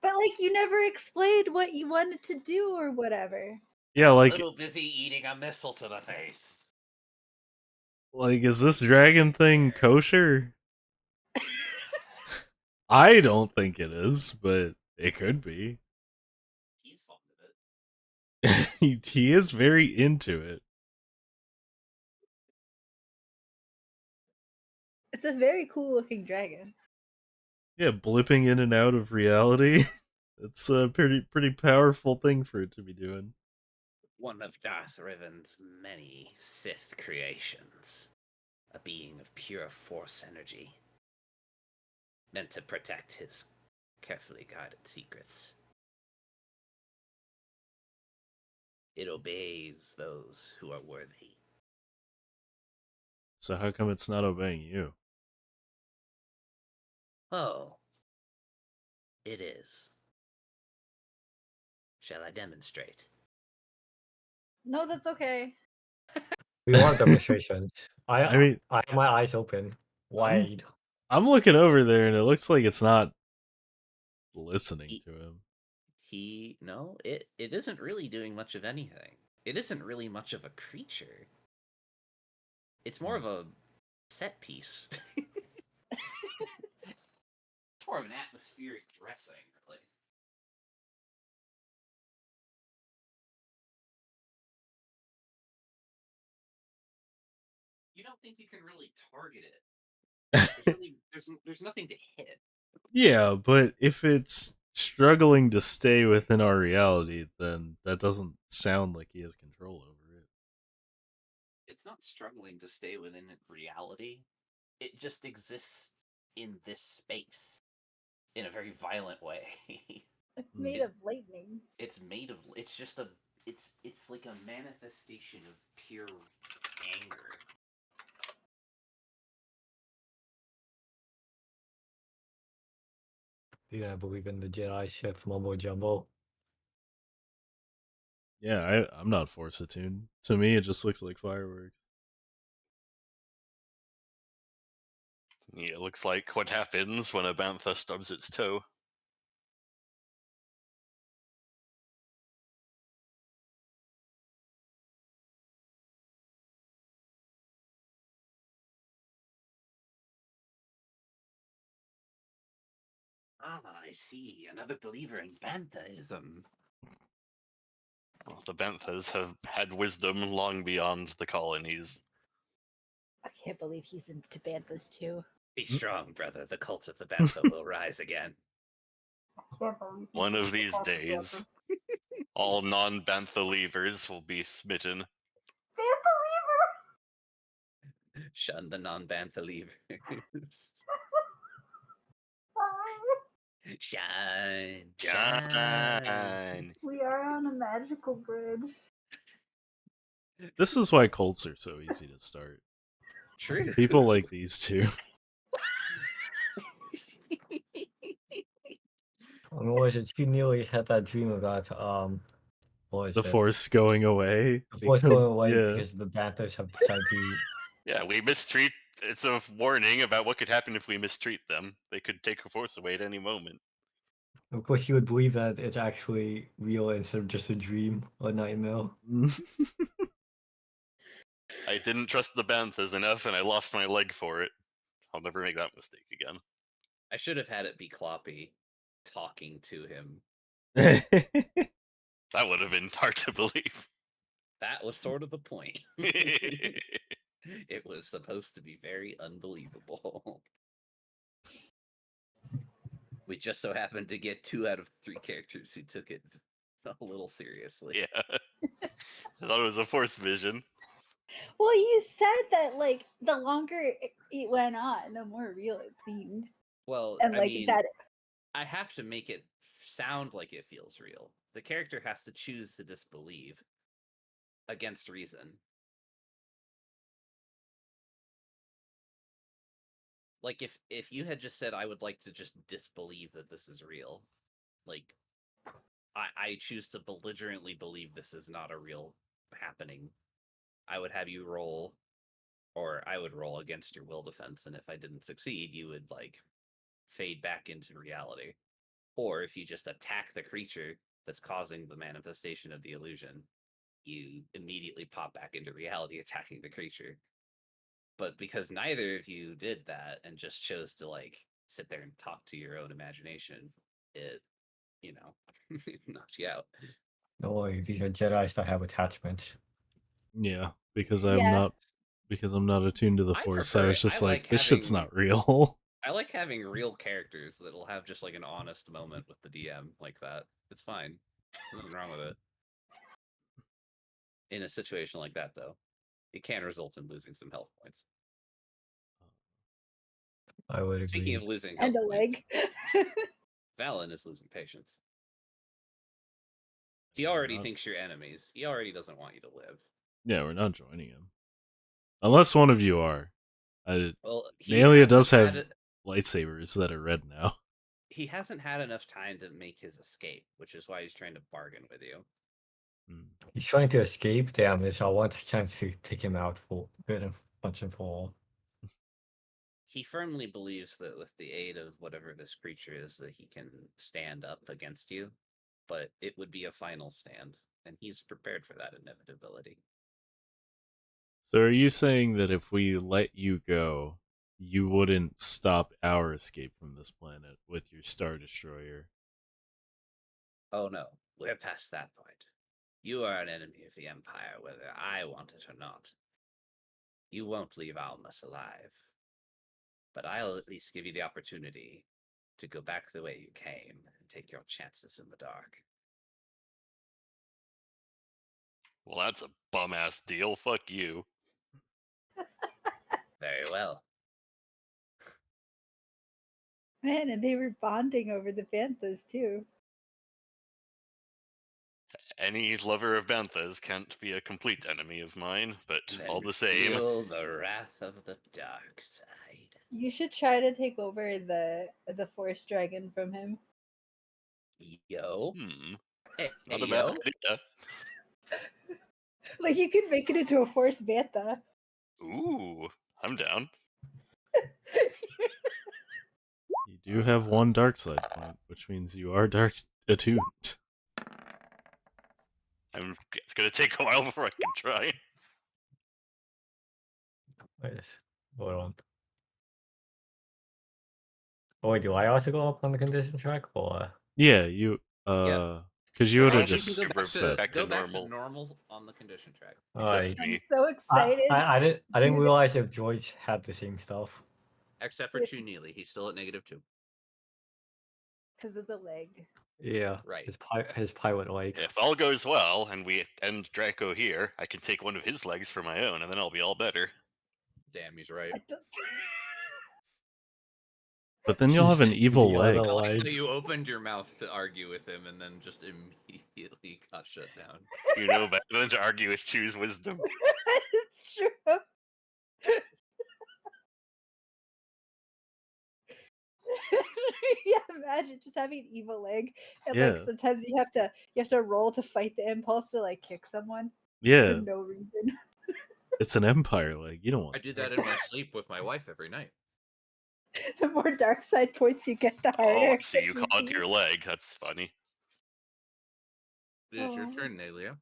[SPEAKER 1] But like you never explained what you wanted to do or whatever.
[SPEAKER 4] Yeah, like,
[SPEAKER 8] A little busy eating a missile to the face.
[SPEAKER 4] is this dragon thing kosher? I don't think it is, but it could be.
[SPEAKER 8] He's fond of it.
[SPEAKER 4] He is very into it.
[SPEAKER 1] It's a very cool looking dragon.
[SPEAKER 4] Yeah, blipping in and out of reality. It's a pretty powerful thing for it to be doing.
[SPEAKER 8] One of Darth Riven's many Sith creations. A being of pure Force energy. Meant to protect his carefully guarded secrets. It obeys those who are worthy.
[SPEAKER 4] So how come it's not obeying you?
[SPEAKER 8] Oh. It is. Shall I demonstrate?
[SPEAKER 1] No, that's okay.
[SPEAKER 6] We want demonstrations.
[SPEAKER 4] I mean,
[SPEAKER 6] I have my eyes open wide.
[SPEAKER 4] I'm looking over there and it looks like it's not listening to him.
[SPEAKER 2] It isn't really doing much of anything. It isn't really much of a creature. It's more of a set piece. It's more of an atmospheric dressing, really. You don't think you can really target it? There's nothing to hit.
[SPEAKER 4] Yeah, but if it's struggling to stay within our reality, then that doesn't sound like he has control over it.
[SPEAKER 2] It's not struggling to stay within reality. It just exists in this space in a very violent way.
[SPEAKER 1] It's made of lightning.
[SPEAKER 2] It's like a manifestation of pure anger.
[SPEAKER 6] Yeah, I believe in the Jedi Sith mumbo jumbo.
[SPEAKER 4] Yeah, I'm not force attuned. To me, it just looks like fireworks.
[SPEAKER 5] Yeah, it looks like what happens when a bantha stubs its toe.
[SPEAKER 8] Ah, I see. Another believer in Banthaism.
[SPEAKER 5] Well, the banthas have had wisdom long beyond the colonies.
[SPEAKER 1] I can't believe he's into banthas too.
[SPEAKER 8] Be strong, brother. The cult of the Bantha will rise again.
[SPEAKER 1] I can't believe
[SPEAKER 5] One of these days, all non-bantha leavers will be smitten.
[SPEAKER 2] Shun the non-bantha leavers. Shine, shine.
[SPEAKER 5] Shine.
[SPEAKER 1] We are on a magical bridge.
[SPEAKER 4] This is why cults are so easy to start.
[SPEAKER 2] True.
[SPEAKER 4] People like these two.
[SPEAKER 6] What was it? She nearly had that dream about what was
[SPEAKER 4] The
[SPEAKER 6] it?
[SPEAKER 4] force going away.
[SPEAKER 6] The force
[SPEAKER 4] because-
[SPEAKER 6] going away
[SPEAKER 4] yeah.
[SPEAKER 6] because the Banthas have decided to.
[SPEAKER 5] Yeah, we mistreat. It's a warning about what could happen if we mistreat them. They could take a force away at any moment.
[SPEAKER 6] Of course, you would believe that it's actually real instead of just a dream or nightmare.
[SPEAKER 5] I didn't trust the banthas enough, and I lost my leg for it. I'll never make that mistake again.
[SPEAKER 2] I should have had it be Kloppy talking to him.
[SPEAKER 5] That would have been hard to believe.
[SPEAKER 2] That was sort of the point.
[SPEAKER 8] It was supposed to be very unbelievable. We just so happened to get 2 out of 3 characters who took it a little seriously.
[SPEAKER 5] Yeah. I thought it was a force vision.
[SPEAKER 1] Well, you said that like the longer it went on, the more real it seemed.
[SPEAKER 8] Well,
[SPEAKER 1] And
[SPEAKER 8] I
[SPEAKER 1] like
[SPEAKER 8] mean,
[SPEAKER 1] that
[SPEAKER 8] I have to make it sound like it feels real. The character has to choose to disbelieve against reason. Like if you had just said I would like to just disbelieve that this is real, like I choose to belligerently believe this is not a real happening, I would have you roll, or I would roll against your will defense, and if I didn't succeed, you would like fade back into reality. Or if you just attack the creature that's causing the manifestation of the illusion, you immediately pop back into reality attacking the creature. But because neither of you did that and just chose to like sit there and talk to your own imagination, it, you know, knocked you out.
[SPEAKER 6] No worry, these are Jedi's that have attachments.
[SPEAKER 4] Yeah, because
[SPEAKER 1] Yeah.
[SPEAKER 4] I'm not attuned to the
[SPEAKER 8] I
[SPEAKER 4] Force.
[SPEAKER 8] prefer
[SPEAKER 4] I was
[SPEAKER 8] it.
[SPEAKER 4] just
[SPEAKER 8] I
[SPEAKER 4] like,
[SPEAKER 8] like
[SPEAKER 4] this shit's
[SPEAKER 8] having-
[SPEAKER 4] not real.
[SPEAKER 8] I like having real characters that'll have just like an honest moment with the DM like that. It's fine. There's nothing wrong with it. In a situation like that, though, it can result in losing some health points.
[SPEAKER 6] I would
[SPEAKER 8] Speaking
[SPEAKER 6] agree.
[SPEAKER 8] of losing health
[SPEAKER 1] and a
[SPEAKER 8] points,
[SPEAKER 1] leg.
[SPEAKER 8] Valen is losing patience. He already
[SPEAKER 4] Not-
[SPEAKER 8] thinks you're enemies. He already doesn't want you to live.
[SPEAKER 4] Yeah, we're not joining him. Unless one of you are.
[SPEAKER 8] Well,
[SPEAKER 4] Naelia does have lightsabers that are red now.
[SPEAKER 8] He hasn't had enough time to make his escape, which is why he's trying to bargain with you.
[SPEAKER 6] He's trying to escape. Damn it! I want a chance to take him out for good and once and for all.
[SPEAKER 8] He firmly believes that with the aid of whatever this creature is, that he can stand up against you, but it would be a final stand, and he's prepared for that inevitability.
[SPEAKER 4] So are you saying that if we let you go, you wouldn't stop our escape from this planet with your Star Destroyer?
[SPEAKER 8] Oh no, we're past that point. You are an enemy of the Empire, whether I want it or not. You won't leave Almas alive. But I'll at least give you the opportunity to go back the way you came and take your chances in the dark.
[SPEAKER 5] Well, that's a bum-ass deal. Fuck you.
[SPEAKER 8] Very well.
[SPEAKER 1] Man, and they were bonding over the Banthas too.
[SPEAKER 5] Any lover of Banthas can't be a complete enemy of mine, but
[SPEAKER 8] Then
[SPEAKER 5] all the same.
[SPEAKER 8] feel the wrath of the dark side.
[SPEAKER 1] You should try to take over the Force Dragon from him.
[SPEAKER 8] Yo. Hey,
[SPEAKER 5] Not a
[SPEAKER 8] yo.
[SPEAKER 5] bad idea.
[SPEAKER 1] Like you could make it into a Force Bantha.
[SPEAKER 5] Ooh, I'm down.
[SPEAKER 4] You do have one dark side point, which means you are dark attuned.
[SPEAKER 5] It's gonna take a while before I can try.
[SPEAKER 6] Wait, hold on. Oh, wait, do I also go up on the condition track, or?
[SPEAKER 4] Yeah, you because you would have just said
[SPEAKER 8] go back to normal on the condition track.
[SPEAKER 6] Alright.
[SPEAKER 1] I'm so excited.
[SPEAKER 6] I didn't realize if droids had the same stuff.
[SPEAKER 8] Except for Chu Neely, he's still at -2.
[SPEAKER 1] Because of the leg.
[SPEAKER 6] Yeah,
[SPEAKER 8] right.
[SPEAKER 6] His pilot leg.
[SPEAKER 5] If all goes well and we end Draco here, I can take one of his legs for my own, and then I'll be all better.
[SPEAKER 8] Damn, he's right.
[SPEAKER 4] But then you'll have an evil leg.
[SPEAKER 8] I like how you opened your mouth to argue with him and then just immediately got shut down.
[SPEAKER 5] You know better than to argue with Chu's wisdom.
[SPEAKER 1] It's true. Yeah, imagine just having an evil leg, and like
[SPEAKER 4] Yeah.
[SPEAKER 1] sometimes you have to roll to fight the impulse to like kick someone.
[SPEAKER 4] Yeah.
[SPEAKER 1] For no reason.
[SPEAKER 4] It's an empire leg. You don't want
[SPEAKER 8] I do that in my sleep with my wife every night.
[SPEAKER 1] The more dark side points you get, the harder.
[SPEAKER 5] Oh, see, you call it your leg. That's funny.
[SPEAKER 8] It is your turn, Naelia.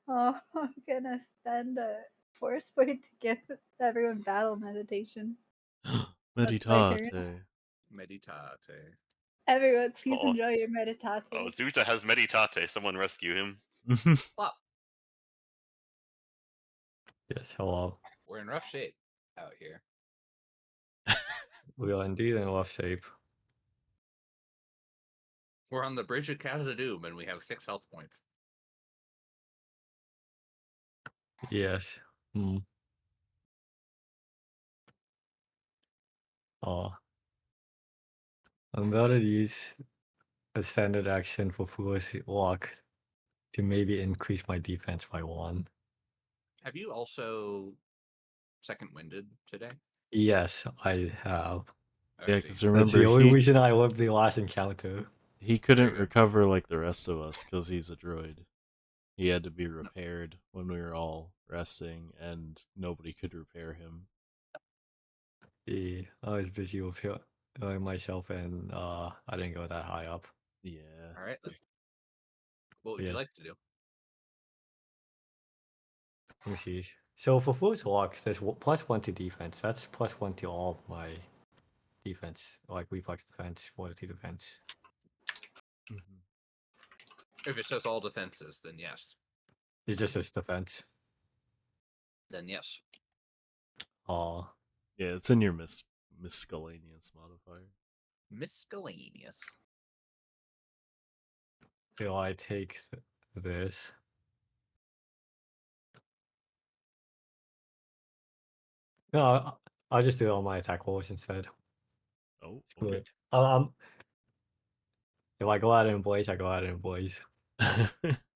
[SPEAKER 1] Oh, I'm gonna spend a force point to give everyone battle meditation.
[SPEAKER 4] Meditate.
[SPEAKER 8] Meditate.
[SPEAKER 1] Everyone, please enjoy your meditate.
[SPEAKER 5] Oh, Zuta has meditate. Someone rescue him.
[SPEAKER 8] Plop.
[SPEAKER 6] Yes, hello.
[SPEAKER 8] We're in rough shape out here.
[SPEAKER 6] We are indeed in rough shape.
[SPEAKER 8] We're on the bridge of Khazad-dûm and we have 6 health points.
[SPEAKER 6] Yes. Hmm. I'm about to use a standard action for Foolish Walk to maybe increase my defense by 1.
[SPEAKER 8] Have you also second winded today?
[SPEAKER 6] Yes, I have.
[SPEAKER 4] Yeah,
[SPEAKER 8] I
[SPEAKER 4] because
[SPEAKER 8] see.
[SPEAKER 6] That's
[SPEAKER 4] remember
[SPEAKER 6] the only reason I lived the last encounter.
[SPEAKER 4] he couldn't
[SPEAKER 8] good.
[SPEAKER 4] recover like the rest of us because he's a droid. He had to be repaired when we were all resting, and nobody could repair him.
[SPEAKER 6] Yeah, I was busy with healing myself, and I didn't go that high up.
[SPEAKER 4] Yeah.
[SPEAKER 8] All right then. What would you
[SPEAKER 6] Yes.
[SPEAKER 8] like to do?
[SPEAKER 6] Let me see. So for Foolish Walk, there's +1 to defense. That's +1 to all of my defense, like reflex defense, fortitude defense.
[SPEAKER 4] Mhm.
[SPEAKER 8] If it says all defenses, then yes.
[SPEAKER 6] It just says defense.
[SPEAKER 8] Then yes.
[SPEAKER 6] Oh,
[SPEAKER 4] Yeah, it's in your miscellaneous modifier.
[SPEAKER 8] Miscellaneous.
[SPEAKER 6] do I take this? No, I'll just do it on my attack rolls instead.
[SPEAKER 4] Oh,
[SPEAKER 6] Screw
[SPEAKER 4] okay.
[SPEAKER 6] it. If I go out in blaze, I go out in blaze.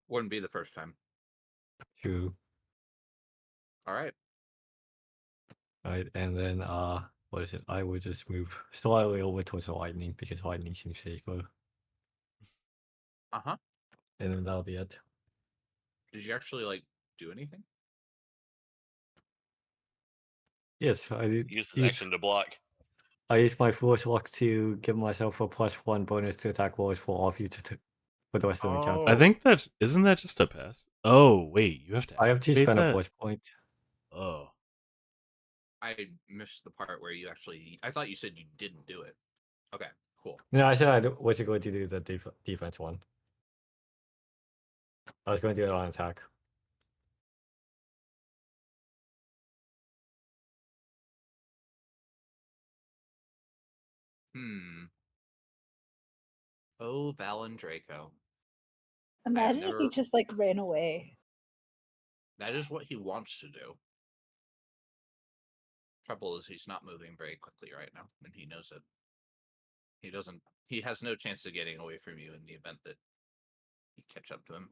[SPEAKER 8] Wouldn't be the first time.
[SPEAKER 6] True.
[SPEAKER 8] All right.
[SPEAKER 6] Right, and then what is it? I would just move slightly over towards the lightning because lightning seems safer.
[SPEAKER 8] Uh-huh.
[SPEAKER 6] And then that'll be it.
[SPEAKER 8] Did you actually like do anything?
[SPEAKER 6] Yes, I
[SPEAKER 5] Use his action to block.
[SPEAKER 6] I used my Force Lock to give myself a +1 bonus to attack rolls for all future for the rest of the encounter.
[SPEAKER 4] I think that isn't that just a pass. Oh wait, you have to.
[SPEAKER 6] I have to
[SPEAKER 4] activate
[SPEAKER 6] spend a
[SPEAKER 4] that?
[SPEAKER 6] force point.
[SPEAKER 4] Oh,
[SPEAKER 8] I missed the part where you actually. I thought you said you didn't do it. Okay, cool.
[SPEAKER 6] No, I said I was going to do the defense one. I was going to do it on attack.
[SPEAKER 8] Oh, Valen Draco.
[SPEAKER 1] Imagine if he just like ran away.
[SPEAKER 8] That is what he wants to do. Trouble is he's not moving very quickly right now, and he knows it. He doesn't. He has no chance of getting away from you in the event that you catch up to him.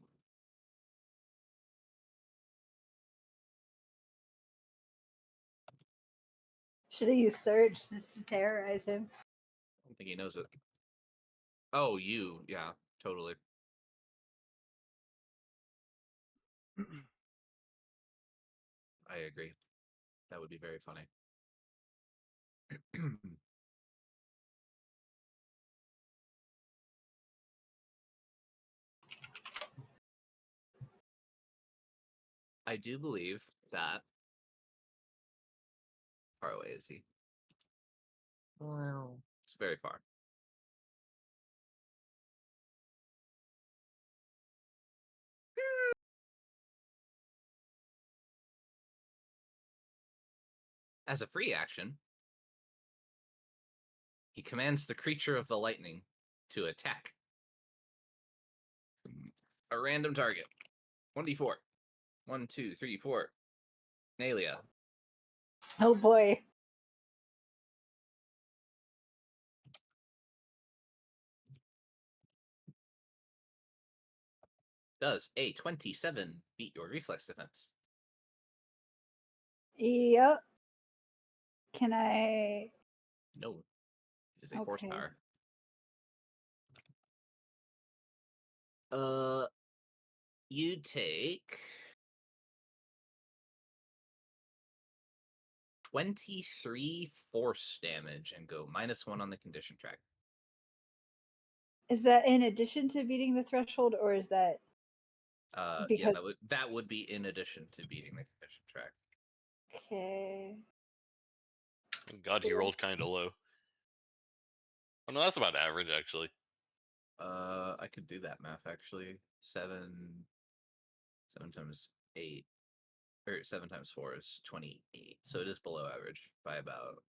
[SPEAKER 1] Should have used Surge just to terrorize him.
[SPEAKER 8] I don't think he knows it. Oh, you. Yeah, totally. I agree. That would be very funny. I do believe that. Far away is he? Well, it's very far. As a free action, he commands the creature of the lightning to attack a random target. 1d4. 1, 2, 3, 4. Nalia.
[SPEAKER 1] Oh boy.
[SPEAKER 8] Does a 27 beat your reflex defense?
[SPEAKER 1] Yep. Can I?
[SPEAKER 8] No. It is a force power. You take 23 force damage and go -1 on the condition track.
[SPEAKER 1] Is that in addition to beating the threshold, or is that?
[SPEAKER 8] Yeah, that would be in addition to beating the condition track.
[SPEAKER 1] Okay.
[SPEAKER 5] God, he rolled kind of low. Oh no, that's about average actually.
[SPEAKER 8] I could do that math actually. 7 times 8.
[SPEAKER 2] or 7 times 4 is 28. So it is below average by about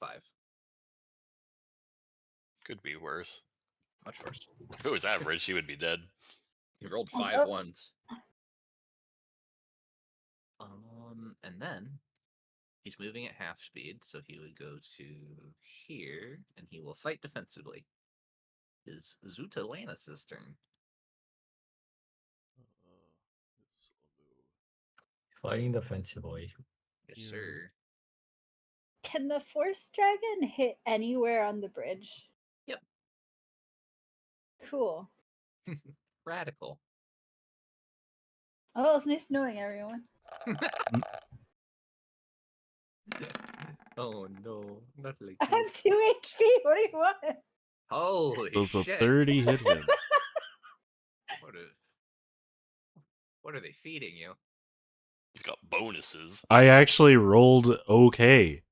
[SPEAKER 2] 5.
[SPEAKER 5] Could be worse.
[SPEAKER 2] Much worse.
[SPEAKER 5] If it was average, he would be dead.
[SPEAKER 2] He rolled 5 ones. And then he's moving at half speed, so he would go to here, and he will fight defensively. Is Zutalanus' turn.
[SPEAKER 6] Fighting defensively.
[SPEAKER 2] Yes, sir.
[SPEAKER 1] Can the force dragon hit anywhere on the bridge?
[SPEAKER 2] Yep.
[SPEAKER 1] Cool.
[SPEAKER 2] Radical.
[SPEAKER 1] Oh, it's nice knowing everyone.
[SPEAKER 2] Oh no, not like
[SPEAKER 1] I have 2 HP. What do you want?
[SPEAKER 2] Holy
[SPEAKER 4] Does a
[SPEAKER 2] shit.
[SPEAKER 4] 30 hit him?
[SPEAKER 2] What are they feeding you?
[SPEAKER 5] He's got bonuses.
[SPEAKER 4] I actually rolled okay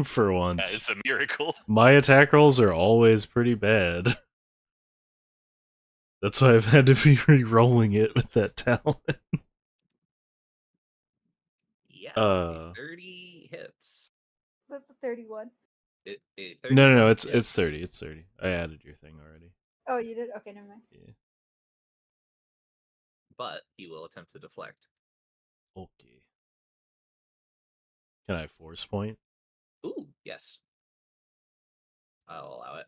[SPEAKER 4] for
[SPEAKER 5] Yeah,
[SPEAKER 4] once.
[SPEAKER 5] it's a miracle.
[SPEAKER 4] My attack rolls are always pretty bad. That's why I've had to be re-rolling it with that talent.
[SPEAKER 2] Yeah, 30 hits.
[SPEAKER 1] That's a 31.
[SPEAKER 2] 30
[SPEAKER 4] No, it's
[SPEAKER 2] hits.
[SPEAKER 4] 30. It's 30. I added your thing already.
[SPEAKER 1] Oh, you did? Okay, never mind.
[SPEAKER 4] Yeah.
[SPEAKER 2] But he will attempt to deflect.
[SPEAKER 4] Okay. Can I force point?
[SPEAKER 2] Ooh, yes. I'll allow it.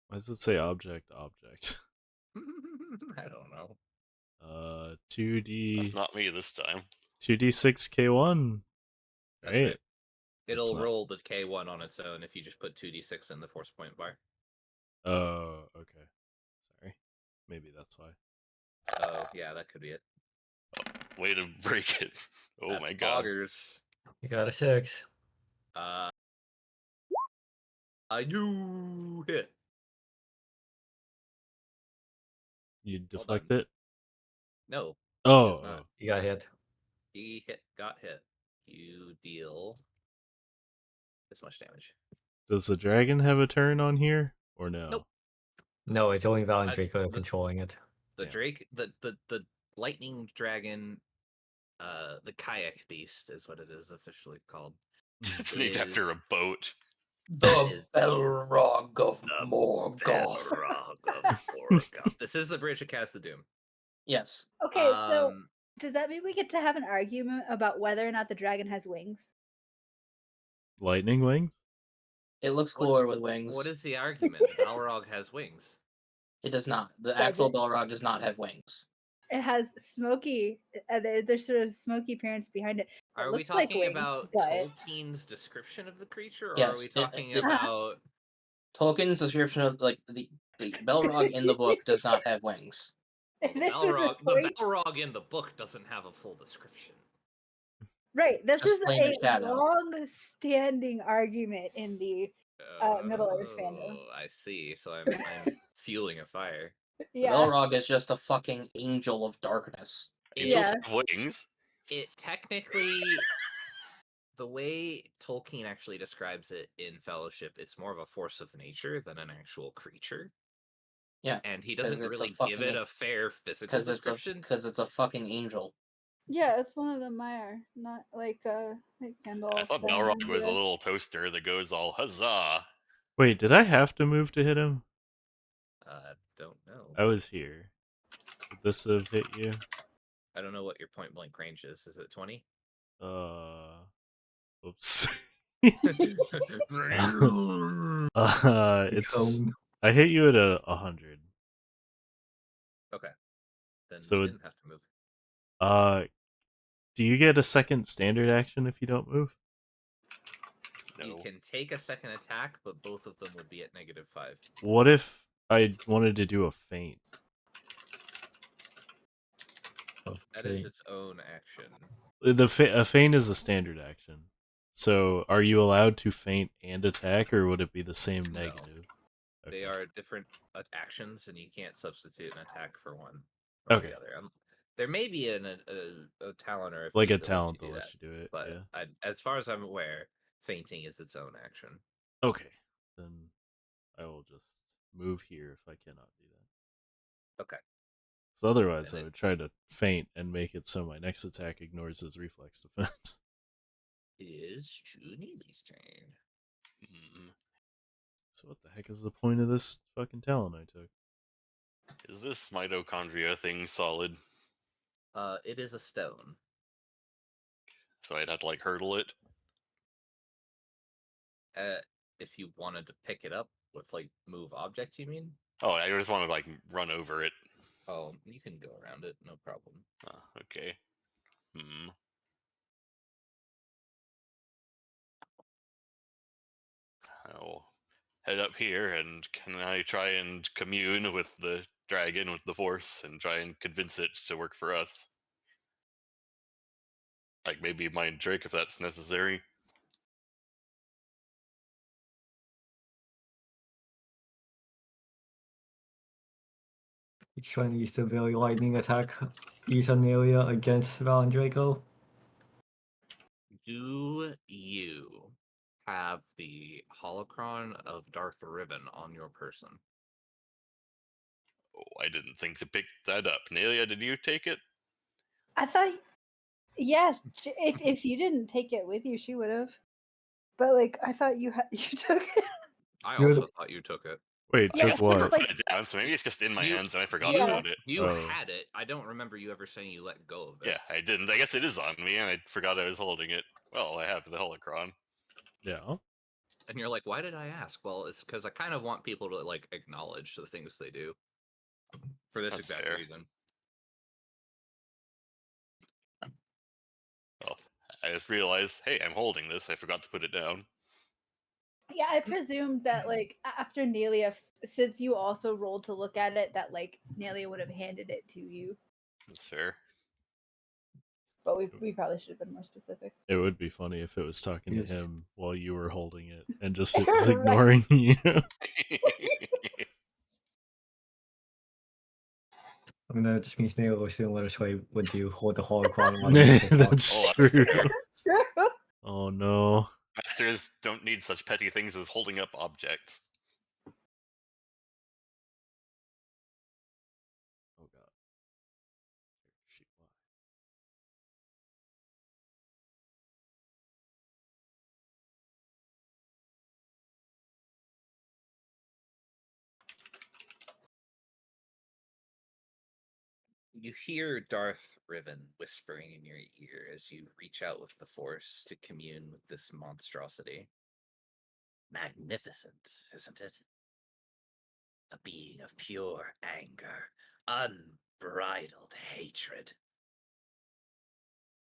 [SPEAKER 4] Why does it say object?
[SPEAKER 2] I don't know.
[SPEAKER 4] 2D.
[SPEAKER 5] That's not me this time.
[SPEAKER 4] 2d6 K1.
[SPEAKER 2] That's
[SPEAKER 4] Right.
[SPEAKER 2] right. It'll roll the K1 on its own if you just put 2d6 in the force point bar.
[SPEAKER 4] Oh, okay. Sorry. Maybe that's why.
[SPEAKER 2] Oh, yeah, that could be it.
[SPEAKER 5] Way to break it. Oh
[SPEAKER 2] That's
[SPEAKER 5] my god.
[SPEAKER 2] Boggers.
[SPEAKER 6] You got a 6.
[SPEAKER 2] I do hit.
[SPEAKER 4] You deflect it?
[SPEAKER 2] No.
[SPEAKER 4] Oh.
[SPEAKER 6] You got hit.
[SPEAKER 2] He got hit. You deal this much damage.
[SPEAKER 4] Does the dragon have a turn on here? Or no?
[SPEAKER 2] Nope.
[SPEAKER 6] No, it's only Val and Draco controlling it.
[SPEAKER 2] The Drake, the lightning dragon, the kayak beast is what it is officially called.
[SPEAKER 5] It's named after a boat.
[SPEAKER 3] The Belrog of Morgoth.
[SPEAKER 2] Belrog of Morgoth. This is the Bridge of Cast of Doom.
[SPEAKER 3] Yes.
[SPEAKER 1] Okay, so does that mean we get to have an argument about whether or not the dragon has wings?
[SPEAKER 4] Lightning wings?
[SPEAKER 3] It looks cooler with wings.
[SPEAKER 2] What is the argument? Balrog has wings.
[SPEAKER 3] It does not. The
[SPEAKER 1] Does
[SPEAKER 3] actual
[SPEAKER 1] it?
[SPEAKER 3] Belrog does not have wings.
[SPEAKER 1] It has smoky. There's sort of smoky appearance behind it.
[SPEAKER 2] Are we
[SPEAKER 1] looks like
[SPEAKER 2] talking
[SPEAKER 1] wings,
[SPEAKER 2] about
[SPEAKER 1] but-
[SPEAKER 2] Tolkien's description of the creature, or
[SPEAKER 3] Yes,
[SPEAKER 2] are we talking
[SPEAKER 3] it-
[SPEAKER 2] about
[SPEAKER 3] Tolkien's description of the Belrog in the book does not have wings.
[SPEAKER 2] well, the
[SPEAKER 1] This is a
[SPEAKER 2] Balrog? The
[SPEAKER 1] point.
[SPEAKER 2] Balrog in the book doesn't have a full description.
[SPEAKER 1] Right. This
[SPEAKER 3] Just
[SPEAKER 1] is
[SPEAKER 3] plain
[SPEAKER 1] a
[SPEAKER 3] shadow.
[SPEAKER 1] long-standing argument in the Middle Earth fandom.
[SPEAKER 2] Oh, I see. So I'm fueling a fire.
[SPEAKER 1] Yeah.
[SPEAKER 3] The Belrog is just a fucking angel of darkness.
[SPEAKER 5] Angels have wings.
[SPEAKER 2] It technically, the way Tolkien actually describes it in Fellowship, it's more of a force of nature than an actual creature.
[SPEAKER 3] Yeah,
[SPEAKER 2] and he doesn't
[SPEAKER 3] it's
[SPEAKER 2] really
[SPEAKER 3] a
[SPEAKER 2] give it a fair physical description.
[SPEAKER 3] Because it's a fucking angel.
[SPEAKER 1] Yeah, it's one of the Maiar, not like Gandalf.
[SPEAKER 5] I thought Balrog was a little toaster that goes all huzzah.
[SPEAKER 4] Wait, did I have to move to hit him?
[SPEAKER 2] Don't know.
[SPEAKER 4] I was here. Would this have hit you?
[SPEAKER 2] I don't know what your point blank range is. Is it 20?
[SPEAKER 4] Oops. It's I hit you at 100.
[SPEAKER 2] Okay. Then
[SPEAKER 4] So
[SPEAKER 2] you didn't have to move.
[SPEAKER 4] Do you get a second standard action if you don't move?
[SPEAKER 2] No. You can take a second attack, but both of them would be at -5.
[SPEAKER 4] What if I wanted to do a feint?
[SPEAKER 2] That is its own action.
[SPEAKER 4] A feint is a standard action. So, are you allowed to feint and attack, or would it be the same negative?
[SPEAKER 2] No. Okay. They are different actions, and you can't substitute an attack for one or the other. There may be a talent or
[SPEAKER 4] like a talent that lets you do it,
[SPEAKER 2] but
[SPEAKER 4] yeah.
[SPEAKER 2] As far as I'm aware, fainting is its own action.
[SPEAKER 4] Okay, then I will just move here if I cannot do that.
[SPEAKER 2] Okay.
[SPEAKER 4] So otherwise, I would try to feint and make it so my next attack ignores his reflex defense.
[SPEAKER 2] It is Neely's turn.
[SPEAKER 4] So what the heck is the point of this fucking talent I took?
[SPEAKER 5] Is this mitochondria thing solid?
[SPEAKER 2] It is a stone.
[SPEAKER 5] So I'd have to, like, hurdle it?
[SPEAKER 2] If you wanted to pick it up with, like, move object, you mean?
[SPEAKER 5] Oh, I just want to, like, run over it.
[SPEAKER 2] Oh, you can go around it, no problem.
[SPEAKER 5] Oh, okay. I'll head up here, and can I try and commune with the dragon, with the force, and try and convince it to work for us? Like, maybe mind trick if that's necessary.
[SPEAKER 6] He's trying to use the very lightning attack Isanelia against Valendraco.
[SPEAKER 2] Do you have the holocron of Darth Ribbon on your person?
[SPEAKER 5] Oh, I didn't think to pick that up. Nelia, did you take it?
[SPEAKER 1] I thought, yeah, if you didn't take it with you, she would have. But like, I thought you took it.
[SPEAKER 2] I also thought you took it.
[SPEAKER 4] Wait,
[SPEAKER 1] Yeah,
[SPEAKER 4] took
[SPEAKER 1] so
[SPEAKER 4] what?
[SPEAKER 5] Never
[SPEAKER 1] like,
[SPEAKER 5] put it down, so maybe it's just in my hands and I forgot
[SPEAKER 1] Yeah.
[SPEAKER 5] about it.
[SPEAKER 2] You
[SPEAKER 4] Oh.
[SPEAKER 2] had it. I don't remember you ever saying you let go of it.
[SPEAKER 5] Yeah, I didn't. I guess it is on me, and I forgot I was holding it. Well, I have the holocron.
[SPEAKER 4] Yeah.
[SPEAKER 2] And you're like, why did I ask? Well, it's because I kind of want people to like acknowledge the things they do. For this
[SPEAKER 5] That's
[SPEAKER 2] exact
[SPEAKER 5] fair.
[SPEAKER 2] reason.
[SPEAKER 5] Well, I just realized, hey, I'm holding this. I forgot to put it down.
[SPEAKER 1] yeah, I presumed that like after Nelia, since you also rolled to look at it, that like Nelia would have handed it to you.
[SPEAKER 5] That's fair.
[SPEAKER 1] But we probably should have been more specific.
[SPEAKER 4] It would be funny if it was talking
[SPEAKER 6] Yes.
[SPEAKER 4] to him while you were holding it and just it was ignoring you.
[SPEAKER 6] I mean, that just means Nelia was doing what his way would do, hold the holocron on
[SPEAKER 4] That's
[SPEAKER 5] Oh,
[SPEAKER 4] true.
[SPEAKER 5] that's fair.
[SPEAKER 1] That's true.
[SPEAKER 4] Oh no.
[SPEAKER 5] Masters don't need such petty things as holding up objects.
[SPEAKER 4] Oh god. Shit, why?
[SPEAKER 2] You hear Darth Riven whispering in your ear as you reach out with the Force to commune with this monstrosity. Magnificent, isn't it? A being of pure anger, unbridled hatred.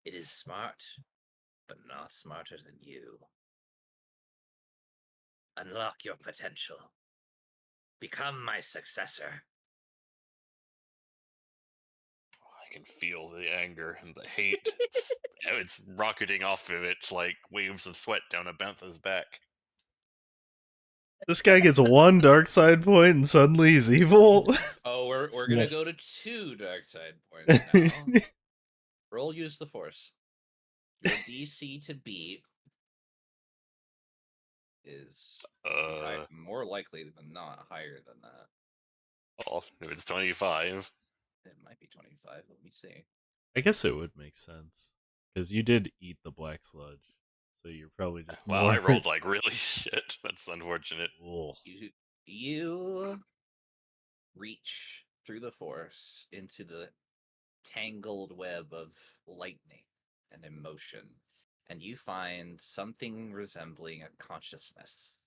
[SPEAKER 2] It is smart, but not smarter than you. Unlock your potential. Become my successor.
[SPEAKER 5] I can feel the anger and the hate. It's rocketing off of it like waves of sweat down a bantha's back.
[SPEAKER 4] This guy gets one dark side point and suddenly he's evil.
[SPEAKER 2] Oh, we're gonna
[SPEAKER 6] Yes.
[SPEAKER 2] go to 2 dark side points now. Roll use the Force. Your DC to beat is more likely than not higher than that.
[SPEAKER 5] Well, if it's 25.
[SPEAKER 2] It might be 25. Let me see.
[SPEAKER 4] I guess it would make sense because you did eat the black sludge, so you're probably just
[SPEAKER 5] Wow,
[SPEAKER 4] more.
[SPEAKER 5] I rolled like really shit. That's unfortunate.
[SPEAKER 4] Ugh.
[SPEAKER 2] You reach through the Force into the tangled web of lightning and emotion, and you find something resembling a consciousness.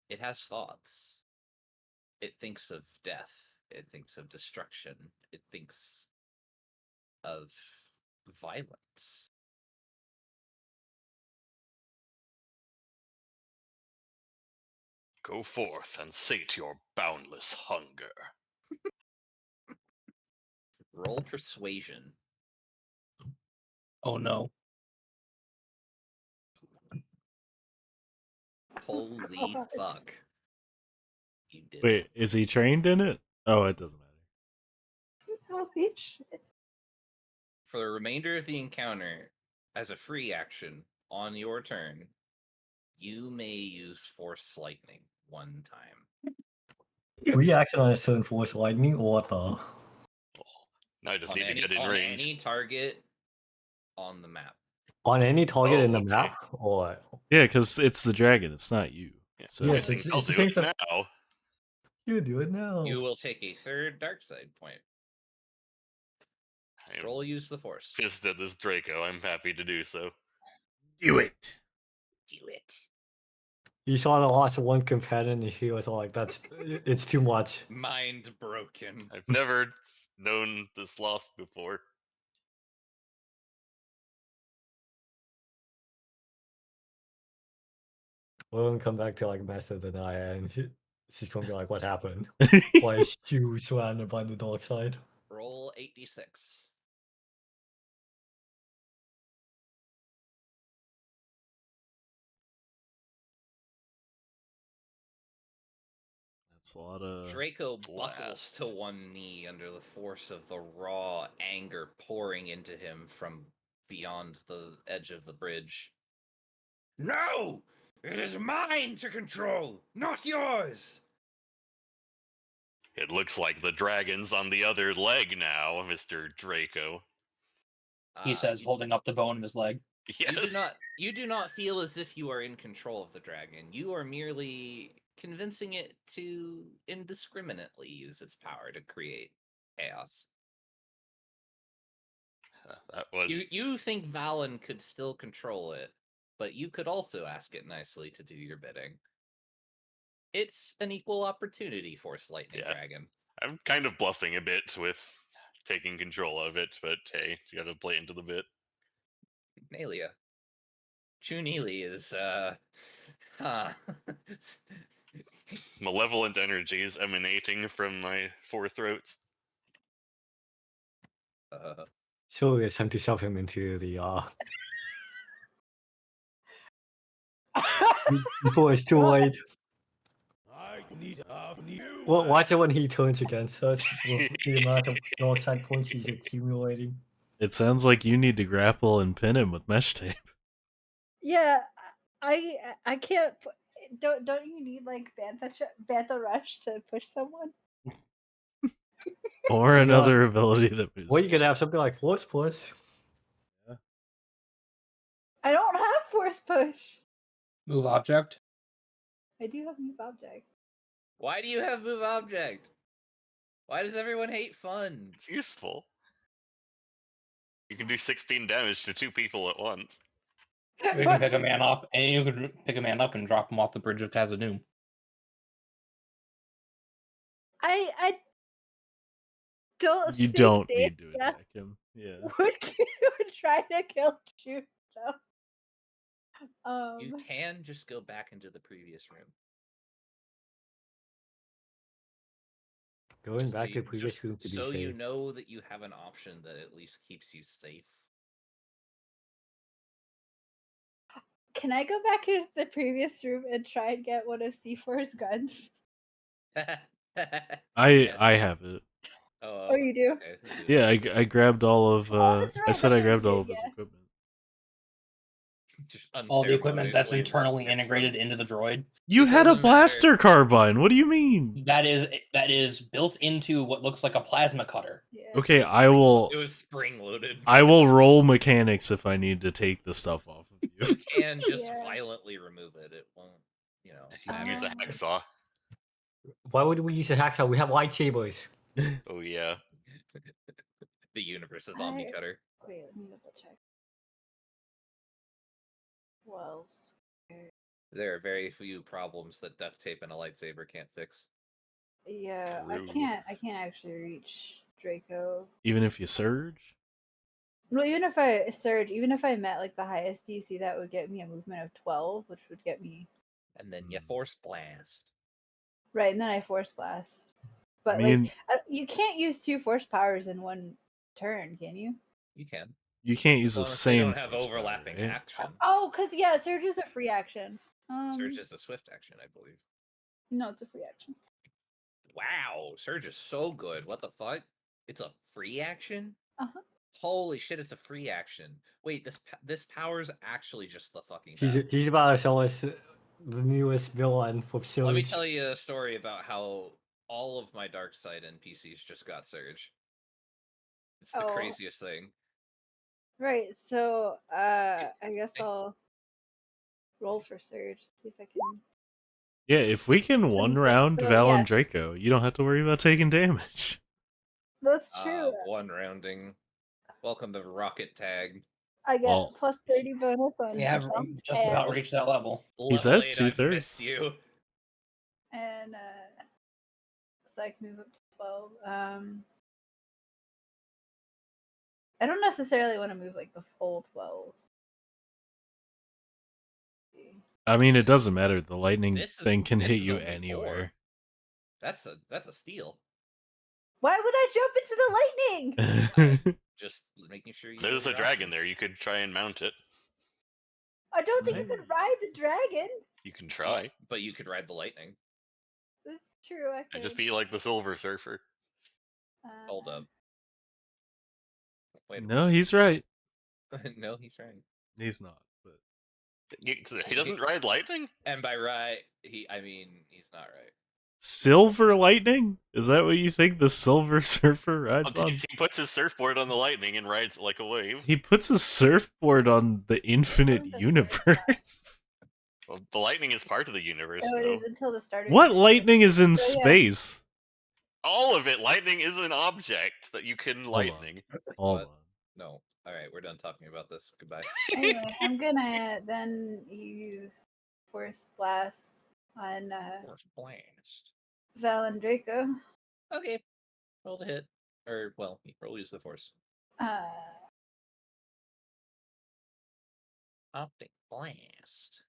[SPEAKER 2] It has thoughts. It thinks of death. It thinks of destruction. It thinks of violence.
[SPEAKER 5] Go forth and sate your boundless hunger.
[SPEAKER 2] Roll persuasion.
[SPEAKER 3] Oh no.
[SPEAKER 2] Holy
[SPEAKER 1] God.
[SPEAKER 2] fuck. You did
[SPEAKER 4] Wait,
[SPEAKER 2] it.
[SPEAKER 4] is he trained in it? Oh, it doesn't matter.
[SPEAKER 1] Holy shit.
[SPEAKER 2] For the remainder of the encounter, as a free action on your turn, you may use Force Lightning 1 time.
[SPEAKER 6] Reaction on his turn, Force Lightning, what the?
[SPEAKER 5] I just
[SPEAKER 8] on
[SPEAKER 5] need to get in
[SPEAKER 8] on
[SPEAKER 5] range.
[SPEAKER 8] any target on the map.
[SPEAKER 6] On any target in the
[SPEAKER 5] okay.
[SPEAKER 6] map, or
[SPEAKER 4] Yeah, because it's the dragon. It's not you.
[SPEAKER 5] Yeah.
[SPEAKER 4] So
[SPEAKER 6] Yes,
[SPEAKER 5] I think I'll
[SPEAKER 6] it's the
[SPEAKER 5] do
[SPEAKER 6] same
[SPEAKER 5] it
[SPEAKER 6] for-
[SPEAKER 5] now.
[SPEAKER 6] you do it now.
[SPEAKER 8] You will take a third dark side point.
[SPEAKER 5] I am
[SPEAKER 8] Roll use the force.
[SPEAKER 5] pissed at this Draco. I'm happy to do so.
[SPEAKER 4] do it.
[SPEAKER 8] Do it.
[SPEAKER 6] You saw the loss of one companion, and he was like, it's too much.
[SPEAKER 8] Mind broken.
[SPEAKER 5] I've never known this loss before.
[SPEAKER 6] We're gonna come back to like Master Denia, and she's gonna be like, what happened? Why is you surrounded by the dark side?
[SPEAKER 8] Roll 8d6.
[SPEAKER 4] That's a lot of.
[SPEAKER 8] Draco buckles
[SPEAKER 5] blast.
[SPEAKER 8] to one knee under the force of the raw anger pouring into him from beyond the edge of the bridge. No! It is mine to control, not yours!
[SPEAKER 5] It looks like the dragon's on the other leg now, Mr. Draco.
[SPEAKER 3] He says, holding up the bone of his leg.
[SPEAKER 5] Yes.
[SPEAKER 8] You do not feel as if you are in control of the dragon. You are merely convincing it to indiscriminately use its power to create chaos.
[SPEAKER 5] That was
[SPEAKER 8] You think Valen could still control it, but you could also ask it nicely to do your bidding. It's an equal opportunity Force Lightning
[SPEAKER 5] Yeah.
[SPEAKER 8] Dragon.
[SPEAKER 5] I'm kind of bluffing a bit with taking control of it, but hey, you gotta play into the bit.
[SPEAKER 8] Nalia. Chunili is
[SPEAKER 5] Malevolent energies emanating from my four throats.
[SPEAKER 6] So it's time to shove him into the before it's too late.
[SPEAKER 7] I need you.
[SPEAKER 6] Well, watch it when he turns against us with the amount of dark side points he's accumulating.
[SPEAKER 4] It sounds like you need to grapple and pin him with mesh tape.
[SPEAKER 1] Yeah, I can't. Don't you need like Bantha Rush to push someone?
[SPEAKER 4] Or
[SPEAKER 6] Yeah.
[SPEAKER 4] another ability that moves.
[SPEAKER 6] Or you could have something like Force Push.
[SPEAKER 1] I don't have Force Push.
[SPEAKER 3] Move object.
[SPEAKER 1] I do have Move Object.
[SPEAKER 8] Why do you have Move Object? Why does everyone hate fun?
[SPEAKER 5] It's useful. You can do 16 damage to 2 people at once.
[SPEAKER 3] You can pick a man up, and you can pick a man up and drop him off the bridge of Tazadum.
[SPEAKER 1] I don't.
[SPEAKER 4] You
[SPEAKER 1] think
[SPEAKER 4] don't need to
[SPEAKER 1] Dana
[SPEAKER 4] attack him. Yeah.
[SPEAKER 1] would try to kill you. So.
[SPEAKER 8] You can just go back into the previous room.
[SPEAKER 6] Going
[SPEAKER 8] Just
[SPEAKER 6] back
[SPEAKER 8] so
[SPEAKER 6] to
[SPEAKER 8] you-
[SPEAKER 6] the previous
[SPEAKER 8] just
[SPEAKER 6] room to be
[SPEAKER 8] so you
[SPEAKER 6] safe.
[SPEAKER 8] know that you have an option that at least keeps you safe.
[SPEAKER 1] Can I go back into the previous room and try and get one of C4's guns?
[SPEAKER 8] Yes.
[SPEAKER 4] I have it.
[SPEAKER 1] Oh, you do?
[SPEAKER 8] Okay, let's do
[SPEAKER 4] Yeah,
[SPEAKER 8] that.
[SPEAKER 4] I grabbed all of.
[SPEAKER 1] Oh, that's
[SPEAKER 4] I
[SPEAKER 1] right,
[SPEAKER 4] said
[SPEAKER 1] that's
[SPEAKER 4] I
[SPEAKER 1] right,
[SPEAKER 4] grabbed
[SPEAKER 1] you
[SPEAKER 4] all
[SPEAKER 1] did,
[SPEAKER 4] of his
[SPEAKER 1] yeah.
[SPEAKER 4] equipment.
[SPEAKER 8] Just
[SPEAKER 3] All the equipment that's
[SPEAKER 8] unceremoniously
[SPEAKER 3] internally
[SPEAKER 8] ripped from-
[SPEAKER 3] integrated into the droid.
[SPEAKER 4] You
[SPEAKER 8] It
[SPEAKER 4] had a
[SPEAKER 8] doesn't matter.
[SPEAKER 4] blaster carbine. What do you mean?
[SPEAKER 3] That is built into what looks like a plasma cutter.
[SPEAKER 1] Yeah.
[SPEAKER 4] Okay,
[SPEAKER 8] It was
[SPEAKER 4] I will.
[SPEAKER 8] It was spring loaded.
[SPEAKER 4] I will roll mechanics if I need to take the stuff off of
[SPEAKER 8] You
[SPEAKER 4] you.
[SPEAKER 8] can just
[SPEAKER 1] Yeah.
[SPEAKER 8] violently remove it. It won't,
[SPEAKER 5] You can use a
[SPEAKER 1] Ah.
[SPEAKER 5] hacksaw.
[SPEAKER 6] Why would we use a hacksaw? We have lightsabers.
[SPEAKER 5] Oh yeah.
[SPEAKER 8] The universe is Omni Cutter.
[SPEAKER 1] Wait, let me double check. Well,
[SPEAKER 8] There are very few problems that duct tape and a lightsaber can't fix.
[SPEAKER 1] yeah,
[SPEAKER 5] True.
[SPEAKER 1] I can't actually reach Draco.
[SPEAKER 4] Even if you surge.
[SPEAKER 1] Well, even if I surge, even if I met like the highest DC, that would get me a movement of 12, which would get me
[SPEAKER 8] And then you force blast.
[SPEAKER 1] right, and then I force blast. But
[SPEAKER 4] I mean,
[SPEAKER 1] you can't use 2 force powers in one turn, can you?
[SPEAKER 8] You can.
[SPEAKER 4] you can't use
[SPEAKER 8] As
[SPEAKER 4] the
[SPEAKER 8] long as they
[SPEAKER 4] same.
[SPEAKER 8] don't have
[SPEAKER 4] force power,
[SPEAKER 8] overlapping
[SPEAKER 4] right?
[SPEAKER 8] actions.
[SPEAKER 1] Oh, cause yeah, surge is a free action.
[SPEAKER 8] Surge is a swift action, I believe.
[SPEAKER 1] No, it's a free action.
[SPEAKER 8] Wow, Surge is so good. What the fuck? It's a free action?
[SPEAKER 1] Uh-huh.
[SPEAKER 8] Holy shit, it's a free action. Wait, this power's actually just the fucking
[SPEAKER 6] He's,
[SPEAKER 8] best.
[SPEAKER 6] he's about to show us the newest villain with Surge.
[SPEAKER 8] Let me tell you a story about how all of my dark side NPCs just got Surge.
[SPEAKER 2] It's the craziest thing.
[SPEAKER 1] Right. So, I guess I'll roll for Surge. See if I can.
[SPEAKER 4] Yeah, if we can
[SPEAKER 1] 26,
[SPEAKER 4] round
[SPEAKER 1] so,
[SPEAKER 4] Val
[SPEAKER 1] yeah.
[SPEAKER 4] and Draco, you don't have to worry about taking damage.
[SPEAKER 1] That's true.
[SPEAKER 2] One rounding. Welcome to Rocket Tag.
[SPEAKER 1] I get
[SPEAKER 4] Well,
[SPEAKER 1] plus 30 bonus on
[SPEAKER 3] We have
[SPEAKER 1] jump
[SPEAKER 3] just about
[SPEAKER 1] and,
[SPEAKER 3] reached that level.
[SPEAKER 4] He's
[SPEAKER 2] Level
[SPEAKER 4] at
[SPEAKER 2] 8,
[SPEAKER 4] 2/3.
[SPEAKER 2] I've missed you.
[SPEAKER 1] and so I can move up to 12. I don't necessarily want to move like the full 12.
[SPEAKER 4] I mean, it doesn't matter. The lightning thing can
[SPEAKER 2] this
[SPEAKER 4] hit
[SPEAKER 2] is
[SPEAKER 4] you
[SPEAKER 2] only 4.
[SPEAKER 4] anywhere.
[SPEAKER 2] That's a steal.
[SPEAKER 1] Why would I jump into the lightning?
[SPEAKER 2] Just making sure you.
[SPEAKER 5] There's a dragon there. You could try and mount it.
[SPEAKER 1] I don't think you could ride the dragon.
[SPEAKER 5] You can try.
[SPEAKER 2] But you could ride the lightning.
[SPEAKER 1] That's true. I
[SPEAKER 5] And
[SPEAKER 1] could.
[SPEAKER 5] just be like the Silver Surfer.
[SPEAKER 2] Hold up. Wait.
[SPEAKER 4] No, he's right.
[SPEAKER 2] No, he's right.
[SPEAKER 4] He's not. But
[SPEAKER 5] He doesn't ride lightning?
[SPEAKER 2] And by right, he's not right.
[SPEAKER 4] Silver lightning? Is that what you think the Silver Surfer rides on?
[SPEAKER 5] He puts his surfboard on the lightning and rides it like a wave.
[SPEAKER 4] He puts a surfboard on the infinite universe.
[SPEAKER 5] Well, the lightning is part of the universe.
[SPEAKER 1] No, it is until the start of
[SPEAKER 4] What lightning is in
[SPEAKER 1] So, yeah.
[SPEAKER 4] space?
[SPEAKER 5] All of it. Lightning is an object that you can lightning.
[SPEAKER 4] Hold on.
[SPEAKER 2] No. All right, we're done talking about this. Goodbye.
[SPEAKER 1] Anyway, I'm gonna then use Force Blast on
[SPEAKER 2] Force Blast.
[SPEAKER 1] Val and Draco.
[SPEAKER 2] Okay. Roll to hit. Or, well, roll use the force. Optic Blast.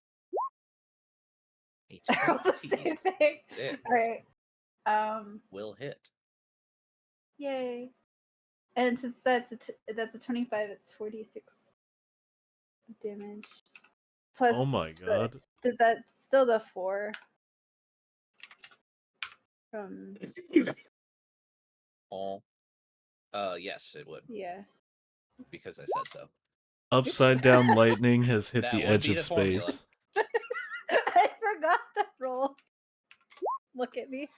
[SPEAKER 1] Roll the same thing.
[SPEAKER 2] Yeah.
[SPEAKER 1] All right.
[SPEAKER 2] Will hit.
[SPEAKER 1] Yay. And since that's a 25, it's 46 damage. Plus,
[SPEAKER 4] Oh my god.
[SPEAKER 1] Does that still the 4 from?
[SPEAKER 2] Oh. Yes, it would.
[SPEAKER 1] Yeah.
[SPEAKER 2] Because I said so.
[SPEAKER 4] Upside down lightning has hit
[SPEAKER 2] That
[SPEAKER 4] the
[SPEAKER 2] would
[SPEAKER 4] edge
[SPEAKER 2] be
[SPEAKER 4] of
[SPEAKER 2] the formula.
[SPEAKER 4] space.
[SPEAKER 1] I forgot the roll. Look at me.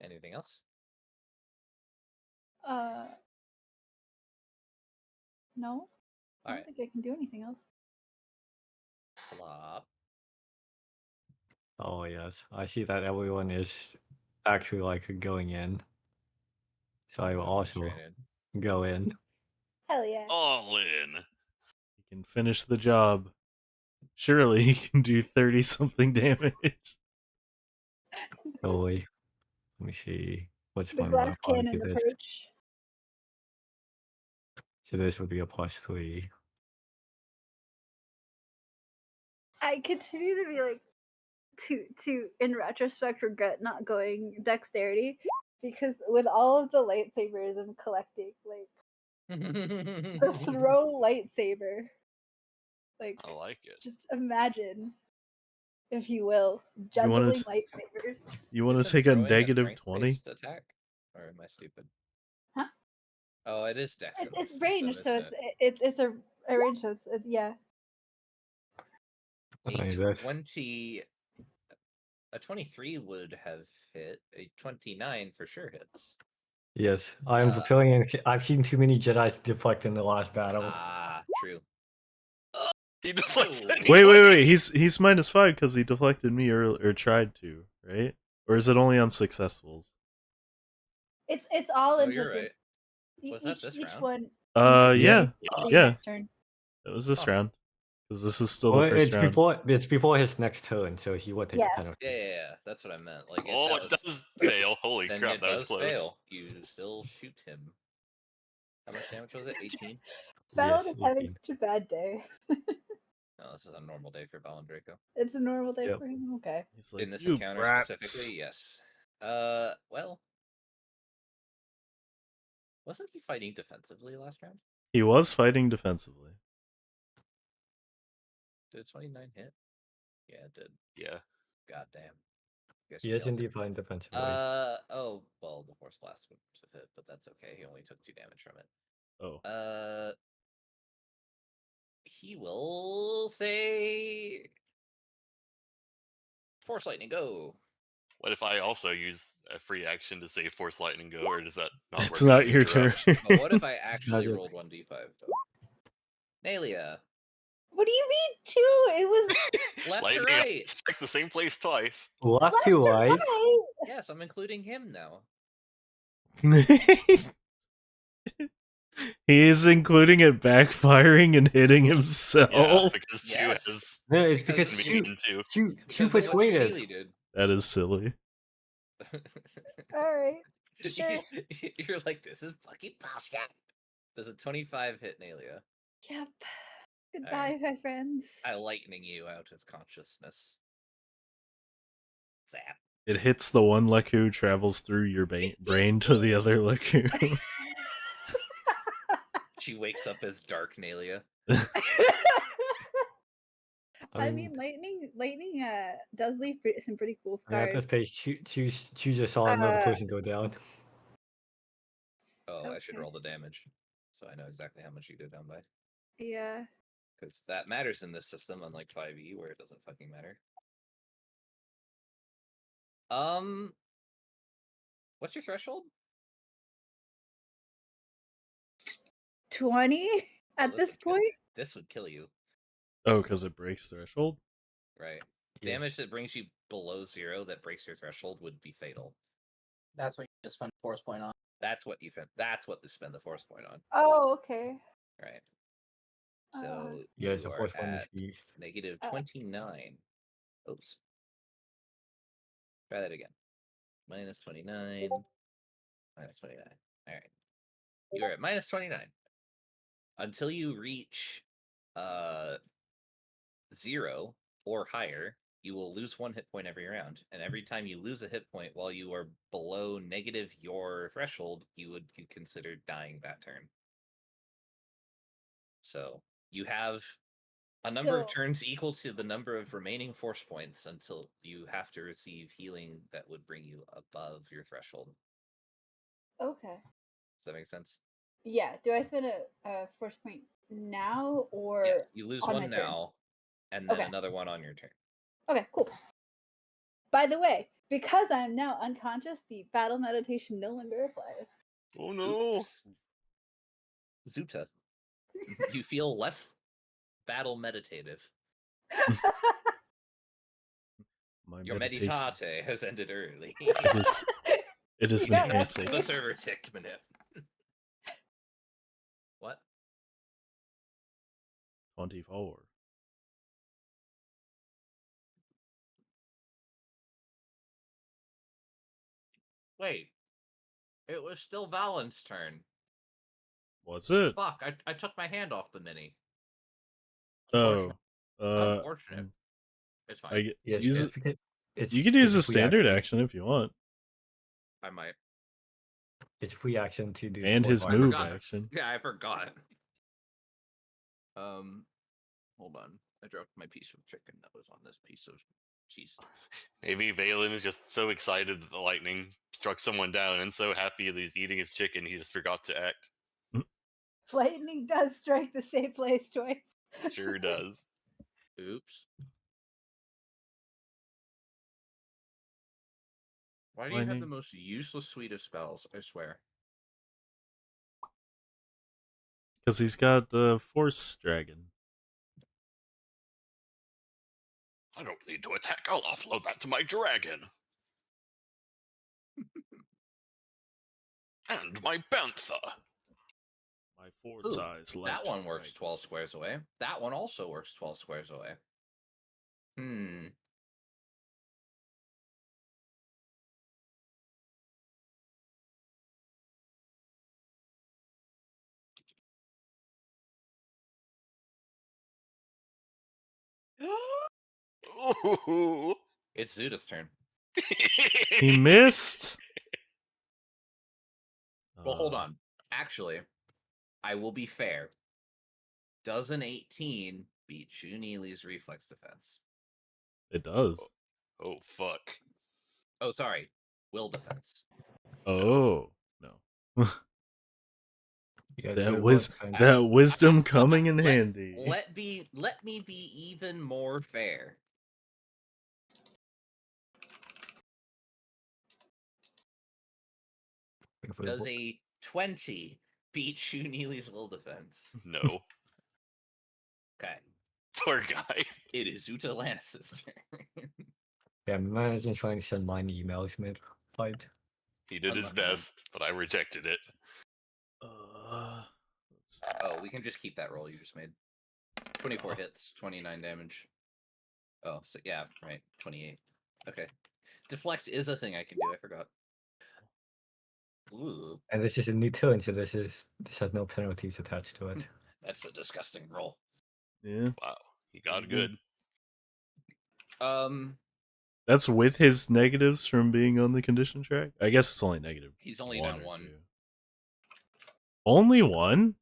[SPEAKER 2] Anything else?
[SPEAKER 1] No. I don't think I can do anything else.
[SPEAKER 2] Flop.
[SPEAKER 6] Oh yes, I see that everyone is actually like going in. So I will also go in.
[SPEAKER 1] Hell yeah.
[SPEAKER 5] All in.
[SPEAKER 4] He can finish the job. Surely he can do 30-something damage.
[SPEAKER 6] Totally. Let me see. What's
[SPEAKER 1] The
[SPEAKER 6] my
[SPEAKER 1] glass
[SPEAKER 6] modifier
[SPEAKER 1] cannon
[SPEAKER 6] to this?
[SPEAKER 1] approach.
[SPEAKER 6] So this would be a +3.
[SPEAKER 1] I continue to be like to in retrospect regret not going dexterity because with all of the lightsabers I'm collecting, like the throw lightsaber. Like
[SPEAKER 5] I like it.
[SPEAKER 1] just imagine, if you will, juggling lightsabers.
[SPEAKER 4] You want to take a negative 20?
[SPEAKER 2] Attack? Or am I stupid?
[SPEAKER 1] Huh?
[SPEAKER 2] Oh, it is dex.
[SPEAKER 1] It's range, so it's a range, so it's yeah.
[SPEAKER 2] A 23 would have hit. A 29 for sure hits.
[SPEAKER 6] Yes, I'm fulfilling it. I've seen too many Jedi's deflect in the last battle.
[SPEAKER 2] Ah, true.
[SPEAKER 5] He deflects.
[SPEAKER 4] Wait. He's -5 because he deflected me or tried to, right? Or is it only on successful?
[SPEAKER 1] It's all
[SPEAKER 2] No,
[SPEAKER 1] into
[SPEAKER 2] you're right. Was that this
[SPEAKER 1] each
[SPEAKER 2] round?
[SPEAKER 1] one.
[SPEAKER 4] Yeah.
[SPEAKER 1] Next turn.
[SPEAKER 4] It was this round. Because this is still
[SPEAKER 6] Well,
[SPEAKER 4] the first
[SPEAKER 6] it's
[SPEAKER 4] round.
[SPEAKER 6] it's before his next turn, so he would take the penalty.
[SPEAKER 2] Yeah. That's what I meant. Like,
[SPEAKER 5] it does fail. Holy
[SPEAKER 2] then
[SPEAKER 5] crap,
[SPEAKER 2] it
[SPEAKER 5] that was
[SPEAKER 2] does
[SPEAKER 5] close.
[SPEAKER 2] fail. You still shoot him. How much damage was it? 18?
[SPEAKER 1] Fallon is having such a bad day.
[SPEAKER 2] No, this is a normal day for Val and Draco.
[SPEAKER 1] It's a normal day for him? Okay.
[SPEAKER 4] He's like,
[SPEAKER 2] In this
[SPEAKER 4] "You
[SPEAKER 2] encounter
[SPEAKER 4] brats."
[SPEAKER 2] specifically, yes. Well, wasn't he fighting defensively last round?
[SPEAKER 4] He was fighting defensively.
[SPEAKER 2] Did 29 hit? Yeah, it did.
[SPEAKER 5] Yeah.
[SPEAKER 2] God damn.
[SPEAKER 6] He is indeed fighting defensively.
[SPEAKER 2] Oh, well, the Force Blast would have hit, but that's okay. He only took 2 damage from it.
[SPEAKER 4] Oh.
[SPEAKER 2] He will say Force Lightning, go.
[SPEAKER 5] What if I also use a free action to say Force Lightning Go, or does that not work?
[SPEAKER 4] It's not your turn.
[SPEAKER 2] But what if I
[SPEAKER 6] not
[SPEAKER 2] actually
[SPEAKER 6] good.
[SPEAKER 2] rolled 1d5 though? Nalia,
[SPEAKER 1] What do you mean two? It was
[SPEAKER 2] left to
[SPEAKER 5] Lightning
[SPEAKER 2] right.
[SPEAKER 5] strikes the same place twice.
[SPEAKER 6] Left to right.
[SPEAKER 1] right.
[SPEAKER 2] Yes, I'm including him now.
[SPEAKER 4] He is including it backfiring and hitting
[SPEAKER 5] Yeah,
[SPEAKER 4] himself.
[SPEAKER 5] because Chu
[SPEAKER 2] Yes.
[SPEAKER 5] has
[SPEAKER 6] No, it's
[SPEAKER 2] Because
[SPEAKER 6] because
[SPEAKER 2] Chu-
[SPEAKER 6] Chu
[SPEAKER 2] Because of what
[SPEAKER 6] persuaded.
[SPEAKER 2] Shaylee did.
[SPEAKER 4] That is silly.
[SPEAKER 1] All right. Sure.
[SPEAKER 2] You're like, this is fucking bullshit. Does a 25 hit Nalia?
[SPEAKER 1] Yep. Goodbye, my friends.
[SPEAKER 2] I lightning you out of consciousness. Zap.
[SPEAKER 4] It hits the one Leku, travels through your brain to the other Leku.
[SPEAKER 2] She wakes up as Dark Nalia.
[SPEAKER 1] I mean, lightning does leave some pretty cool scars.
[SPEAKER 6] At this pace, Chu just saw another person go down.
[SPEAKER 2] Oh, I should
[SPEAKER 1] Okay.
[SPEAKER 2] roll the damage, so I know exactly how much you go down by.
[SPEAKER 1] Yeah.
[SPEAKER 2] Because that matters in this system, unlike 5e, where it doesn't fucking matter. What's your threshold?
[SPEAKER 1] 20 at
[SPEAKER 2] Oh,
[SPEAKER 1] this point?
[SPEAKER 2] This would kill you.
[SPEAKER 4] Oh, because it breaks threshold?
[SPEAKER 2] Right.
[SPEAKER 6] Yes.
[SPEAKER 2] Damage that brings you below 0 that breaks your threshold would be fatal.
[SPEAKER 3] That's what you just spend force point on.
[SPEAKER 2] That's what you spend the force point on.
[SPEAKER 1] Oh, okay.
[SPEAKER 2] Right. So
[SPEAKER 6] Yeah, it's
[SPEAKER 2] you
[SPEAKER 6] a
[SPEAKER 2] are
[SPEAKER 6] force point
[SPEAKER 2] at
[SPEAKER 6] is
[SPEAKER 2] negative 29. Oops. Try that again. Minus 29. Minus 29. All right. You are at minus 29. Until you reach 0 or higher, you will lose 1 hit point every round. And every time you lose a hit point while you are below negative your threshold, you would consider dying that turn. So you have a number of turns equal to the number of remaining force points until you have to receive healing that would bring you above your threshold.
[SPEAKER 1] Okay.
[SPEAKER 2] Does that make sense?
[SPEAKER 1] Yeah. Do I spend a force point now or
[SPEAKER 2] Yes, you lose
[SPEAKER 1] on
[SPEAKER 2] one
[SPEAKER 1] my turn?
[SPEAKER 2] now, and then
[SPEAKER 1] Okay.
[SPEAKER 2] another one on your turn.
[SPEAKER 1] Okay, cool. By the way, because I am now unconscious, the battle meditation no longer applies.
[SPEAKER 5] Oh no!
[SPEAKER 2] Oops. Zuta, you feel less battle meditative. Your meditate has ended early.
[SPEAKER 4] It has been cancelled.
[SPEAKER 2] The server tick minute. What?
[SPEAKER 4] 24.
[SPEAKER 2] Wait. It was still Valen's turn.
[SPEAKER 4] Was it?
[SPEAKER 2] Fuck, I took my hand off the mini.
[SPEAKER 4] Oh.
[SPEAKER 2] Unfortunate. It's fine.
[SPEAKER 6] Yeah,
[SPEAKER 4] you can
[SPEAKER 6] it's
[SPEAKER 4] use
[SPEAKER 6] a
[SPEAKER 4] a
[SPEAKER 6] free
[SPEAKER 4] standard
[SPEAKER 6] action.
[SPEAKER 4] action if you want.
[SPEAKER 2] I might.
[SPEAKER 6] It's a free action to do.
[SPEAKER 4] And his
[SPEAKER 6] force
[SPEAKER 4] move
[SPEAKER 2] forgot.
[SPEAKER 4] action.
[SPEAKER 2] Yeah, I forgot. Hold on. I dropped my piece of chicken that was on this piece of cheese.
[SPEAKER 5] Maybe Valen is just so excited that the lightning struck someone down and so happy that he's eating his chicken he just forgot to act.
[SPEAKER 1] Lightning does strike the same place twice.
[SPEAKER 5] Sure does.
[SPEAKER 2] Oops. Why do you have the most useless suite of spells? I swear.
[SPEAKER 4] Because he's got the Force Dragon.
[SPEAKER 5] I don't need to attack. I'll offload that to my dragon. And my bantha.
[SPEAKER 4] My Force Eyes light.
[SPEAKER 2] That one works 12 squares away. That one also works 12 squares away.
[SPEAKER 5] Ooh.
[SPEAKER 2] It's Zuta's turn.
[SPEAKER 4] He missed.
[SPEAKER 2] Well, hold on. Actually, I will be fair. Does an 18 beat Chunili's reflex defense?
[SPEAKER 4] It does.
[SPEAKER 5] Oh, fuck.
[SPEAKER 2] Oh, sorry. Will defense.
[SPEAKER 4] Oh, no.
[SPEAKER 6] Yeah,
[SPEAKER 4] that wisdom coming in handy.
[SPEAKER 2] Let me be even more fair.
[SPEAKER 8] Does a 20 beat Shu Neely's will defense?
[SPEAKER 5] No.
[SPEAKER 8] Okay.
[SPEAKER 5] Poor guy.
[SPEAKER 8] It is Zuta Lannis' turn.
[SPEAKER 6] Yeah, imagine trying to send mine emails mid-fight.
[SPEAKER 5] He did his best, but I rejected it.
[SPEAKER 8] Oh, we can just keep that roll you just made. 24 hits, 29 damage. Oh, so yeah, right, 28. Okay. Deflect is a thing I can do, I forgot. Ooh.
[SPEAKER 6] And this is a new turn, so this has no penalties attached to it.
[SPEAKER 8] That's a disgusting roll.
[SPEAKER 4] Yeah.
[SPEAKER 5] Wow, he got good.
[SPEAKER 4] That's with his negatives from being on the condition track? I guess it's only negative.
[SPEAKER 8] He's only down one.
[SPEAKER 4] Only one?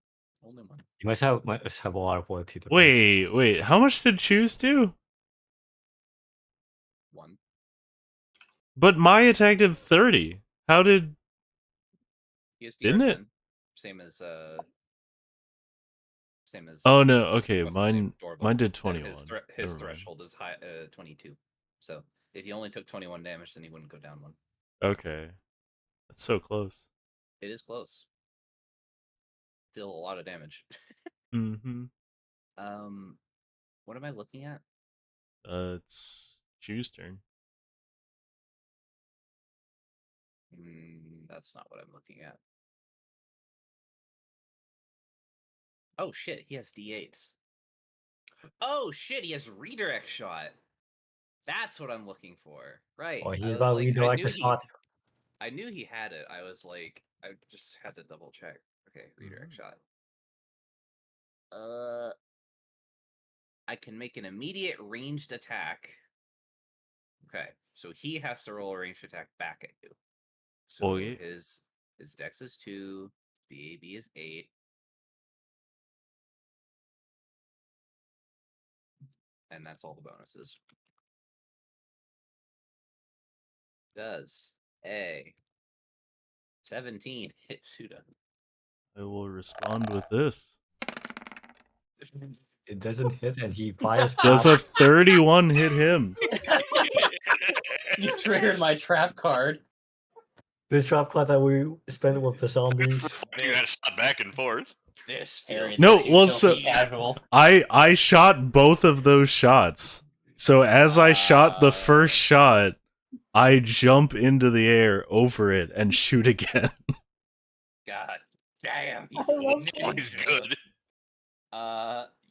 [SPEAKER 8] Only one.
[SPEAKER 6] You must have a lot of loyalty defense.
[SPEAKER 4] Wait. How much did Choose do?
[SPEAKER 8] 1.
[SPEAKER 4] But my attack did 30. How did...
[SPEAKER 8] He has
[SPEAKER 4] Didn't it?
[SPEAKER 8] Same as
[SPEAKER 4] Oh no, okay,
[SPEAKER 8] what's his name?
[SPEAKER 4] mine did
[SPEAKER 8] And
[SPEAKER 4] 21.
[SPEAKER 8] His threshold is high 22. So if he only took 21 damage, then he wouldn't go down 1.
[SPEAKER 4] Okay. That's so close.
[SPEAKER 8] It is close. Still a lot of damage.
[SPEAKER 4] Mm-hmm.
[SPEAKER 8] What am I looking at?
[SPEAKER 4] It's Choose turn.
[SPEAKER 8] That's not what I'm looking at. Oh shit, he has D8s. Oh shit, he has redirect shot. That's what I'm looking for. Right.
[SPEAKER 6] Oh, he's about to redirect the shot.
[SPEAKER 8] I knew he had it. I was like, I just had to double check. Okay, redirect shot. I can make an immediate ranged attack. Okay, so he has to roll a ranged attack back at you. So his dex is 2, BAB is 8. And that's all the bonuses. Does a 17 hit Suda?
[SPEAKER 4] I will respond with this.
[SPEAKER 6] It doesn't hit, and he fires.
[SPEAKER 4] Does a 31 hit him?
[SPEAKER 3] You triggered my trap card.
[SPEAKER 6] The trap card that we spent with the zombies.
[SPEAKER 5] You got shot back and forth.
[SPEAKER 8] This feels
[SPEAKER 3] casual.
[SPEAKER 4] I shot both of those shots. So as I shot the first shot, I jump into the air over it and shoot again.
[SPEAKER 8] God damn,
[SPEAKER 5] he's good.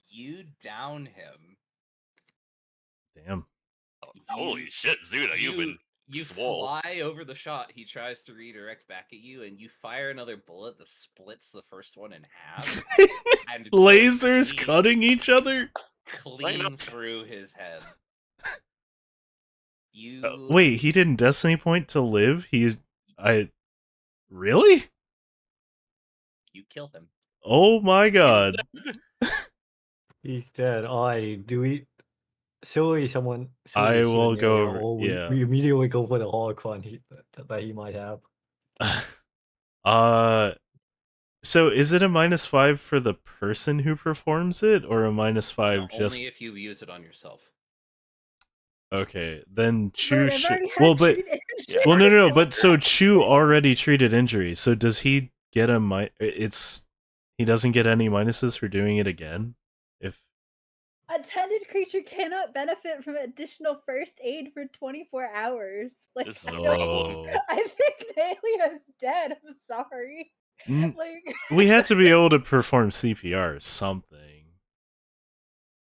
[SPEAKER 8] You down him.
[SPEAKER 4] Damn.
[SPEAKER 5] Holy shit, Zuda, you've been swole.
[SPEAKER 8] Fly over the shot. He tries to redirect back at you, and you fire another bullet that splits the first one in half. And
[SPEAKER 4] lasers cutting each other?
[SPEAKER 8] Clean through his head.
[SPEAKER 4] Wait, he didn't Destiny Point to live? Really?
[SPEAKER 8] You kill him.
[SPEAKER 4] Oh my god.
[SPEAKER 6] He's dead. Surely someone.
[SPEAKER 4] I will go over.
[SPEAKER 6] We immediately go for the holocron that he might have.
[SPEAKER 4] So is it a -5 for the person who performs it, or a -5 just
[SPEAKER 8] only if you use it on yourself?
[SPEAKER 4] Okay, then Chu no, but so Chu already treated injury. So does he get a he doesn't get any minuses for doing it again? If
[SPEAKER 1] attended creature cannot benefit from additional first aid for 24 hours. Like,
[SPEAKER 5] this is a problem.
[SPEAKER 1] I think Nalia's dead. I'm sorry.
[SPEAKER 4] Like, we had to be able to perform CPR or something.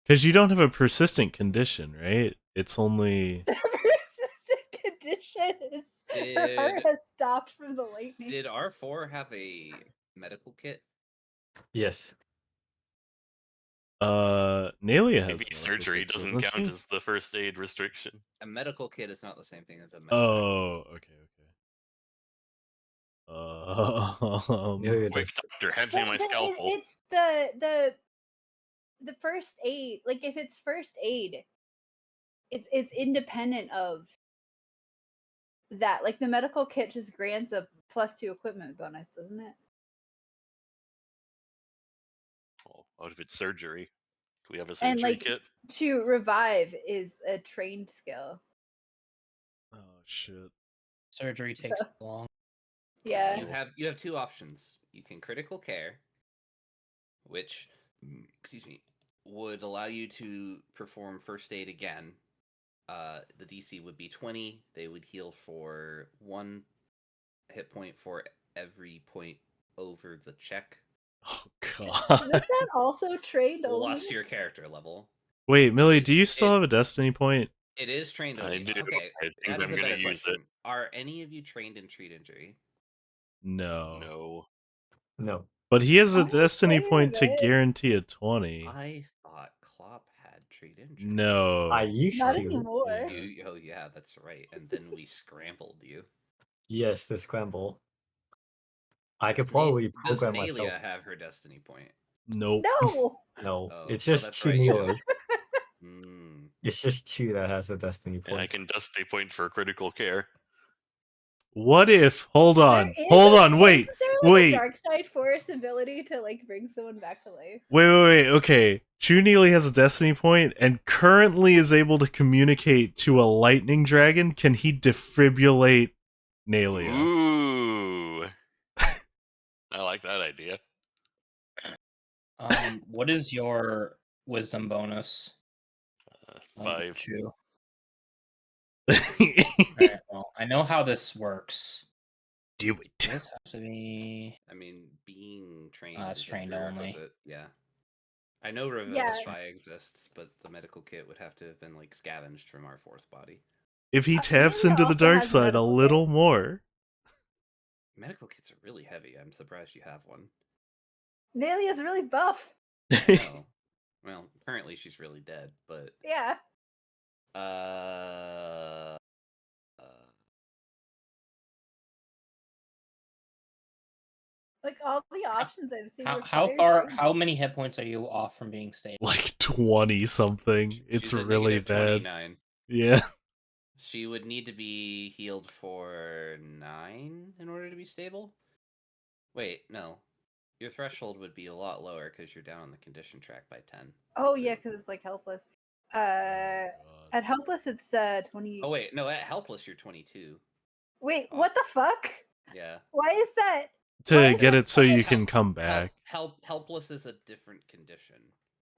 [SPEAKER 4] Because you don't have a persistent condition, right? It's only...
[SPEAKER 1] The persistent condition is her heart has stopped from the lightning.
[SPEAKER 8] Did R4 have a medical kit?
[SPEAKER 6] Yes.
[SPEAKER 4] Nalia has
[SPEAKER 5] maybe surgery doesn't count as the first aid restriction.
[SPEAKER 8] A medical kit is not the same thing as a medical
[SPEAKER 4] okay.
[SPEAKER 5] Quick, doctor, hand me my scalpel.
[SPEAKER 1] It's the first aid. Like, if it's first aid, it's independent of that. Like, the medical kit just grants a +2 equipment bonus, doesn't it?
[SPEAKER 5] What if it's surgery? Do we have a surgery
[SPEAKER 1] and, like,
[SPEAKER 5] kit?
[SPEAKER 1] To revive is a trained skill.
[SPEAKER 4] Oh shit!
[SPEAKER 3] Surgery takes long.
[SPEAKER 1] Yeah.
[SPEAKER 8] You have two options. You can critical care, which, excuse me, would allow you to perform first aid again. The DC would be 20. They would heal for 1 hit point for every point over the check.
[SPEAKER 4] Oh
[SPEAKER 1] Isn't
[SPEAKER 4] god.
[SPEAKER 1] that also trained only?
[SPEAKER 8] Plus your character level.
[SPEAKER 4] Wait, Millie, do you still have a destiny point?
[SPEAKER 8] It is trained
[SPEAKER 5] I
[SPEAKER 8] only.
[SPEAKER 5] do.
[SPEAKER 8] Okay,
[SPEAKER 5] I think
[SPEAKER 8] that is
[SPEAKER 5] I'm
[SPEAKER 8] a
[SPEAKER 5] gonna
[SPEAKER 8] better
[SPEAKER 5] use
[SPEAKER 8] question.
[SPEAKER 5] it.
[SPEAKER 8] Are any of you trained in treat injury?
[SPEAKER 4] No.
[SPEAKER 5] No.
[SPEAKER 6] No.
[SPEAKER 4] But he has a
[SPEAKER 1] I'm
[SPEAKER 4] destiny
[SPEAKER 1] afraid
[SPEAKER 4] point
[SPEAKER 1] of
[SPEAKER 4] to
[SPEAKER 1] it.
[SPEAKER 4] guarantee a 20.
[SPEAKER 8] I thought Klopp had treat injury.
[SPEAKER 4] No.
[SPEAKER 6] I used
[SPEAKER 1] Not
[SPEAKER 6] to.
[SPEAKER 1] anymore.
[SPEAKER 4] Yeah.
[SPEAKER 8] Oh yeah, that's right. And then we scrambled you.
[SPEAKER 6] Yes, the scramble. I could
[SPEAKER 8] Does
[SPEAKER 6] probably
[SPEAKER 8] Does
[SPEAKER 6] program
[SPEAKER 8] Nalia
[SPEAKER 6] myself.
[SPEAKER 8] have her destiny point?
[SPEAKER 4] Nope.
[SPEAKER 1] No.
[SPEAKER 6] No,
[SPEAKER 8] Oh,
[SPEAKER 6] it's
[SPEAKER 8] oh,
[SPEAKER 6] just
[SPEAKER 8] that's
[SPEAKER 6] Chu
[SPEAKER 8] right, you don't.
[SPEAKER 6] Neely.
[SPEAKER 8] Mm.
[SPEAKER 6] It's just Chu that has a destiny
[SPEAKER 5] And I
[SPEAKER 6] point.
[SPEAKER 5] can destiny point for critical care.
[SPEAKER 4] What if? Hold on.
[SPEAKER 1] There is
[SPEAKER 4] Hold
[SPEAKER 1] a-
[SPEAKER 4] on. Wait.
[SPEAKER 1] Isn't there like
[SPEAKER 4] Wait.
[SPEAKER 1] a dark side force ability to like bring someone back to life?
[SPEAKER 4] Wait. Okay. Chu Neely has a destiny point and currently is able to communicate to a lightning dragon. Can he defibrillate Nalia?
[SPEAKER 5] Ooh. I like that idea.
[SPEAKER 3] What is your wisdom bonus?
[SPEAKER 5] 5.
[SPEAKER 3] Chu. Alright, well, I know how this works.
[SPEAKER 4] Do it.
[SPEAKER 3] This has to be.
[SPEAKER 8] I mean, being trained.
[SPEAKER 3] It's
[SPEAKER 8] is a
[SPEAKER 3] trained only.
[SPEAKER 8] prerequisite, yeah. I know Revivify exists, but the medical kit would have to have been like scavenged from our fourth body.
[SPEAKER 4] If he taps
[SPEAKER 1] Nalia
[SPEAKER 4] into the
[SPEAKER 1] also
[SPEAKER 4] dark
[SPEAKER 1] has
[SPEAKER 4] side a
[SPEAKER 1] medical
[SPEAKER 4] little
[SPEAKER 1] kit.
[SPEAKER 4] more.
[SPEAKER 8] Medical kits are really heavy. I'm surprised you have one.
[SPEAKER 1] Nalia's really buff.
[SPEAKER 8] I know. Well, currently she's really dead, but
[SPEAKER 1] Yeah. Like all the options I've seen.
[SPEAKER 3] How many hit points are you off from being stable?
[SPEAKER 4] Like 20 something. It's
[SPEAKER 8] she's at
[SPEAKER 4] really
[SPEAKER 8] negative
[SPEAKER 4] bad.
[SPEAKER 8] 29.
[SPEAKER 4] Yeah.
[SPEAKER 8] She would need to be healed for 9 in order to be stable. Wait, no. Your threshold would be a lot lower because you're down on the condition track by 10.
[SPEAKER 1] Oh yeah, because it's like helpless. At helpless it's 20.
[SPEAKER 8] Oh wait, no, at helpless you're 22.
[SPEAKER 1] Wait, what the fuck?
[SPEAKER 8] Yeah.
[SPEAKER 1] Why is that?
[SPEAKER 4] To get it so you can come back.
[SPEAKER 8] Helpless is a different condition.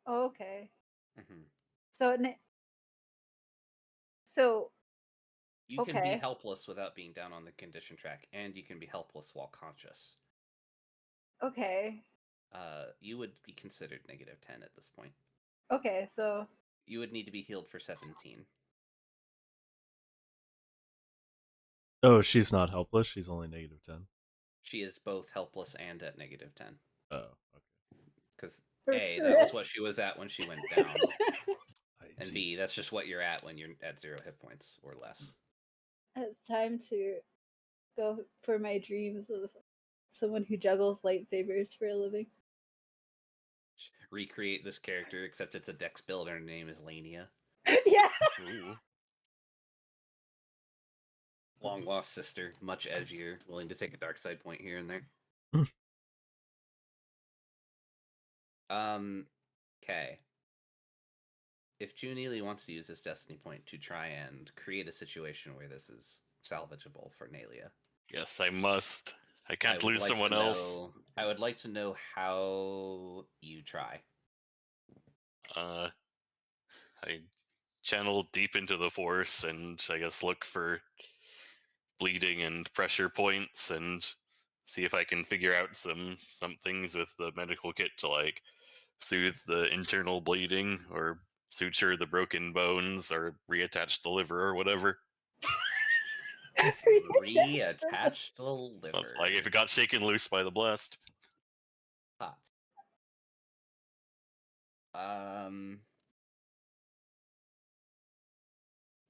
[SPEAKER 1] Oh, okay.
[SPEAKER 8] Mm-hmm.
[SPEAKER 1] So
[SPEAKER 8] you can be helpless without being down on the condition track, and you can be helpless while conscious.
[SPEAKER 1] Okay.
[SPEAKER 8] You would be considered negative 10 at this point.
[SPEAKER 1] Okay, so
[SPEAKER 8] you would need to be healed for 17.
[SPEAKER 4] Oh, she's not helpless. She's only negative 10.
[SPEAKER 8] She is both helpless and at negative 10.
[SPEAKER 4] Oh, okay.
[SPEAKER 8] Because A, that was what she was at when she went down. And B, that's just what you're at when you're at 0 hit points or less.
[SPEAKER 1] It's time to go for my dreams of someone who juggles lightsabers for a living.
[SPEAKER 8] Recreate this character, except it's a dex build and her name is Lania.
[SPEAKER 1] Yeah.
[SPEAKER 8] Ooh. Long lost sister, much edgier, willing to take a dark side point here and there. Okay. If Chu Neely wants to use this destiny point to try and create a situation where this is salvageable for Nalia.
[SPEAKER 5] Yes, I must. I can't lose someone else.
[SPEAKER 8] I would like to know how you try.
[SPEAKER 5] I channel deep into the force and I guess look for bleeding and pressure points and see if I can figure out some things with the medical kit to like soothe the internal bleeding or suture the broken bones or reattach the liver or whatever.
[SPEAKER 8] Reattach the liver.
[SPEAKER 5] Like if it got shaken loose by the blast.
[SPEAKER 8] Hot.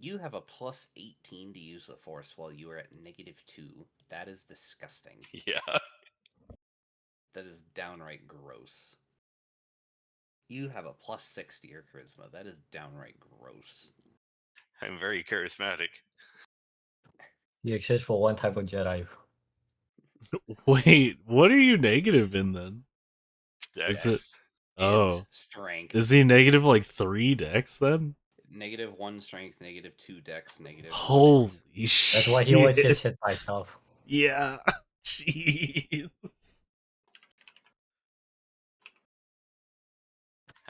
[SPEAKER 8] You have a plus 18 to use the force while you are at -2. That is disgusting.
[SPEAKER 5] Yeah.
[SPEAKER 8] That is downright gross. You have a plus 6 to your charisma. That is downright gross.
[SPEAKER 5] I'm very charismatic.
[SPEAKER 6] You exist for one type of Jedi.
[SPEAKER 4] Wait, what are you negative in then?
[SPEAKER 5] Dex.
[SPEAKER 4] Is it? Oh,
[SPEAKER 8] strength.
[SPEAKER 4] Is he negative like 3 dex then?
[SPEAKER 8] -1 strength, -2 dex, -1.
[SPEAKER 4] Holy shit!
[SPEAKER 6] That's why he always gets hit by stuff.
[SPEAKER 4] Yeah. Jeez.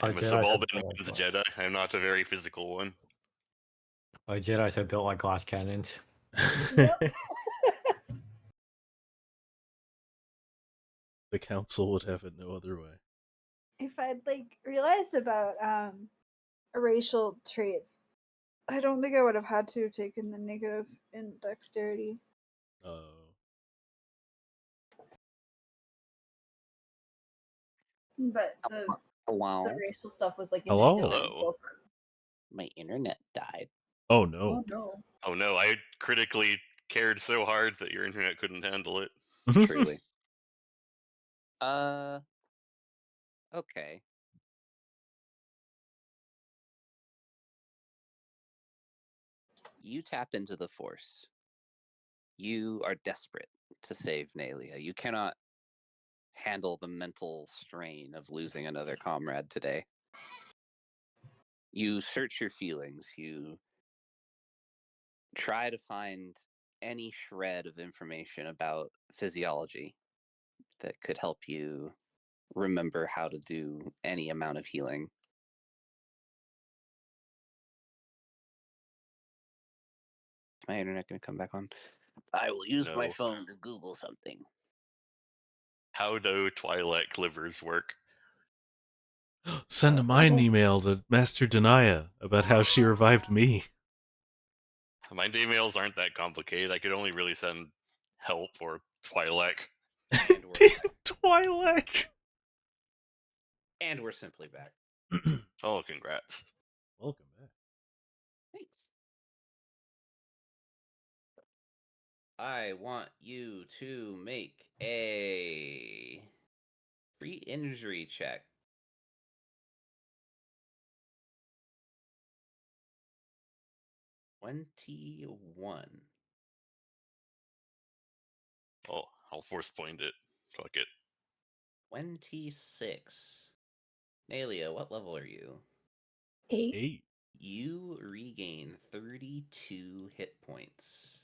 [SPEAKER 5] I'm a
[SPEAKER 6] Jedi's
[SPEAKER 5] suburban
[SPEAKER 6] built like
[SPEAKER 5] man's
[SPEAKER 6] glass.
[SPEAKER 5] Jedi. I'm not a very physical one.
[SPEAKER 6] Our Jedi's are built like glass cannons.
[SPEAKER 1] Yep.
[SPEAKER 4] The council would have it no other way.
[SPEAKER 1] If I'd realized about racial traits, I don't think I would have had to have taken the negative in dexterity.
[SPEAKER 4] Oh.
[SPEAKER 1] But the
[SPEAKER 8] Wow.
[SPEAKER 1] racial stuff was in
[SPEAKER 4] Hello?
[SPEAKER 1] a different
[SPEAKER 5] Hello.
[SPEAKER 1] book.
[SPEAKER 8] My internet died.
[SPEAKER 4] Oh no.
[SPEAKER 1] Oh no.
[SPEAKER 5] Oh no, I critically cared so hard that your internet couldn't handle it.
[SPEAKER 8] Truly. Okay. You tap into the Force. You are desperate to save Nalia. You cannot handle the mental strain of losing another comrade today. You search your feelings. You try to find any shred of information about physiology that could help you remember how to do any amount of healing. Is my internet going to come back on? I will use my
[SPEAKER 5] No.
[SPEAKER 8] phone to Google something.
[SPEAKER 5] How do Twi'lek livers work?
[SPEAKER 4] Send a mind email to Master Denia about how she revived me.
[SPEAKER 5] My emails aren't that complicated. I could only really send help or Twi'lek.
[SPEAKER 8] And we're back.
[SPEAKER 4] Twi'lek.
[SPEAKER 8] And we're simply back.
[SPEAKER 5] Oh, congrats.
[SPEAKER 4] Welcome back.
[SPEAKER 8] Thanks. I want you to make a free injury check. $21.
[SPEAKER 5] Oh, I'll force point it. Fuck it.
[SPEAKER 8] 26. Nalia, what level are you?
[SPEAKER 1] 8.
[SPEAKER 4] 8.
[SPEAKER 8] You regain 32 hit points.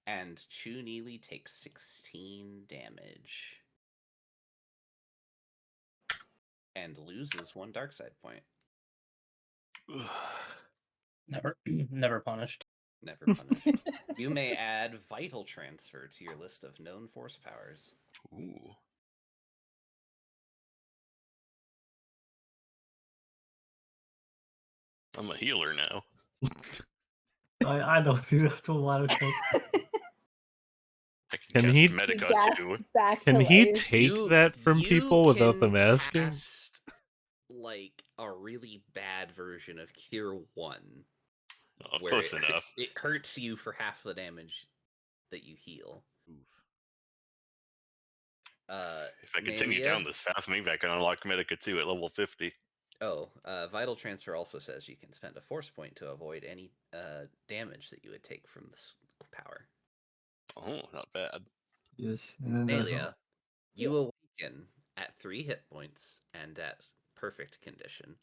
[SPEAKER 8] And Chu Neely takes 16 damage. And loses 1 dark side point.
[SPEAKER 3] Never punished.
[SPEAKER 8] Never punished. You may add Vital Transfer to your list of known force powers.
[SPEAKER 5] Ooh. I'm a healer now.
[SPEAKER 6] I don't do that to a lot of things.
[SPEAKER 5] I
[SPEAKER 4] Can
[SPEAKER 5] cast
[SPEAKER 4] he-
[SPEAKER 5] Medica too.
[SPEAKER 1] Back
[SPEAKER 4] Can
[SPEAKER 1] to
[SPEAKER 4] he
[SPEAKER 1] life.
[SPEAKER 4] take that from people without them asking?
[SPEAKER 8] Cast, a really bad version of Cure 1.
[SPEAKER 5] Oh,
[SPEAKER 8] where
[SPEAKER 5] close enough.
[SPEAKER 8] It hurts you for half the damage that you heal.
[SPEAKER 5] If I continue
[SPEAKER 8] Nalia?
[SPEAKER 5] down this path, maybe I can unlock Medica 2 at level 50.
[SPEAKER 8] Oh, Vital Transfer also says you can spend a force point to avoid any damage that you would take from this power.
[SPEAKER 5] Oh, not bad.
[SPEAKER 6] Yes. And then
[SPEAKER 8] Nalia, you awaken at 3 hit points and at perfect condition.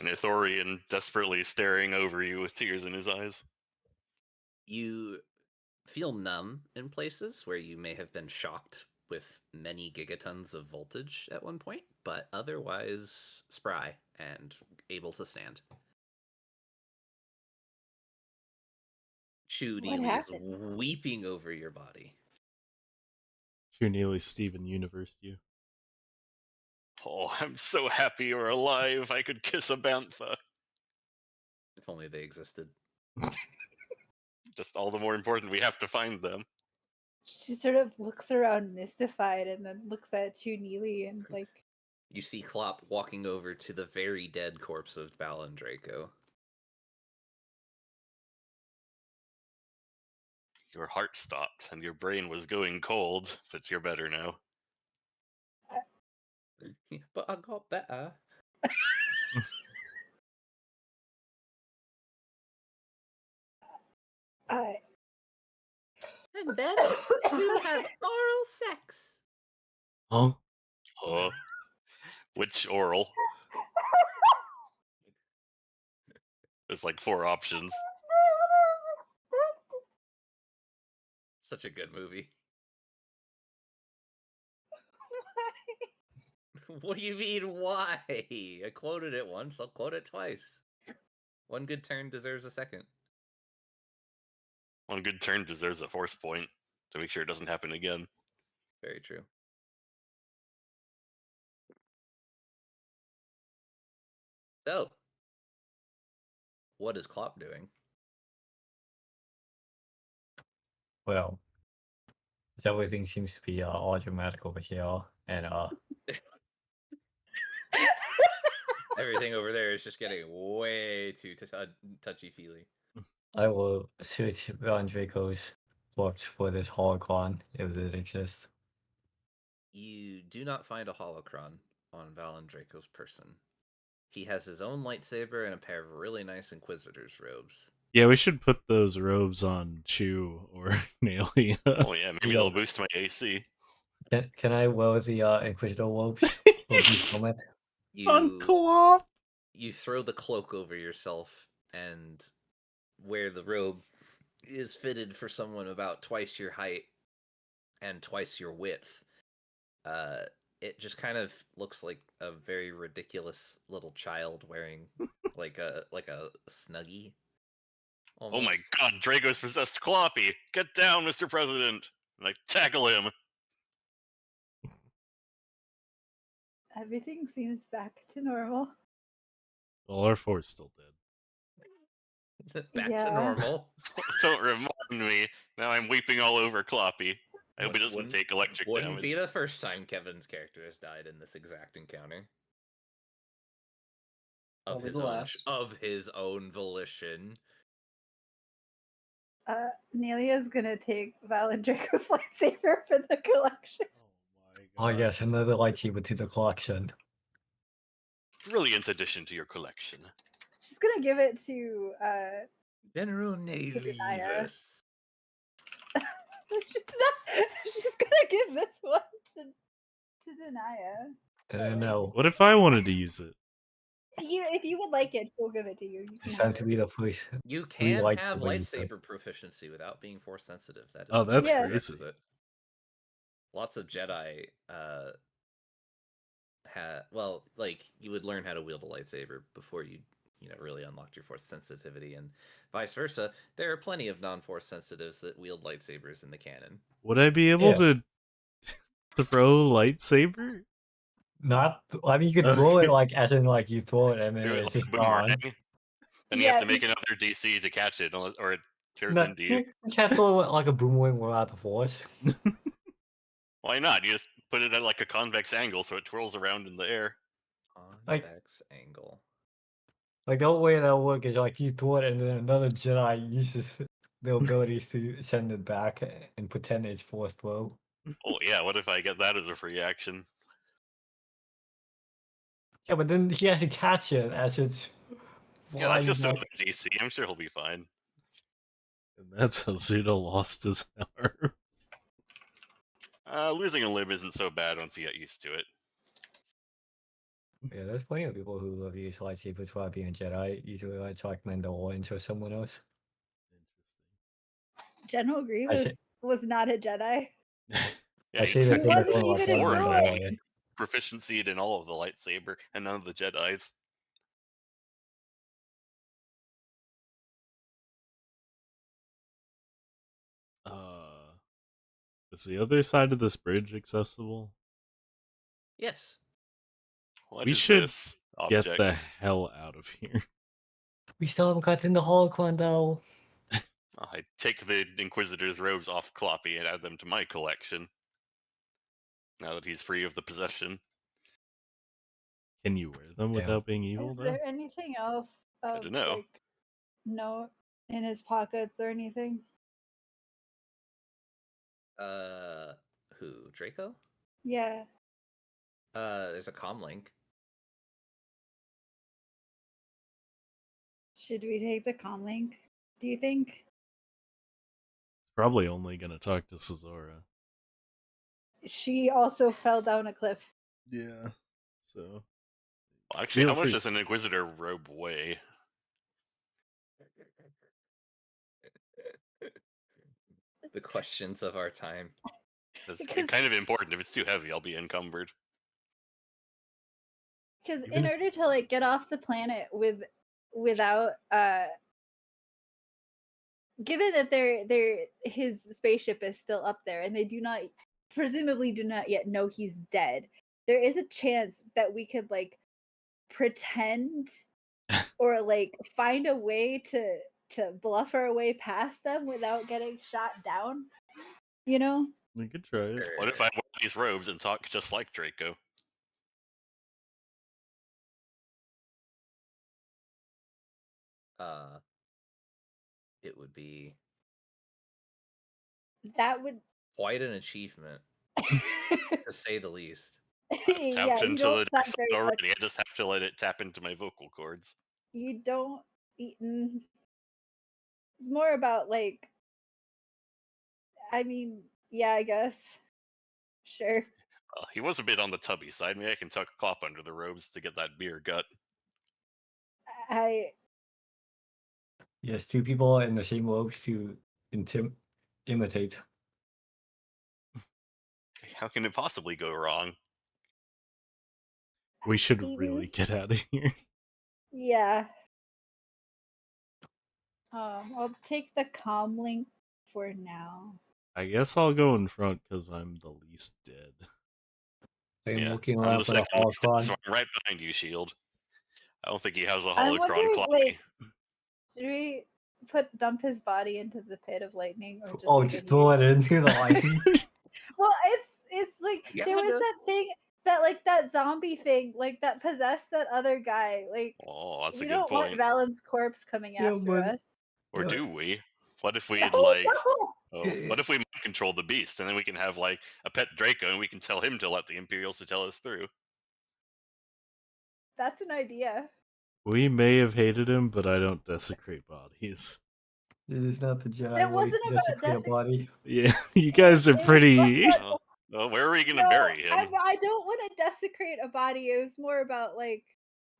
[SPEAKER 5] An Ithorian desperately staring over you with tears in his eyes.
[SPEAKER 8] You feel numb in places where you may have been shocked with many gigatons of voltage at one point, but otherwise spry and able to stand. Chu Neely is weeping over your body.
[SPEAKER 4] Chu Neely, Steven Universe you.
[SPEAKER 5] Oh, I'm so happy you're alive. I could kiss a bantha.
[SPEAKER 8] If only they existed.
[SPEAKER 5] Just all the more important we have to find them.
[SPEAKER 1] She sort of looks around mystified and then looks at Chu Neely and
[SPEAKER 8] You see Klopp walking over to the very dead corpse of Val and Draco.
[SPEAKER 5] Your heart stopped and your brain was going cold, but you're better now.
[SPEAKER 8] But I got better. And then you have oral sex.
[SPEAKER 4] Huh?
[SPEAKER 5] Which oral? There's 4 options.
[SPEAKER 2] Such a good movie. What do you mean, why? I quoted it once, I'll quote it twice. One good turn deserves a second.
[SPEAKER 5] One good turn deserves a force point to make sure it doesn't happen again.
[SPEAKER 2] Very true. So, what is Klopp doing?
[SPEAKER 6] Well, everything seems to be all dramatic over here, and
[SPEAKER 2] Everything over there is just getting way too touchy-feely.
[SPEAKER 6] I will search Ron Draco's corpse for this holocron if it exists.
[SPEAKER 2] You do not find a holocron on Valen Draco's person. He has his own lightsaber and a pair of really nice Inquisitor's robes.
[SPEAKER 4] Yeah, we should put those robes on Chew or Nalia.
[SPEAKER 5] Oh yeah, maybe they'll boost my AC.
[SPEAKER 6] Can I wear the Inquisitor robes for this moment?
[SPEAKER 2] You throw the cloak over yourself, and where the robe is fitted for someone about twice your height and twice your width, it just kind of looks like a very ridiculous little child wearing like a snuggie. Almost.
[SPEAKER 5] Oh my god, Draco's possessed Kloppy! Get down, Mr. President! And I tackle him.
[SPEAKER 1] Everything seems back to normal.
[SPEAKER 4] Well, our force still dead.
[SPEAKER 2] Back to normal.
[SPEAKER 5] Don't remind me. Now I'm weeping all over Kloppy. I hope he doesn't take electric
[SPEAKER 2] Wouldn't
[SPEAKER 5] damage.
[SPEAKER 2] be the first time Kevin's character has died in this exact encounter. Of his own volition.
[SPEAKER 1] Nelia's gonna take Valen Draco's lightsaber for the collection.
[SPEAKER 6] Oh yes, another lightsaber to the collection.
[SPEAKER 5] Brilliant addition to your collection.
[SPEAKER 1] She's gonna give it to
[SPEAKER 2] General Nailus.
[SPEAKER 1] She's gonna give this one to Denia.
[SPEAKER 6] I don't know.
[SPEAKER 4] What if I wanted to use it?
[SPEAKER 1] If you would like it, we'll give it to you.
[SPEAKER 6] It's time to be the first.
[SPEAKER 2] You can have lightsaber proficiency without being force sensitive. That is
[SPEAKER 4] that's crazy.
[SPEAKER 2] Lots of Jedi you would learn how to wield a lightsaber before you really unlocked your force sensitivity, and vice versa. There are plenty of non-force sensitives that wield lightsabers in the canon.
[SPEAKER 4] Would I be able to throw lightsaber?
[SPEAKER 6] Not. I mean, you could throw it like as in like you throw it and then it's just gone.
[SPEAKER 5] Then you have to make another DC to catch it, or it tears into you.
[SPEAKER 6] You can't throw it like a boomerang without the force.
[SPEAKER 5] Why not? You just put it at like a convex angle so it twirls around in the air.
[SPEAKER 2] Convex angle.
[SPEAKER 6] Like the only way that'll work is like you throw it and then another Jedi uses the abilities to send it back and pretend it's force throw.
[SPEAKER 5] Oh yeah, what if I get that as a free action?
[SPEAKER 6] Yeah, but then he has to catch it as it's.
[SPEAKER 5] Yeah, that's just another DC. I'm sure he'll be fine.
[SPEAKER 4] And that's how Zudo lost his arms.
[SPEAKER 5] Losing a limb isn't so bad once you get used to it.
[SPEAKER 6] Yeah, there's plenty of people who love use lightsabers while being a Jedi. Usually, it's like Mandalorians or someone else.
[SPEAKER 1] General Grievous was not a Jedi.
[SPEAKER 5] Yeah,
[SPEAKER 6] he wasn't
[SPEAKER 5] even like proficiency in all of the lightsaber and none of the Jedis.
[SPEAKER 4] Is the other side of this bridge accessible?
[SPEAKER 2] Yes.
[SPEAKER 4] We should get the hell out of here.
[SPEAKER 6] We still haven't gotten the holocron though.
[SPEAKER 5] I take the Inquisitor's robes off Kloppy and add them to my collection. Now that he's free of the possession.
[SPEAKER 4] Can you wear them without being evil,
[SPEAKER 1] Is there anything else of,
[SPEAKER 5] I don't know.
[SPEAKER 1] like, note in his pockets or anything?
[SPEAKER 2] Who? Draco?
[SPEAKER 1] Yeah.
[SPEAKER 2] There's a comlink.
[SPEAKER 1] Should we take the comlink, do you think?
[SPEAKER 4] Probably only gonna talk to Cesora.
[SPEAKER 1] She also fell down a cliff.
[SPEAKER 4] Yeah. So.
[SPEAKER 5] Well, actually, how much does an Inquisitor robe weigh?
[SPEAKER 2] the questions of our time.
[SPEAKER 5] That's kind of important. If it's too heavy, I'll be encumbered.
[SPEAKER 1] Because in order to like get off the planet without given that his spaceship is still up there and they presumably do not yet know he's dead, there is a chance that we could like pretend or like find a way to bluff our way past them without getting shot down. You know?
[SPEAKER 4] We could try it.
[SPEAKER 5] What if I wear these robes and talk just like Draco?
[SPEAKER 2] It would be
[SPEAKER 1] That would
[SPEAKER 2] quite an achievement, to say the least.
[SPEAKER 5] I've tapped into the dark side already. I just have to let it tap into my vocal cords.
[SPEAKER 1] You don't. It's more about like. I mean, yeah, I guess. Sure.
[SPEAKER 5] He was a bit on the tubby side. Maybe I can tuck a clop under the robes to get that beer gut.
[SPEAKER 6] Yes, two people in the same robes to imitate.
[SPEAKER 5] How can it possibly go wrong?
[SPEAKER 4] We should really get out of here.
[SPEAKER 1] Yeah. I'll take the comm link for now.
[SPEAKER 4] I guess I'll go in front because I'm the least dead.
[SPEAKER 6] I'm looking
[SPEAKER 5] I'm
[SPEAKER 6] around
[SPEAKER 5] the
[SPEAKER 6] for the
[SPEAKER 5] second least dead,
[SPEAKER 6] holocron.
[SPEAKER 5] so I'm right behind you, Shield. I don't think he has a
[SPEAKER 1] I'm
[SPEAKER 5] holocron
[SPEAKER 1] wondering,
[SPEAKER 5] clock.
[SPEAKER 1] like, should we dump his body into the pit of lightning, or just
[SPEAKER 6] just throw it into the lightning.
[SPEAKER 1] Well, it's like there was that thing that like that zombie thing, like that possessed that other guy. Like,
[SPEAKER 5] that's a
[SPEAKER 1] we
[SPEAKER 5] good
[SPEAKER 1] don't want
[SPEAKER 5] point.
[SPEAKER 1] Valen's corpse coming after us.
[SPEAKER 5] Or do we? What if we
[SPEAKER 1] No,
[SPEAKER 5] like?
[SPEAKER 1] no!
[SPEAKER 5] What if we mind control the beast, and then we can have like a pet Draco, and we can tell him to let the Imperials to tell us through?
[SPEAKER 1] That's an idea.
[SPEAKER 4] We may have hated him, but I don't desecrate bodies.
[SPEAKER 6] This is not the Jedi.
[SPEAKER 1] It wasn't about
[SPEAKER 6] desecrate a body.
[SPEAKER 4] Yeah, you guys are pretty.
[SPEAKER 5] Well, where are we gonna bury him?
[SPEAKER 1] I don't want to desecrate a body. It was more about like,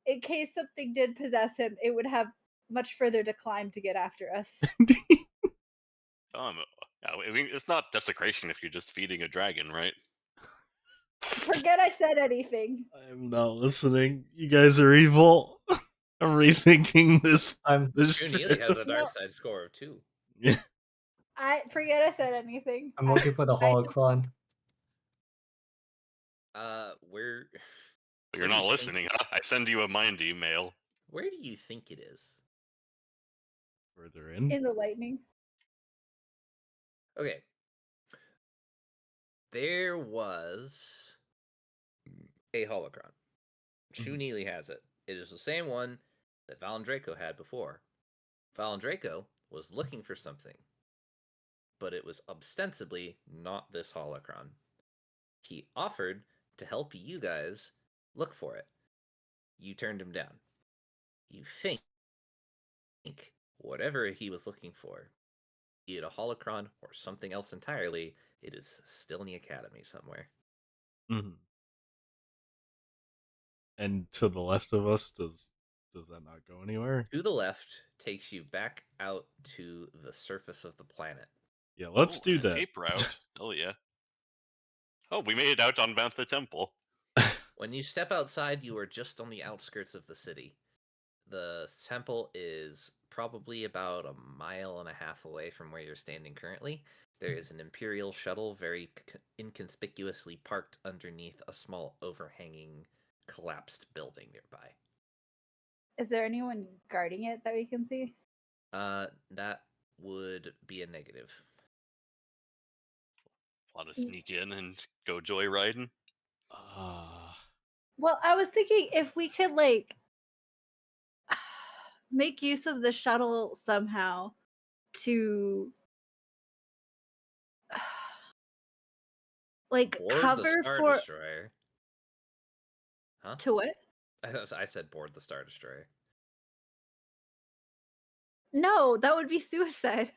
[SPEAKER 1] in case something did possess him, it would have much further to climb to get after us.
[SPEAKER 5] I mean, it's not desecration if you're just feeding a dragon, right?
[SPEAKER 1] Forget I said anything.
[SPEAKER 4] I'm not listening. You guys are evil. I'm rethinking this.
[SPEAKER 2] Neely has a dark side score of 2.
[SPEAKER 4] Yeah.
[SPEAKER 1] I forget I said anything.
[SPEAKER 6] I'm looking for the holocron.
[SPEAKER 2] Where?
[SPEAKER 5] You're not listening, huh? I send you a mind email.
[SPEAKER 2] Where do you think it is?
[SPEAKER 4] Further in?
[SPEAKER 1] In the lightning.
[SPEAKER 2] Okay. There was a holocron. Shu Neely has it. It is the same one that Valen Draco had before. Valen Draco was looking for something, but it was ostensibly not this holocron. He offered to help you guys look for it. You turned him down. You think whatever he was looking for, be it a holocron or something else entirely, it is still in the academy somewhere.
[SPEAKER 4] Mm-hmm. And to the left of us, does that not go anywhere?
[SPEAKER 2] To the left takes you back out to the surface of the planet.
[SPEAKER 4] Yeah, let's do that.
[SPEAKER 5] Escape route. Oh yeah. Oh, we made it out on Bantha Temple.
[SPEAKER 2] When you step outside, you are just on the outskirts of the city. The temple is probably about 1.5 miles away from where you're standing currently. There is an Imperial shuttle very inconspicuously parked underneath a small overhanging collapsed building nearby.
[SPEAKER 1] Is there anyone guarding it that we can see?
[SPEAKER 2] That would be a negative.
[SPEAKER 5] Want to sneak in and go joyriding?
[SPEAKER 1] Well, I was thinking if we could like make use of the shuttle somehow to like
[SPEAKER 2] board
[SPEAKER 1] cover
[SPEAKER 2] the Star
[SPEAKER 1] for
[SPEAKER 2] Destroyer. Huh?
[SPEAKER 1] To what?
[SPEAKER 2] I said board the Star Destroyer.
[SPEAKER 1] No, that would be suicide.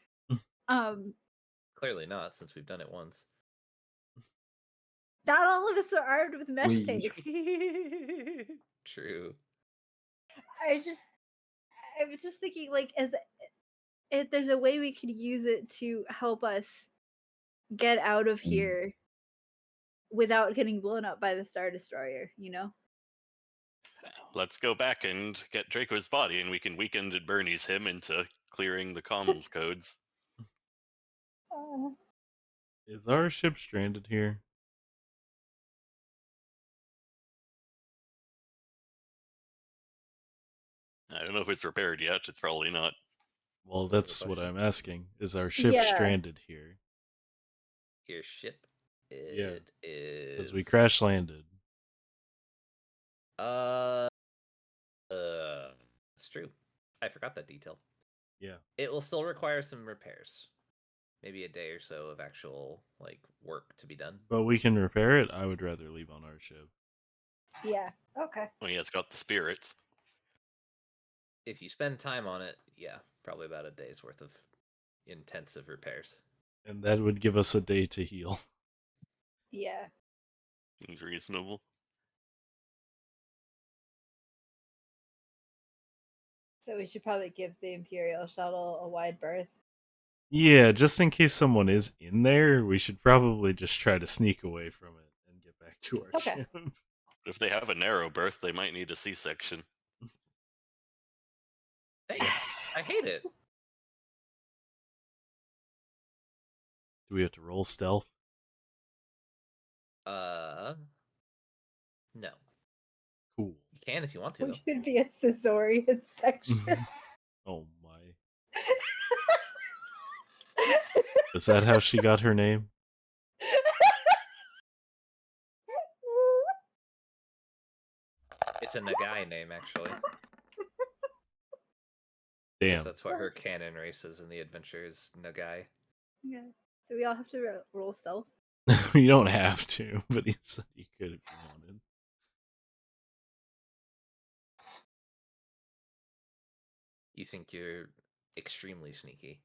[SPEAKER 2] Clearly not, since we've done it once.
[SPEAKER 1] Not all of us are armed with mesh tape.
[SPEAKER 2] True.
[SPEAKER 1] I was just thinking, like, if there's a way we could use it to help us get out of here without getting blown up by the Star Destroyer, you know?
[SPEAKER 5] Let's go back and get Draco's body, and we can weekend at Bernie's him into clearing the comms codes.
[SPEAKER 4] Is our ship stranded here?
[SPEAKER 5] I don't know if it's repaired yet. It's probably not.
[SPEAKER 4] Well, that's what I'm asking. Is our ship stranded here?
[SPEAKER 2] Your ship?
[SPEAKER 4] Yeah.
[SPEAKER 2] It is.
[SPEAKER 4] Because we crash landed.
[SPEAKER 2] It's true. I forgot that detail.
[SPEAKER 4] Yeah.
[SPEAKER 2] It will still require some repairs. Maybe a day or so of actual work to be done.
[SPEAKER 4] But we can repair it. I would rather leave on our ship.
[SPEAKER 1] Yeah. Okay.
[SPEAKER 5] Well, yeah, it's got the spirits.
[SPEAKER 2] If you spend time on it, yeah, probably about a day's worth of intensive repairs.
[SPEAKER 4] And that would give us a day to heal.
[SPEAKER 1] Yeah.
[SPEAKER 5] Seems reasonable.
[SPEAKER 1] So we should probably give the Imperial shuttle a wide berth.
[SPEAKER 4] Yeah, just in case someone is in there, we should probably just try to sneak away from it and get back to our ship.
[SPEAKER 5] If they have a narrow berth, they might need a C-section.
[SPEAKER 2] Hey, I hate it.
[SPEAKER 4] Do we have to roll stealth?
[SPEAKER 2] No.
[SPEAKER 4] Cool.
[SPEAKER 2] You can if you want to.
[SPEAKER 1] Which should be a cesarean section.
[SPEAKER 4] Oh my. Is that how she got her name?
[SPEAKER 2] It's a Nagai name, actually.
[SPEAKER 4] Damn.
[SPEAKER 2] So that's what her canon race is in the adventure is Nagai.
[SPEAKER 1] Yeah. So we all have to roll stealth.
[SPEAKER 4] You don't have to, but he said you could if you wanted.
[SPEAKER 2] You think you're extremely sneaky.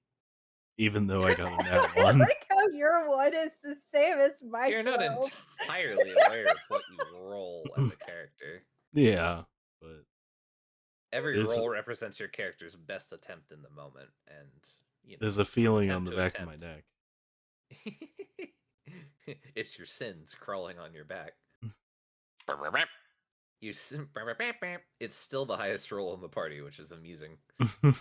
[SPEAKER 4] Even though I got a nat
[SPEAKER 1] I
[SPEAKER 4] 1.
[SPEAKER 1] like how your one is the same as my
[SPEAKER 2] You're
[SPEAKER 1] 12.
[SPEAKER 2] not entirely aware of what you roll as a character.
[SPEAKER 4] Yeah, but
[SPEAKER 2] every roll represents your character's best attempt in the moment, and
[SPEAKER 4] there's a feeling on the back of my neck.
[SPEAKER 2] It's your sins crawling on your back. It's still the highest roll in the party, which is amusing.
[SPEAKER 1] Yeah.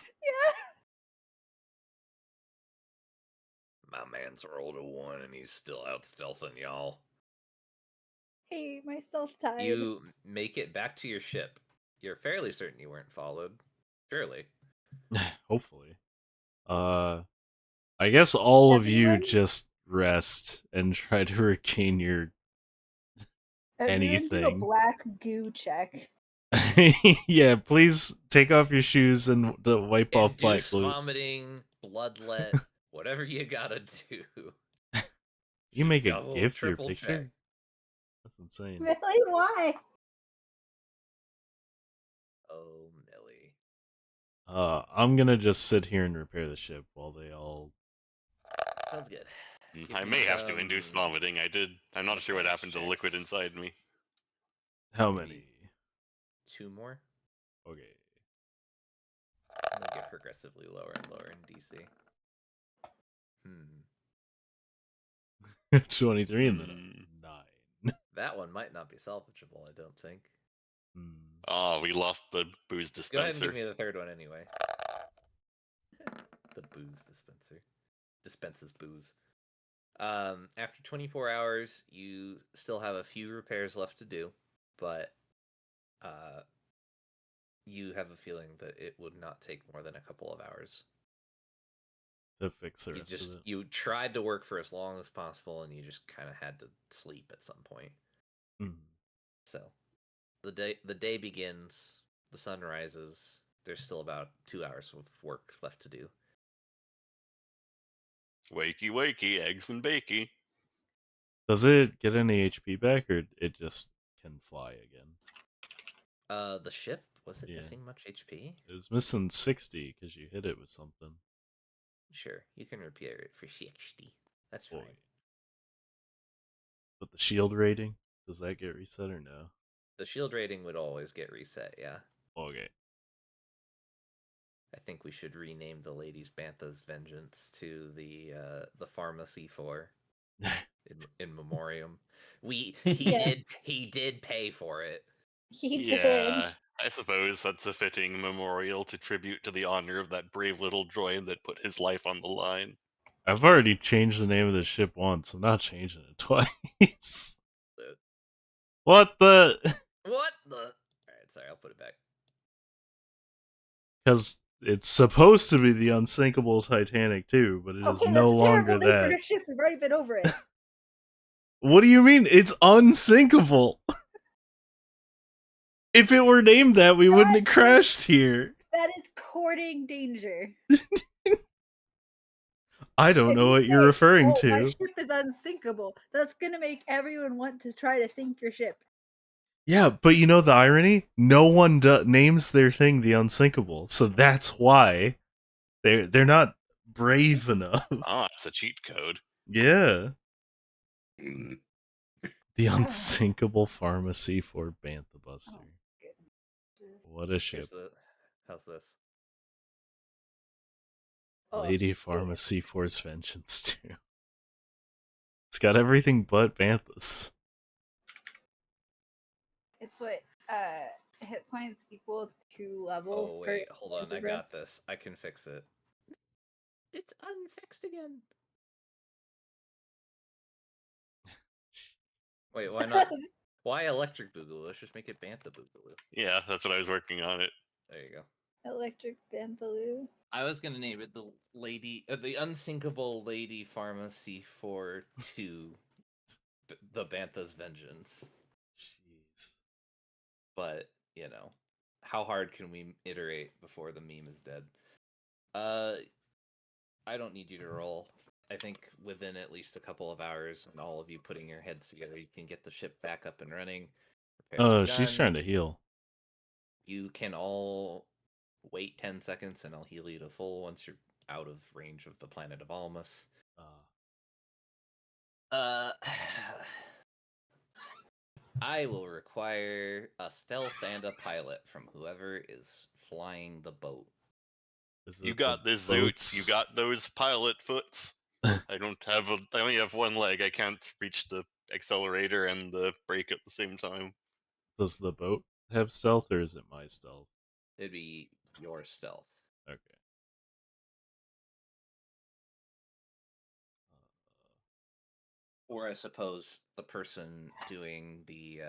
[SPEAKER 2] My man's rolled a 1 and he's still out stealthing y'all.
[SPEAKER 1] Hey, my stealth tied.
[SPEAKER 2] You make it back to your ship. You're fairly certain you weren't followed. Surely.
[SPEAKER 4] Hopefully. I guess all of you just rest and try to regain your
[SPEAKER 1] Everyone do a black goo check.
[SPEAKER 4] Yeah, please take off your shoes and wipe off black glue.
[SPEAKER 2] Vomiting, bloodlet, whatever you gotta do.
[SPEAKER 4] You make a GIF for your picture? Check. That's insane.
[SPEAKER 1] Really? Why?
[SPEAKER 2] Oh, Millie.
[SPEAKER 4] I'm gonna just sit here and repair the ship while they all...
[SPEAKER 2] Sounds good.
[SPEAKER 5] I may have to induce vomiting. I'm not sure what happened to the liquid inside me.
[SPEAKER 4] How many?
[SPEAKER 2] 2 more?
[SPEAKER 4] Okay.
[SPEAKER 2] I'm gonna get progressively lower and lower in DC.
[SPEAKER 4] 23 and then 9.
[SPEAKER 2] That one might not be salvageable, I don't think.
[SPEAKER 5] Oh, we lost the booze dispenser.
[SPEAKER 2] Go ahead and give me the third one anyway. The booze dispenser. Dispenses booze. After 24 hours, you still have a few repairs left to do, but you have a feeling that it would not take more than a couple of hours
[SPEAKER 4] to fix the rest of it.
[SPEAKER 2] You tried to work for as long as possible, and you just kind of had to sleep at some point. So the day begins, the sun rises. There's still about 2 hours of work left to do.
[SPEAKER 5] Wakey, wakey, eggs and bakey.
[SPEAKER 4] Does it get any HP back, or it just can fly again?
[SPEAKER 2] The ship, was it missing much HP?
[SPEAKER 4] It was missing 60 because you hit it with something.
[SPEAKER 2] Sure, you can repair it for 60. That's fine.
[SPEAKER 4] But the shield rating, does that get reset or no?
[SPEAKER 2] The shield rating would always get reset, yeah.
[SPEAKER 4] Okay.
[SPEAKER 2] I think we should rename the Lady's Bantha's Vengeance to the Pharmacy 4. in memoriam. He
[SPEAKER 1] Yeah.
[SPEAKER 2] did pay for it.
[SPEAKER 1] He did.
[SPEAKER 5] Yeah, I suppose that's a fitting memorial to tribute to the honor of that brave little droid that put his life on the line.
[SPEAKER 4] I've already changed the name of the ship once. I'm not changing it twice. What the?
[SPEAKER 2] What the? Alright, sorry, I'll put it back.
[SPEAKER 4] Because it's supposed to be the unsinkable Titanic too, but it is no longer that.
[SPEAKER 1] For ship. We've already been over it.
[SPEAKER 4] What do you mean? It's unsinkable. If it were named that, we wouldn't have crashed here.
[SPEAKER 1] That is courting danger.
[SPEAKER 4] I don't know what you're referring to.
[SPEAKER 1] My ship is unsinkable. That's gonna make everyone want to try to sink your ship.
[SPEAKER 4] Yeah, but you know the irony? No one names their thing the unsinkable, so that's why they're not brave enough.
[SPEAKER 5] Oh, it's a cheat code.
[SPEAKER 4] Yeah. The unsinkable pharmacy for Bantha Buster. What a ship.
[SPEAKER 2] How's this?
[SPEAKER 4] Lady Pharmacy Force Vengeance too. It's got everything but Banthas.
[SPEAKER 1] It's what hit points equal to level.
[SPEAKER 2] Oh wait, hold on, I got this. I can fix it. It's unfixed again. Wait, why not? Why Electric Boogaloo? Let's just make it Bantha Boogaloo.
[SPEAKER 5] Yeah, that's what I was working on it.
[SPEAKER 2] There you go.
[SPEAKER 1] Electric Banthaloo.
[SPEAKER 2] I was gonna name it the Unsinkable Lady Pharmacy for 2, the Bantha's Vengeance.
[SPEAKER 4] Jeez.
[SPEAKER 2] But, you know, how hard can we iterate before the meme is dead? I don't need you to roll. I think within at least a couple of hours and all of you putting your heads together, you can get the ship back up and running.
[SPEAKER 4] Oh, she's trying to heal.
[SPEAKER 2] You can all wait 10 seconds and I'll heal you to full once you're out of range of the planet of Almas. I will require a stealth and a pilot from whoever is flying the boat.
[SPEAKER 5] You got this, Zoots. You got those pilot foots. I only have one leg. I can't reach the accelerator and the brake at the same time.
[SPEAKER 4] Does the boat have stealth or is it my stealth?
[SPEAKER 2] It'd be your stealth.
[SPEAKER 4] Okay.
[SPEAKER 2] Or I suppose the person doing the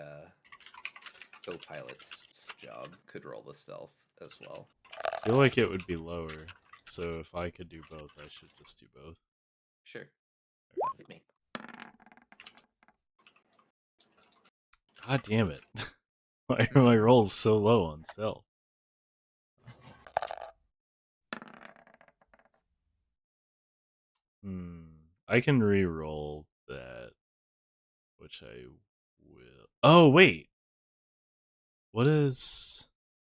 [SPEAKER 2] co-pilot's job could roll the stealth as well.
[SPEAKER 4] I feel like it would be lower, so if I could do both, I should just do both.
[SPEAKER 2] Sure. Hit me.
[SPEAKER 4] God damn it. Why are my rolls so low on stealth? I can re-roll that, which I will. Oh, wait. What is...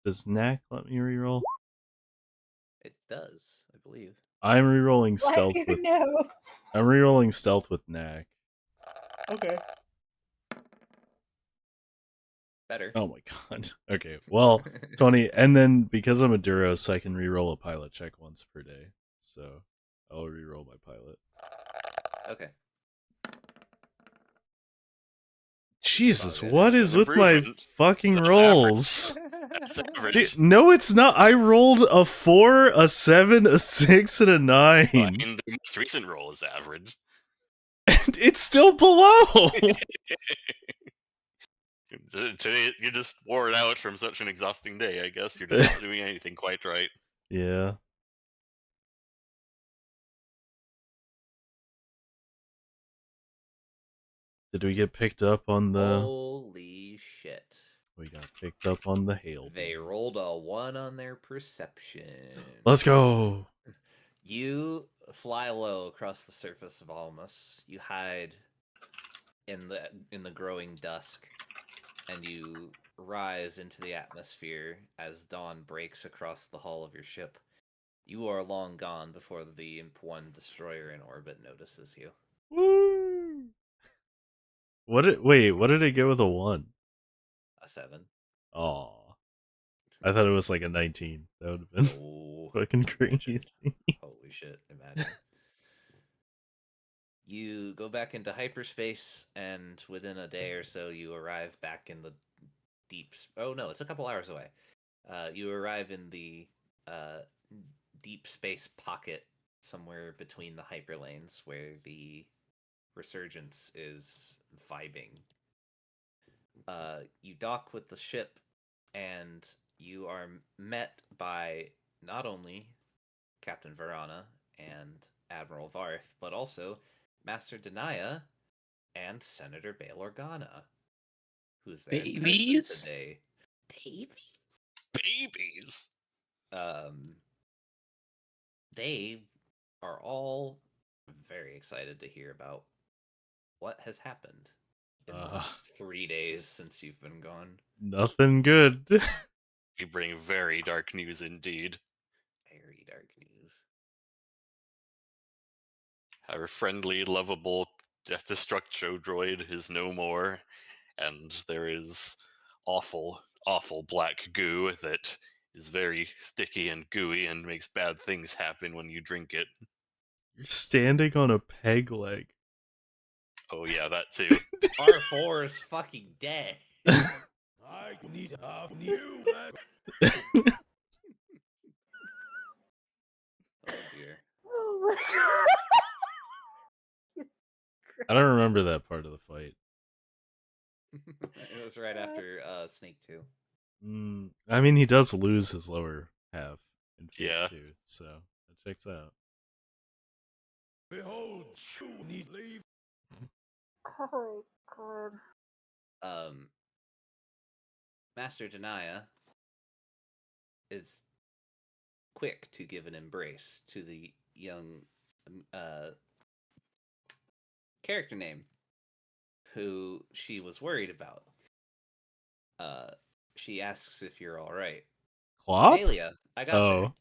[SPEAKER 4] Does Knack let me re-roll?
[SPEAKER 2] It does, I believe.
[SPEAKER 4] I'm re-rolling stealth with... I'm re-rolling stealth with Knack.
[SPEAKER 2] Okay. Better.
[SPEAKER 4] Oh my god. Okay, well, 20, and then because I'm a Duros, I can re-roll a pilot check once per day. So, I'll re-roll my pilot.
[SPEAKER 2] Okay.
[SPEAKER 4] Jesus, what is with my fucking rolls?
[SPEAKER 5] That's average.
[SPEAKER 4] No, it's not. I rolled a 4, a 7, a 6, and a 9.
[SPEAKER 5] I mean, the most recent roll is average.
[SPEAKER 4] It's still below.
[SPEAKER 5] Today, you're just worn out from such an exhausting day, I guess. You're just not doing anything quite right.
[SPEAKER 4] Yeah. Did we get picked up on the...
[SPEAKER 2] Holy shit.
[SPEAKER 4] We got picked up on the hail.
[SPEAKER 2] They rolled a 1 on their perception.
[SPEAKER 4] Let's go.
[SPEAKER 2] You fly low across the surface of Almas. You hide in the growing dusk, and you rise into the atmosphere as dawn breaks across the hull of your ship. You are long gone before the Imp-1 destroyer in orbit notices you.
[SPEAKER 4] Woo! What did it get with a 1?
[SPEAKER 2] A 7.
[SPEAKER 4] Aw. I thought it was like a 19. That would have been fucking crazy.
[SPEAKER 2] Holy shit, imagine. You go back into hyperspace, and within a day or so, you arrive back in the deep. Oh no, it's a couple hours away. You arrive in the deep space pocket somewhere between the hyperlanes where the resurgence is vibing. You dock with the ship, and you are met by not only Captain Verana and Admiral Varth, but also Master Denaya and Senator Bail Organa, who's there in person
[SPEAKER 3] Babies?
[SPEAKER 2] today.
[SPEAKER 5] Babies.
[SPEAKER 2] They are all very excited to hear about what has happened in the last 3 days since you've been gone.
[SPEAKER 4] Nothing good.
[SPEAKER 5] You bring very dark news indeed.
[SPEAKER 2] Very dark news.
[SPEAKER 5] Our friendly, lovable, death-destructo droid is no more, and there is awful, awful black goo that is very sticky and gooey and makes bad things happen when you drink it.
[SPEAKER 4] You're standing on a peg leg.
[SPEAKER 5] Oh yeah, that too.
[SPEAKER 2] R4 is fucking dead.
[SPEAKER 7] I need a new leg.
[SPEAKER 2] Oh dear.
[SPEAKER 1] Oh my god.
[SPEAKER 4] I don't remember that part of the fight.
[SPEAKER 2] It was right after Snake 2.
[SPEAKER 4] I mean, he does lose his lower half in phase
[SPEAKER 5] Yeah.
[SPEAKER 4] 2, so that checks out.
[SPEAKER 7] Behold, you need leave.
[SPEAKER 1] Oh god.
[SPEAKER 2] Master Denaya is quick to give an embrace to the young character name who she was worried about. She asks if you're all right.
[SPEAKER 4] Clop?
[SPEAKER 2] Alia, I got
[SPEAKER 4] Oh.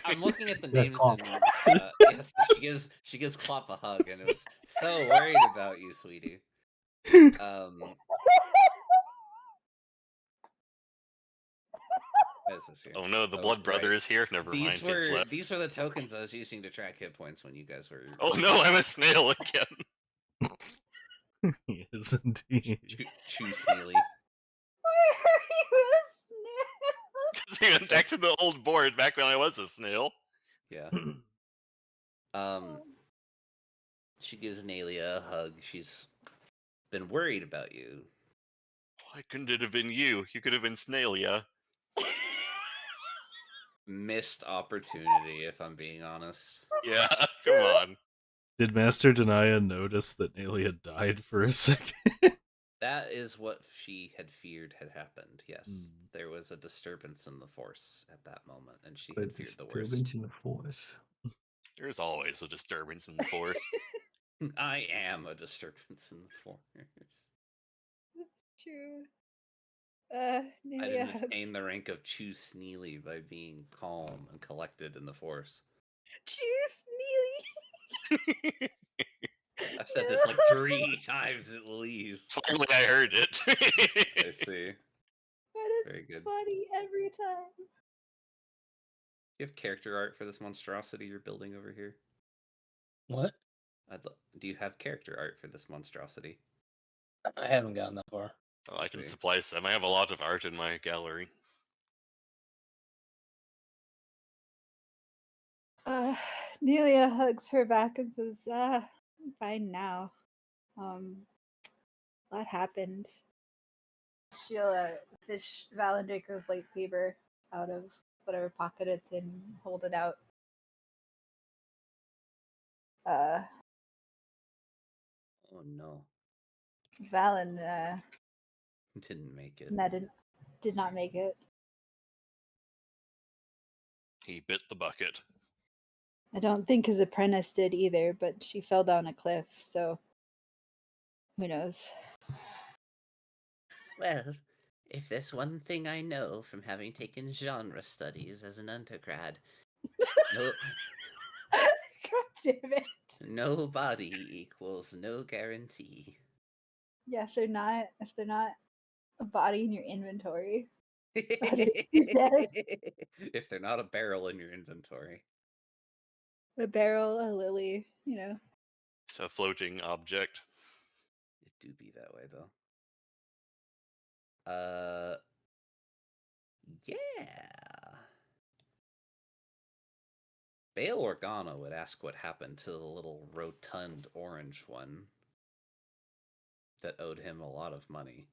[SPEAKER 2] I'm looking at the
[SPEAKER 6] Yes,
[SPEAKER 2] names,
[SPEAKER 6] Clop.
[SPEAKER 2] and yes, she gives Clop a hug, and it was so worried about you, sweetie.
[SPEAKER 5] Oh no, the Blood Brother is here. Never mind.
[SPEAKER 2] These were the tokens I was using to track hit points when you guys were.
[SPEAKER 5] Oh no, I'm a snail again.
[SPEAKER 4] Yes, indeed.
[SPEAKER 2] Chew Sneely.
[SPEAKER 1] Why are you a snail?
[SPEAKER 5] Because he went back to the old board back when I was a snail.
[SPEAKER 2] Yeah. She gives Nalia a hug. She's been worried about you.
[SPEAKER 5] Why couldn't it have been you? You could have been Snailia.
[SPEAKER 2] Missed opportunity, if I'm being honest.
[SPEAKER 5] Yeah, come on.
[SPEAKER 4] Did Master Denaya notice that Nalia died for a second?
[SPEAKER 2] That is what she had feared had happened. Yes, there was a disturbance in the Force at that moment, and she had feared the worst.
[SPEAKER 6] Disturbance in the Force.
[SPEAKER 5] There's always a disturbance in the Force.
[SPEAKER 2] I am a disturbance in the Force.
[SPEAKER 1] That's true.
[SPEAKER 2] I
[SPEAKER 1] Nalia
[SPEAKER 2] didn't attain the rank of Chew Sneely by being calm and collected in the Force.
[SPEAKER 1] Chew Sneely.
[SPEAKER 2] I've said this like 3 times at least.
[SPEAKER 5] Finally, I heard it.
[SPEAKER 2] I see.
[SPEAKER 1] That is
[SPEAKER 2] Very good.
[SPEAKER 1] funny every time.
[SPEAKER 2] Do you have character art for this monstrosity you're building over here?
[SPEAKER 3] What?
[SPEAKER 2] Do you have character art for this monstrosity?
[SPEAKER 3] I haven't gotten that far.
[SPEAKER 5] Oh, I can supply some. I have a lot of art in my gallery.
[SPEAKER 1] Nelia hugs her back and says, I'm fine now. What happened? She'll fish Valendraco's lightsaber out of whatever pocket it's in, hold it out.
[SPEAKER 2] Oh no.
[SPEAKER 1] Valen
[SPEAKER 2] didn't make it.
[SPEAKER 1] Did not make it.
[SPEAKER 5] He bit the bucket.
[SPEAKER 1] I don't think his apprentice did either, but she fell down a cliff, so who knows?
[SPEAKER 2] Well, if there's one thing I know from having taken genre studies as an undergrad, no.
[SPEAKER 1] God damn it.
[SPEAKER 2] No body equals no guarantee.
[SPEAKER 1] Yeah, if they're not a body in your inventory.
[SPEAKER 2] If they're not a barrel in your inventory.
[SPEAKER 1] A barrel, a lily,
[SPEAKER 5] It's a floating object.
[SPEAKER 2] It do be that way though. Yeah. Bail Organa would ask what happened to the little rotund orange one that owed him a lot of money.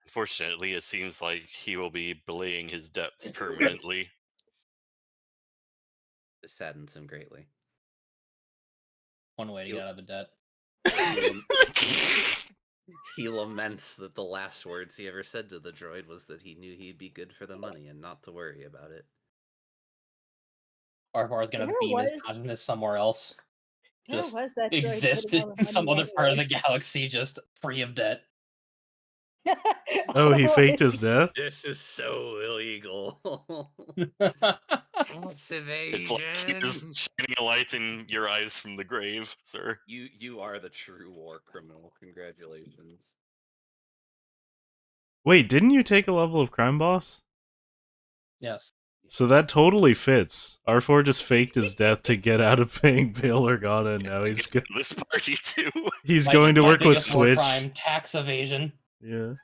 [SPEAKER 5] Unfortunately, it seems like he will be belaying his debts permanently.
[SPEAKER 2] This saddens him greatly.
[SPEAKER 3] One way to get out of the debt.
[SPEAKER 2] He laments that the last words he ever said to the droid was that he knew he'd be good for the money and not to worry about it.
[SPEAKER 3] Arvar is gonna beam his consciousness somewhere else. Just
[SPEAKER 1] was that droid
[SPEAKER 3] exist
[SPEAKER 1] putting all the
[SPEAKER 3] in some
[SPEAKER 1] money
[SPEAKER 3] other part of the
[SPEAKER 1] anyway?
[SPEAKER 3] galaxy, just free of debt.
[SPEAKER 4] Oh, he faked his death?
[SPEAKER 2] This is so illegal. Tax evasion.
[SPEAKER 5] It's like he's shining a light in your eyes from the grave, sir.
[SPEAKER 2] You are the true war criminal. Congratulations.
[SPEAKER 4] Wait, didn't you take a level of crime boss?
[SPEAKER 3] Yes.
[SPEAKER 4] So that totally fits. R4 just faked his death to get out of paying Bail Organa, and now he's
[SPEAKER 5] this party too.
[SPEAKER 4] He's going to work with Switch.
[SPEAKER 3] Crime, tax evasion.
[SPEAKER 4] Yeah.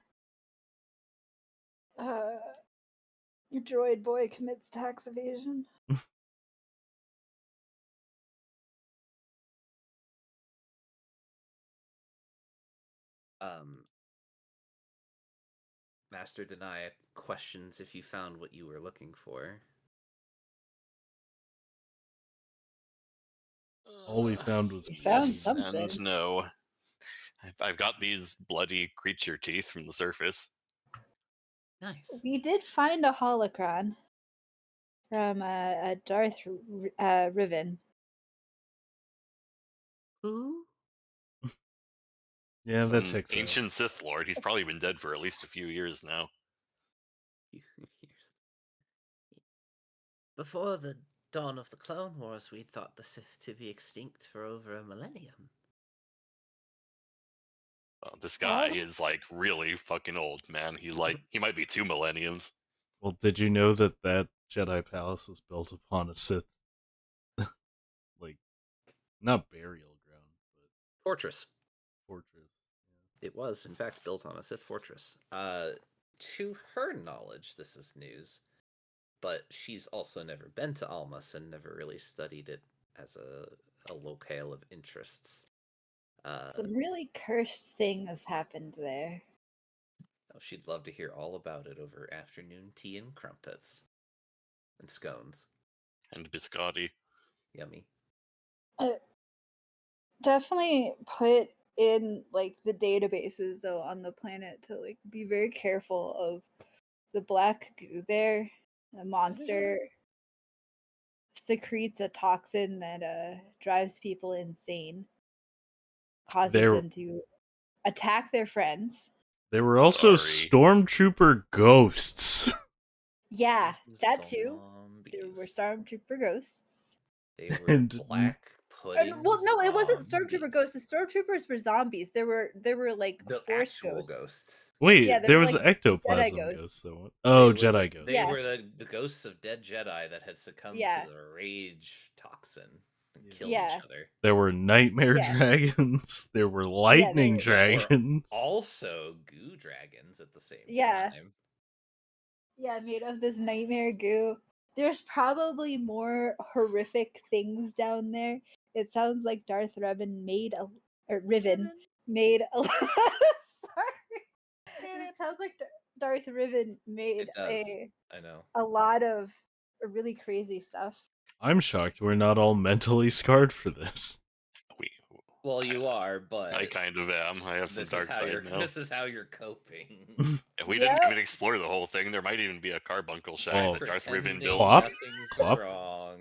[SPEAKER 1] Droid boy commits tax evasion.
[SPEAKER 2] Master Denia questions if you found what you were looking for.
[SPEAKER 4] All we found was
[SPEAKER 5] yes and no. I've got these bloody creature teeth from the surface.
[SPEAKER 2] Nice.
[SPEAKER 1] We did find a holocron from Darth Riven.
[SPEAKER 2] Who?
[SPEAKER 4] Yeah, that checks out.
[SPEAKER 5] Ancient Sith Lord. He's probably been dead for at least a few years now.
[SPEAKER 2] Before the dawn of the Clone Wars, we thought the Sith to be extinct for over a millennium.
[SPEAKER 5] This guy is like really fucking old, man. He might be 2 millenniums.
[SPEAKER 4] Well, did you know that Jedi palace was built upon a Sith, like, not burial ground, but
[SPEAKER 2] fortress.
[SPEAKER 4] Fortress.
[SPEAKER 2] Yeah. It was, in fact, built on a Sith fortress. To her knowledge, this is news, but she's also never been to Almas and never really studied it as a locale of interests.
[SPEAKER 1] Some really cursed things happened there.
[SPEAKER 2] Oh, she'd love to hear all about it over afternoon tea and crumpets. And scones.
[SPEAKER 5] And biscotti.
[SPEAKER 2] Yummy.
[SPEAKER 1] Definitely put in, like, the databases, though, on the planet to, like, be very careful of the black goo there. The monster secretes a toxin that drives people insane. Causes them to attack their friends.
[SPEAKER 4] There were also stormtrooper ghosts.
[SPEAKER 1] Yeah, that too. There were stormtrooper ghosts.
[SPEAKER 2] They were black puddings.
[SPEAKER 1] Well, no, it wasn't stormtrooper ghosts. The stormtroopers were zombies. There were like
[SPEAKER 2] the
[SPEAKER 1] force
[SPEAKER 2] ghosts.
[SPEAKER 4] Wait,
[SPEAKER 1] yeah,
[SPEAKER 4] there was
[SPEAKER 1] like
[SPEAKER 4] ectoplasm ghosts. Though. Oh, Jedi ghosts.
[SPEAKER 2] They were the ghosts of dead Jedi that had succumbed to the rage toxin and killed each other.
[SPEAKER 4] There were nightmare dragons. There were lightning dragons.
[SPEAKER 2] There were also goo dragons at the same time.
[SPEAKER 1] Yeah, made of this nightmare goo. There's probably more horrific things down there. It sounds like Darth Riven made a sorry. It sounds like Darth Riven made a lot of really crazy stuff.
[SPEAKER 4] I'm shocked we're not all mentally scarred for this.
[SPEAKER 2] Well, you are, but
[SPEAKER 5] I kind of am. I have some dark side now.
[SPEAKER 2] This is how you're coping.
[SPEAKER 5] We didn't even explore the whole thing. There might even be a carbuncle shack that Darth Riven built.
[SPEAKER 4] Clop.
[SPEAKER 2] Wrong.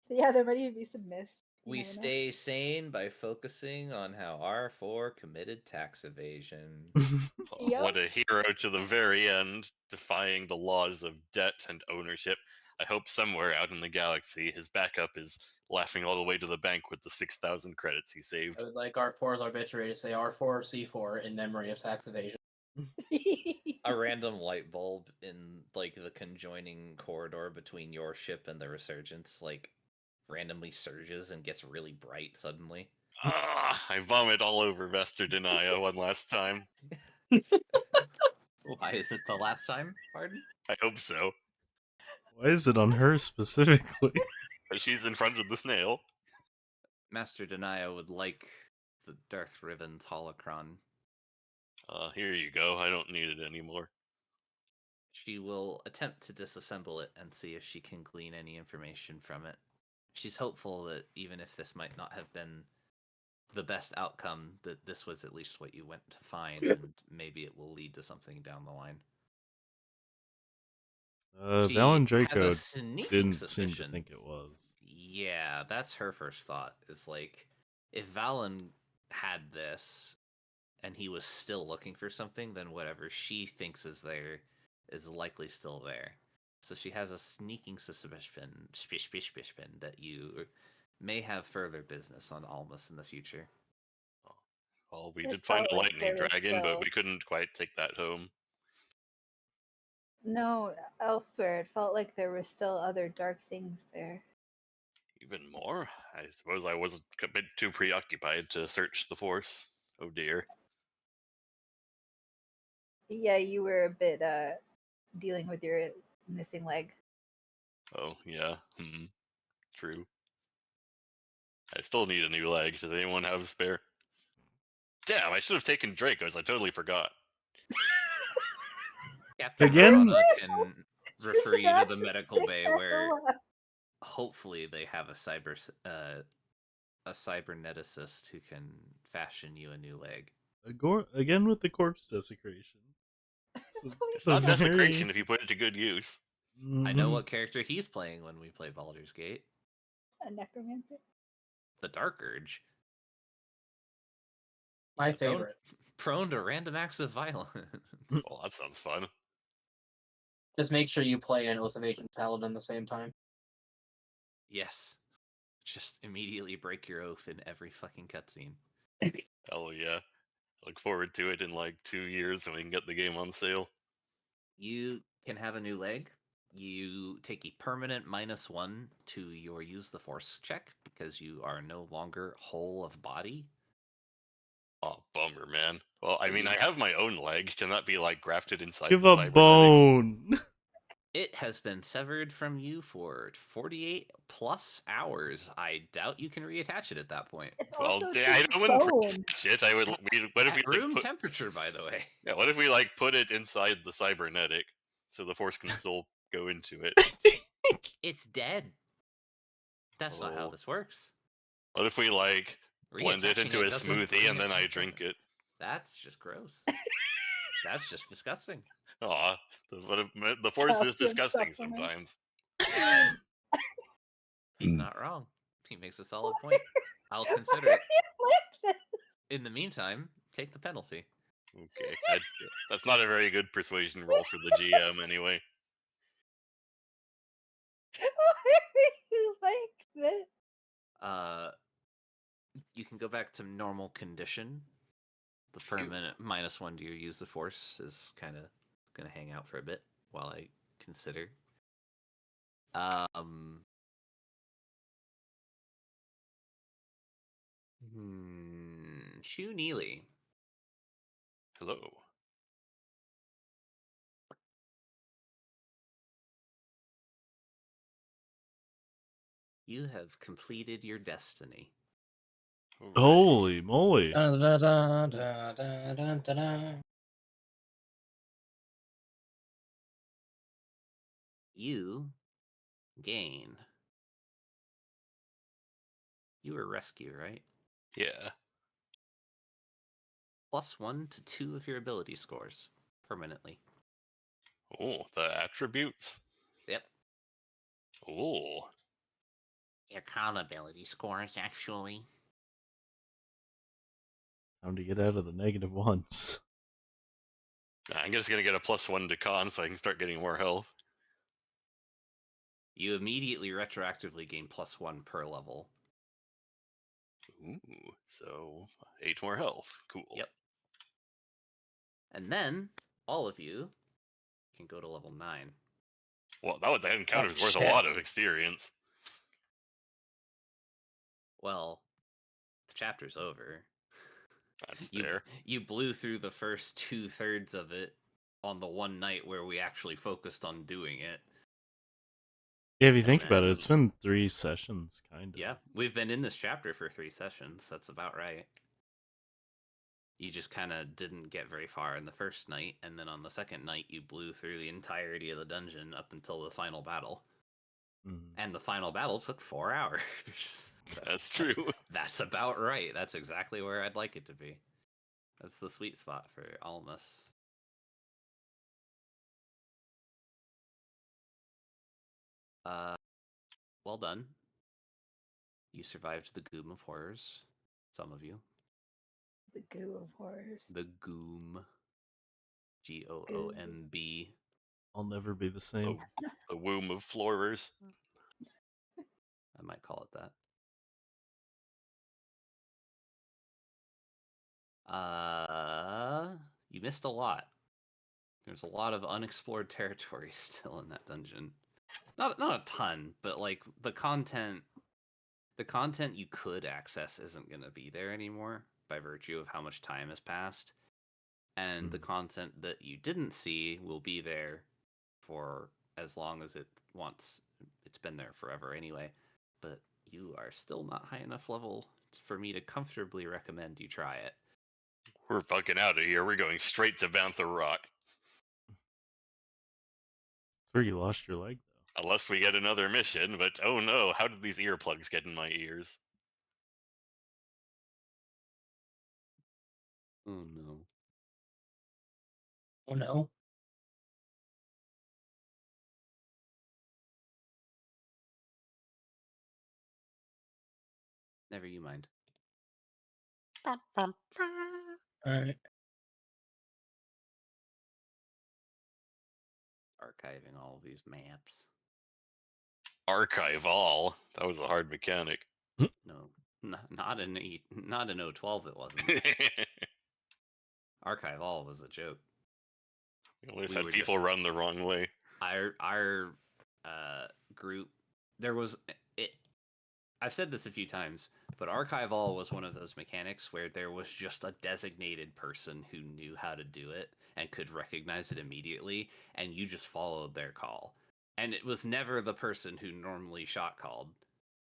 [SPEAKER 1] Yeah, there might even be some mist.
[SPEAKER 2] We stay sane by focusing on how R4 committed tax evasion.
[SPEAKER 5] What a hero to the very end, defying the laws of debt and ownership. I hope somewhere out in the galaxy, his backup is laughing all the way to the bank with the 6,000 credits he saved.
[SPEAKER 3] I would like R4's obituary to say R4 C4 in memory of tax evasion.
[SPEAKER 2] A random light bulb in like the conjoining corridor between your ship and the Resurgence like randomly surges and gets really bright suddenly.
[SPEAKER 5] I vomit all over Master Denia one last time.
[SPEAKER 2] Why is it the last time? Pardon?
[SPEAKER 5] I hope so.
[SPEAKER 4] Why is it on her specifically?
[SPEAKER 5] But she's in front of the snail.
[SPEAKER 2] Master Denia would like the Darth Riven's holocron.
[SPEAKER 5] Here you go. I don't need it anymore.
[SPEAKER 2] She will attempt to disassemble it and see if she can glean any information from it. She's hopeful that even if this might not have been the best outcome, that this was at least what you went to find, and maybe it will lead to something down the line.
[SPEAKER 4] Valen Draco
[SPEAKER 2] has a sneaking
[SPEAKER 4] didn't
[SPEAKER 2] suspicion.
[SPEAKER 4] seem to think it was.
[SPEAKER 2] Yeah, that's her first thought, is like, if Valen had this and he was still looking for something, then whatever she thinks is there is likely still there. So she has a sneaking suspicion that you may have further business on Almas in the future.
[SPEAKER 5] Well, we did find a lightning dragon, but we couldn't quite take that home.
[SPEAKER 1] No, elsewhere. It felt like there were still other dark things there.
[SPEAKER 5] Even more? I suppose I was a bit too preoccupied to search the Force. Oh dear.
[SPEAKER 1] Yeah, you were a bit dealing with your missing leg.
[SPEAKER 5] Oh, yeah. True. I still need a new leg. Does anyone have a spare? Damn, I should have taken Draco's. I totally forgot.
[SPEAKER 2] Captain
[SPEAKER 4] Again?
[SPEAKER 2] Verona can refer you to the medical bay where hopefully they have a cyberneticist who can fashion you a new leg.
[SPEAKER 4] Again with the corpse desecration.
[SPEAKER 5] It's not desecration if you put it to good use.
[SPEAKER 2] I know what character he's playing when we play Baldur's Gate.
[SPEAKER 1] A necromancer?
[SPEAKER 2] The Dark Urge.
[SPEAKER 3] My favorite.
[SPEAKER 2] Prone to random acts of violence.
[SPEAKER 5] Well, that sounds fun.
[SPEAKER 3] Just make sure you play an Oath of Ancient Paladin at the same time.
[SPEAKER 2] Yes. Just immediately break your oath in every fucking cutscene.
[SPEAKER 5] Hell yeah. I look forward to it in like 2 years when we can get the game on sale.
[SPEAKER 2] You can have a new leg. You take a permanent -1 to your use the force check because you are no longer whole of body.
[SPEAKER 5] Oh, bummer, man. Well, I mean, I have my own leg. Can that be like grafted inside
[SPEAKER 4] Give
[SPEAKER 5] the
[SPEAKER 4] a
[SPEAKER 5] cybernetics?
[SPEAKER 4] bone.
[SPEAKER 2] It has been severed from you for 48 plus hours. I doubt you can reattach it at that point.
[SPEAKER 5] Well, I wouldn't reattach it. I would. What if we
[SPEAKER 2] room temperature, by the way?
[SPEAKER 5] Yeah. What if we like put it inside the cybernetic so the force can still go into it?
[SPEAKER 2] It's dead. That's not how this works.
[SPEAKER 5] What if we like blend it into a smoothie and then I drink it?
[SPEAKER 2] That's just gross. That's just disgusting.
[SPEAKER 5] Aw, the force is disgusting sometimes.
[SPEAKER 2] He's not wrong. He makes a solid point. I'll consider it. In the meantime, take the penalty.
[SPEAKER 5] Okay, that's not a very good persuasion roll for the GM anyway.
[SPEAKER 1] Why are you like this?
[SPEAKER 2] You can go back to normal condition. The permanent -1 to your use the force is kind of gonna hang out for a bit while I consider. Shu Neely.
[SPEAKER 5] Hello.
[SPEAKER 2] You have completed your destiny.
[SPEAKER 4] Right. Holy moly.
[SPEAKER 2] You gain. You were rescue, right?
[SPEAKER 5] Yeah.
[SPEAKER 2] +1 to 2 of your ability scores permanently.
[SPEAKER 5] Oh, the attributes?
[SPEAKER 2] Yep.
[SPEAKER 5] Oh.
[SPEAKER 2] Your con ability scores, actually.
[SPEAKER 4] Time to get out of the negative ones.
[SPEAKER 5] I'm just gonna get a +1 to con so I can start getting more health.
[SPEAKER 2] You immediately retroactively gain +1 per level.
[SPEAKER 5] Ooh, so 8 more health. Cool.
[SPEAKER 2] Yep. And then all of you can go to level 9.
[SPEAKER 5] Well, that encounter's worth a
[SPEAKER 3] shit.
[SPEAKER 5] lot of experience.
[SPEAKER 2] Well, the chapter's over.
[SPEAKER 5] That's fair.
[SPEAKER 2] You blew through the first 2/3 of it on the one night where we actually focused on doing it.
[SPEAKER 4] Yeah, if you think about it, it's been 3 sessions, kind of.
[SPEAKER 2] Yeah, we've been in this chapter for 3 sessions. That's about right. You just kind of didn't get very far in the first night, and then on the second night, you blew through the entirety of the dungeon up until the final battle. And the final battle took 4 hours.
[SPEAKER 5] That's true.
[SPEAKER 2] That's about right. That's exactly where I'd like it to be. That's the sweet spot for Almas. Well done. You survived the Goom of Horrors. Some of you.
[SPEAKER 1] The goo of horrors.
[SPEAKER 2] The Goom. Goomb.
[SPEAKER 4] I'll never be the same.
[SPEAKER 5] The womb of florers.
[SPEAKER 2] I might call it that. You missed a lot. There's a lot of unexplored territory still in that dungeon. Not a ton, but like the content you could access isn't going to be there anymore by virtue of how much time has passed. And the content that you didn't see will be there for as long as it wants. It's been there forever anyway. But you are still not high enough level for me to comfortably recommend you try it.
[SPEAKER 5] We're fucking out of here. We're going straight to Bantha Rock.
[SPEAKER 4] That's where you lost your leg, though.
[SPEAKER 5] Unless we get another mission, but oh no, how did these earplugs get in my ears?
[SPEAKER 2] Oh no.
[SPEAKER 3] Oh no.
[SPEAKER 2] Never you mind.
[SPEAKER 3] Alright.
[SPEAKER 2] Archiving all of these maps.
[SPEAKER 5] Archive all. That was a hard mechanic.
[SPEAKER 2] No, not in 012 it wasn't. Archive all was a joke.
[SPEAKER 5] We always had people run the wrong way.
[SPEAKER 2] Our group, there was it. I've said this a few times, but Archive all was one of those mechanics where there was just a designated person who knew how to do it and could recognize it immediately, and you just followed their call. And it was never the person who normally shot called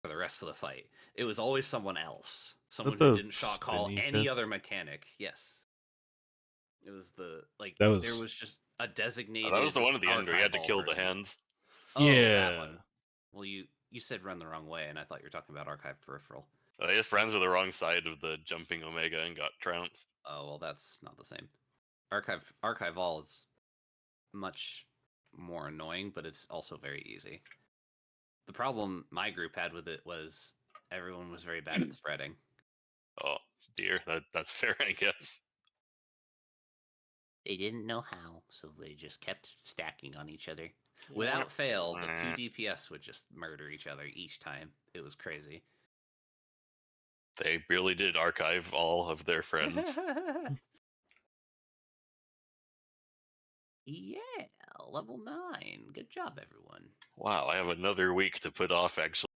[SPEAKER 2] for the rest of the fight. It was always someone else. Someone who didn't shot call any other mechanic. Yes. It was there was just a designated.
[SPEAKER 5] That was the one at the end where you had to kill the hands.
[SPEAKER 2] Oh, yeah. That one. Well, you said run the wrong way, and I thought you were talking about Archive Peripheral.
[SPEAKER 5] They just ran to the wrong side of the jumping Omega and got trounced.
[SPEAKER 2] Oh, well, that's not the same. Archive all is much more annoying, but it's also very easy. The problem my group had with it was everyone was very bad at spreading.
[SPEAKER 5] Oh, dear. That's fair, I guess.
[SPEAKER 2] They didn't know how, so they just kept stacking on each other. Without fail, the 2 DPS would just murder each other each time. It was crazy.
[SPEAKER 5] They really did archive all of their friends.
[SPEAKER 2] Yeah, level 9. Good job, everyone.
[SPEAKER 5] Wow, I have another week to put off actually